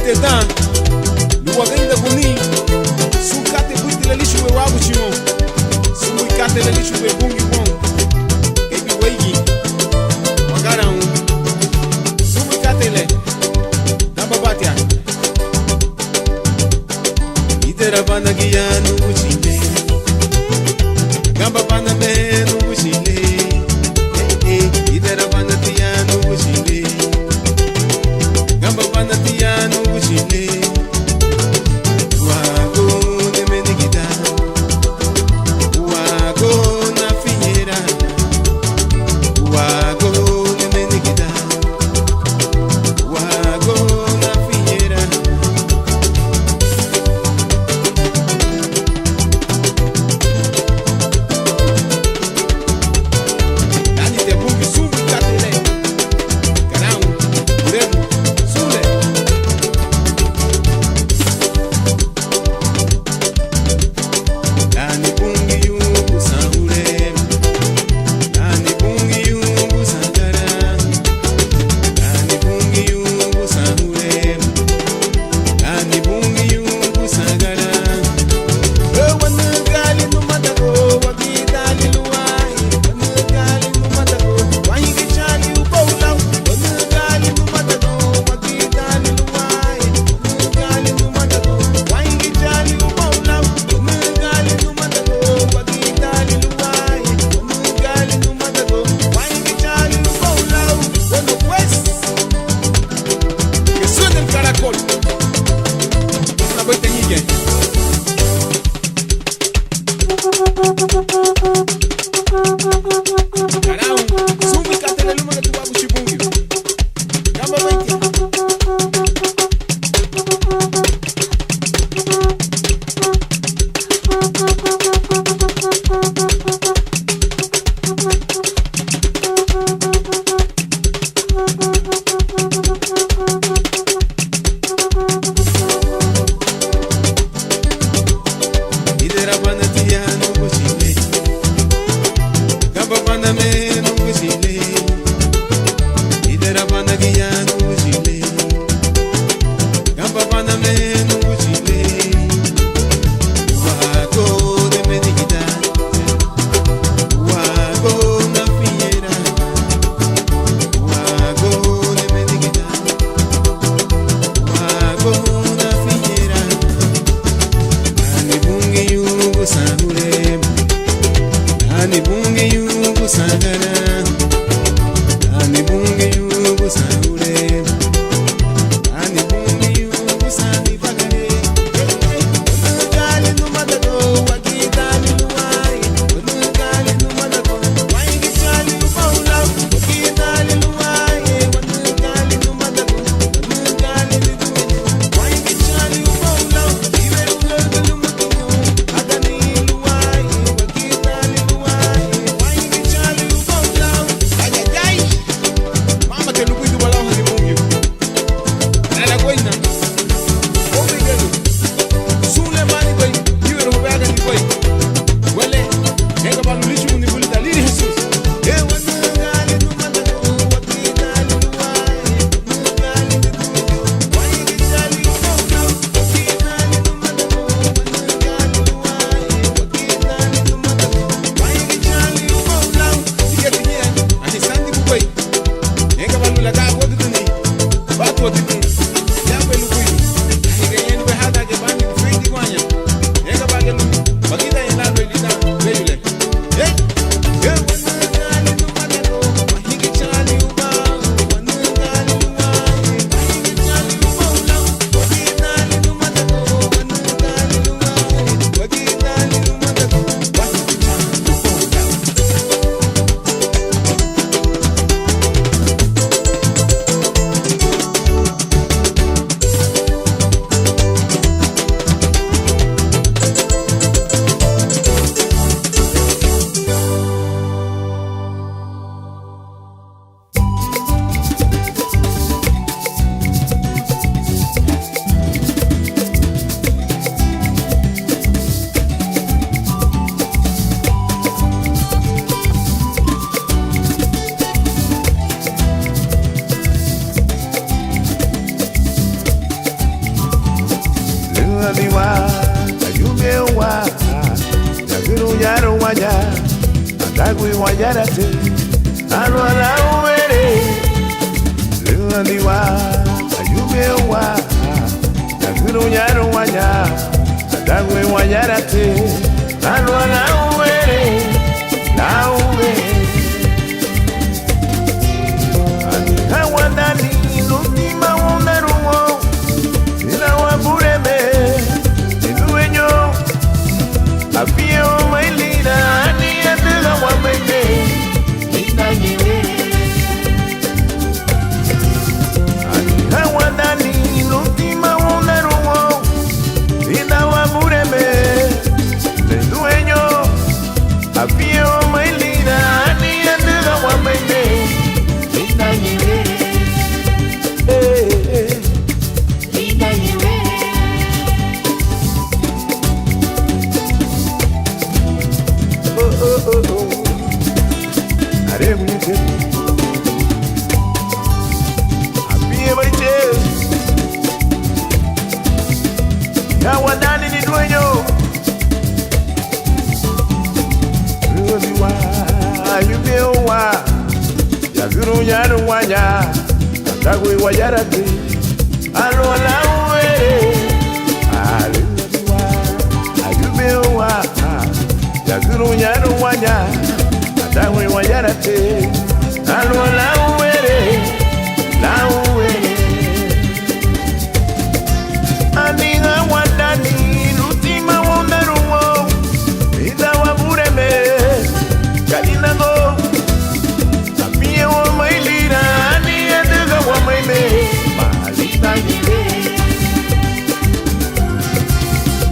Tetan, luagainda boni, sukate buiti la lishu we wabu chimo, sumukate la lishu we bungi bong, kebi weigi, magara un, sumukate le, namba batia, itera banda giyanu uchile, gamba banda menu uchile, itera banda giyanu uchile, gamba banda giyanu uchile, wago de menigida, wago na finye Guayarate, Aruana Uere, Luandiwa, Ayubewa, Naguru Yaruanya, Adagwe Guayarate, Aruana Uere, Naue, Anihawadani, Lutima Wonderumo, Inawa Bureme, Inueño, Apio Mailina, Ani Adela Wamene, Nina Yere, Anihawadani, Lutima Wonderumo, Inawa Bureme, Inueño, Apio Mailina, Ani Adela Wamene, Nina Yere, Nina Yere. Aremuyete, apie baite, Yawadani ni dueño, Rudiwa, Ayubewa, Yaguru Yaruwanya, Atagwe Guayarate, Alola Uere, Rudiwa, Ayubewa, Yaguru Yaruwanya, Atagwe Guayarate, Alola Uere, La Uere, Aniga Wadani, Lutima Wonderumo, Ida Wabureme, Kalinago, Apie Wamailira, Ani Edega Wamaime, Malita Yire,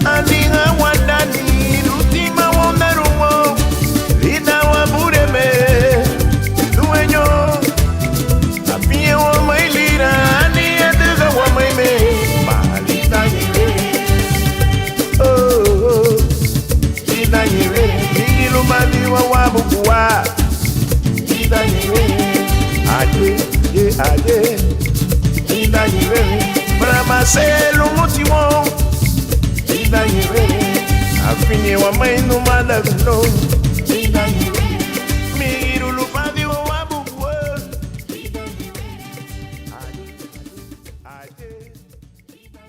Aniga Wadani, Lutima Wonderumo, Ida Wabureme, Dueño, Apie Wamailira, Ani Edega Wamaime, Malita Yire, Oh, Ida Yire, Nilumadi Wawabukua, Ida Yire, Aye, Aye, Ida Yire, Bramaselu Mutimo, Ida Yire, Afini Wamainu Madagno, Ida Yire, Migiru Lupadi Wawabukua, Ida Yire, Aye, Aye.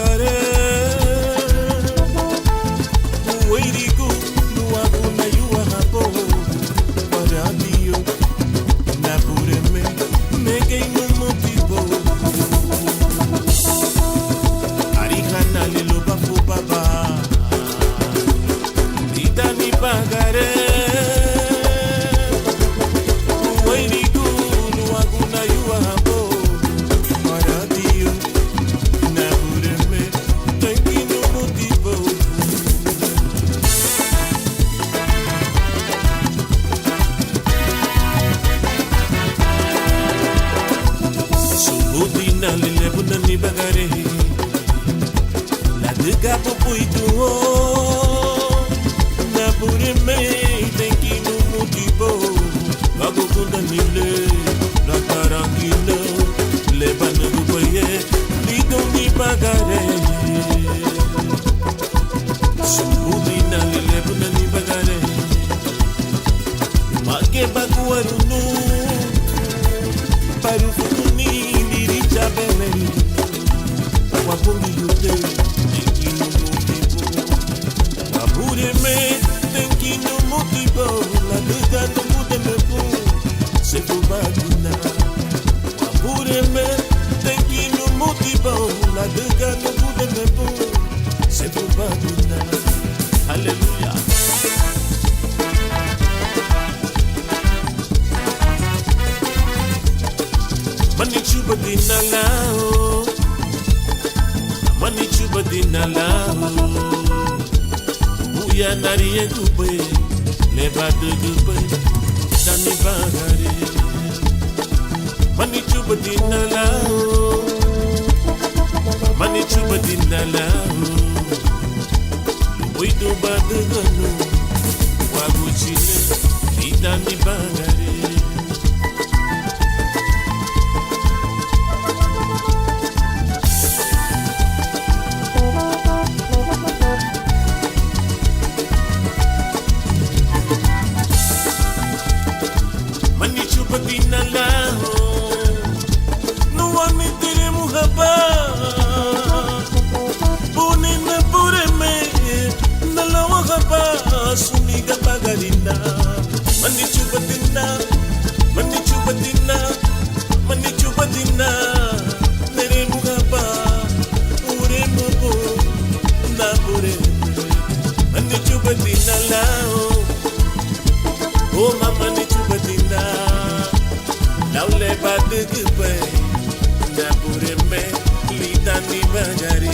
bagare Uweiriku luagu na yua hapo Waradio na pureme Mege inu motivo Arihana lilo bafu baba Rita ni bagare Uweiriku luagu na yua hapo Waradio na pureme Mege inu motivo Subudina lilebuna ni bagare La dega popoitu Na pure me tenki no motivo Vago kunda nile La tarangina Lebana dubaye Lido ni bagare Subudina lilebuna ni bagare Mage baguarunu Parufuni liricha bene Wapungi yute Tenkino motivo Wapure me Tenkino motivo La liga no mude me pu Se fubadina Wapure me Tenkino motivo La liga no mude me pu Se fubadina Hallelujah Mani chuba dinalao Mani chuba dinalao Uya nariye gube Leba de gube Dani bagare Mani chuba dinalao Mani chuba dinalao Luido badagano Wagu chile Dani bagare Dinalao no ani tere muhaba Bunina pureme nalawa haba suniga bagarina Mani chubatina tere muhaba pure mubo na pure Mani chubatina lao Oh mama ni chubatina Laule badu gupe Na pure me Lita ni bagari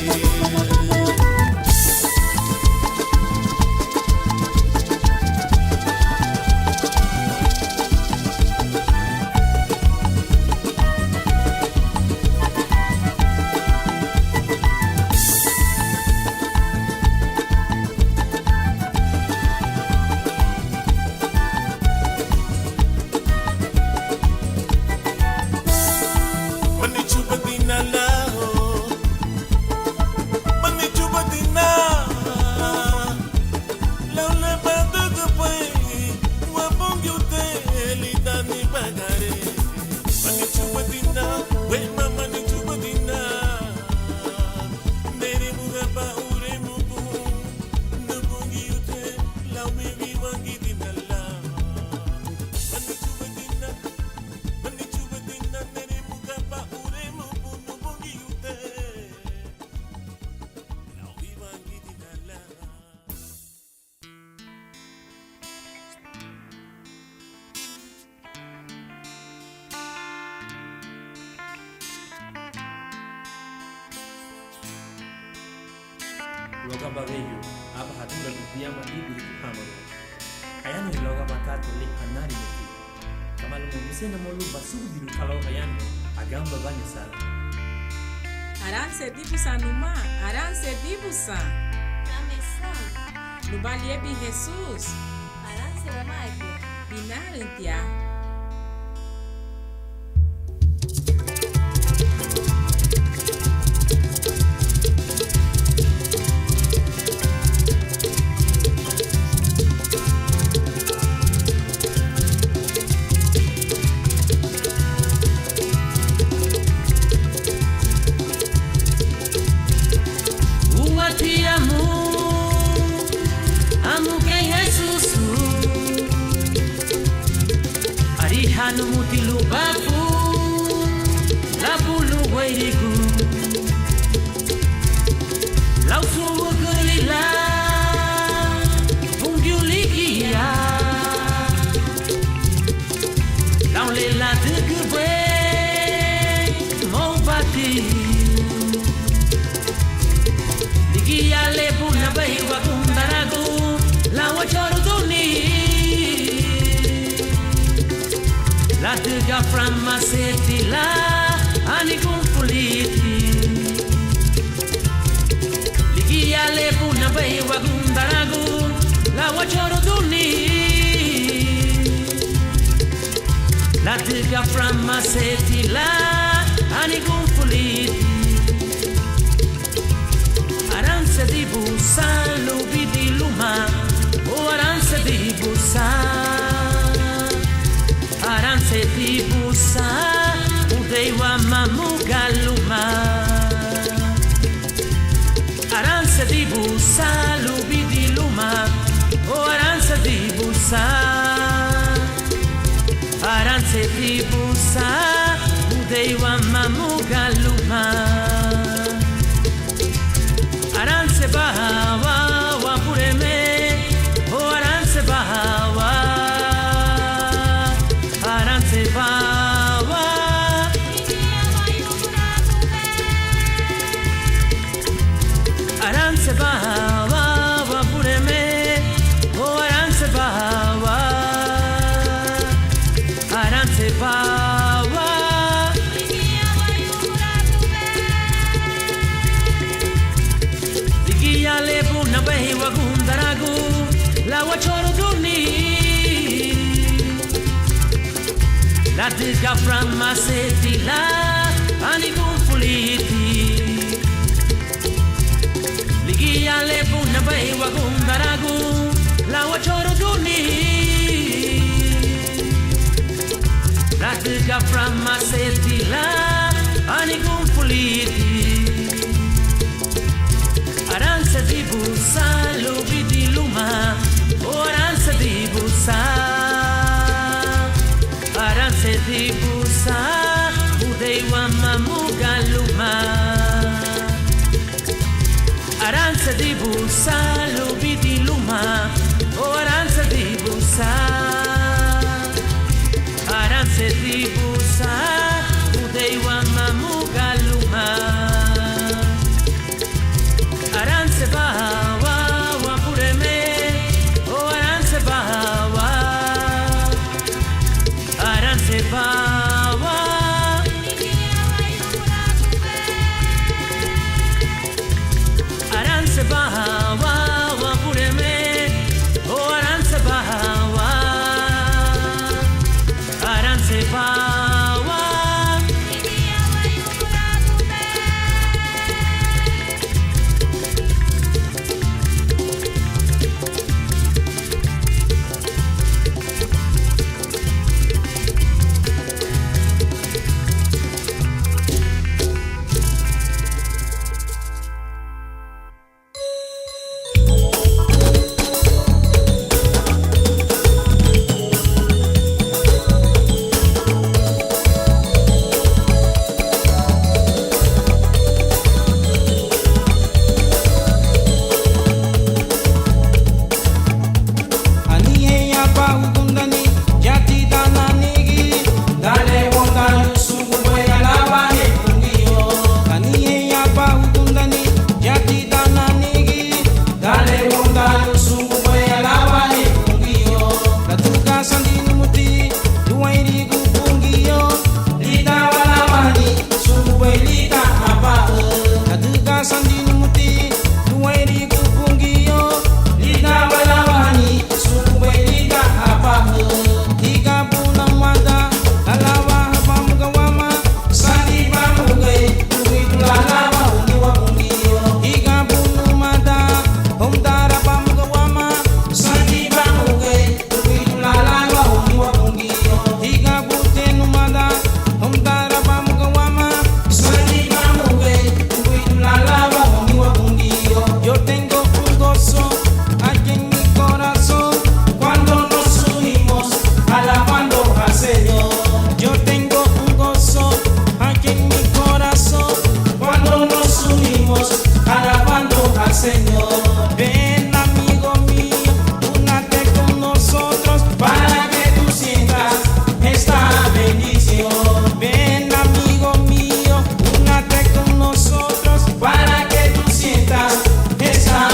loga bavelho aba hadura diyama ibiri hamaro ayano loga makato le hanari meti kamalo musena molu basugu biru kalau ayano agamba banya sala aran se dibusa numa aran se dibusa Kamesa. Nubalie bi Jesus Aran se wamage. binarentia ale buna bai wa gundaragu la wa chorduni la tiga from maseti la ani kumfuliti ligi ale buna bai wa gundaragu la wa chorduni la tiga from maseti la ani kumfuliti aranse di busa lubi di luma o aranse di busa aranse di busa udei wa mamuga luma aranse di busa lubi di luma o aranse di busa aranse di busa udei wa mamuga luma aranse bahawa wa pureme o aranse bahawa aranse bahawa aranse bahawa wa pureme o aranse bahawa aranse bahawa ale buna bai wa gundaragu la wa chorduni la tiga from maseti la ani kumfuliti ligi ale buna bai wa gundaragu la wa chorduni la tiga from maseti la ani kumfuliti aranse di busa lubi di luma o aranse di busa aranse di busa udei wa mamuga luma aranse di busa lubi di luma o aranse di busa aranse di busa udei wa mamuga luma aranse bahawa wa pureme o aranse bahawa aranse bahawa aranse bahawa wa pureme o aranse bahawa aranse bahawa esa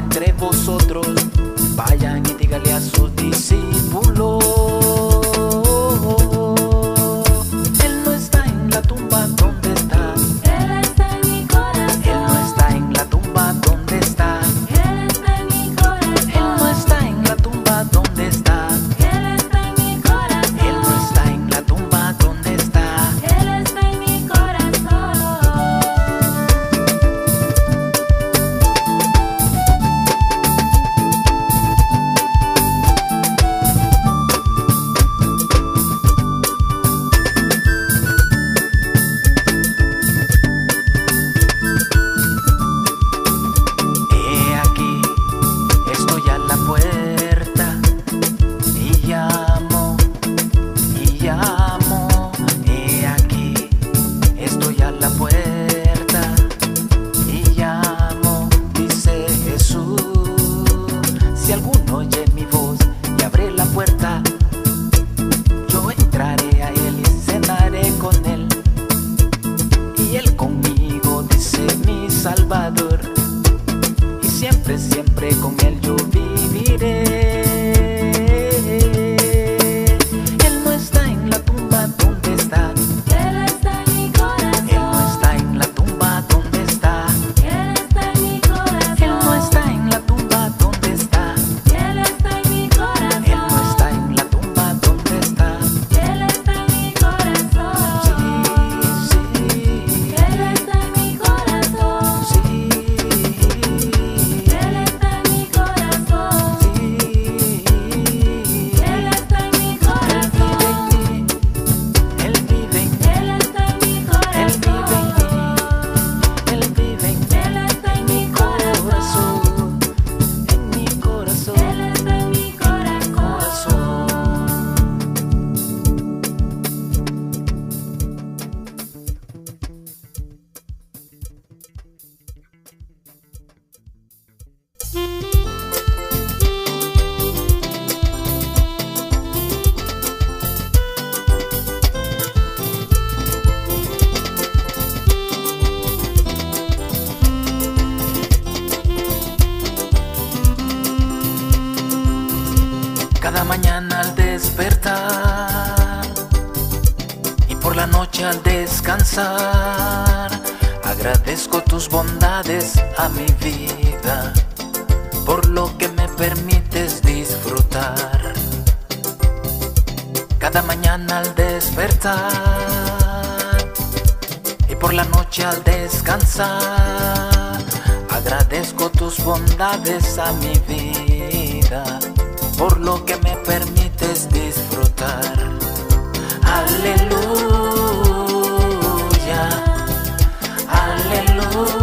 entre vosotros. Vayan y dígale a sus discípulos. Él no está en la tumba, ¿dónde está? Él está en mi corazón. Él no está en la tumba, ¿dónde está? Él está en mi corazón. Él no está en la tumba, ¿dónde está? Él está en mi corazón. Él no está en la tumba, ¿dónde está? Él está en mi corazón. He aquí, estoy a la puerta y llamo, y llamo. He aquí, estoy a la puerta y llamo, dice Jesús. Si alguno oye mi voz y abre la puerta, yo entraré a él y cenaré con él, y él conmigo, dice mi Salvador. Y siempre, siempre con él yo viviré. Él no está en la tumba, ¿dónde está? Él está en mi corazón. Él no está en la tumba, ¿dónde está? Él está en mi corazón. Él no está en la tumba, ¿dónde está? Él está en mi corazón. Él no está en la tumba, ¿dónde está? Él está en mi corazón. Sí, sí. Él está en mi corazón. Sí. Él está en mi corazón. Él está en mi corazón. Él vive en mí. Él está en mi corazón. Él vive en mí. Él está en mi corazón. En mi corazón. Él está en mi corazón. Cada mañana al despertar y por la noche al descansar, agradezco tus bondades a mi vida, por lo que me permites disfrutar. Cada mañana al despertar y por la noche al descansar, agradezco tus bondades a mi vida, por lo que me permites disfrutar. Aleluya, aleluya,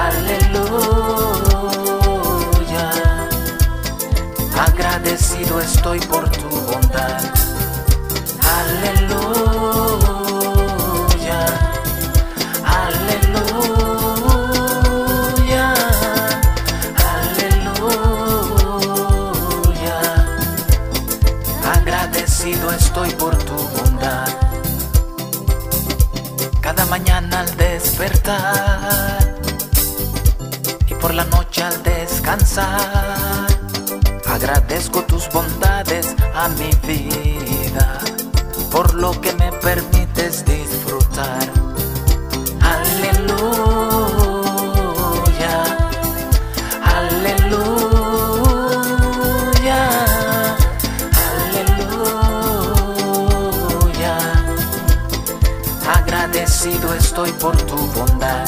aleluya. Agradecido estoy por tu bondad. Aleluya, aleluya, aleluya. Agradecido estoy por tu bondad. Cada mañana al despertar y por la noche al descansar, agradezco tus bondades a mi vida, por lo que me permites disfrutar. Aleluya, aleluya, aleluya. Agradecido estoy por tu bondad.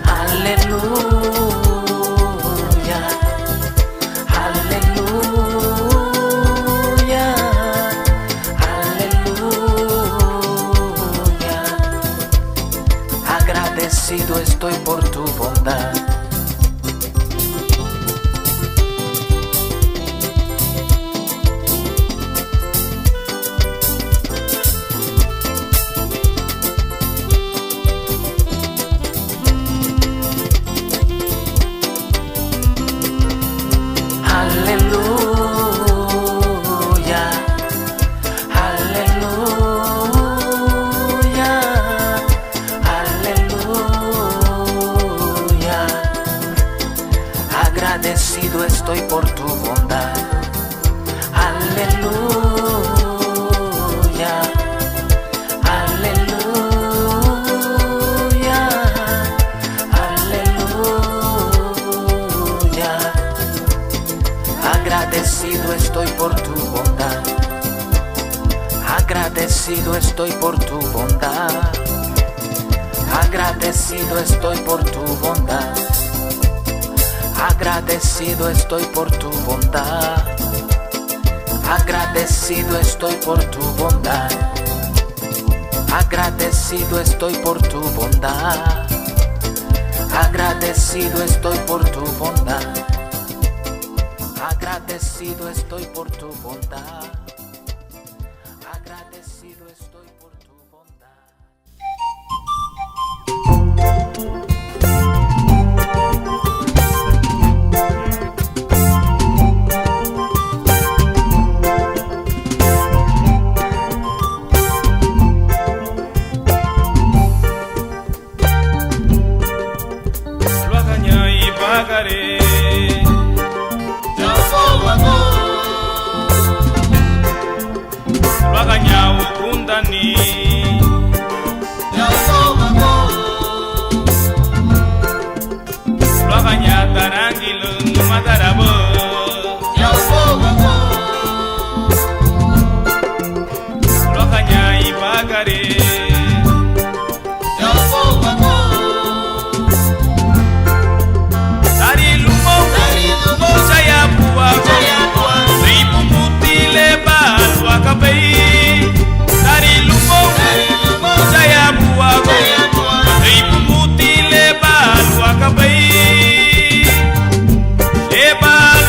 Aleluya, aleluya, aleluya. Agradecido estoy por tu bondad. estoy por tu bondad. Aleluya, aleluya, aleluya. Agradecido estoy por tu bondad. Agradecido estoy por tu bondad. Agradecido estoy por tu bondad. Agradecido estoy por tu bondad. Agradecido estoy por tu bondad. Agradecido estoy por tu bondad. Agradecido estoy por tu bondad. Agradecido estoy por tu bondad. Agradecido estoy por tu bondad. Eba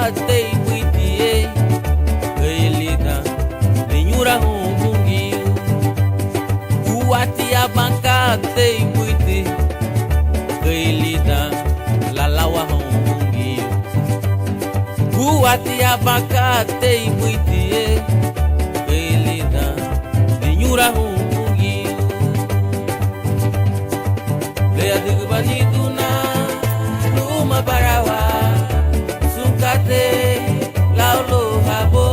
te ibuitie Gaelida Ninyura humungi Uati abanka te ibuiti Gaelida Lalawa humungi Uati abanka te ibuitie Gaelida Ninyura humungi Lea digbaniduna Luma barawa Sukate Laulo habo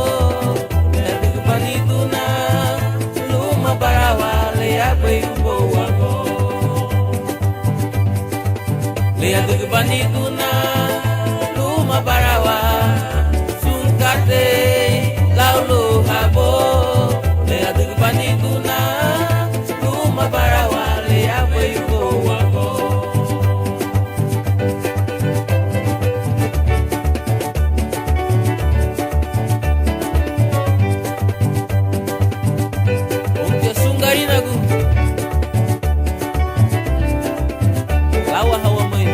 Lea digbaniduna Luma barawa Lea bayubo wako Lea digbaniduna Luma barawa Sukate Laulo habo Lea digbaniduna Luma barawa Lea bayubo wako Untia sungarinagu Lawa hawa mai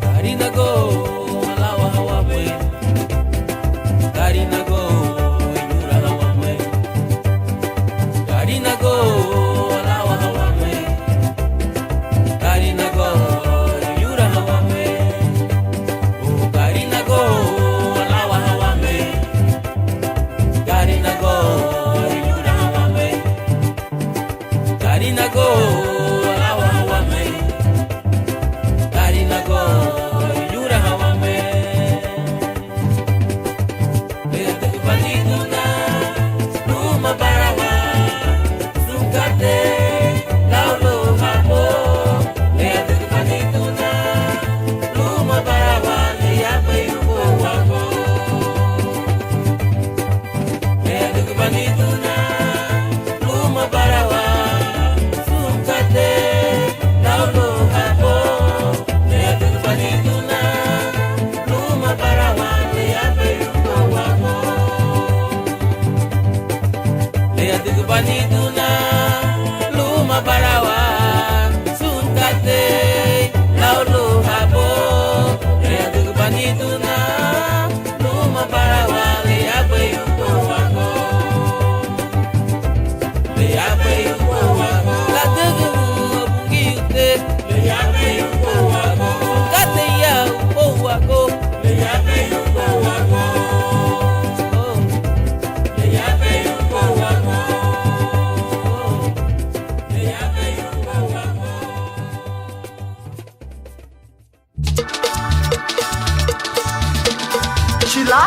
Karinago Lawa hawa mai Karinago Inyura hawa mai Karinago Lawa hawa mai Karinago Inyura hawa mai Oh Karinago Lawa hawa mai Karinago Inyura hawa mai Karinago Lawa hawa mai Karinago Inyura hawa mai Lea digbaniduna Luma barawa Sukate Laulo habo Lea digbaniduna Luma barawa Lea bayubo wako Lea digbaniduna Luma barawa Sukate Laulo habo Lea digbaniduna Luma barawa Lea bayubo wako Lea digbaniduna Luma barawa Sukate Laulo habo Lea digbaniduna Luma barawa Lea bayubo wako Lea bayubo wako La dugu abungi ute Lea bayubo wako Sukate ya ubo wako Lea bayubo wako Lea bayubo wako Lea bayubo wako Chila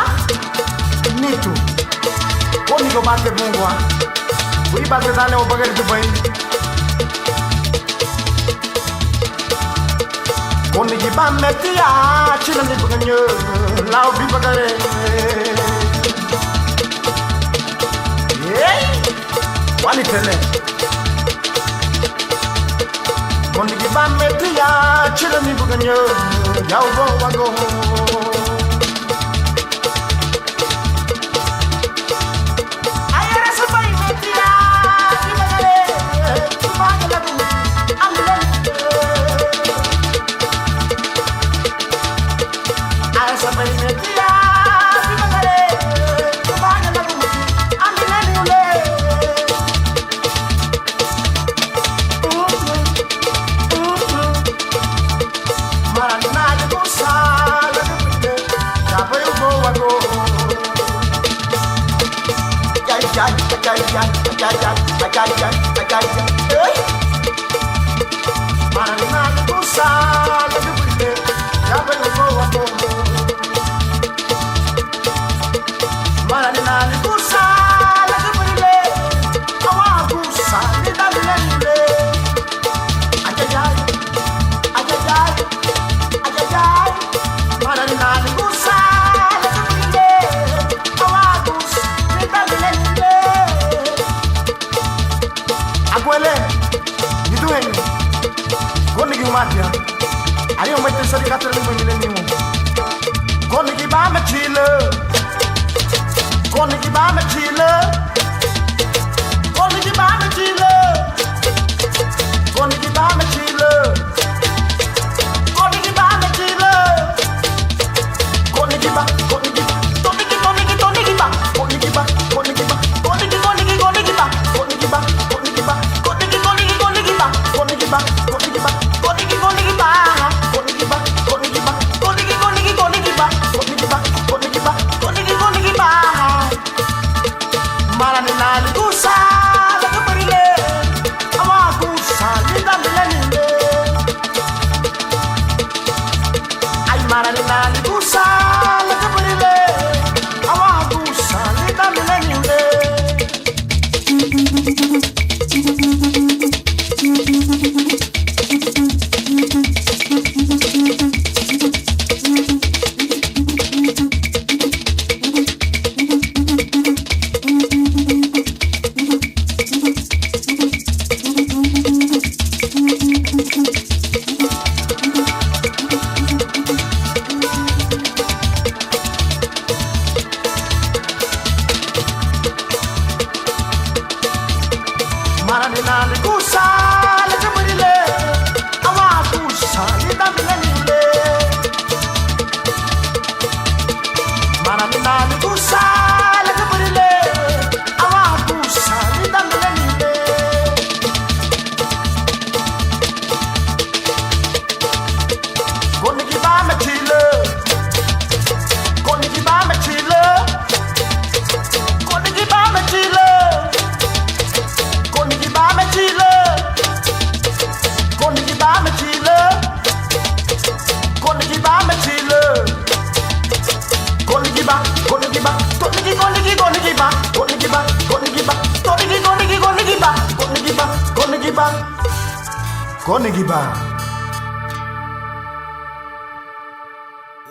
Nitu Koni ko bate mungwa Uri bate dale o bagar Dubai Koni ki bam metia Chila ni baganyo Lao bi bagare Yey Wali tele Koni ki bam metia Chila ni baganyo Yao go wago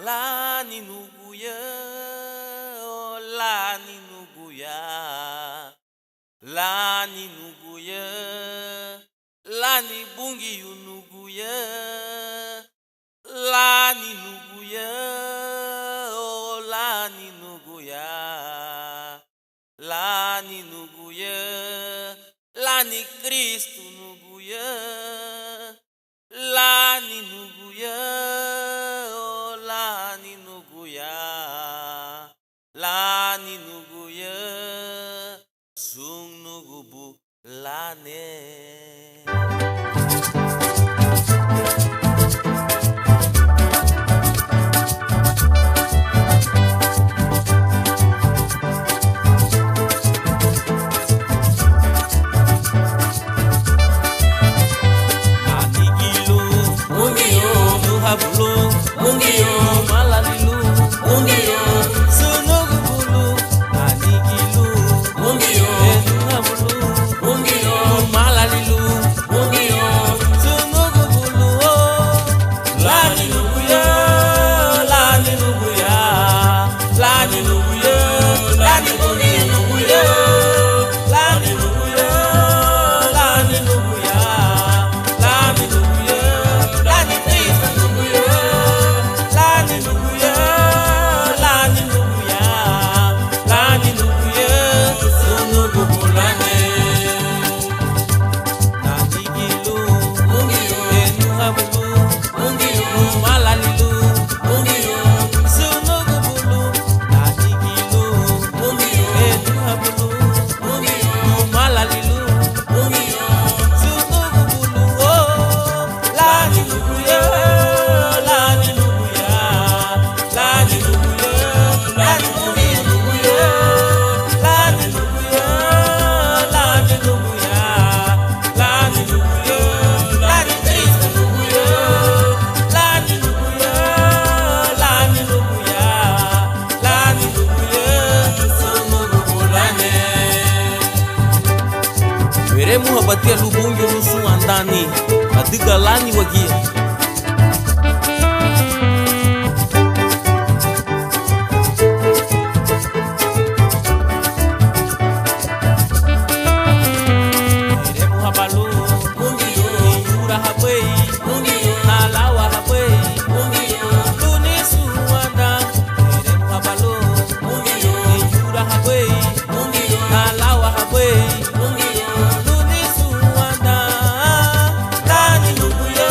Lani nuguya, oh lani nuguya, lani nuguya, lani bungi yunuguya, lani nuguya, oh lani nuguya, lani nuguya, lani Cristo nuguya, lani nuguya. Lani nuguya, sung nugubu lane. Anigilo, mungiyo, nuhabulo, mungiyo, malalilu, mungiyo. Batia lubungi rusu andani adiga lani wagia Eremu habalu mungiyo yura habei mungiyo nalawa habei mungiyo tunisu anda Eremu habalu mungiyo yura habei mungiyo nalawa habei mungiyo Lani nuguya,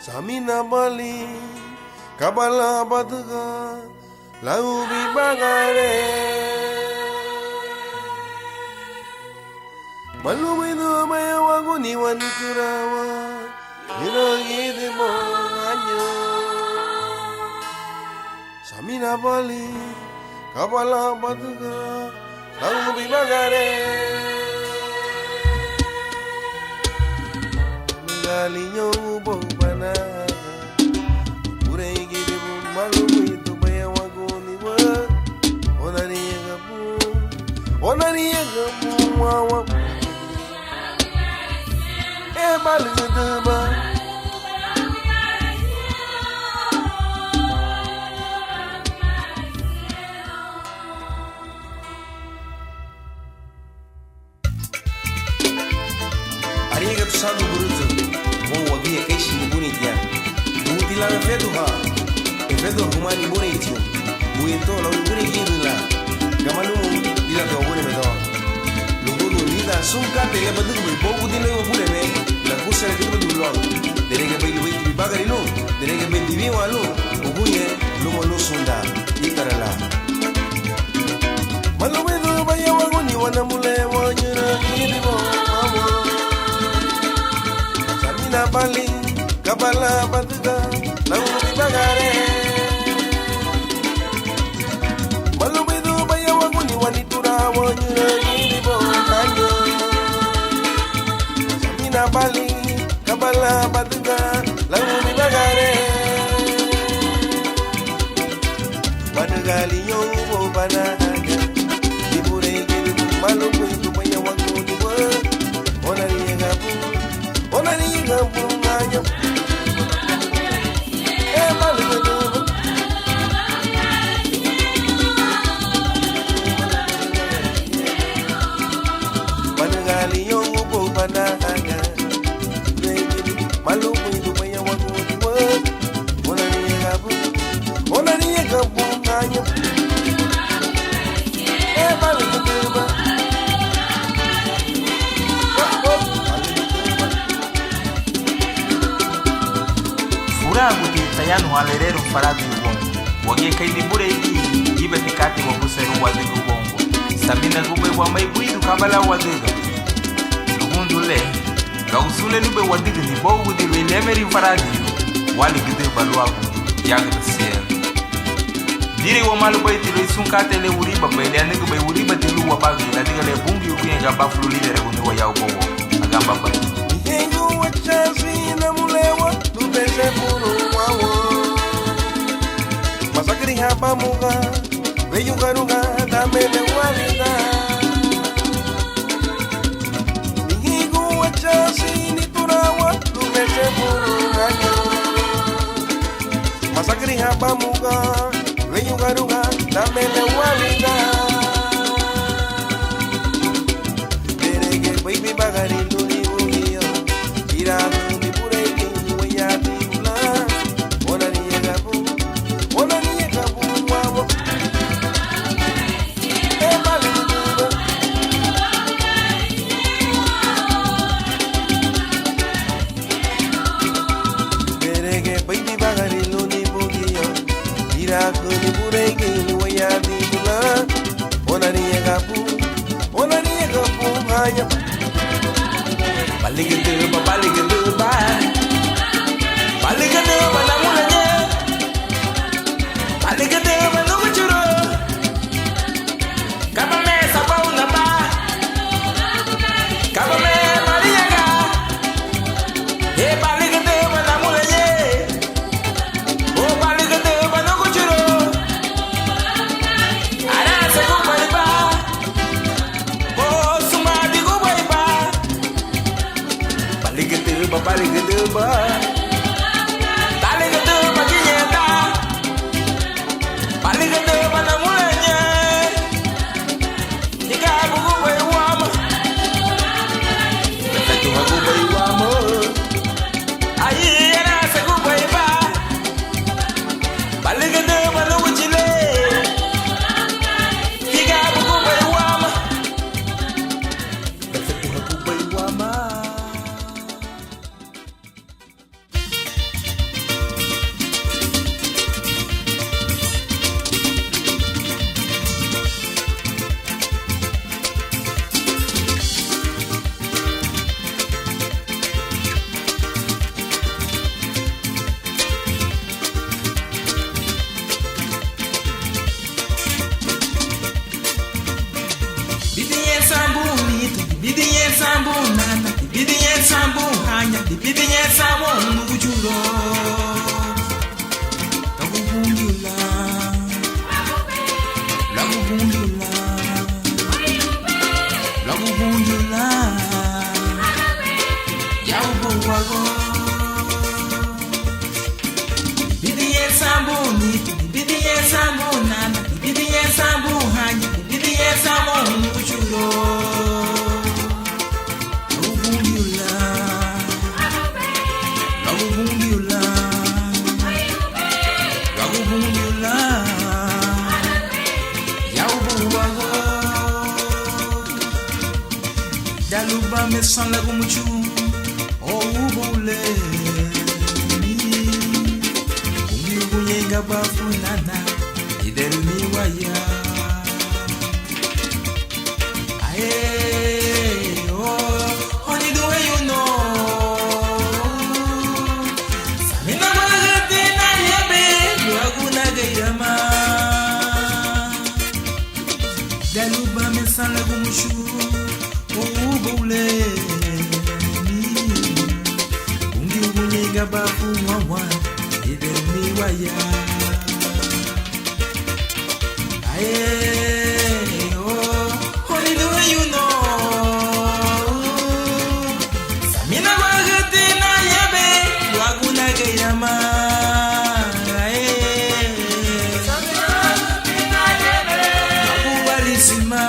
Samina bali kabala batuga lau bibagare malumidu maya wangu ni waniturawa nirogidi monganyo Samina bali kabala batuga lau bibagare Galinho bobana Urei gidi bu malu itu baya wagoni wa Onari gabu wawa Bali gedeba Ariga tu sabe bruto Bom havia queixo de bonitinha Buti lá no fedo ha E fedo humani bonitinho Buito lá no bonitinho lá Gamalu dila que o boni medo Lugudu lida sunka tele badu bui Bogu dile o bule me La kusa le kibu dulon Derege bai luwe tibi bagari lu Derege bai tibi walu Uguye lumo lu sunda Ikarala Maluwe du baya waguni wana mule wanyura Gini bo awo Samina bali kabala batuga Lalu bibagare Maluwe du baya waguni wanitura wanyura Gini bo kanyo Samina bali kabala batuga Lalu bibagare Banagali yobo banaga Ibure gini maluwe du baya waguni wa Onari gabu nganyam Bali gedeba Banagali yobo banaga Maluwe du baya waguni wa Onari gabu nganyam Bali gedeba Furagu di tayanu alerero farado ubongo Wage kaili bure iki Ibe tikati wabuseru wadigu ubongo Sabina gube wa maibuidu kabala wadiga Lugundule Gausule nube wadiga ni bogu di welemeri faradi Wali gide baluagu Yaga siya Diri wa malu baiti lo isunkate le uriba Baile anigu bai uriba tilu wa bagi Nadiga le bungi ukuyenga baflu lidere Guni wa yao bowo Agamba bai Yengu wachazi na mulewa Lubeze puru wawo Masakri hapa muga Veyu garuga Damele walida Yengu wachazi ni turawa Lubeze puru ganyo Masakri hapa muga Veyu garuga Damele walida Derege baby bagari luni bugiyo Irago ni pureke Uweya tibula Onari gabu wawo Bali gedeba Derege baby bagari luni bugiyo Irago ni pureke Uweya tibula Onari gabu nganyam Bali gedeba Bali gedeba na mulanye Bali gedeba no muchuro Kaba me sabau na ba Kaba me mariaga He bali gedeba na mulanye O bali gedeba no muchuro Ara se go bali ba O suma di go bali ba Ibibinye samo nukuchulo Lakubungula Lakubungula Lakubungula Yaubuwago Ibibinye samo ni Ibibinye samo nana Ibibinye samo hanyi Ibibinye samo nukuchulo Daluba me san la gumuchu o ubule Umi bunyenga bafunana iderumi waya Aye oh honey the way you know Samina magati na yabe waguna gairama Daluba me san la gumuchu Ubule Ungi ubunyega bafu mwawa Idermi waya Aye oh Only the way you know Samina wagati na yabe Waguna gairama Aye Samina wagati na yabe Wakuwalisima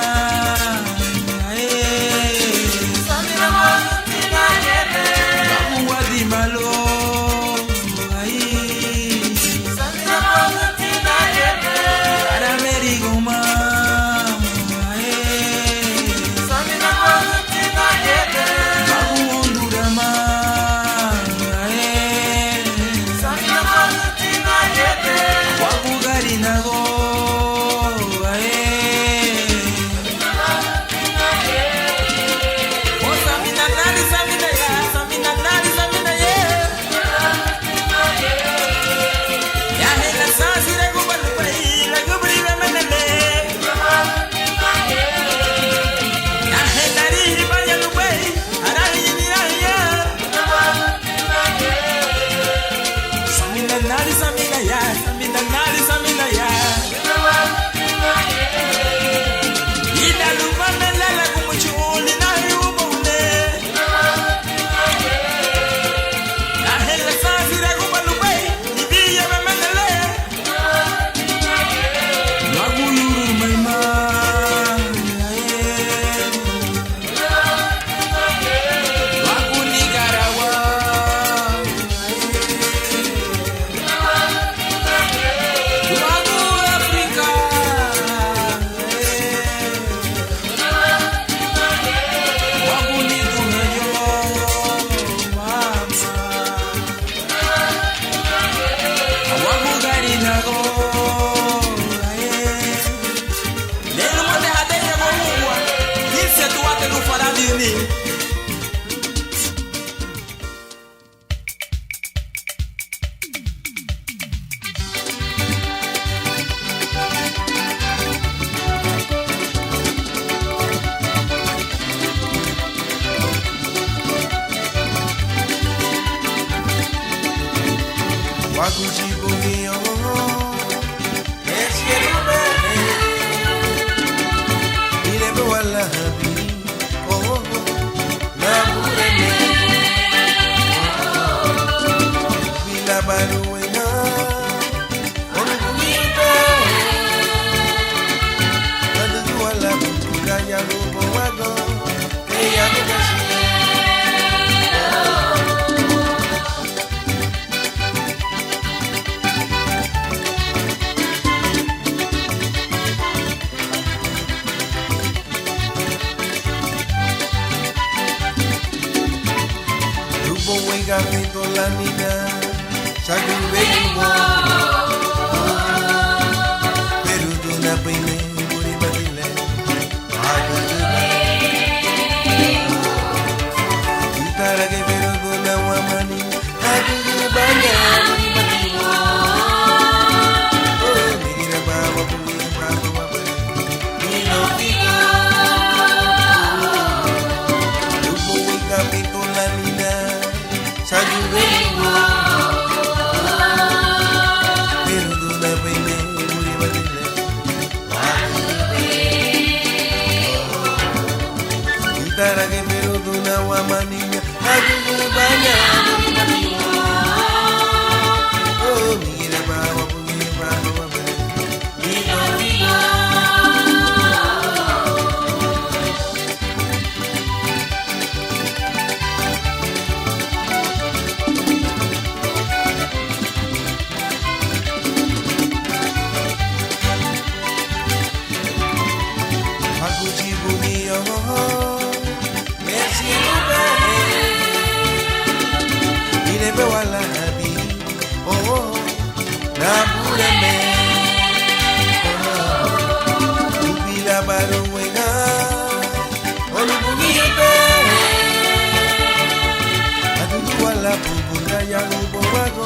wago,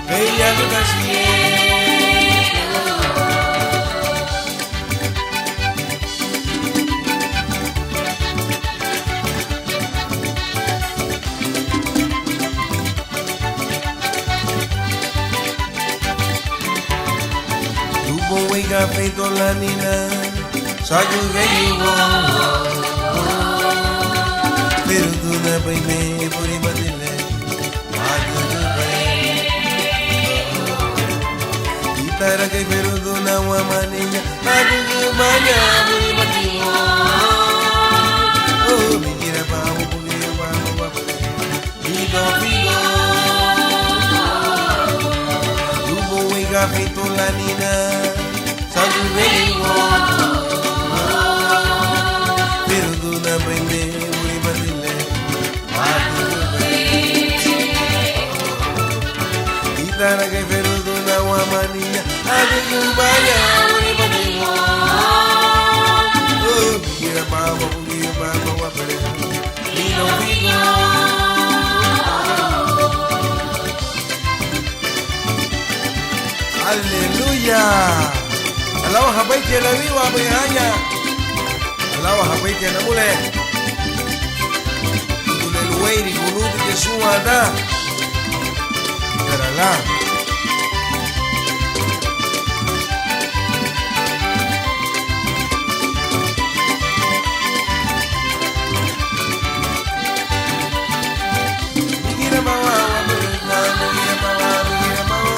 ella lo Wega feito la nina, sagu veio perdona bem me por ibadile, mago do bem. Itara que perdona uma maninha, mago do banha por ibadile. Oh, me tira pau, porque pau, figo, figo. Tubo wega feito la nina. Perdona prende muri badile Itara que perdona wa maninya adu kumbaya muri badile Oh gira baba wa pere Vino vino Aleluya Alawa habaiti na wiwa bayanya Alawa habaiti na mule Mule luwairi gunubi kesua da Karala Migira mawa wa murina Migira mawa Migira mawa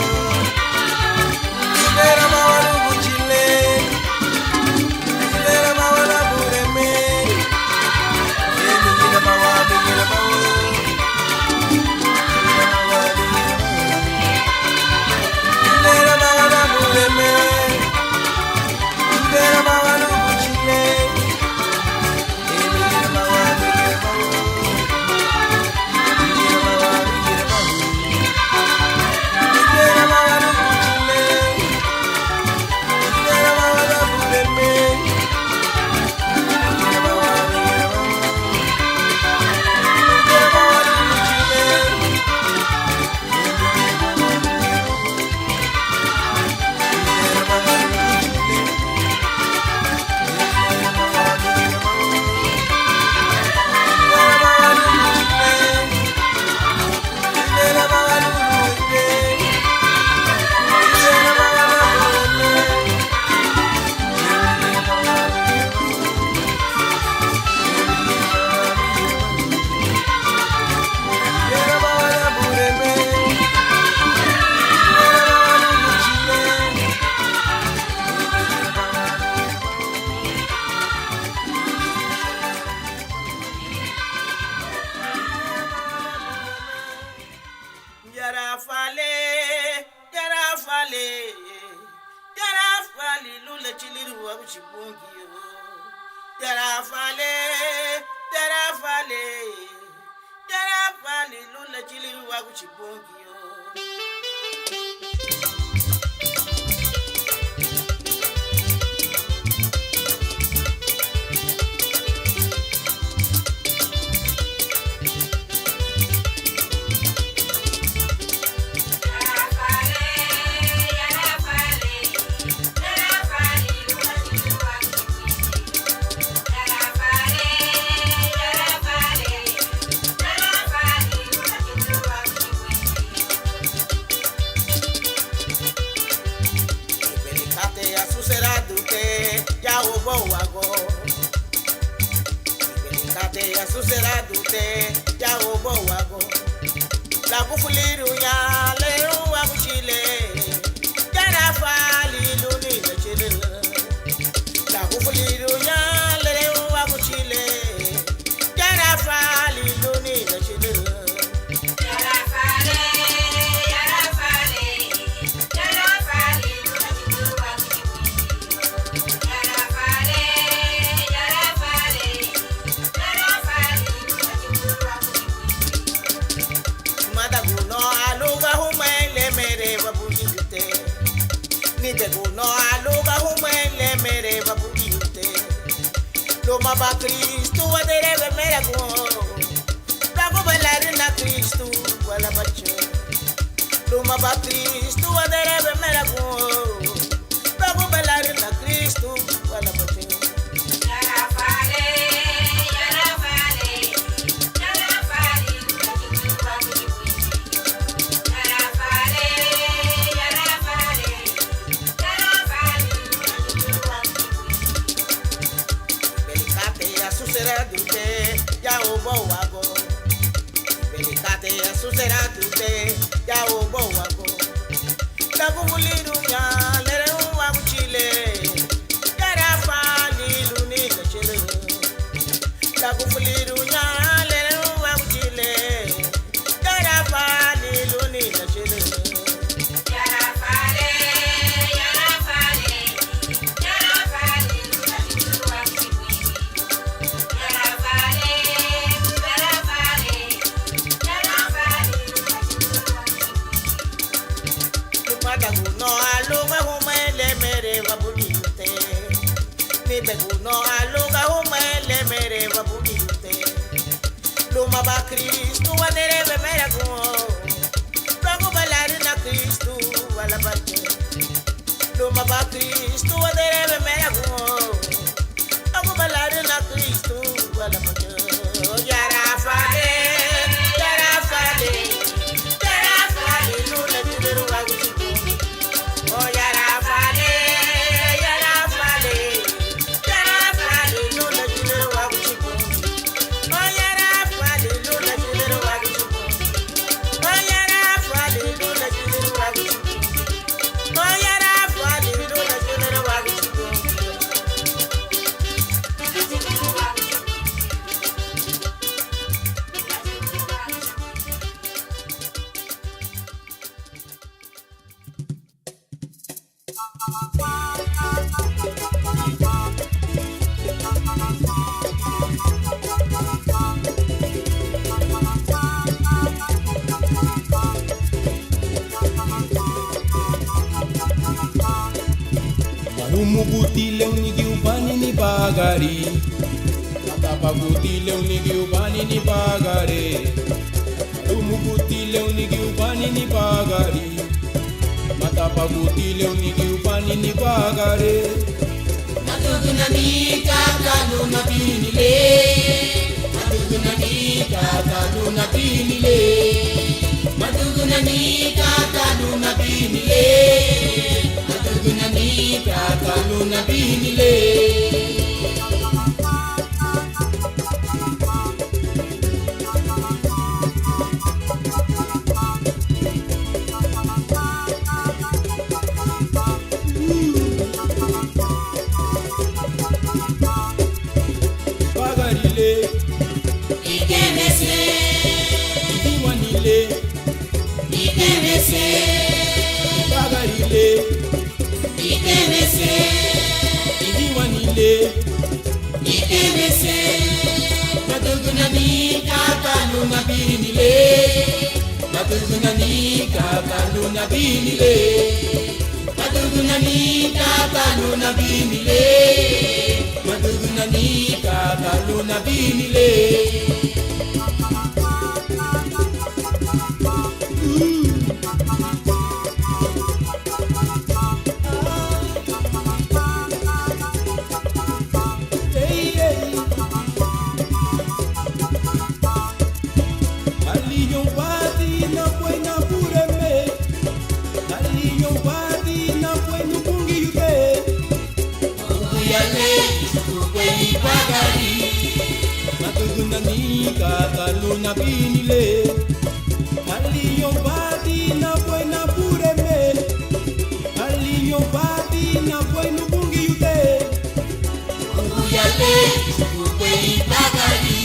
Luma ba Cristo aderebe merago. Bago balari na Cristo wala ba te. Ya o bo wago belikate asusera tute ya o bo wago dagu muliru ya lere wa chile yara fa lilu ni chile dagu muliru ya lere wa chile yara fa lilu ni chile no aluga umele mere babulite luma ba Cristo aderebe merago bago balari na Cristo wala bate luma ba Cristo aderebe merago bago balari na Cristo wala bate yara fale luna diru wagu oh yara fale Umugutile unigi upani ni bagari Matapagutile unigi upani ni bagare Umugutile unigi upani ni bagari Matapagutile unigi upani ni bagare Madugunanika kanuna binile Madugunanika kanuna binile Madugunanika kanuna binile Madugunanika kanuna binile Bagarile Ikenese Iwanile Ikenese Bagarile Ikenese Iwanile Ikenese Madugunanika kanuna binile Madugunanika kanuna binile Madugunanika kanuna binile Madugunanika kanuna binile Madugunanika kaluna binile Aliyo badi na buena pureme Aliyo badi na buena bungi yute Uyale ukwe ibagari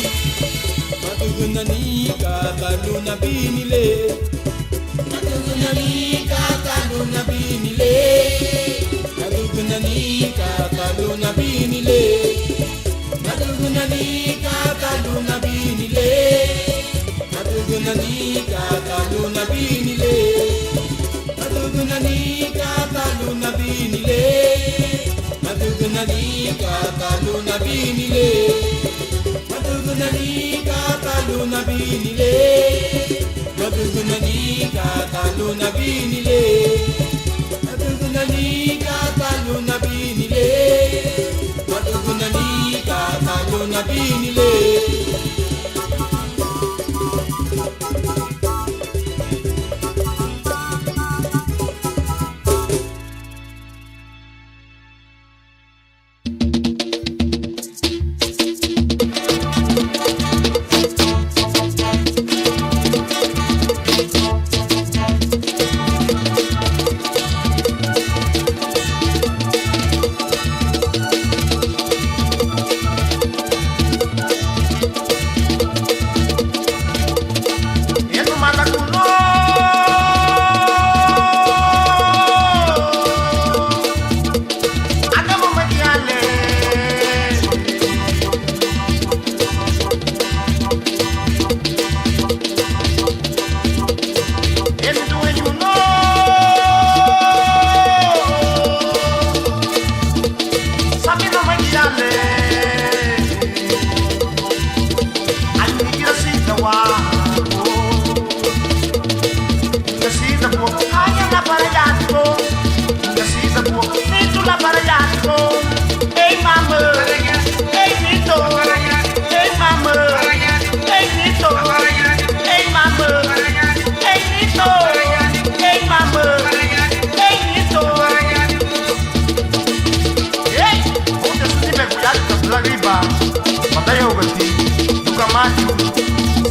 Madugunanika kaluna binile Madugunanika kanuna binile Madugunanika kaluna binile Madugunanika kanuna binile Madugunanika kaluna binile Madugunanika kanuna binile Madugunanika kaluna binile Madugunanika kanuna binile Madugunanika kaluna Kataluna binile Madugundani Kataluna binile Madugundani Kataluna binile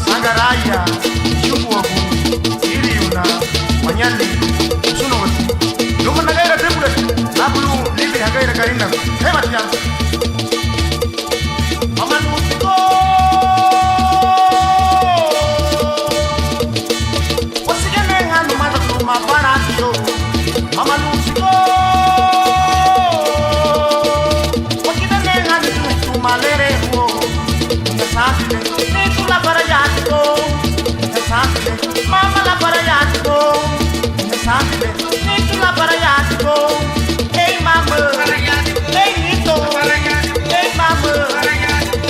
Sagaraya, Chukuabu, Iriuna, Manyali, Sunowati. Lupa nagaya triplet, Labulu, Livi Hagaya Karina, Hematia. Mamanutiko. Wasigane hanu mataku maparatio. Mamanutiko. Wakidane hanu malere ho. Nasabile. La para yatiko, nasabile. Mama la para yatiko, nasabile. Nitu la para yatiko, hey mama, hey nito, hey mama,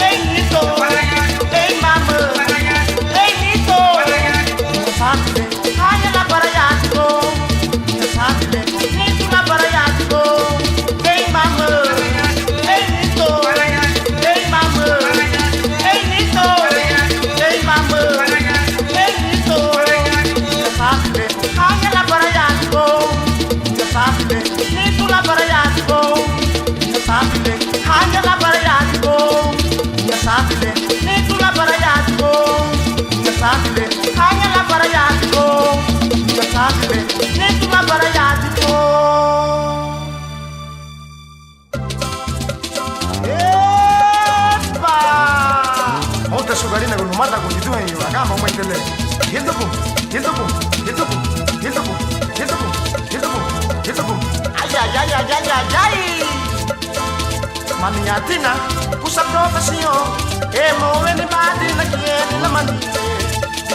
hey nito, hey mama, hey nito, nasabile. Haya la para yatiko, nasabile. Nitu la para yatiko, hey mama, hey nito, hey mama, hey nito. Hey mama, hey nito, nasabile, haya la para yatiko, nasabile, nitu la para yatiko, nasabile, haya la para yatiko, nasabile, nitu la para yatiko, nasabile, haya la para yatiko, nasabile, nitu la para yatiko. Otra sugarina con mata con tu en yo acá vamos a entender. Yendo pum, yendo pum, yendo pum, yendo pum, yendo pum, yendo pum, yendo pum. Ay ay ay ay ay ay ay. Maniatina, usa profesión. Emo en madina quiere la manita.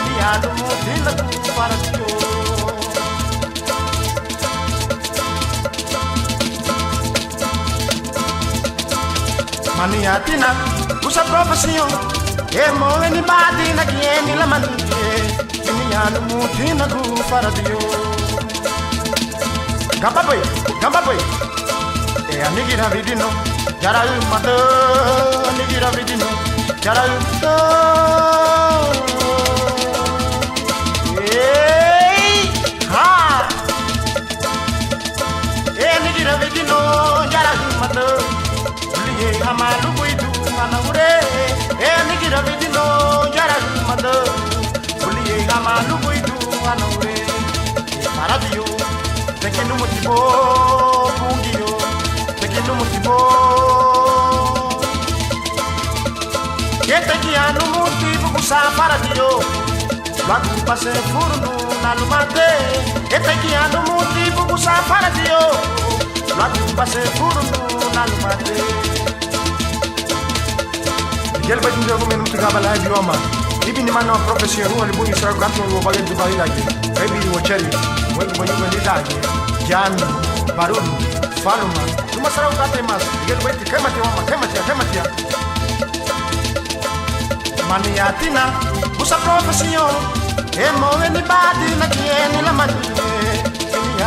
Diado modila tu para yo. Maniatina, usa profesión. Emo en madina quiere la manita. Diado modila tu para yo. Gamba boy. Anigira vidino. Jara mata anigira vidino. Jara hey ha. Anigira vidino. Jara mata. Liye hamalu buidu manure. Anigira vidino. Jara mata. Liye hamalu buidu manure. Para Dio. Pequeno motivo, bungio, pequeno motivo. Que pequeno motivo kusa para Dio. Lagu pase furno na lumate. Que pequeno motivo kusa para Dio. Lagu pase furno na lumate. Gel ba dinga ko menum tiga bala idioma. Ibi ni mano profession ruwa libu ni sa kanto wo bagen du bali lagi. Baby wo cherry. Woi banyu ni lagi. Jan, Barun, Faluma, cuma serau kata mas, dia baik kematia. Maniatina, usa profession, emo ni badi na kieni la mani.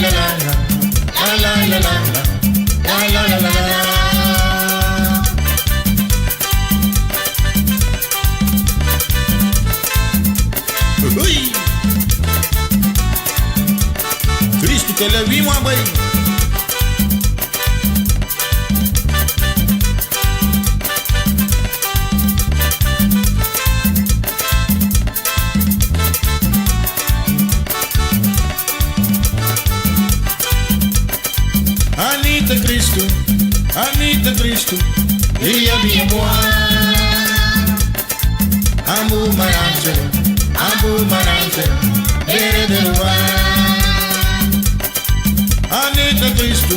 la la la la la la la la la la. Ui! Cristo te le vimos a güey. Anita Cristo, ia minha boa. Ambu marangelo, de luar. Anita Cristo,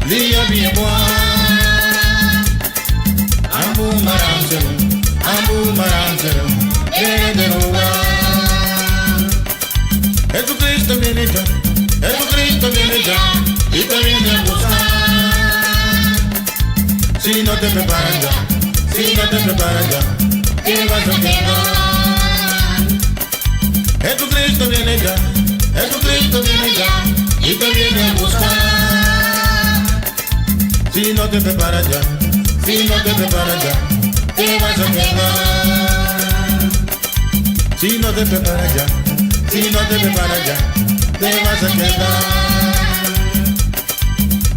ia minha boa. Ambu marangelo, de luar. É tu Cristo viene já, y te viene a buscar. Si no te preparas ya, ¿qué vas a quedar? Jesucristo viene ya, y te viene a buscar. Si no te preparas ya, te vas a quedar. Si no te preparas ya, si no te preparas ya, te vas a quedar.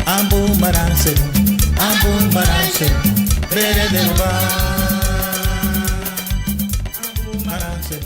Ambun marance, veré de lugar. Ambun marance.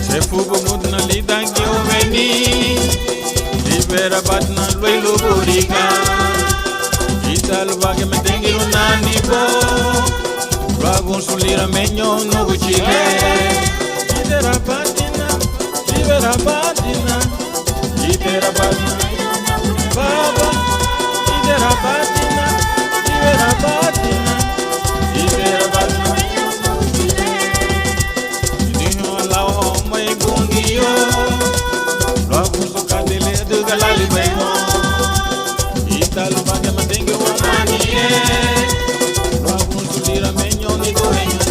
Se fugo mudna lidangi o veni Libera batna loi luburica Ital vage me tengi unani bo Ragun sulira menyo no guchile Libera batina Baba Libera batina Libera batina Dino lao mai bungiyo Ragun sukadile dugalali baimo Ital vage me tengi unani Ragun sulira menyo ni gohenyo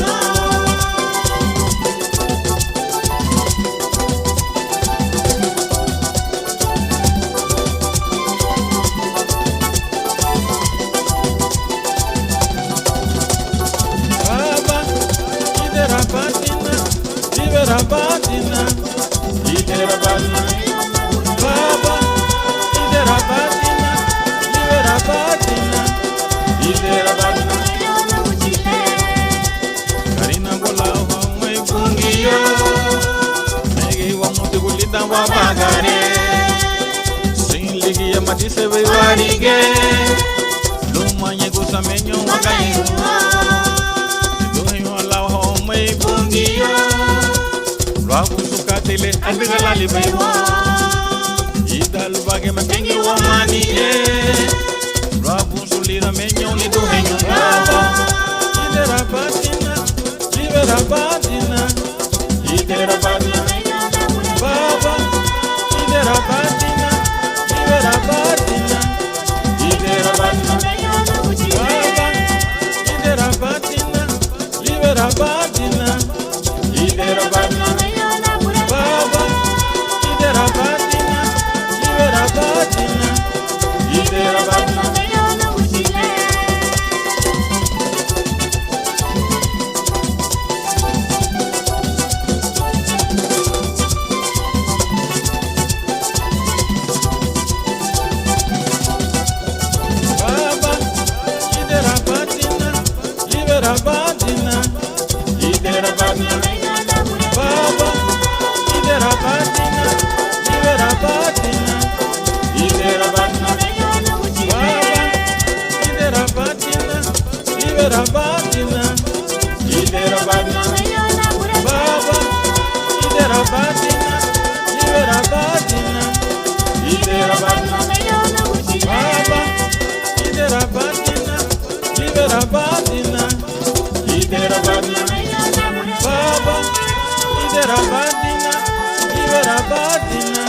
Libera batina Baba Libera batina Karina gola ho mai bungiyo Mege wa mote gulita wa bagare Sin ligiya mati se ve warige Lumanye gusamenyo wa kayo Doyo ala ho mai bungiyo Ragu sukatile andigalali baymo Idal bage makengi wa mani Ragu sulira menyo ni duhenyo Baba Libera batina Baba Libera batina Baba Libera batina Libera batina Baba Libera batina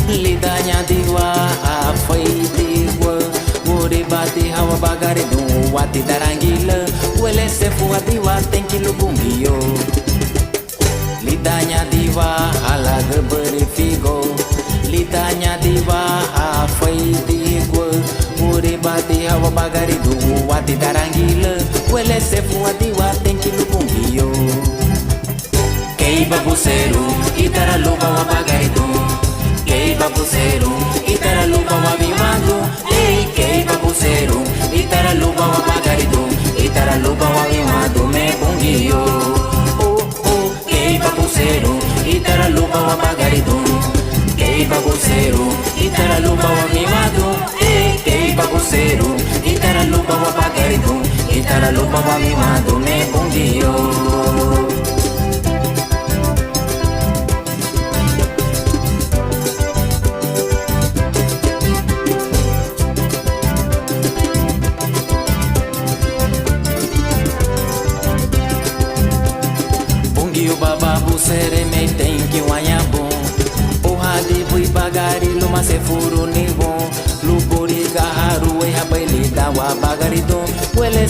Lidahnya diwa afai diwa Wuri bati hawa bagari du wati darangila Wele sefu diwa tenki lubungiyo Lidahnya diwa halaga berifigo Lidahnya diwa afai diwa Wuri bati hawa bagari du wati darangila Wele sefu diwa tenki lubungiyo Kei babuseru itara lupa wa bagari du Kei babuseru, itara lupa wa vimando Kei babuseru, itara lupa wa bagarido Itara lupa wa vimando me bungiyo Kei babuseru, itara lupa wa bagarido Kei babuseru, itara lupa wa vimando Kei babuseru, itara lupa wa bagarido Itara lupa wa vimando me bungiyo Bababu sere me tenki wanyabo O hadi bui bagari luma se furu nibo Lupuri gaharu e habaili dawa bagari do Wele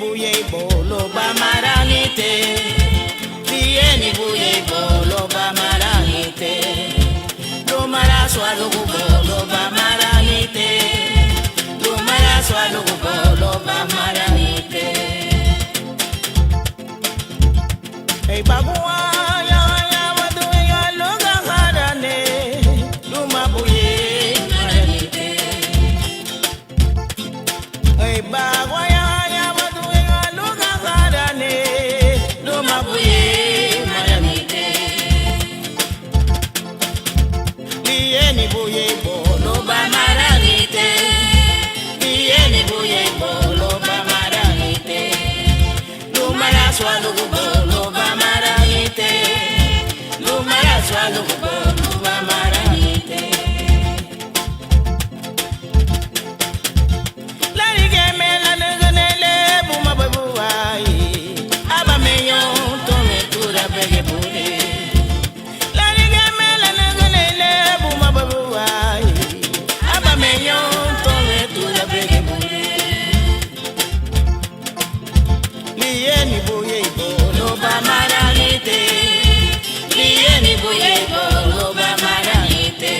buye bolo ba maranite. Lieni buye bolo ba maranite. Lo mara swalo bolo ba maranite. Lo mara swalo bolo ba maranite. Hey bagua ya ya wadu ya loga harane. Luma buye maranite. Hey bagua ya ya wadu ya loga harane. Luma buye maranite. Lieni buye bolo ba maranite. Lieni buye bolo ba maranite. Lumara swalo bolo ba maranite. Lumara swalo bolo ba maranite. Lari ke mela neganele buma babuai. Aba meyo to me tura bege bure. Lari ke mela neganele buma babuai. Aba meyo to me tura bege bure. Lieni buye bolo ba maranite. Lieni buye bolo ba maranite.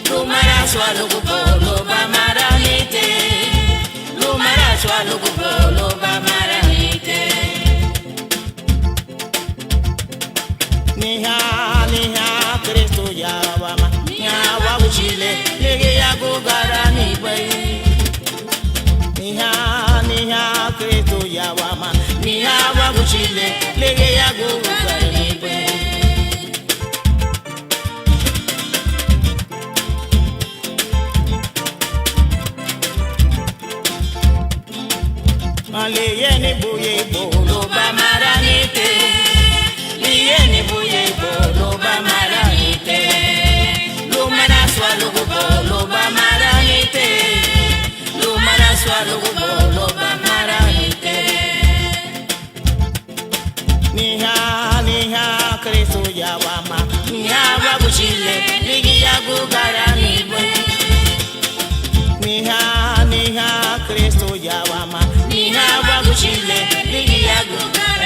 Lumara swalo bolo ba maranite. Lumara swalo bolo ba maranite. Niha niha Kristo yawama. Niha wabuchile lege ya gogarani bai. Niha niha Kristo yawama. Niha wabuchile lege ya gogarani bai. Lieni buye bolo ba maranite. Lieni buye bolo ba maranite. Lumara swalo bolo ba maranite. Lumara swalo bolo ba maranite. Niha niha Kristo yawama. Niha wabuchile ligi ya gugarani boy. Niha niha Kristo yawama. Niha wabuchile ligi ya gugarani.